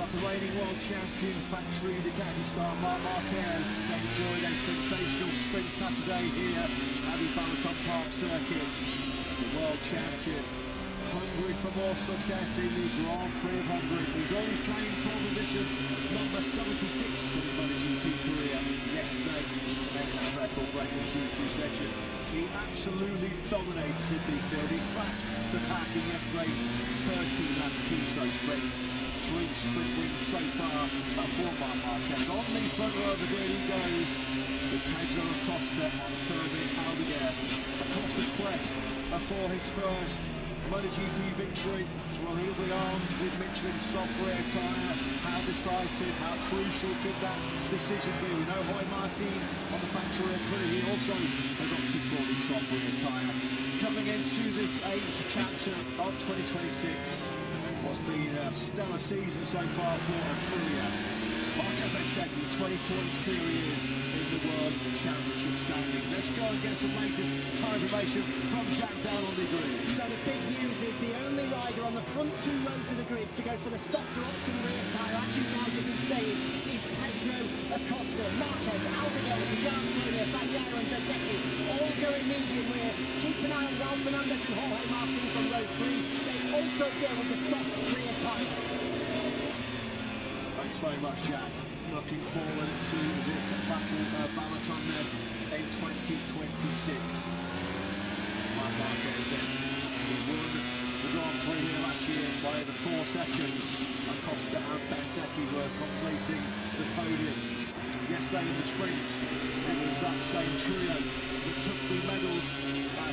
The reigning world champion factory Ducati star Marc Marquez enjoyed a sensational sprint Saturday here at the BalatonPark circuit. The world champion hungry for more success in the Grand Prix of Hungary. He's only claimed pole position number 76 in his MotoGP career yesterday, making that record-breaking Q2 session. He absolutely dominated the field. He thrashed the pack in yesterday's 13-lap TSO sprint. 3 sprint wins so far for Marc Marquez. On the front row of the grid he goes with Pedro Acosta and Ferdinand Aldeguer. Acosta's quest for his first MotoGP victory. Well, he'll be armed with Michelin's soft rear tyre. How decisive, how crucial could that decision be? We know Jorge Martin on the factory Aprilia, he also has opted for the soft rear tyre. Coming into this 8th chapter of 2026, what's been a stellar season so far for Aprilia. Marco Bezzecchi, 20 points clear he is in the World Championship standing. Let's go and get some latest time information from Jack down on the grid. So the big news is the only rider on the front 2 rows of the grid to go for the softer option rear tyre, as you guys have been saying, is Pedro Acosta. Marquez, Aldeguer, Gianantonio, Bagnaia and Bezzecchi all going medium rear. Keep an eye on Ralph Fernandez and Jorge Martin from row 3. They also go with the soft rear tyre. Thanks very much, Jack. Looking forward to this battle of Balaton in 2026. Marc Marquez then, he won the Grand Prix here last year by over 4 seconds. Acosta and Bezzecchi were completing the podium. Yesterday in the sprint, it was that same trio that took the medals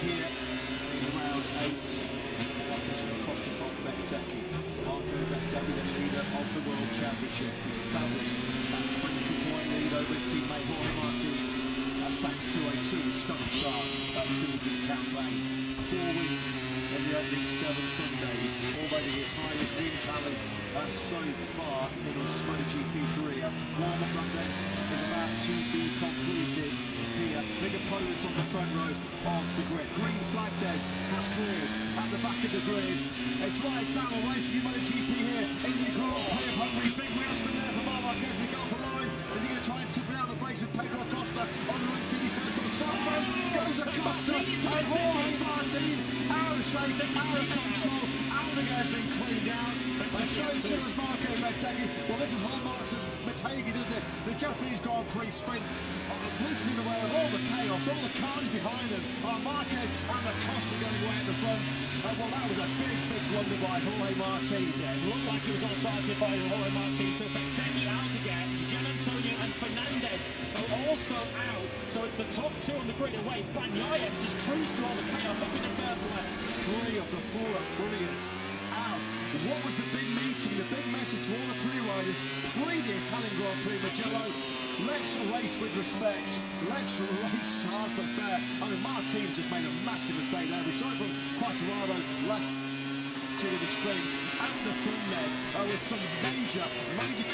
here in round 8. Marquez from Acosta from Bezzecchi. Marco Bezzecchi, the leader of the World Championship. He's established that 20-point lead over his teammate Jorge Martin, thanks to a truly stunning start to the campaign. 4 weeks in the opening 7 Sundays, already his highest win tally so far in his MotoGP career. Warm-up run then is about to be completed here. Big opponents on the front row of the grid. Green flag then has cleared at the back of the grid. It's Lights Out racing in MotoGP here in the Grand Prix of Hungary. Big wheel spin there for Marc Marquez to go off the line. Is he going to try and tip it out the brakes with Pedro Acosta on the routine? He first got sideways, goes Acosta, and Jorge Martin out of shape, out of control. Aldeguer has been cleaned out, and so too has Marco Bezzecchi. Well, this is MerliMollyMeki, doesn't it? The Japanese Grand Prix sprint, blissfully aware of all the chaos, all the cars behind them. Marquez and Acosta going away at the front. Well, that was a big blunder by Jorge Martin. Yeah, it looked like it was all started by Jorge Martin. So Bezzecchi, Aldeguer, Gianantonio and Fernandez are also out. So it's the top 2 on the grid away. Bagnaia just cruised through all the chaos up in the 3rd place. 3 of the 4 Aprilians out. What was the big meeting, the big message to all the pre-riders pre the Italian Grand Prix Mugello? Let's race with respect. Let's race hard but fair. I mean, Martin just made a massive mistake there. We saw it from Quartararo last in the sprint and the front leg with some major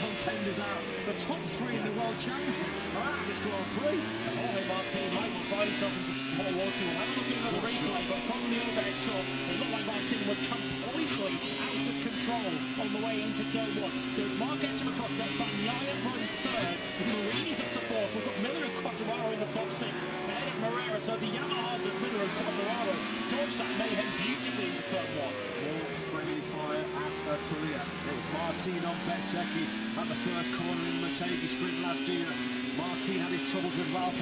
contenders out. The top 3 in the World Championship are out of this Grand Prix. And Jorge Martin might well find himself into Moto2. We'll have a look at another replay, but from the overhead shot, it looked like Martin was completely out of control on the way into turn 1. So it's Marquez from Acosta, Bagnaia runs 3rd, Marini's up to 4th. We've got Miller and Quartararo in the top 6, ahead of Morera. So the Yamahas of Miller and Quartararo dodged that mayhem beautifully into turn 1. More friendly fire at Aprilia. It was Martin on Bezzecchi at the first corner in the Motegi sprint last year. Martin had his troubles with Ralph.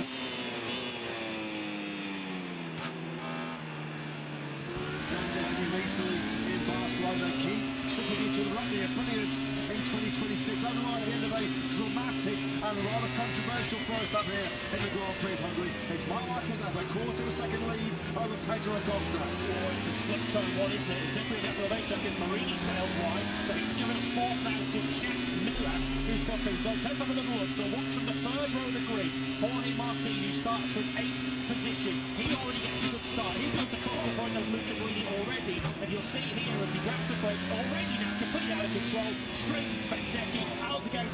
Recently in Barcelona, keep tripping each other up the Aprilians in 2026. Otherwise, at the end of a dramatic and rather controversial first up here in the Grand Prix of Hungary. It's Marc Marquez as a 1/4 lead over Pedro Acosta. Oh, it's a slip turn 1, isn't it? It's definitely against the racetrack as Marini sails wide. So he's given a 4th now to Jack Miller, who's got things on. Let's have another look. So watch from the 3rd row of the grid. Jorge Martin, who starts from 8th position. He already gets a good start. He goes across the front of Luca Marini already. And you'll see here as he grabs the brakes, already now completely out of control, straight into Bezzecchi, Aldeguer.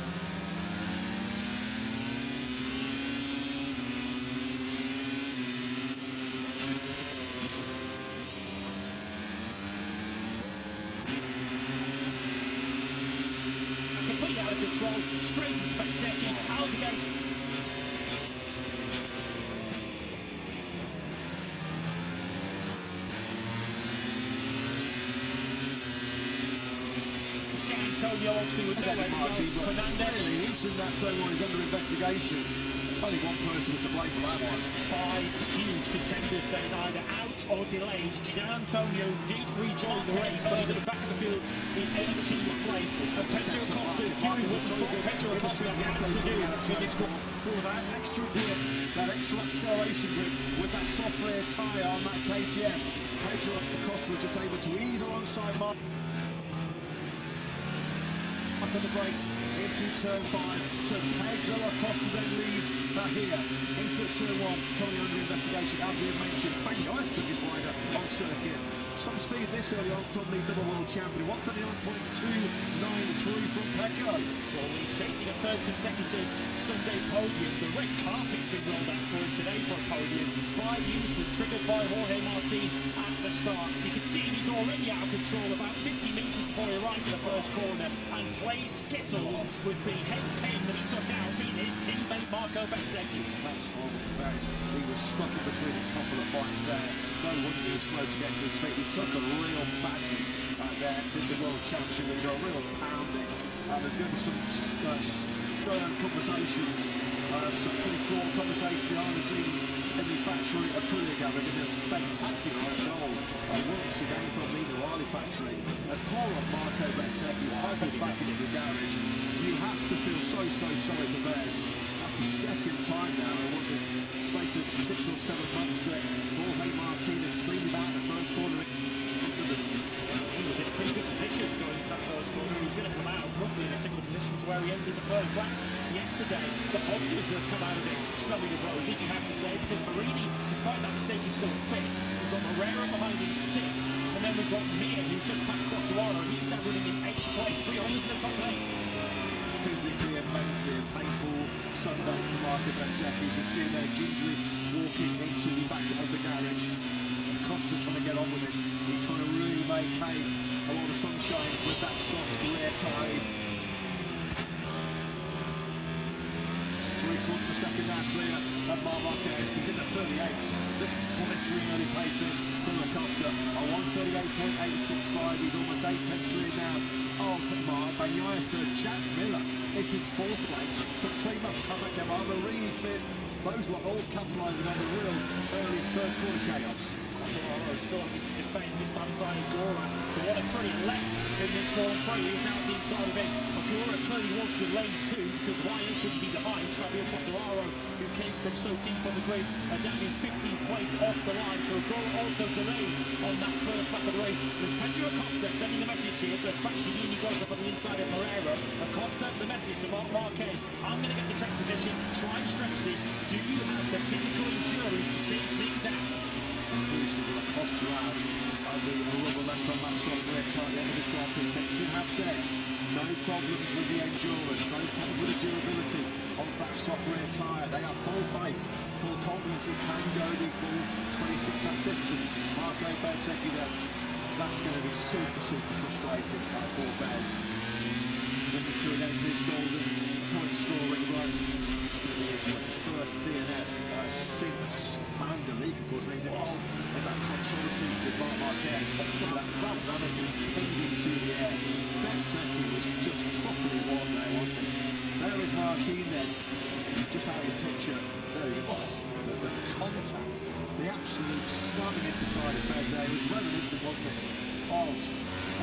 Completely out of control, straight into Bezzecchi, Aldeguer. Antonio obviously with nowhere to go. Fernandez. He's in that zone where he's under investigation. Only one person was to blame for that one. 5 huge contenders then either out or delayed. Gianantonio did rejoin the race, but he's at the back of the field in 18th place. And Pedro Acosta is doing what Pedro Acosta has to do in this group. All that extra grip, that extra acceleration grip with that soft rear tyre on that KTM. Pedro Acosta just able to ease alongside Mark. Up on the brakes into turn 5. So Pedro Acosta then leads here into turn 1, coming under investigation as we have mentioned. Bagnaia took his rider on circuit. Some speed this early on from the double world champion. 139.293 from Pecco. Well, he's chasing a third consecutive Sunday podium. The red carpet's been rolled out for him today for a podium by Houston, triggered by Jorge Martin at the start. You can see he's already out of control about 50 metres before he arrives at the first corner and plays skittles with the head pin that he took out, being his teammate Marco Bezzecchi. That's horrible for Bez. He was stuck in between a couple of bikes there. No wonder he was slow to get to his feet. He took a real banging there. Did the world championship. He got a real pounding. There's going to be some stern conversations, some pretty fraught conversations behind the scenes in the factory of Aprilia garage, and a spectacular goal. Once again from the Riley factory. As poor old Marco Bezzecchi hobbles back into the garage, you have to feel so sorry for Bez. That's the second time now, I wonder, space of 6 or 7 months that Jorge Martinez cleaned him out in the first corner into the... He was in a pretty good position going into that first corner. He was going to come out roughly in a similar position to where he ended the first lap yesterday. The positives have come out of this smelling of roses, you have to say, because Marini, despite that mistake, is still fit. We've got Moreira behind him, 6th, and then we've got Mir, who's just passed Quartararo. He's now running in 8th place, 3 holes in the top lane. Physically and mentally a painful Sunday for Marco Bezzecchi. You can see him there gingerly walking into the back of the garage. Costa trying to get on with it. He's trying to really make hay a lot of sunshine with that soft rear tyre. 3/4 of a second now clear of Marc Marquez. He's in the 38s. This blistering early paces from Acosta. A 138.865. He's almost 8 tenths clear now of Marc. Bagnaia third. Jack Miller is in 4th place. The Prima Kavakava, Marini fifth. Those lot all capitalising on the real early first quarter chaos. Quartararo still having to defend, this time inside Agora. The one pretty left in this Grand Prix. He's now at the inside of it. Agora clearly wants to lane 2, because why else would he be behind Fabio Quartararo, who came from so deep on the grid and down in 15th place off the line. So Agora also delayed on that first lap of the race. There's Pedro Acosta sending the message here. There's Bastianini goes up on the inside of Moreira. Acosta, the message to Marc Marquez. I'm going to get the track position, try and stretch this. Do you have the physical endurance to chase me down? Acosta out. The rubber left on that solid rear tyre at the end of this Grand Prix. Nixon have said no problems with the endurance, no problem with the durability of that soft rear tyre. They have full faith, full confidence it can go the full 26 lap distance. Marco Bezzecchi though, that's going to be super frustrating for Bez. Number 2 again for his golden point scoring run. It's going to be his first DNF since Amanda League, of course, when he's involved in that controversy with Marc Marquez. That has been pinned into the air. Bezzecchi was just properly won there, wasn't he? There is Martin then, just out of the picture. There we go. The contact, the absolute slamming in beside of Bez there was reminiscent, wasn't it, of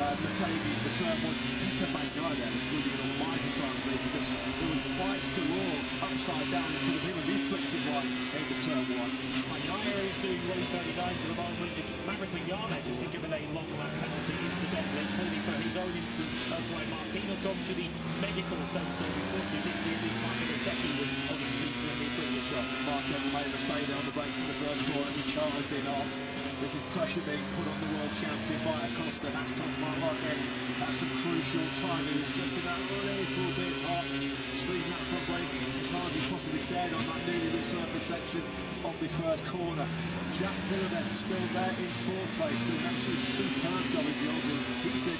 Mategi, the turn 1. Pekka Bagnaia there was moving on the minor side of me, because there was bikes galore upside down in front of him as he flipped it right into turn 1. Bagnaia is doing 139 to the moment. Maverick Vinales has been given a long lap penalty, incidentally, clearly for his own incident. That's why Martin has gone to the medical centre. Unfortunately, did see at least Marco Bezzecchi was on his feet when he took the shot. Marquez made a mistake there on the brakes in the first corner. He charged in hard. This is pressure being put on the world champion by Acosta. That's cost Marc Marquez. That's some crucial time. He was just in that little bit hot. Squeezing that front brake as hard as he possibly dared on that newly resurfaced section of the first corner. Jack Miller then still there in 4th place, doing an absolutely superb job as the Aussie. He's been...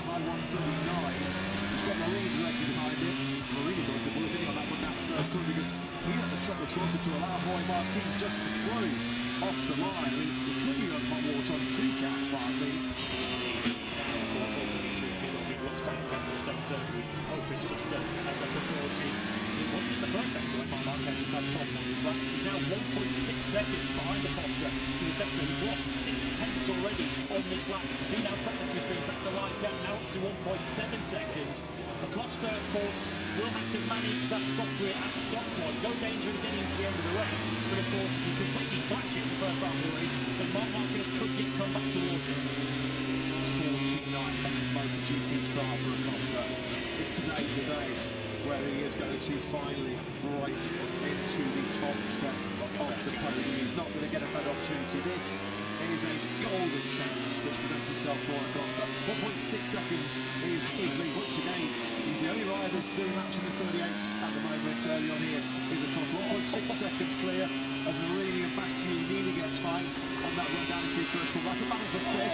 high 139s. He's got Marini directly behind him. Marini got to put a video on that one down the first corner, because he let the trouble shorter to allow Jorge Martin just to throw off the line. He could be on hot water on 2 counts, Martin. Of course, also needs to be looked at in the centre. We hope it's just as a precaution. It was the first sector when Marc Marquez has had problem on his laps. He's now 1.6 seconds behind Acosta in the sector. He's lost 6/10 already on this lap. See now technically speaking, that's the line gap now up to 1.7 seconds. Acosta, of course, will have to manage that software at some point. No danger of getting to the end of the race, but of course, if you completely flash it in the first half of the race, then Marc Marquez could come back towards him. 49th MotoGP start for Acosta. Is today the day where he is going to finally break into the top step of the podium? He's not going to get a better opportunity. This is a golden chance that's presented himself for Acosta. 1.6 seconds is lead. Once again, he's the only rider that's doing laps in the 38s at the moment. Early on here is Acosta. 1.6 seconds clear as Marini and Bastianini nearly get tight on that run down into the first corner. That's a battle for fifth.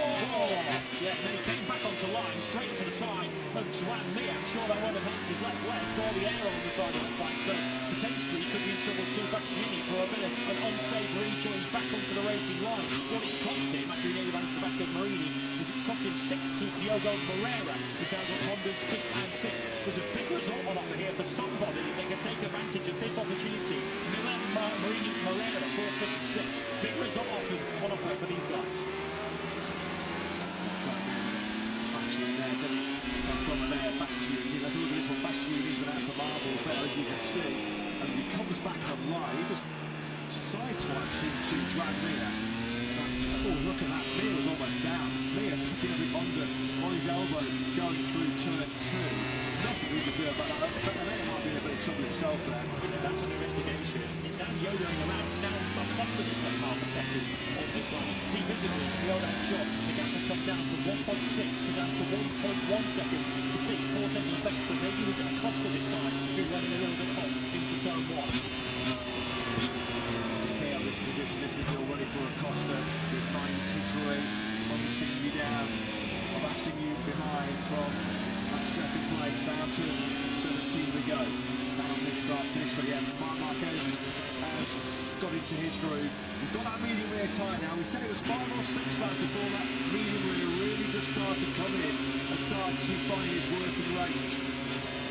Yeah, then he came back onto line, straight to the side of Joan Mir. I'm sure that would have helped his left leg, all the air on the side of the back. So potentially he could be in trouble too. Bastianini for a bit of an unsafe rejoin back onto the racing line. What it's cost him after he nearly ran to the back of Marini is it's cost him 6th to Diogo Pereira, who found on Honda's 5th and 6th. There's a big result on offer here for somebody that can take advantage of this opportunity. Marini Pereira, 4th, 5th and 6th. Big result on offer for these guys. From there, Bastianini. Let's look at this one. Bastianini's been out for marbles there, as you can see. And as he comes back online, he just sideswipes into Joan Mir. Oh, look at that. Mir was almost down. Mir picking up his Honda on his elbow, going through turn 2. Nothing he can do about that. But there might be in a bit of trouble himself there. Yeah, that's an investigation. It's now yo-yoing around. It's now Acosta that's like half a second on this line. You can see visibly in the overhead shot, the gap has come down from 1.6 to down to 1.1 seconds. You can see 4 tenths of a second. So maybe it was Acosta this time who running a little bit hot into turn 1. Okay, on this position, this is still ready for Acosta with 93, hunting you down, harassing you behind from that second place down to 17 we go. Down on this start, finish for the end. Marc Marquez has got into his groove. He's got that medium rear tyre now. We said it was 5 or 6 laps before that medium rear really just started coming in and started to find his working range.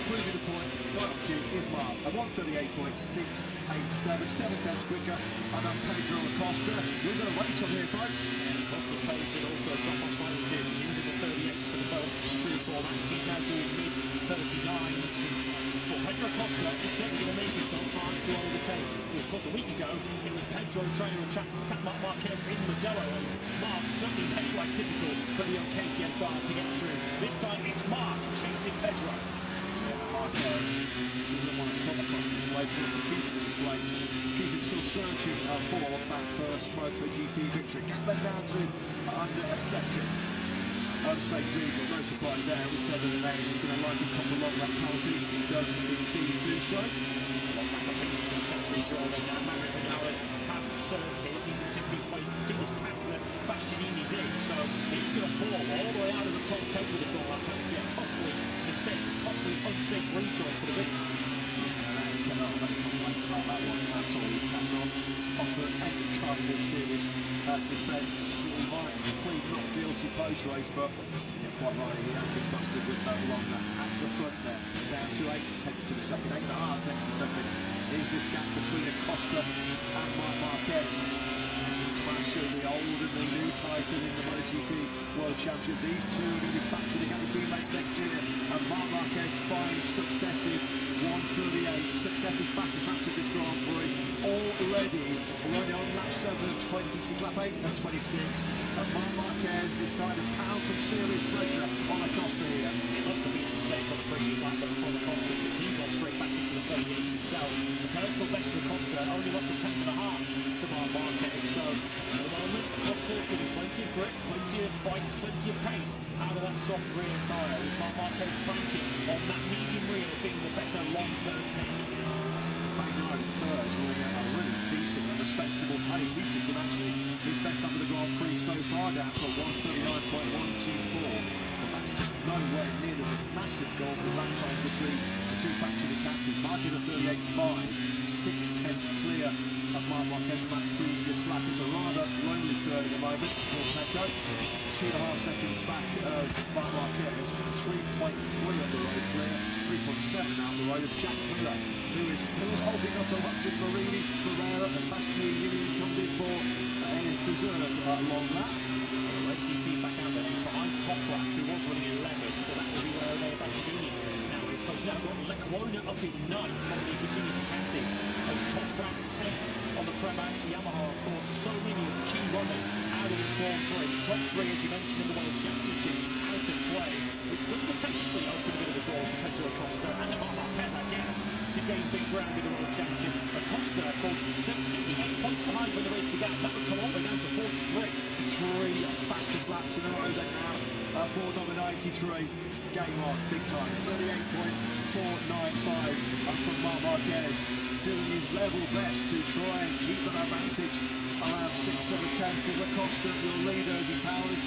Proving the point, right on cue is Marc at 138.687, 7 tenths quicker, and then Pedro Acosta. We've got a race on here, folks. Acosta's pace did also drop off slightly too. He's using the 38s for the first 3 or 4 laps. He's now doing mid-39s. Well, Pedro Acosta is certainly going to make himself hard to overtake. Well, of course, a week ago, it was Pedro trying to attack Marc Marquez in Mugello, and Marc certainly made life difficult for the young KTM driver to get through. This time, it's Marc chasing Pedro. Marquez doesn't want to come across this place, he wants to keep it in this place, keep him still searching for that first MotoGP victory. Get them down to under a second. Unsafe vehicle, no surprise there. We said that the name is going to likely come along that penalty. He does indeed do so. Has served his. He's in 16th place. You can see this pack that Bastianini's in, so he's going to fall all the way out of the top 10 with this long lap penalty. A costly mistake, costly unsafe rejoin for the beast. You cannot make complaints about that one at all. You cannot offer any kind of serious defence. He might plead not guilty post-race, but you're quite right, he has been busted with no longer at the front there. Down to 8 tenths of a second, 8.5 tenths of a second is this gap between Acosta and Marc Marquez. Clash of the old and the new title in the MotoGP World Championship. These two are going to be battling together teammates next year, and Marc Marquez finds successive 138, successive fastest laps of this Grand Prix already. We're only on lap 7 of 26, lap 8 of 26, and Marc Marquez is trying to pound some serious pressure on Acosta here. It must have been a mistake on the previous lap from Acosta, because he got straight back into the 38s himself. The personal best for Acosta only lost a 10.5 to Marc Marquez, so at the moment, Acosta's giving plenty of grip, plenty of bite, plenty of pace out of that soft rear tyre, with Marc Marquez banking on that medium rear being the better long-term take. Pedro is third, running at a really decent and respectable pace. He's just been actually his best up of the Grand Prix so far, down to 139.124. And that's just nowhere near. There's a massive gulf of lap time between the two factory captains. Mark is a 38.5, 6 tenths clear of Marc Marquez from that previous lap. It's a rather lonely third at the moment. Pecco, 2.5 seconds back of Marc Marquez, 3.3 on the road clear, 3.7 out the road of Jack Miller, who is still holding up the Luxon Marini. Ferreira as Bastianini comes in for a deserved long lap. Let's see feedback out there behind Toprak, who was running 11, so that will be where they Bastianini now is. So now got Lecquona up in 9th on the Isuzu Ducati, and Toprak 10th on the Prema Yamaha, of course. So many of the key runners out of this Grand Prix. Top 3, as you mentioned, in the World Championship, out of play, which does potentially open a bit of a door for Pedro Acosta and Marc Marquez, I guess, to gain big ground in the World Championship. Acosta, of course, 68 points behind when the race began. That would come all the way down to 43. 3 fastest laps in a row then now for number 93. Game on, big time, 38.495 from Marc Marquez, doing his level best to try and keep an advantage around 6-7 tenths as Acosta will lead as he powers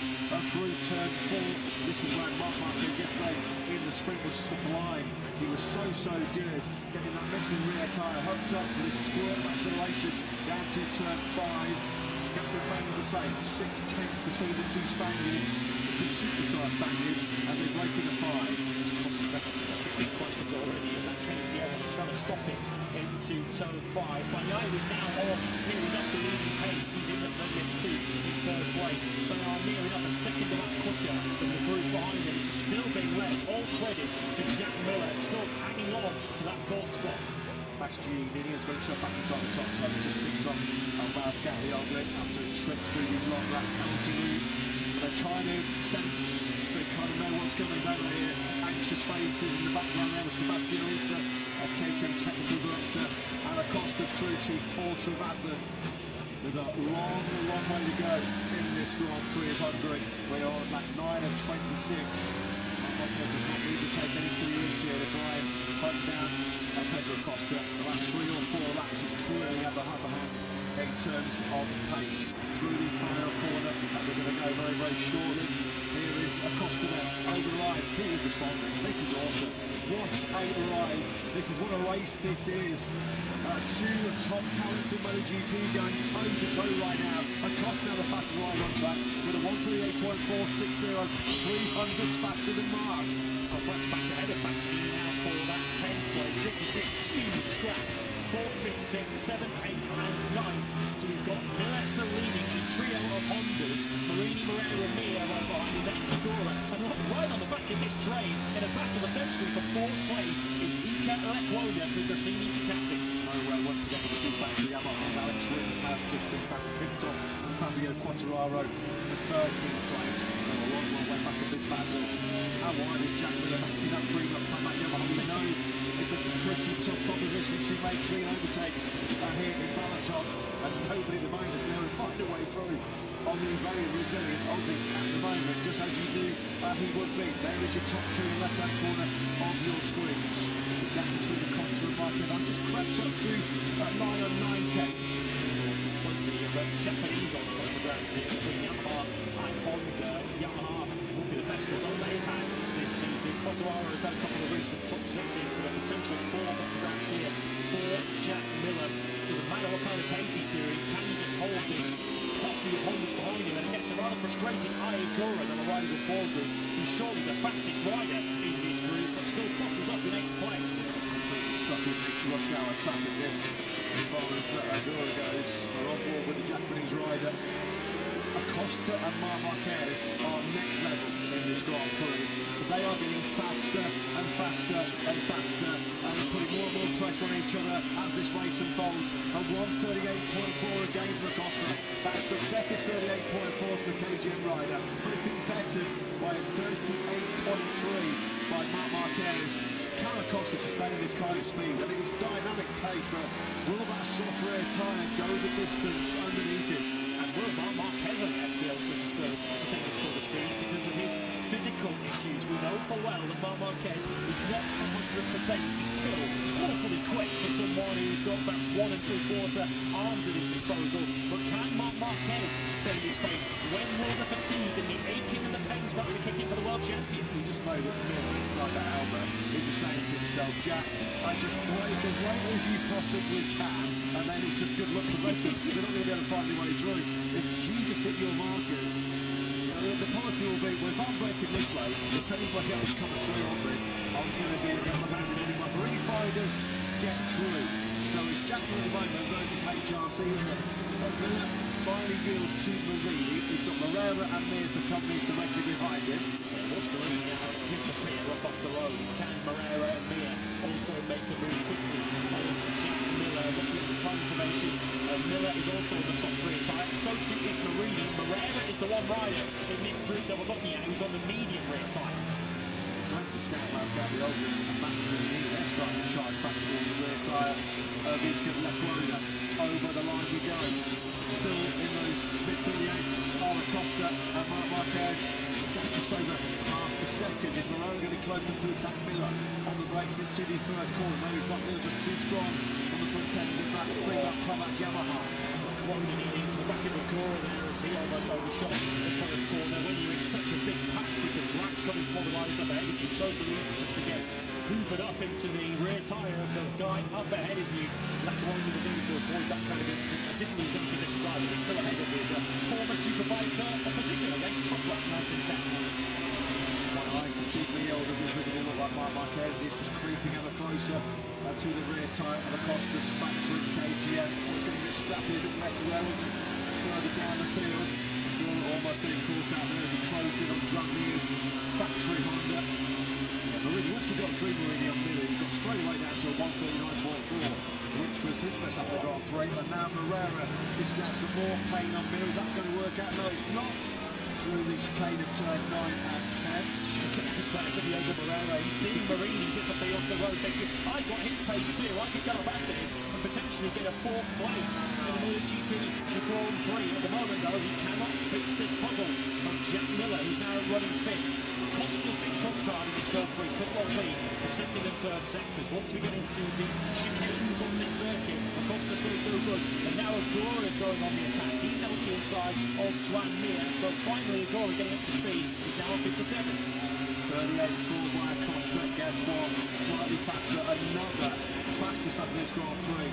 through turn 4. This was when Marc Marquez yesterday in the sprint was sublime. He was so good, getting that Michelin rear tyre hooked up for this squirt acceleration down to turn 5. Gap remains the same, 6 tenths between the two Spaniards, the two superstar Spaniards, as they break into 5. That's the big questions already, and that KTM is trying to stop it into turn 5. Bagnaia is now on, nearing up the leading pace. He's in the Williams 2 in 3rd place. They are nearing up a second lap quicker than the group behind him, which is still being led. All credit to Jack Miller, still hanging on to that 4th spot. Bastianini has got himself back into the top 10, just picked up Alvaro Scaglione after his trip through the long lap penalty route. They kind of sense, they kind of know what's coming, don't they? Here, anxious faces in the background there with Sebastian Rita, KTM technical director, and Acosta's crew chief Paul Travadler. There's a long way to go in this Grand Prix of Hungary. We are on lap 9 of 26. Marquez does not need to take any serious here to try and hunt down Pedro Acosta. The last 3 or 4 laps is clearly at the upper hand in terms of pace through the final corner, and we're going to go very shortly. Here is Acosta there over the line. He is responding. This is awesome. What a ride. This is what a race this is. 2 top talents in MotoGP going toe to toe right now. Acosta now the faster rider on track with a 138.460, 300 faster than Marc. Toprak's back ahead of Bastianini now for that 10th place. This is this huge scrap. 4th, 5th, 6th, 7th, 8th and 9th. So we've got Miller still leading a trio of Hondas. Marini, Moreira and Mir right behind him. Then Segura. And right on the back of this train in a battle essentially for 4th place is Iker Lecquona with the Gresini Ducati. Well, once again for the two factory Yamahas, Alex Rins has just in fact picked up Fabio Quartararo for 13th place. And a long way back in this battle. How wide is Jack Miller in that three-lap time back Yamaha? We know it's a pretty tough proposition to make clean overtakes here in Balaton, and nobody at the moment has been able to find a way through on the very resilient Aussie at the moment, just as you knew he would be. There is your top 2 in the left-hand corner of your screens. The gap between Acosta and Marquez has just crept up to 9 on 9 tenths. Plenty of Japanese on the ground here between Yamaha and Honda. Yamaha will be the best result they've had this season. Quartararo has had a couple of recent top 6s, but a potential 4 photographs here for Jack Miller. Doesn't matter what kind of pace he's doing, can he just hold this posse of Hondas behind him? And it gets a rather frustrating Ayagura on the right of the ball group. He's surely the fastest rider in this group, but still buckled up in 8th place. Completely stuck, isn't it? Rush hour traffic this, as far as Ayagura goes. We're on board with the Japanese rider. Acosta and Marc Marquez are next level in this Grand Prix. But they are getting faster and faster and faster, and putting more and more pressure on each other as this race unfolds. A 138.4 again for Acosta. That's successive 38.4s for KTM rider, but it's been bettered by a 38.3 by Marc Marquez. Can Acosta sustain this kind of speed? I mean, it's dynamic pace, but will that soft rear tyre go the distance underneath it? And will Marc Marquez, I guess, be able to sustain this sort of speed because of his physical issues? We know full well that Marc Marquez is not 100%. He's still awfully quick for someone who's got perhaps 1 3/4 arms at his disposal. But can Marc Marquez sustain his pace? When will the fatigue and the aching and the pain start to kick in for the world champion? We just know that Miller inside that helmet is just saying to himself, Jack, I just brake as late as you possibly can, and then it's just good luck for the rest of them. They're not going to be able to find their way through. If you just hit Sergio Marquez. The policy will be, well, if I'm breaking this lane, if anybody else comes through on me, I'm going to be against passing anyone. Marini finders get through. So it's Jack at the moment versus HRC, isn't it? Miller finally yields to Marini. He's got Moreira and Mir, the company directly behind him. Watch Marini now disappear up off the road. Can Moreira and Mir also make a move quickly? Jack Miller looking at the time information. Miller is also the soft rear tyre. So too is Marini. Moreira is the one rider in this group that we're looking at who's on the medium rear tyre. The scout mask out the old and Masterini, they're starting to charge back towards the rear tyre of Iker Lecuona. Over the line we go. Still in those mid-38s are Acosta and Marc Marquez. Just over half a second. Is Moreira going to close them to attack Miller on the brakes into the first corner? No, he's not. Miller just too strong on the front end of that three-lap comeback Yamaha. Lecuona needing to the back of the corner there as he almost overshot the first corner. When you're in such a big pack with the drag coming for the riders up ahead of you, so easy just to get hoovered up into the rear tyre of the guy up ahead of you. Lecuona was able to avoid that kind of incident. I didn't lose any positions either, but still ahead of his former supervisor opposition against top lap 9 and 10. One eye to see Leo does his visible look like Marc Marquez is just creeping ever closer to the rear tyre of Acosta's factory KTM. It's going to get scrappy a bit messy there, wasn't it? Further down the field. Almost getting caught out there as he closed in on Drummeer's factory Honda. Marini, once he got through Marini on Miller, he got straight away down to a 1:39.4, which was his best lap of the Grand Prix. And now Moreira is out some more pain on Miller. Is that going to work out? No, it's not. Through the chicane of turn 9 and 10. Chicane back for Diego Moreira. He's seeing Marini disappear off the road, thinking, I've got his pace too, I could go back to him and potentially get a 4th place in the MotoGP Grand Prix. At the moment, though, he cannot fix this problem of Jack Miller, who's now running 5th. Costa's been trump card in this Grand Prix, could well be the 2nd and 3rd sectors. Once we get into the chicanes on this circuit, Costa so good. And now Agora is going on the attack. He's now on the inside of Joan Mir. So finally, Agora getting up to speed. He's now up into 7th. 38.4 by Costa gets one slightly faster. Another fastest up in this Grand Prix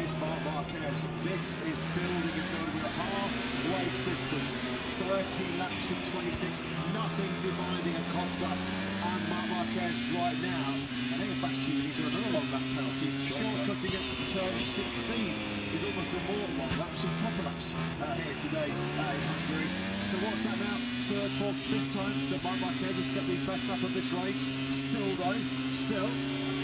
is Marc Marquez. This is building and going to be a half-way distance. 13 laps in 26. Nothing dividing Acosta and Marc Marquez right now. I think if that's due, he's another long lap penalty. Shortcutting at turn 16 is almost a more long lap. Some proper laps here today in Hungary. So what's that now? 3rd, 4th, 5th time that Marc Marquez has set the best lap of this race. Still though,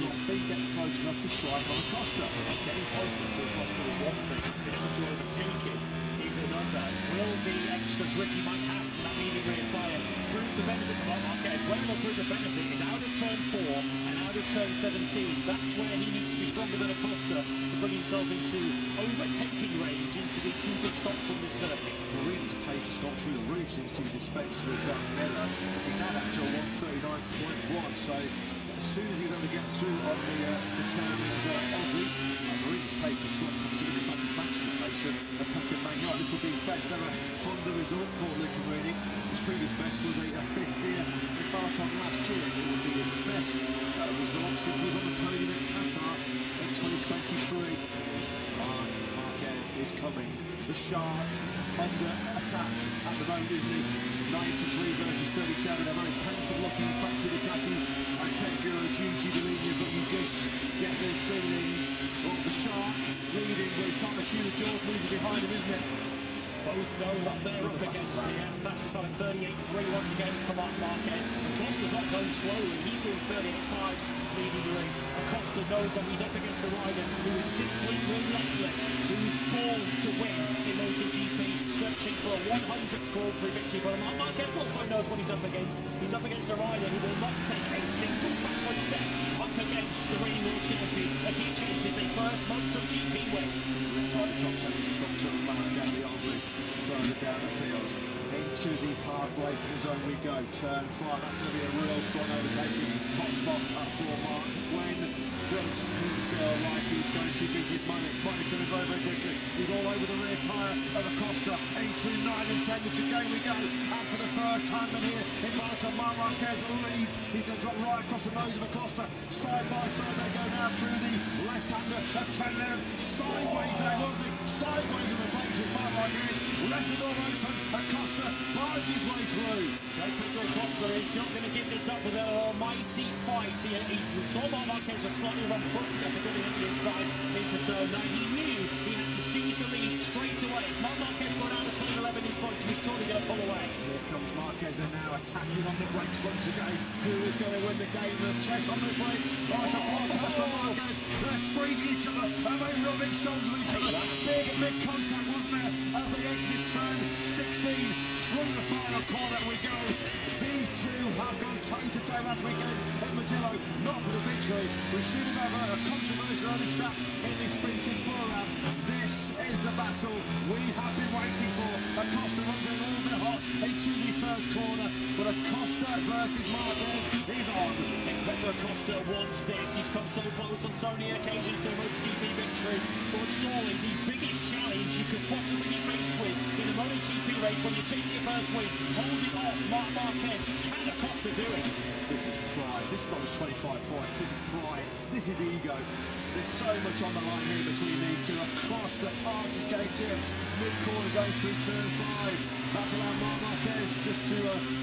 not been getting close enough to strike on Acosta. Getting close enough to Acosta is one thing, being able to overtake him is another. Will the extra grip he might have from that medium rear tyre prove the benefit of Marc Marquez? Where it'll prove the benefit is out of turn 4 and out of turn 17. That's where he needs to be stronger than Acosta to bring himself into overtaking range into the 2 big stops on this circuit. Marini's pace has gone through the roof since he dispensed with Miller. He's now up to a 1:39.1, so as soon as he's able to get through on the determined Aussie, Marini's pace has dropped considerably back to maximum pace of Pecco Bagnaia. This will be his best ever Honda result for Luca Marini. His previous best was a 5th here in Balaton last year. It will be his best result since he was on the podium in Qatar in 2023. Marquez is coming. The sharp Honda attack at the moment, isn't he? 93 versus 37, a very pensive looking factory Ducati. I take your Gigi Dell'Igna, but you just get the feeling of the shark leading, but it's time to cue the jaws moves behind him, isn't it? Both know what they're up against here. Fastest time 38.3 once again from Marc Marquez. Acosta's not going slowly, he's doing 38.5s leading the race. Acosta knows that he's up against a rider who is simply relentless, who is born to win in MotoGP, searching for a 100th Grand Prix victory. But Marc Marquez also knows what he's up against. He's up against a rider who will not take a single backward step up against the reigning world champion as he chases a first MotoGP win. Try the top 10, just got through the mask out the armory, further down the field. Into the hard braking zone we go. Turn 5, that's going to be a real strong overtaking. Hot spot up for Mark. When does he feel like he's going to beat his money? Money coming very, very quickly. He's all over the rear tyre of Acosta. Into 9 and 10, it's again we go. And for the 3rd time in here in Balaton, Marc Marquez leads. He's going to drop right across the nose of Acosta. Side by side they go now through the left-hander of 10 sideways there, wasn't he? Sideways of the brakes was Marc Marquez. left the door open, Acosta barges his way through. So Pedro Acosta is not going to give this up with an almighty fight. He saw Marc Marquez was slightly wrong-footed after getting at the inside into turn 9. He knew he had to seize the lead straight away. Marc Marquez got out of turn 11 in front. He was surely going to pull away. Here comes Marquez and now attacking on the brakes once again. Who is going to win the game of chess on the brakes? Oh, it's a hard pass from Marquez. They're squeezing each other and they're rubbing shoulders with each other. Big contact, wasn't there, as they exited turn 16. Through the final corner we go. These two have gone toe-to-toe last weekend at Mugello, not for the victory. We should have had a controversial early scrap in this sprinting four-round. This is the battle we have been waiting for. Acosta runs a little bit hot into the first corner, but Acosta versus Marquez is on. Pedro Acosta wants this. He's come so close on so many occasions to a MotoGP victory, but surely the biggest challenge you could possibly be faced with in a MotoGP race when you're chasing your first win, holding off Marc Marquez. Can Acosta do it? This is pride. This is not just 25 points. This is pride. This is ego. There's so much on the line here between these two. Acosta parks his gate here. Mid-corner going through turn 5. That's allowed Marc Marquez just to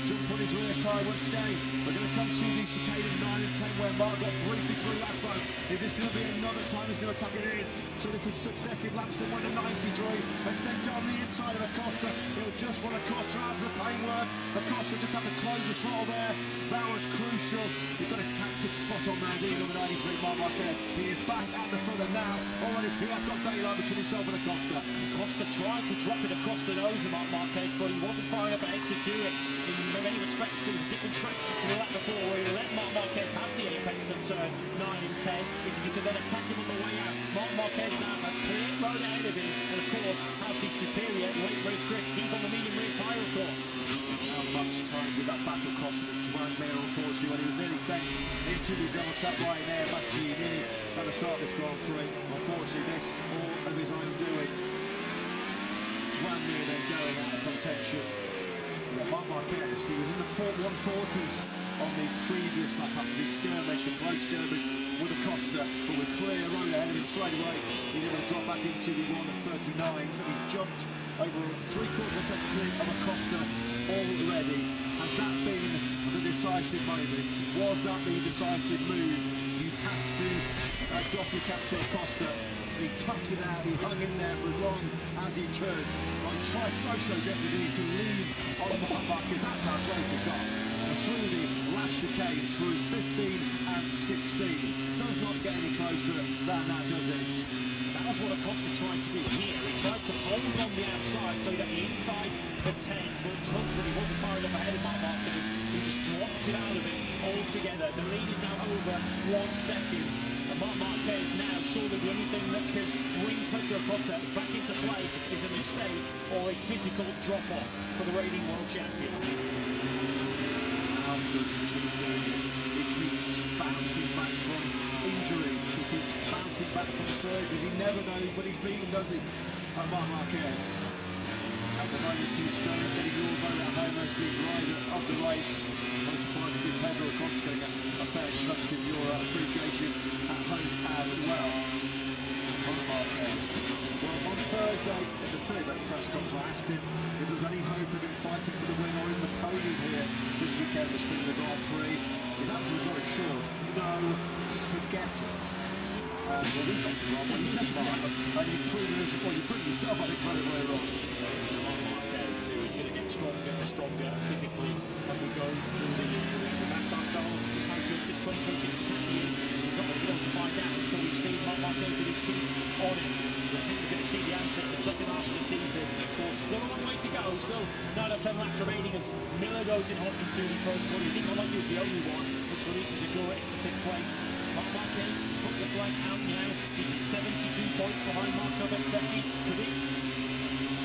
jump on his rear tyre once again. We're going to come to the chicane of 9 and 10 where Marc got briefly through last time. Is this going to be another time he's going to attack? It is. So this is successive laps in 1 and 93. A centre on the inside of Acosta. He'll just want Acosta out of the paintwork. Acosta just had to close the throttle there. That was crucial. He's got his tactics spot on there, the number 93, Marc Marquez. He is back at the front and now already he has got daylight between himself and Acosta. Acosta tried to drop it across the nose of Marc Marquez, but he wasn't far enough ahead to do it. In many respects, it was a different strategy to the lap before, where he let Marc Marquez have the apex of turn 9 and 10, because he could then attack him on the way out. Marc Marquez now has clear road ahead of him, and of course has the superior late race grip. He's on the medium rear tyre, of course. How much time did that battle cost him? Joan Mir, unfortunately, when he was nearly sent into the double trap right there, Bastianini at the start of this Grand Prix. Unfortunately, this all of his own doing. Joan Mir then going out of contention. Marc Marquez, he was in the 140s on the previous lap after the skirmish, a close skirmish with Acosta, but with clear road ahead of him straight away, he's able to drop back into the 1:39, so he's jumped over 3/4 of a second clear of Acosta already. Has that been the decisive moment? Was that the decisive move? You have to doff your cap to Acosta. He toughed it out, he hung in there for as long as he could. Well, he tried so desperately to leave on Marc Marquez, that's how close he got. Through the last chicane, through 15 and 16. Does not get any closer than that, does it? That was what Acosta tried to do here. He tried to hold on the outside so that the inside the 10, but ultimately wasn't far enough ahead of Marc Marquez. He just blocked it out of it altogether. The lead is now over 1 second. And Marc Marquez now, surely the only thing that can bring Pedro Acosta back into play is a mistake or a physical drop-off for the reigning world champion. How does he keep doing it? He keeps bouncing back from injuries. He keeps bouncing back from surgeries. He never knows when he's beaten, does he? Marc Marquez. At the moment he's getting all vote at home as the rider of the race. No surprise to see Pedro Acosta getting a fair chunk of your appreciation at home as well. Marc Marquez. Well, on Thursday in the pre-event press conference, I asked him if there was any hope of him fighting for the win or in the podium here this weekend, the Spring of the Grand Prix. His answer was very short. No, forget it. Well, we got it wrong when you said that. And you've proven yourself, I think, very, very wrong. Who is going to get stronger and stronger physically as we go through the year. We've asked ourselves just how good this 2026 Ducati is. We've not been able to find out until we've seen Marc Marquez with his team on it. I think we're going to see the answer in the second half of the season. Of course, still a long way to go. Still 9 or 10 laps remaining as Miller goes in hot into the protocol. You think Colombia is the only one which releases a goal into 5th place. Marc Marquez put the flag out now. He's 72 points behind Marco Bezzecchi. Could it?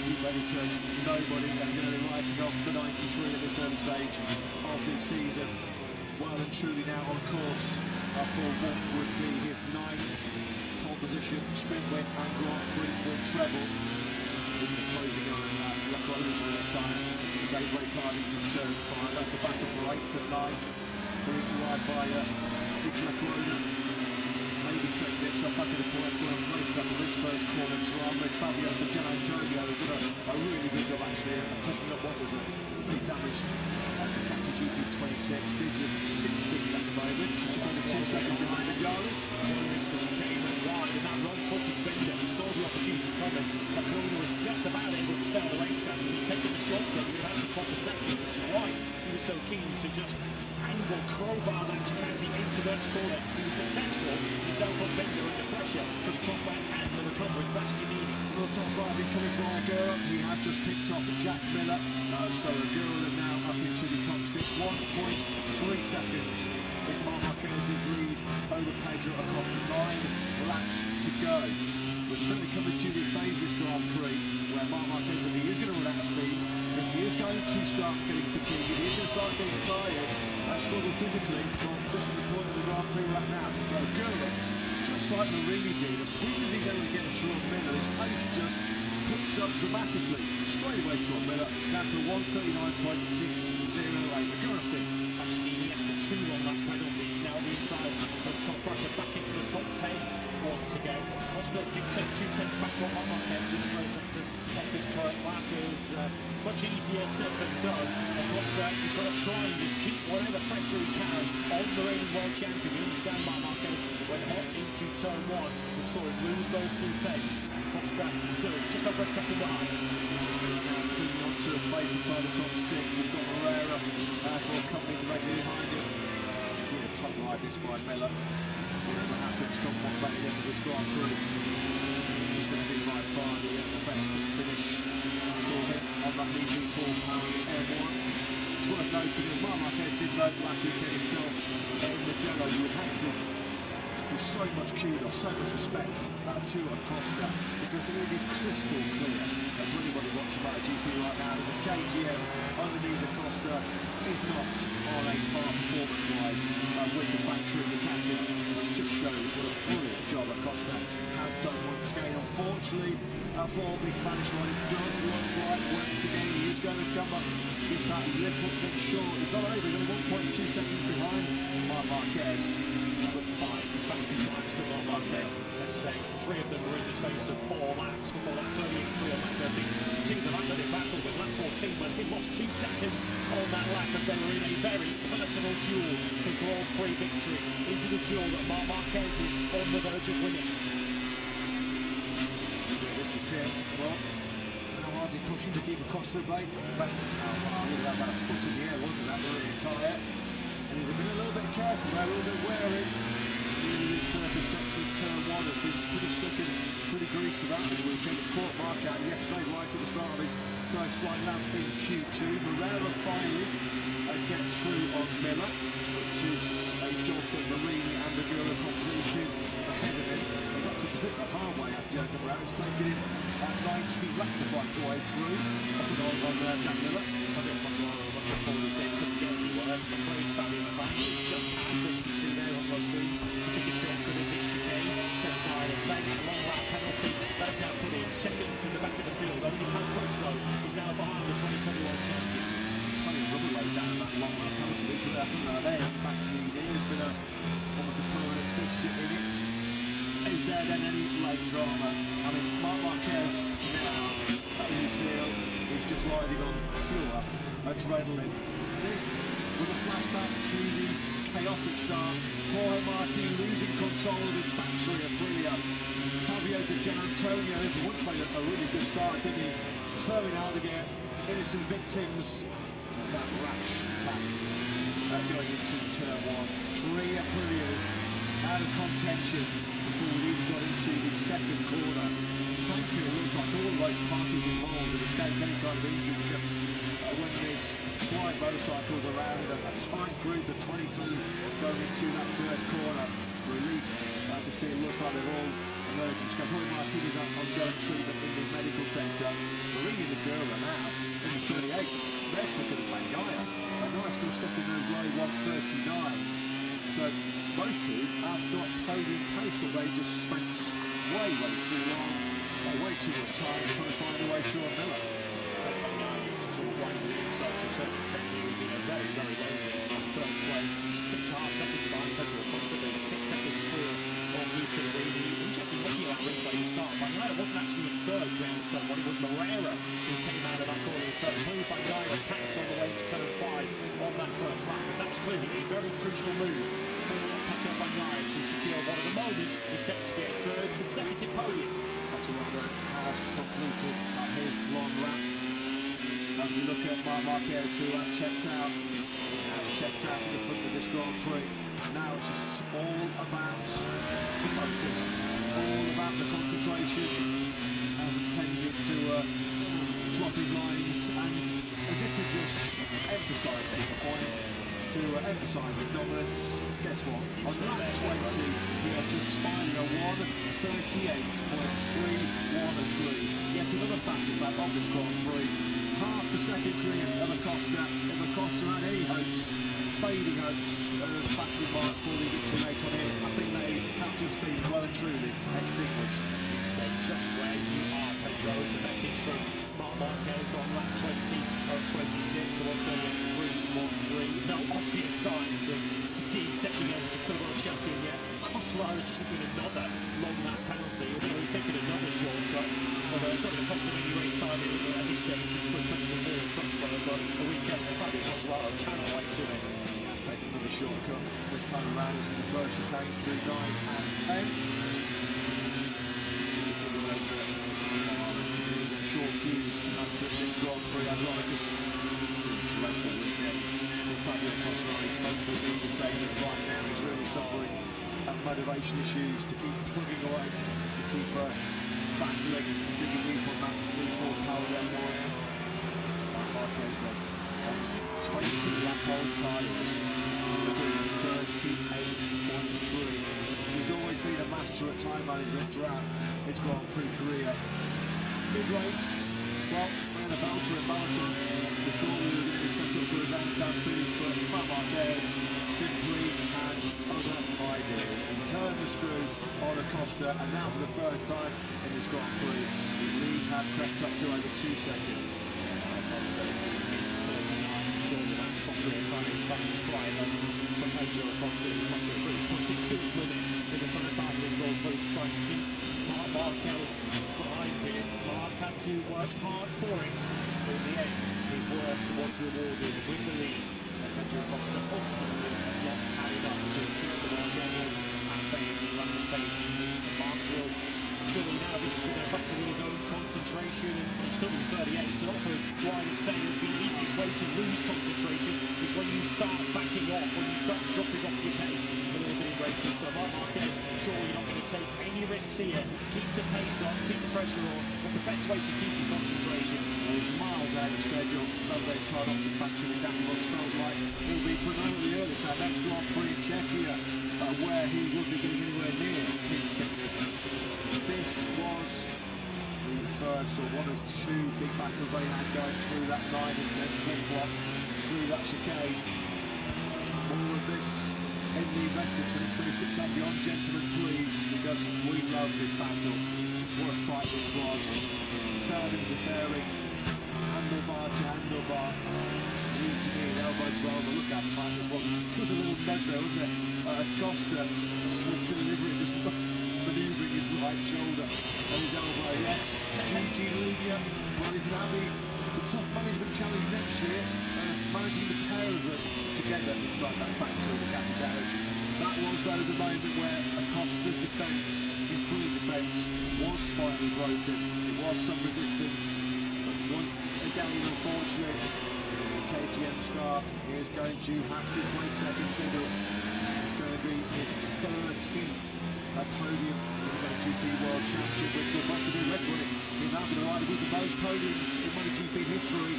You bet he could. Nobody is going to be writing off the 93 at this early stage of the season. Well and truly now on course for what would be his 9th pole position, sprint win and Grand Prix win treble. In the closing on La Colonia at the time. They break hard into turn 5. That's a battle for 8th and 9th. Being arrived by La Colonia. Maybe straight mix up back in the points, going to race up this first corner drama. It's Fabio for Gian Antonio who's done a really good job actually of picking up what was a pretty damaged GP 26. Bridges 16 at the moment, she's only 2 seconds behind the Yaris. It's the chicane went wide and that run-footed Binder, he saw the opportunity coming. Acuna was just about able to stay on the racetrack. He'd taken the shortcut, he had to clock a second, which is why he was so keen to just angle, crowbar that Chicane into the next corner. He was successful. He's now put Binder under pressure from top back and the recovery. Bastianini. Well, top driving coming from Aguirre. He has just picked up Jack Miller. So Aguirre now up into the top 6. 1.3 seconds is Marc Marquez's lead over Pedro across the 9 laps to go. We're certainly coming to the phase this Grand Prix where Marc Marquez, if he is going to run out of speed, if he is going to start getting fatigued, if he is going to start getting tired and struggle physically, well, this is the point of the Grand Prix right now. But Aguirre, just like Marini did, as soon as he's able to get through a Miller, his pace just picks up dramatically. Straight away to a Miller, down to 1:39.608. Aguirre thinks Bastianini after 2 on that penalty. He's now on the inside of the top bracket, back into the top 10 once again. Costa did take 2 tenths back on Marc Marquez in the first sector of this current lap. It was much easier said than done. And Costa has got to try and just keep whatever pressure he can on the reigning world champion. You understand Marc Marquez went hot into turn 1. We saw him lose those 2 tenths. Costa still just over a second behind. Now clinging on to a place inside the top 6. He's got Herrera for company directly behind him. Really a tough ride this by Miller. Whatever happens, come one back at the end of this Grand Prix. This is going to be by far the best finish for him on that DG4 powered airborne. It's worth noting that Marc Marquez did note last weekend himself in Mugello. You would have to give so much kudos, so much respect to Acosta because it is crystal clear to anybody watching MotoGP right now that the KTM underneath Acosta is not on a par performance-wise with the factory Ducati, which just shows what a brilliant job Acosta has done once again. Unfortunately for the Spanish one, it does look like once again he is going to come up just that little bit short. He's not over, he's only 1.2 seconds behind Marc Marquez. Number 5, fastest laps to Marc Marquez. Let's say 3 of them were in the space of 4 laps before that 38 on lap 13. You see the lap that they battled with lap 14 when he lost 2 seconds on that lap and they were in a very personal duel for Grand Prix victory. Is it a duel that Marc Marquez is on the verge of winning? This is it. Well, how hard is he pushing to keep Acosta at bay? That's how hard. He had about a foot in the air, wasn't that, really entire? And he'd have been a little bit careful there, a little bit wary. The surface section of turn 1 has been pretty stuck in, pretty greased about this weekend. It caught Marc out yesterday right at the start of his first flight lap in Q2. Herrera finally gets through on Miller, which is a job that Marini and Aguirre completed ahead of him. They've had to do it the hard way as Joe Brown. It's taken him at 9 speed lap to fight the way through. Up and on Jack Miller. Couldn't get any worse. The plane back in the back, it just has, as you can see there on those screens. Took a shortcut in this chicane, turns 9 and takes a long lap penalty. That has now put him second from the back of the field. Only Cal Crutchlow is now behind the 2021 champion. Funny rubber load down that long lap penalty lead to there. Bastianini has been almost a permanent fixture in it. Is there then any late drama? I mean, Marc Marquez now, you feel, is just riding on pure adrenaline. This was a flashback to the chaotic start. Jorge Martin losing control of his factory at Aprilia. Fabio Di Gianantonio once made a really good start, didn't he? Throwing out again, innocent victims of that rash attack going into turn 1. 3 Aprilias out of contention before we even got into the second corner. Thankfully, it looks like all of those parties involved have escaped any kind of injury because when there's flying motorcycles around a tight group of 22 going into that first corner, relief to see it looks like they're all emerging. Jorge Martinez ongoing treatment in the medical centre. Marini and Aguirre now in the 38s. They're quicker than Bagaya. And now still stuck in those low 139s. So those two have got podium pace, but they just spent way too long, way too much time trying to find a way through on Miller. Sort of winding himself to a certain extent. He was in a very low third place, 6.5 seconds behind Pedro Acosta, then 6 seconds clear on Luca replay to start. Bagnaia wasn't actually in third down to turn 1, it was Moreira who came out of that corner in third. Clearly Bagnaia attacked on the way to turn 5 on that first lap, and that was clearly a very crucial move for Pecco Bagnaia to secure what at the moment is set to be a third consecutive podium. Quartararo has completed his long lap. As we look at Marc Marquez, who has checked out to the front of this Grand Prix. Now it's just all about the focus, all about the concentration, as intended to flop his lines, and as if to just emphasise his points, to emphasise his dominance. Guess what? On lap 20, he has just spined a 1:38.313. Yet another fastest lap of this Grand Prix. Half the second clear of Acosta. If Acosta had any hopes, fading hopes of backing Mark for the victory late on here, I think they have just been well and truly extinguished. Stay just where you are, Pedro. The message from Marc Marquez on lap 20 of 26 to 1:33.13. No obvious signs of fatigue setting in for the world champion yet. Quartararo has just been another long lap penalty, although he's taken another shortcut. Although it's not going to cost him any race time at this stage, he's still coming to the front row, but a weekend that Fabio Quartararo cannot wait to it. He has taken another shortcut this time around. It's in the first chicane through 9 and 10. There's a short fuse after this Grand Prix as well. It's dreadful weekend for Fabio Quartararo. He's supposed to be saying that right now he's really suffering motivation issues to keep plugging away, to keep battling, digging deep on that reform power there for him. Marc Marquez then on 20 lap old tyres, 38.3. He's always been a master at time management throughout his Grand Prix career. Mid-race, well, we had a belter in Balaton. We thought we were going to be set up for a down finish, but Marc Marquez simply had other ideas. He turned the screw on Acosta, and now for the first time in this Grand Prix, his lead has crept up to over 2 seconds. Acosta surely that's something trying to fly from Pedro Acosta. He must have really pushed it to his limit in the first half of this Grand Prix to try and keep Marc Marquez behind him. Marc had to work hard for it. In the end, his work was rewarded with the lead. Pedro Acosta ultimately has not had enough to keep the world champion at bay in the latter stages. Marc will surely now be just going to buckle his own concentration, and he's still in 38. So often why I say the easiest way to lose concentration is when you start backing off, when you start dropping off your pace a little bit in races. So Marc Marquez, surely not going to take any risks here. Keep the pace on, keep the pressure on. That's the best way to keep your concentration. He's miles ahead of schedule, though they tried not to factor in that much. Felt like he'll be predominantly early, so next Grand Prix in Czechia, where he would be getting anywhere near peak fitness. This was the first or one of 2 big battles they had going through that 9 and 10 block, through that chicane. All of this in the rest of 2026 and beyond, gentlemen, please, because we love this battle. What a fight this was. Third interfering, handlebar to handlebar, knee to knee, elbow to elbow. Look how tight this was. There was a little nudge there, wasn't there? Acosta, swift delivery, just manoeuvring his right shoulder on his elbow. Yes, GG Libya. Well, he's going to have the top management challenge next year, managing the pair of them together inside that factory in the Cattle Garage. That was, though, the moment where Acosta's defence, his brilliant defence, was finally broken. It was some resistance, but once again, unfortunately, the KTM star is going to have to play second fiddle. It's going to be his 13th podium in the MotoGP World Championship, which will have to be record. He's now going to ride with the most podiums in MotoGP history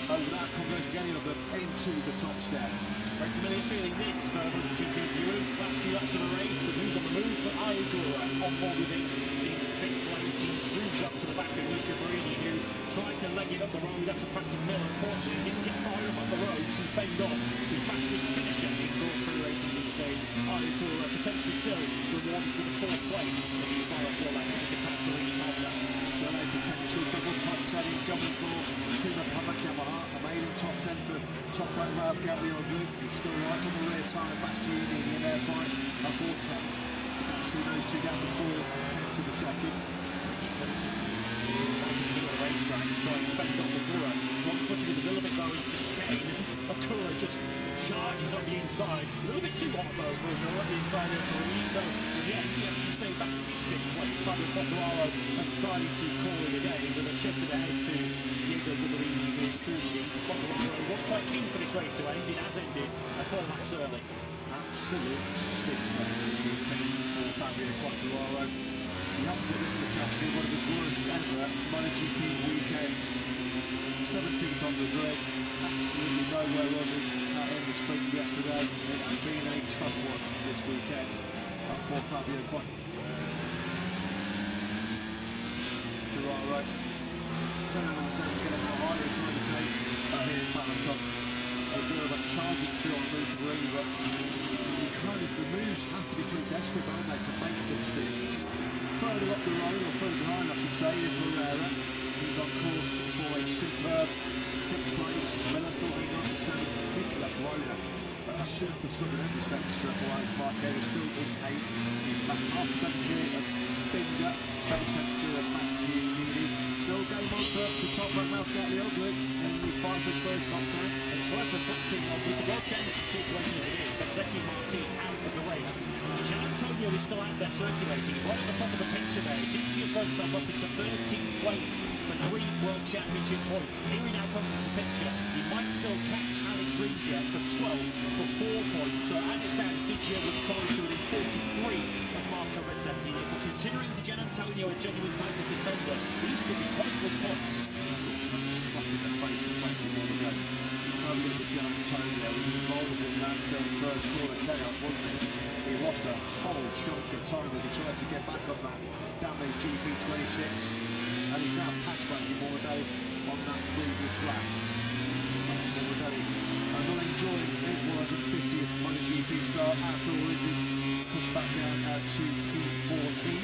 without converting any of them into the top step. Very familiar feeling this for MotoGP viewers. Last few laps of the race, and who's on the move? But Ayagura on board with him in 5th place. He zooms up to the back of Luca Marini, who tried to leg it up the road after passing Miller. Unfortunately, didn't get far enough up the road to fend off the fastest finisher in Grand Prix racing these days. Ayagura potentially still rewarded with a 4th place in these final 4 laps. He can pass Marini's Honda. Still a potential double top 10 incoming for Timo Pamuk Yamaha. A maiden top 10 for top right Miles Gaudioglu. He's still right on the rear tyre of Bastianini in their fight. A 4-10. between those two down to 4/10 of a second. This is a racetrack, so I expect Okura. One putting it a little bit low into the chicane. Okura just charges up the inside. A little bit too hot though for him up the inside of Marini. So yeah, he has to stay back in fifth place. Fabio Quartararo has decided to call it a day with a shift ahead to Diego Guidarini and his crew chief. Quartararo was quite keen for this race to end. It has ended 4 laps early. Absolute stinker this weekend for Fabio Quartararo. You have to put this in the category, one of his worst ever MotoGP weekends. 17th on the grid, absolutely nowhere was it in the sprint yesterday. It has been a tough one this weekend for Fabio Quartararo. Don't understand what's going to how hard it's going to take here in Balaton. A bit of a charging through on Moto3, but the moves have to be pretty desperate, don't they, to make them stick. Further up the road, or further behind I should say, is Morera. He's on course for a superb 6th place. Miller still hanging on to 7th. Nicola Brona, a super sub in every sense for Alex Marquez, is still in 8th. He's about half a clear of Binder, 7th clear of Mastroianni. Still game on for the top right now, Scout the Ugly, and the 5 for first top 10. It's worth reflecting on with the World Championship situation as it is, Bezzecchi Martin out of the race. Gian Antonio is still out there circulating. He's right at the top of the picture there. Dicci has got himself up into 13th place for 3 World Championship points. Here he now comes into picture. He might still catch Alex Ricci for 12 for 4 points. So as it stands, Dicci would come to within 43 of Marco Bezzecchi. But considering Gian Antonio a genuine title contender, these could be priceless points. That's a slap in the face for Frankie Morgan. I believe that Gian Antonio was involved in that first floor of chaos, wasn't he? He lost a whole chunk of time as he tried to get back on that damaged GP26, and he's now passed Frankie Morgan on that previous lap. Morgan not enjoying his 150th MotoGP start at all, is he? Pushed back down to P14.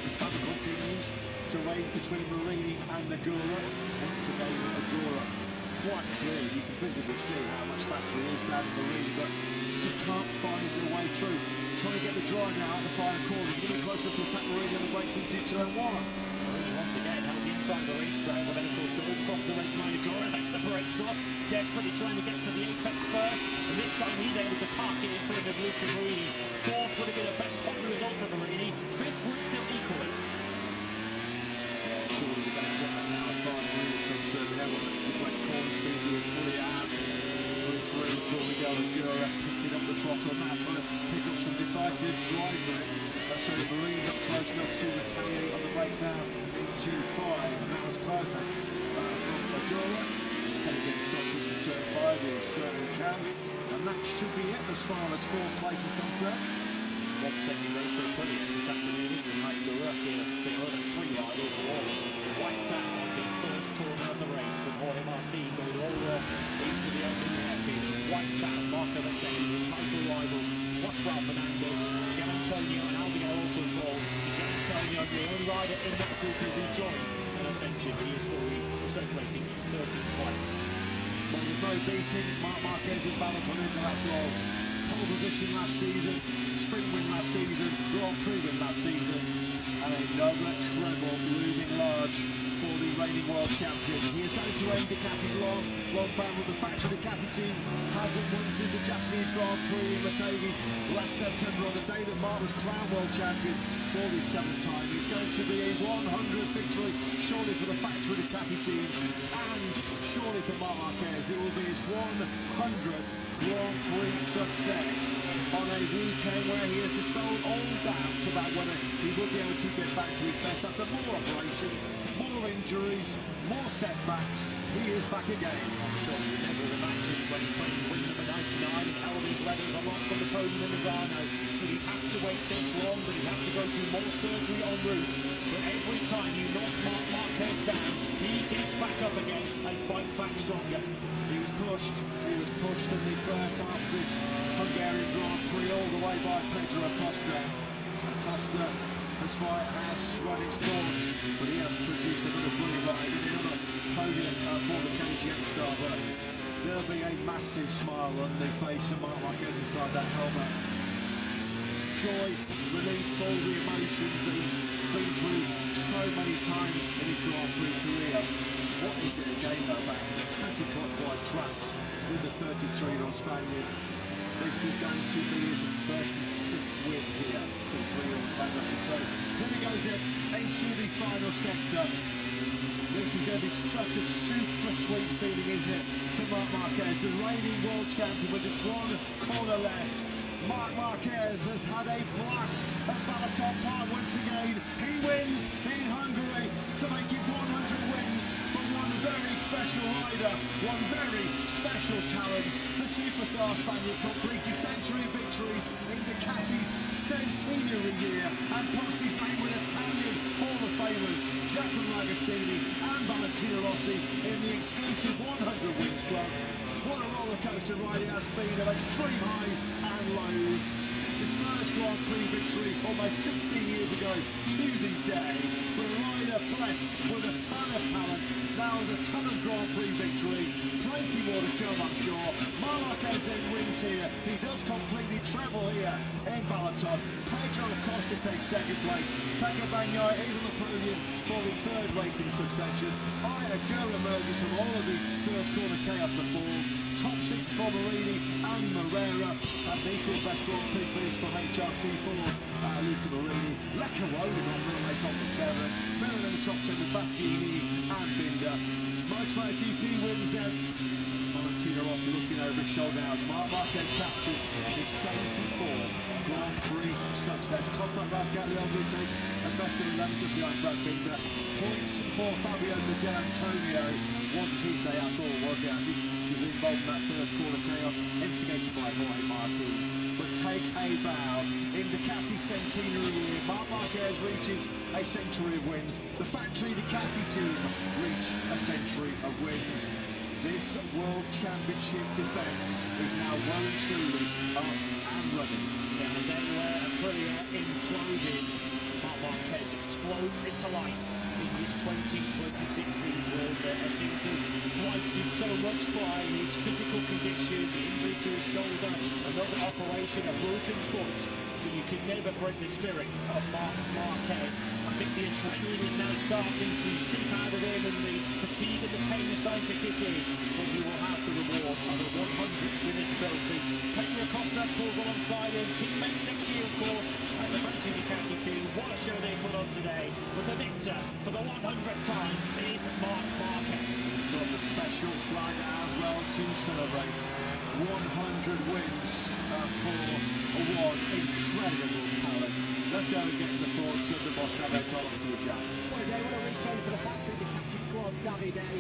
As battle continues to reign between Marini and Nagura. Once again, Nagura quite clear. You can visibly see how much faster he is down in Marini, but just can't find the way through. Trying to get the drive now out of the final corner. He's getting close enough to attack Marini on the brakes into turn 1. Marini once again held the inside of the racetrack, but then of course goes across the race line. Nagura makes the brakes up, desperately trying to get to the apex first, and this time he's able to park it in front of Luca Marini. 4th would have been a best Honda result for Marini. 5th would still equal it. Surely we're going to get that now as far as Marini's concerned. Now the wet corner speed doing fully out. Through Miguel Nagura picking up the throttle now, trying to pick up some decisive drive for it. So Marini not close enough to retaliate on the brakes now into 5, and that was perfect from Nagura. Heading getting stopped into turn 5, he certainly can, and that should be it as far as 4th place is concerned. One second race for brilliant this afternoon, isn't it? Nagura here, the other 3 riders were all wiped out on the first corner of the race, but Jorge Martin going all into the opening hairpin. He wiped out Marco Bezzecchi, his title rival. What's Raul Fernandez? Gian Antonio and Alvin are also involved. Gian Antonio, the only rider in that group who rejoined, and as mentioned, he is still circulating 13th place. Well, there's no beating Marc Marquez in Balaton, is there at all? Pole position last season, sprint win last season, Grand Prix win last season, and another treble looming large for the reigning world champion. He is going to end Ducati's long ban with the factory Ducati team. Hasn't won since the Japanese Grand Prix in Moto3 last September, on the day that Marc was crowned world champion for the 7th time. It's going to be a 100th victory, surely for the factory Ducati team, and surely for Marc Marquez. It will be his 100th Grand Prix success on a weekend where he has dispelled all doubts about whether he will be able to get back to his best after more operations, more injuries, more setbacks. He is back again. I'm sure you never imagined when he played win number 99 and held his leathers aloft from the podium in Misano that he had to wait this long, that he had to go through more surgery en route. But every time you knock Marc Marquez down, he gets back up again and fights back stronger. He was pushed in the first half of this Hungarian Grand Prix all the way by Pedro Acosta. Acosta has run its course, but he has produced another brilliant ride and another podium for the KTM star. But there'll be a massive smile on the face of Marc Marquez inside that helmet. joy, relief all the emotions that he's been through so many times in his Grand Prix career. What is it again though about anti-clockwise tracks with the 33-year-old Spaniard? This is going to be his 35th win here for the 3-year-old Spaniard. So here he goes then into the final sector. This is going to be such a super sweet feeling, isn't it, for Marc Marquez, the reigning world champion with just one corner left. Marc Marquez has had a blast at BalatonPark once again. He wins in Hungary to make it 100 wins for one very special rider, one very special talent. The superstar Spaniard completes his century of victories in Ducati's centenary year and puts his name with Italian Hall of Famers Giacomo Agostini and Valentino Rossi in the exclusive 100 wins club. What a rollercoaster ride it has been of extreme highs and lows since his first Grand Prix victory almost 16 years ago to the day. But a rider blessed with a ton of talent, now has a ton of Grand Prix victories, plenty more to come I'm sure. Marc Marquez then wins here, he does completely treble here in Balaton. Pedro Acosta takes second place, Pecco Bagnaia is on the podium for the third race in succession. Aya Girl emerges from all of the first corner chaos before. Top 6 for Marini and Morera. That's an equal best Grand Prix finish for HRC for Luca Marini. Leccaroni on the top of 7. Miller in the top 10 with Bastianini and Binder. MotoGP wins then. Valentino Rossi looking over his shoulder now as Marc Marquez captures his 74th Grand Prix success. Top front Bascaglione takes a best of 11 just behind Brad Binder. Points for Fabio Di Antonio. Wasn't his day at all, was it? As he was involved in that first corner chaos, instigated by Jorge Martin. But take a bow. In Ducati centenary year, Marc Marquez reaches a century of wins. The factory Ducati team reach a century of wins. This World Championship defence is now well and truly up and running. Yeah, and then where Aprilia imploded, Marc Marquez explodes into life in his 2026 season. A season blighted so much by his physical condition, the injury to his shoulder, another operation, a broken foot. But you can never break the spirit of Marc Marquez. I think the adrenaline is now starting to seep out of him and the fatigue and the pain is starting to kick in. But he will have the reward of a 100th Winners' Trophy. Pedro Acosta pulls alongside him. Teammates next year, of course, and the factory Ducati team. What a show they put on today. But the victor for the 100th time is Marc Marquez. He's got the special flag as well to celebrate. 100 wins for one incredible talent. Let's go and get the thoughts of the boss, Davide Tollum, to a jump. What a day, what a weekend for the factory Ducati squad, Davide. 9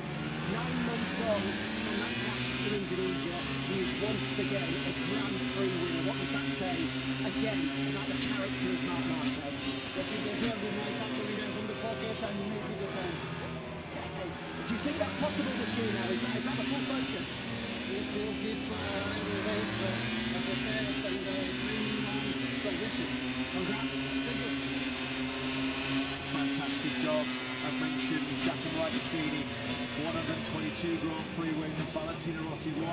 months on from that crash in Indonesia, he is once again a Grand Prix winner. What does that say, again, about the character of Marc Marquez? That he deserves it right after he went from the pocket and make it defend. Do you think that's possible this year now? Is that the full focus? He will keep every race as a test and training on condition. Congrats. Fantastic job, as mentioned, Giacomo Agostini, 122 Grand Prix wins, Valentino Rossi 115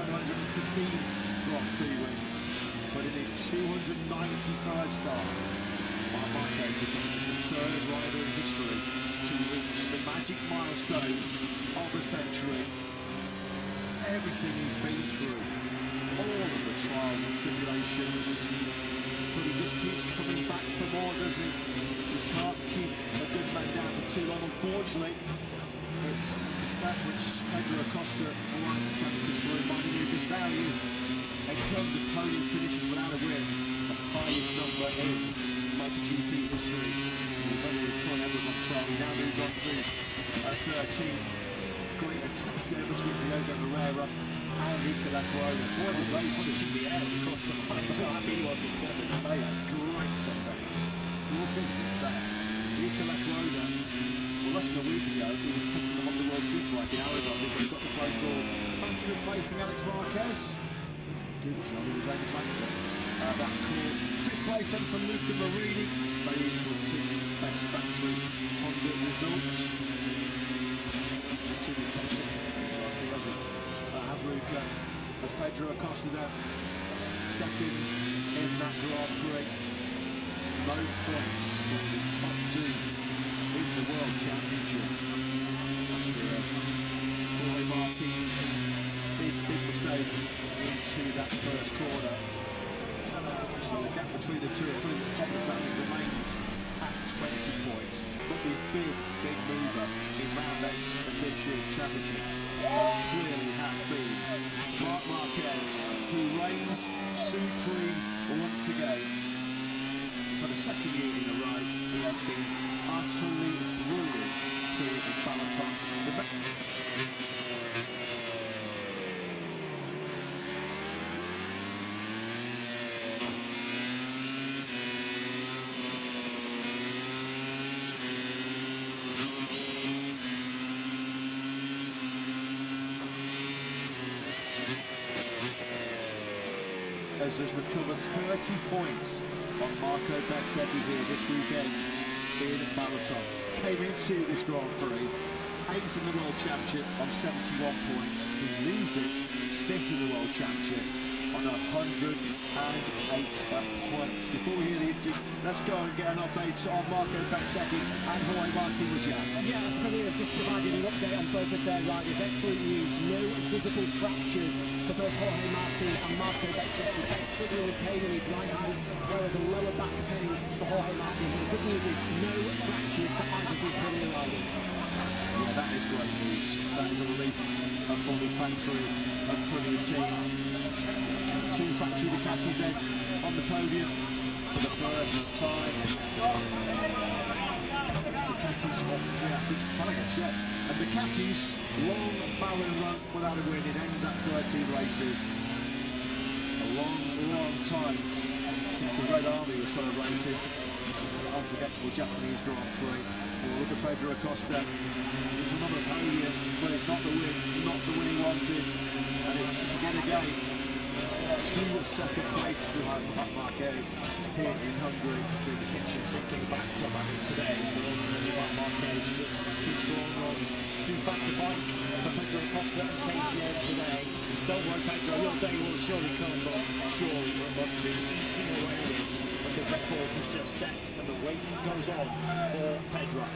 Grand Prix wins, but in his 291st start, Marc Marquez becomes the third rider in history to reach the magic milestone of a century. Everything he's been through, all of the trials and tribulations, but he just keeps coming back for more, doesn't he? You can't keep a good man down for too long, unfortunately. It's that which Pedro Acosta wants, just reminding you, because now he is, in terms of podium finishes without a win, the highest number in MotoGP history. He's only won everyone 12, he now moves on to 13. Great attack there between Diogo Moreira and Nicola Cuomo. Boy, the race just in the air across the line. So happy he was with 7. They had great Sundays. Nothing there. Nicola Cuomo, well, less than a week ago, he was testing them on the World Superbike in Aragon. He got the phone call. Fancy replacing Alex Marquez. Good job, he was able to answer that call. 5th place then from Luca Marini. They equals his best factory Honda results. To the top 6 HRC has Luca, as Pedro Acosta there, second in that Grand Prix. no points from the top two in the World Championship. After Jorge Martin's big mistake into that first corner. So the gap between the two at the top of the standing remains at 20 points. But the big mover in round 8 of this year's championship clearly has been Marc Marquez, who reigns supreme once again. For the second year in a row, he has been utterly brilliant here in Balaton. Has recovered 30 points on Marco Bezzecchi here this weekend in Balaton. Came into this Grand Prix 8th in the World Championship on 71 points. He leaves it 5th in the World Championship on 108 points. Before we hear the interview, let's go and get an update on Marco Bezzecchi and Jorge Martin with Jan. Yeah, Premier have just provided an update on both of their riders. Excellent news, no visible fractures for both Jorge Martin and Marco Bezzecchi. They're struggling with pain in his right hand, whereas a lower back pain for Jorge Martin. But the good news is no fractures for either of the Premier riders. Yeah, that is great news. That is a relief for the factory and for the team. Two factory Ducati then on the podium for the first time. Ducati's off the athletes yeah. And Ducati's long barren run without a win. It ends at 13 races. A long time since the Red Army was celebrating. An unforgettable Japanese Grand Prix. Look at Pedro Acosta. It's another podium, but it's not the win he wanted. And it's again. 2 second places behind Marc Marquez here in Hungary. Through the kitchen sinking back to back today, but ultimately Marc Marquez just too strong on too fast a bike for Pedro Acosta and KTM today. Don't worry Pedro, your day will surely come, but surely it must be eating away at him. But the record was just set and the wait goes on for Pedro.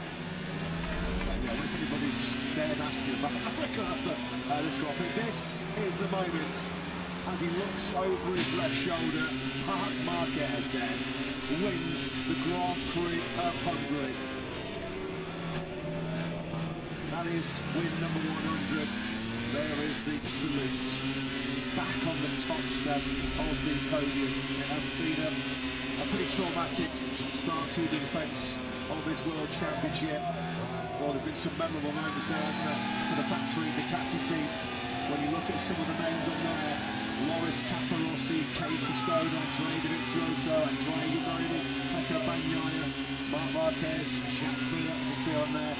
Yeah, if anybody's dared asking about the record after this Grand Prix, this is the moment. As he looks over his left shoulder, Marc Marquez then wins the Grand Prix of Hungary. That is win number 100. There is the salute. Back on the top step of the podium. It has been a pretty traumatic start to the defence of his World Championship. Well, there's been some memorable moments there, hasn't there, for the factory Ducati team. When you look at some of the names on there, Loris Capirossi, Casey Stone, Andrea Dovizioso, Andrea Ugalde, Pecco Bagnaia, Marc Marquez, Jack Miller, you can see on there.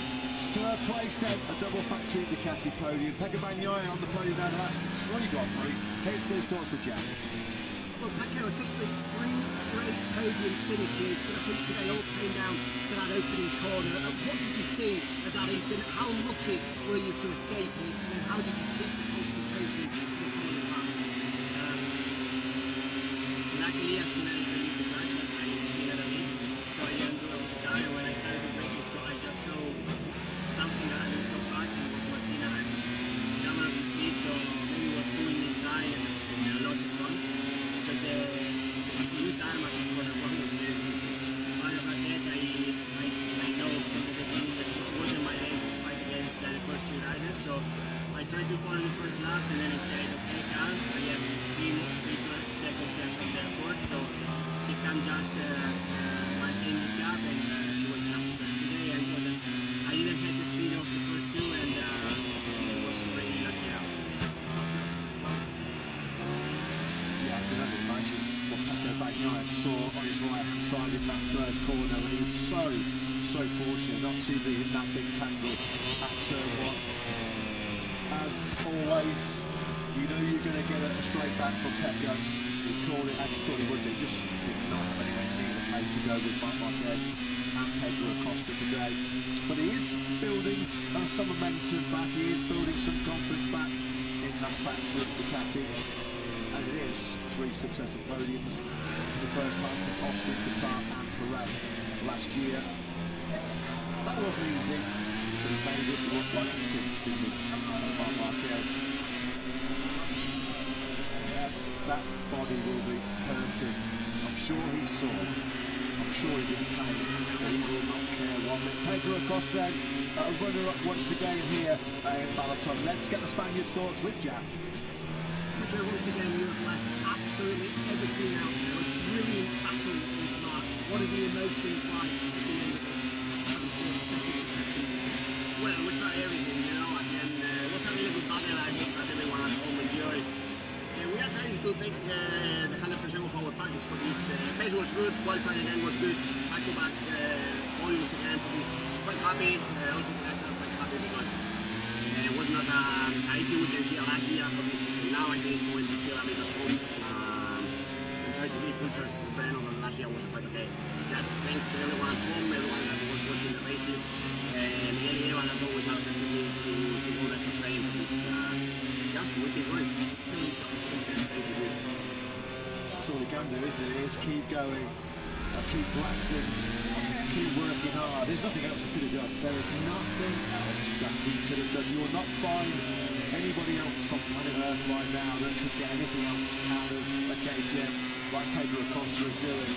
Third place then, a double factory Ducati podium. Pecco Bagnaia on the podium now the last 3 Grand Prix. Here's his thoughts for Jack. Well, Pecco officially 3 straight podium finishes, but I think today all came down to that opening corner. What did you see of that incident? How lucky were you to escape it, and how did you keep the concentration for the following laps? Luckily, as soon as I released the traction, I speeded a bit, so I didn't do a start, and when I started to brake it, so I just saw something that happened so fast, and it was Martina, and double up the speed, so maybe it was doing this side and a lot of fun, because the new tarmac for the one was very good. But about that, I know from the beginning that it wasn't my race to fight against the first 2 riders, so I tried to follow the first laps, and then I said, okay, calm, I have 3 plus seconds left from the airport, so he can just maintain this gap, and it was enough. Because today I didn't have the speed of the first 2, and it was already lucky out. Yeah, I can only imagine what Pecco Bagnaia saw on his right hand side in that first corner, and he was so fortunate not to be in that big tangle at turn 1. As always, you know you're going to get a straight back from Pecco. He called it and he thought he would be, just did not have anywhere near the pace to go with Marc Marquez and Pedro Acosta today. But he is building some momentum back, he is building some confidence back in that factory of Ducati. And it is 3 successive podiums for the first time since Austin, Qatar and Parade last year. That wasn't easy, but he made it look like a cinch, didn't he? Marc Marquez. That body will be hurting. I'm sure he's sore. I'm sure he's in pain, but he will not care one bit. Pedro Acosta, a runner-up once again here in Balaton. Let's get the Spaniards' thoughts with Jack. Pedro, once again, you have left absolutely everything out there. A brilliant battle with Mark. What are the emotions like at the end of it? Well, we try everything, you know, and it was a really good battle. I think that everyone at home enjoyed. We are trying to take the 100% of our package for this. Pace was good, qualifying again was good. Back-to-back podiums again for this. Quite happy, also international quite happy because it was not an easy weekend here last year for this. Now I think it's going to chill a bit at home and try to be full charge for Breno, but last year was quite okay. Just thanks to everyone at home, everyone that was watching the races. Miguel y Eva, that always have to go there for training for this. Just we keep going. That's all he can do, isn't it? Is keep going, keep blasting, keep working hard. There's nothing else he could have done. There is nothing else that he could have done. You will not find anybody else on planet Earth right now that could get anything else out of a KTM like Pedro Acosta is doing.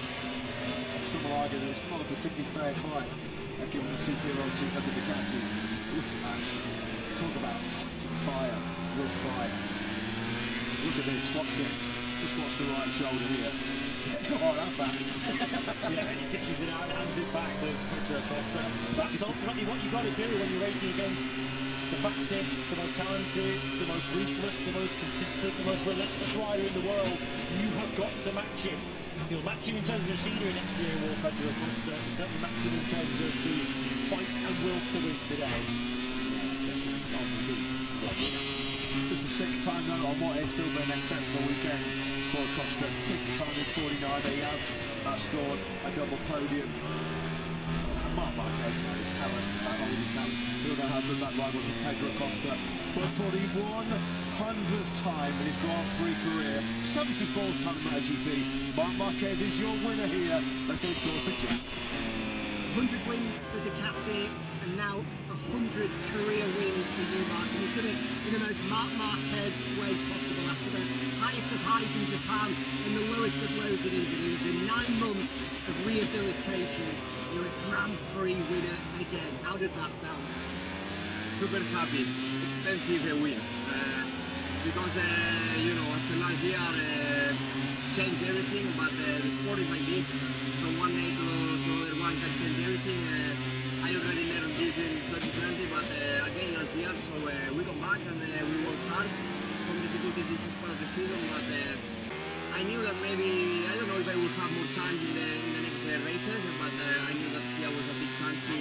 Some will argue that it's not a particularly fair fight, given the superiority of the Ducati. Talk about fighting fire with fire. Look at this, watch this. Just watch the right shoulder here. Come on, have that. Yeah, and he dishes it out and hands it back. There's Pedro Acosta. That's ultimately what you've got to do when you're racing against the fastest, the most talented, the most ruthless, the most consistent, the most relentless rider in the world. You have got to match him. You'll match him in terms of machinery next year, will Pedro Acosta. You certainly matched him in terms of the fight and will to win today. Just the sixth time now on what has still been an exceptional weekend for Acosta. Sixth time in 49 that he has scored a double podium. Marc Marquez knows his talent, his talent. He'll know how good that ride was with Pedro Acosta. But for the 100th time in his Grand Prix career, 74th time in MotoGP, Marc Marquez is your winner here. Let's go to the Jack. 100 wins for Ducati, and now 100 career wins for you, Mark. And you've done it in the most Marc Marquez way possible after the highest of highs in Japan and the lowest of lows in Indonesia. 9 months of rehabilitation. You're a Grand Prix winner again. How does that sound? Super happy. Expensive win. Because, you know, after last year, changed everything, but the sport is like this. From one day to other one can change everything. I already learned this in 2020, but again last year, so we come back and we work hard. Some difficulties this is part of the season, but I knew that maybe, I don't know if I would have more chance in the next races, but I knew that here was a big chance to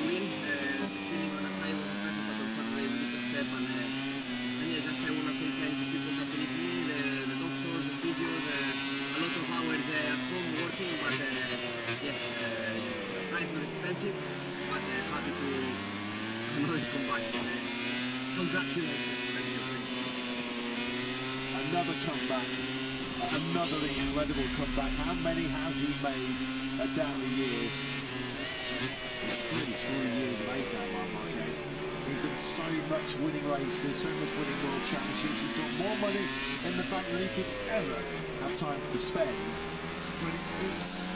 win. The feeling on the high was perfect, but on Saturday we took a step, and yeah, just I want to say thank you to people that believe me, the doctors, the physios, a lot of hours at home working, but yeah, price was expensive, but happy to another comeback. Congratulations. Thank you. Another comeback, another incredible comeback. How many has he made down the years? It's 33 years of age now, Marc Marquez. He's done so much winning races, so much winning world championships. He's got more money in the bank than he could ever have time to spend. But it's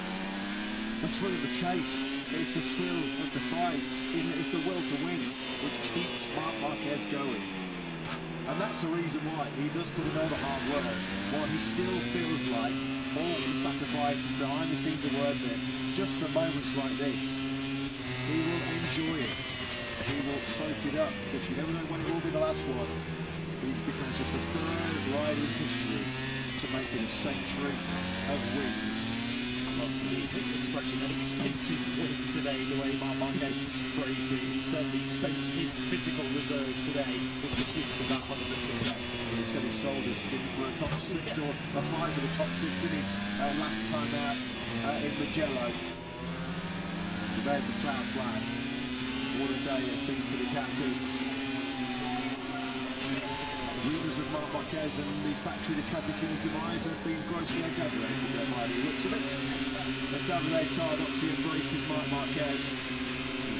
the thrill of the chase, it's the thrill of the fight, isn't it? It's the will to win which keeps Marc Marquez going. And that's the reason why he does put in all the hard work, why he still feels like all the sacrifices behind the scenes are worth it. Just the moments like this, he will enjoy it. He will soak it up, because you never know when it will be the last one. He's becomes just the third rider in history to make it a century of wins. I love the expression, an expensive win today, the way Marc Marquez phrased it. He certainly spent his physical reserves today in pursuit of that 100 success. He said he sold his skin for a top 6 or a 5 for the top 6, didn't he? Last time out in Mugello. There's the proud flag. What a day it's been for Ducati. Rumours of Marc Marquez and the factory Ducati team's demise have been grossly exaggerated by the looks of it. As Davide Tardozzi embraces Marc Marquez.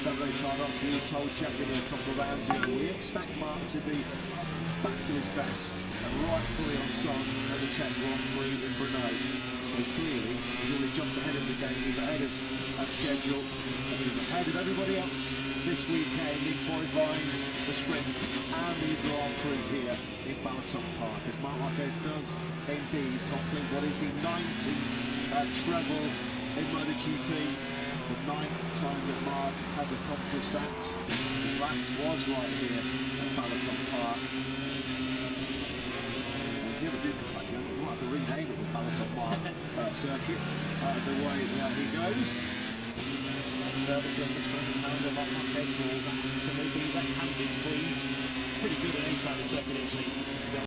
Davide Tardozzi told Jackie a couple of rounds ago, we expect Marc to be back to his best and rightfully on song at the Czech Grand Prix in Brno. So clearly, he's already jumped ahead of the game, he's ahead of that schedule, and he's ahead of everybody else this weekend in qualifying the sprint and the Grand Prix here in BalatonPark, as Marc Marquez does indeed complete what is the 19th treble in MotoGP, the 9th time that Marc has accomplished that. His last was right here at BalatonPark. We'll have to rename it the BalatonPark circuit. The way he goes. And the £200 of Marc Marquez for that, left-handed, please. It's pretty good at any kind of circuit, isn't he?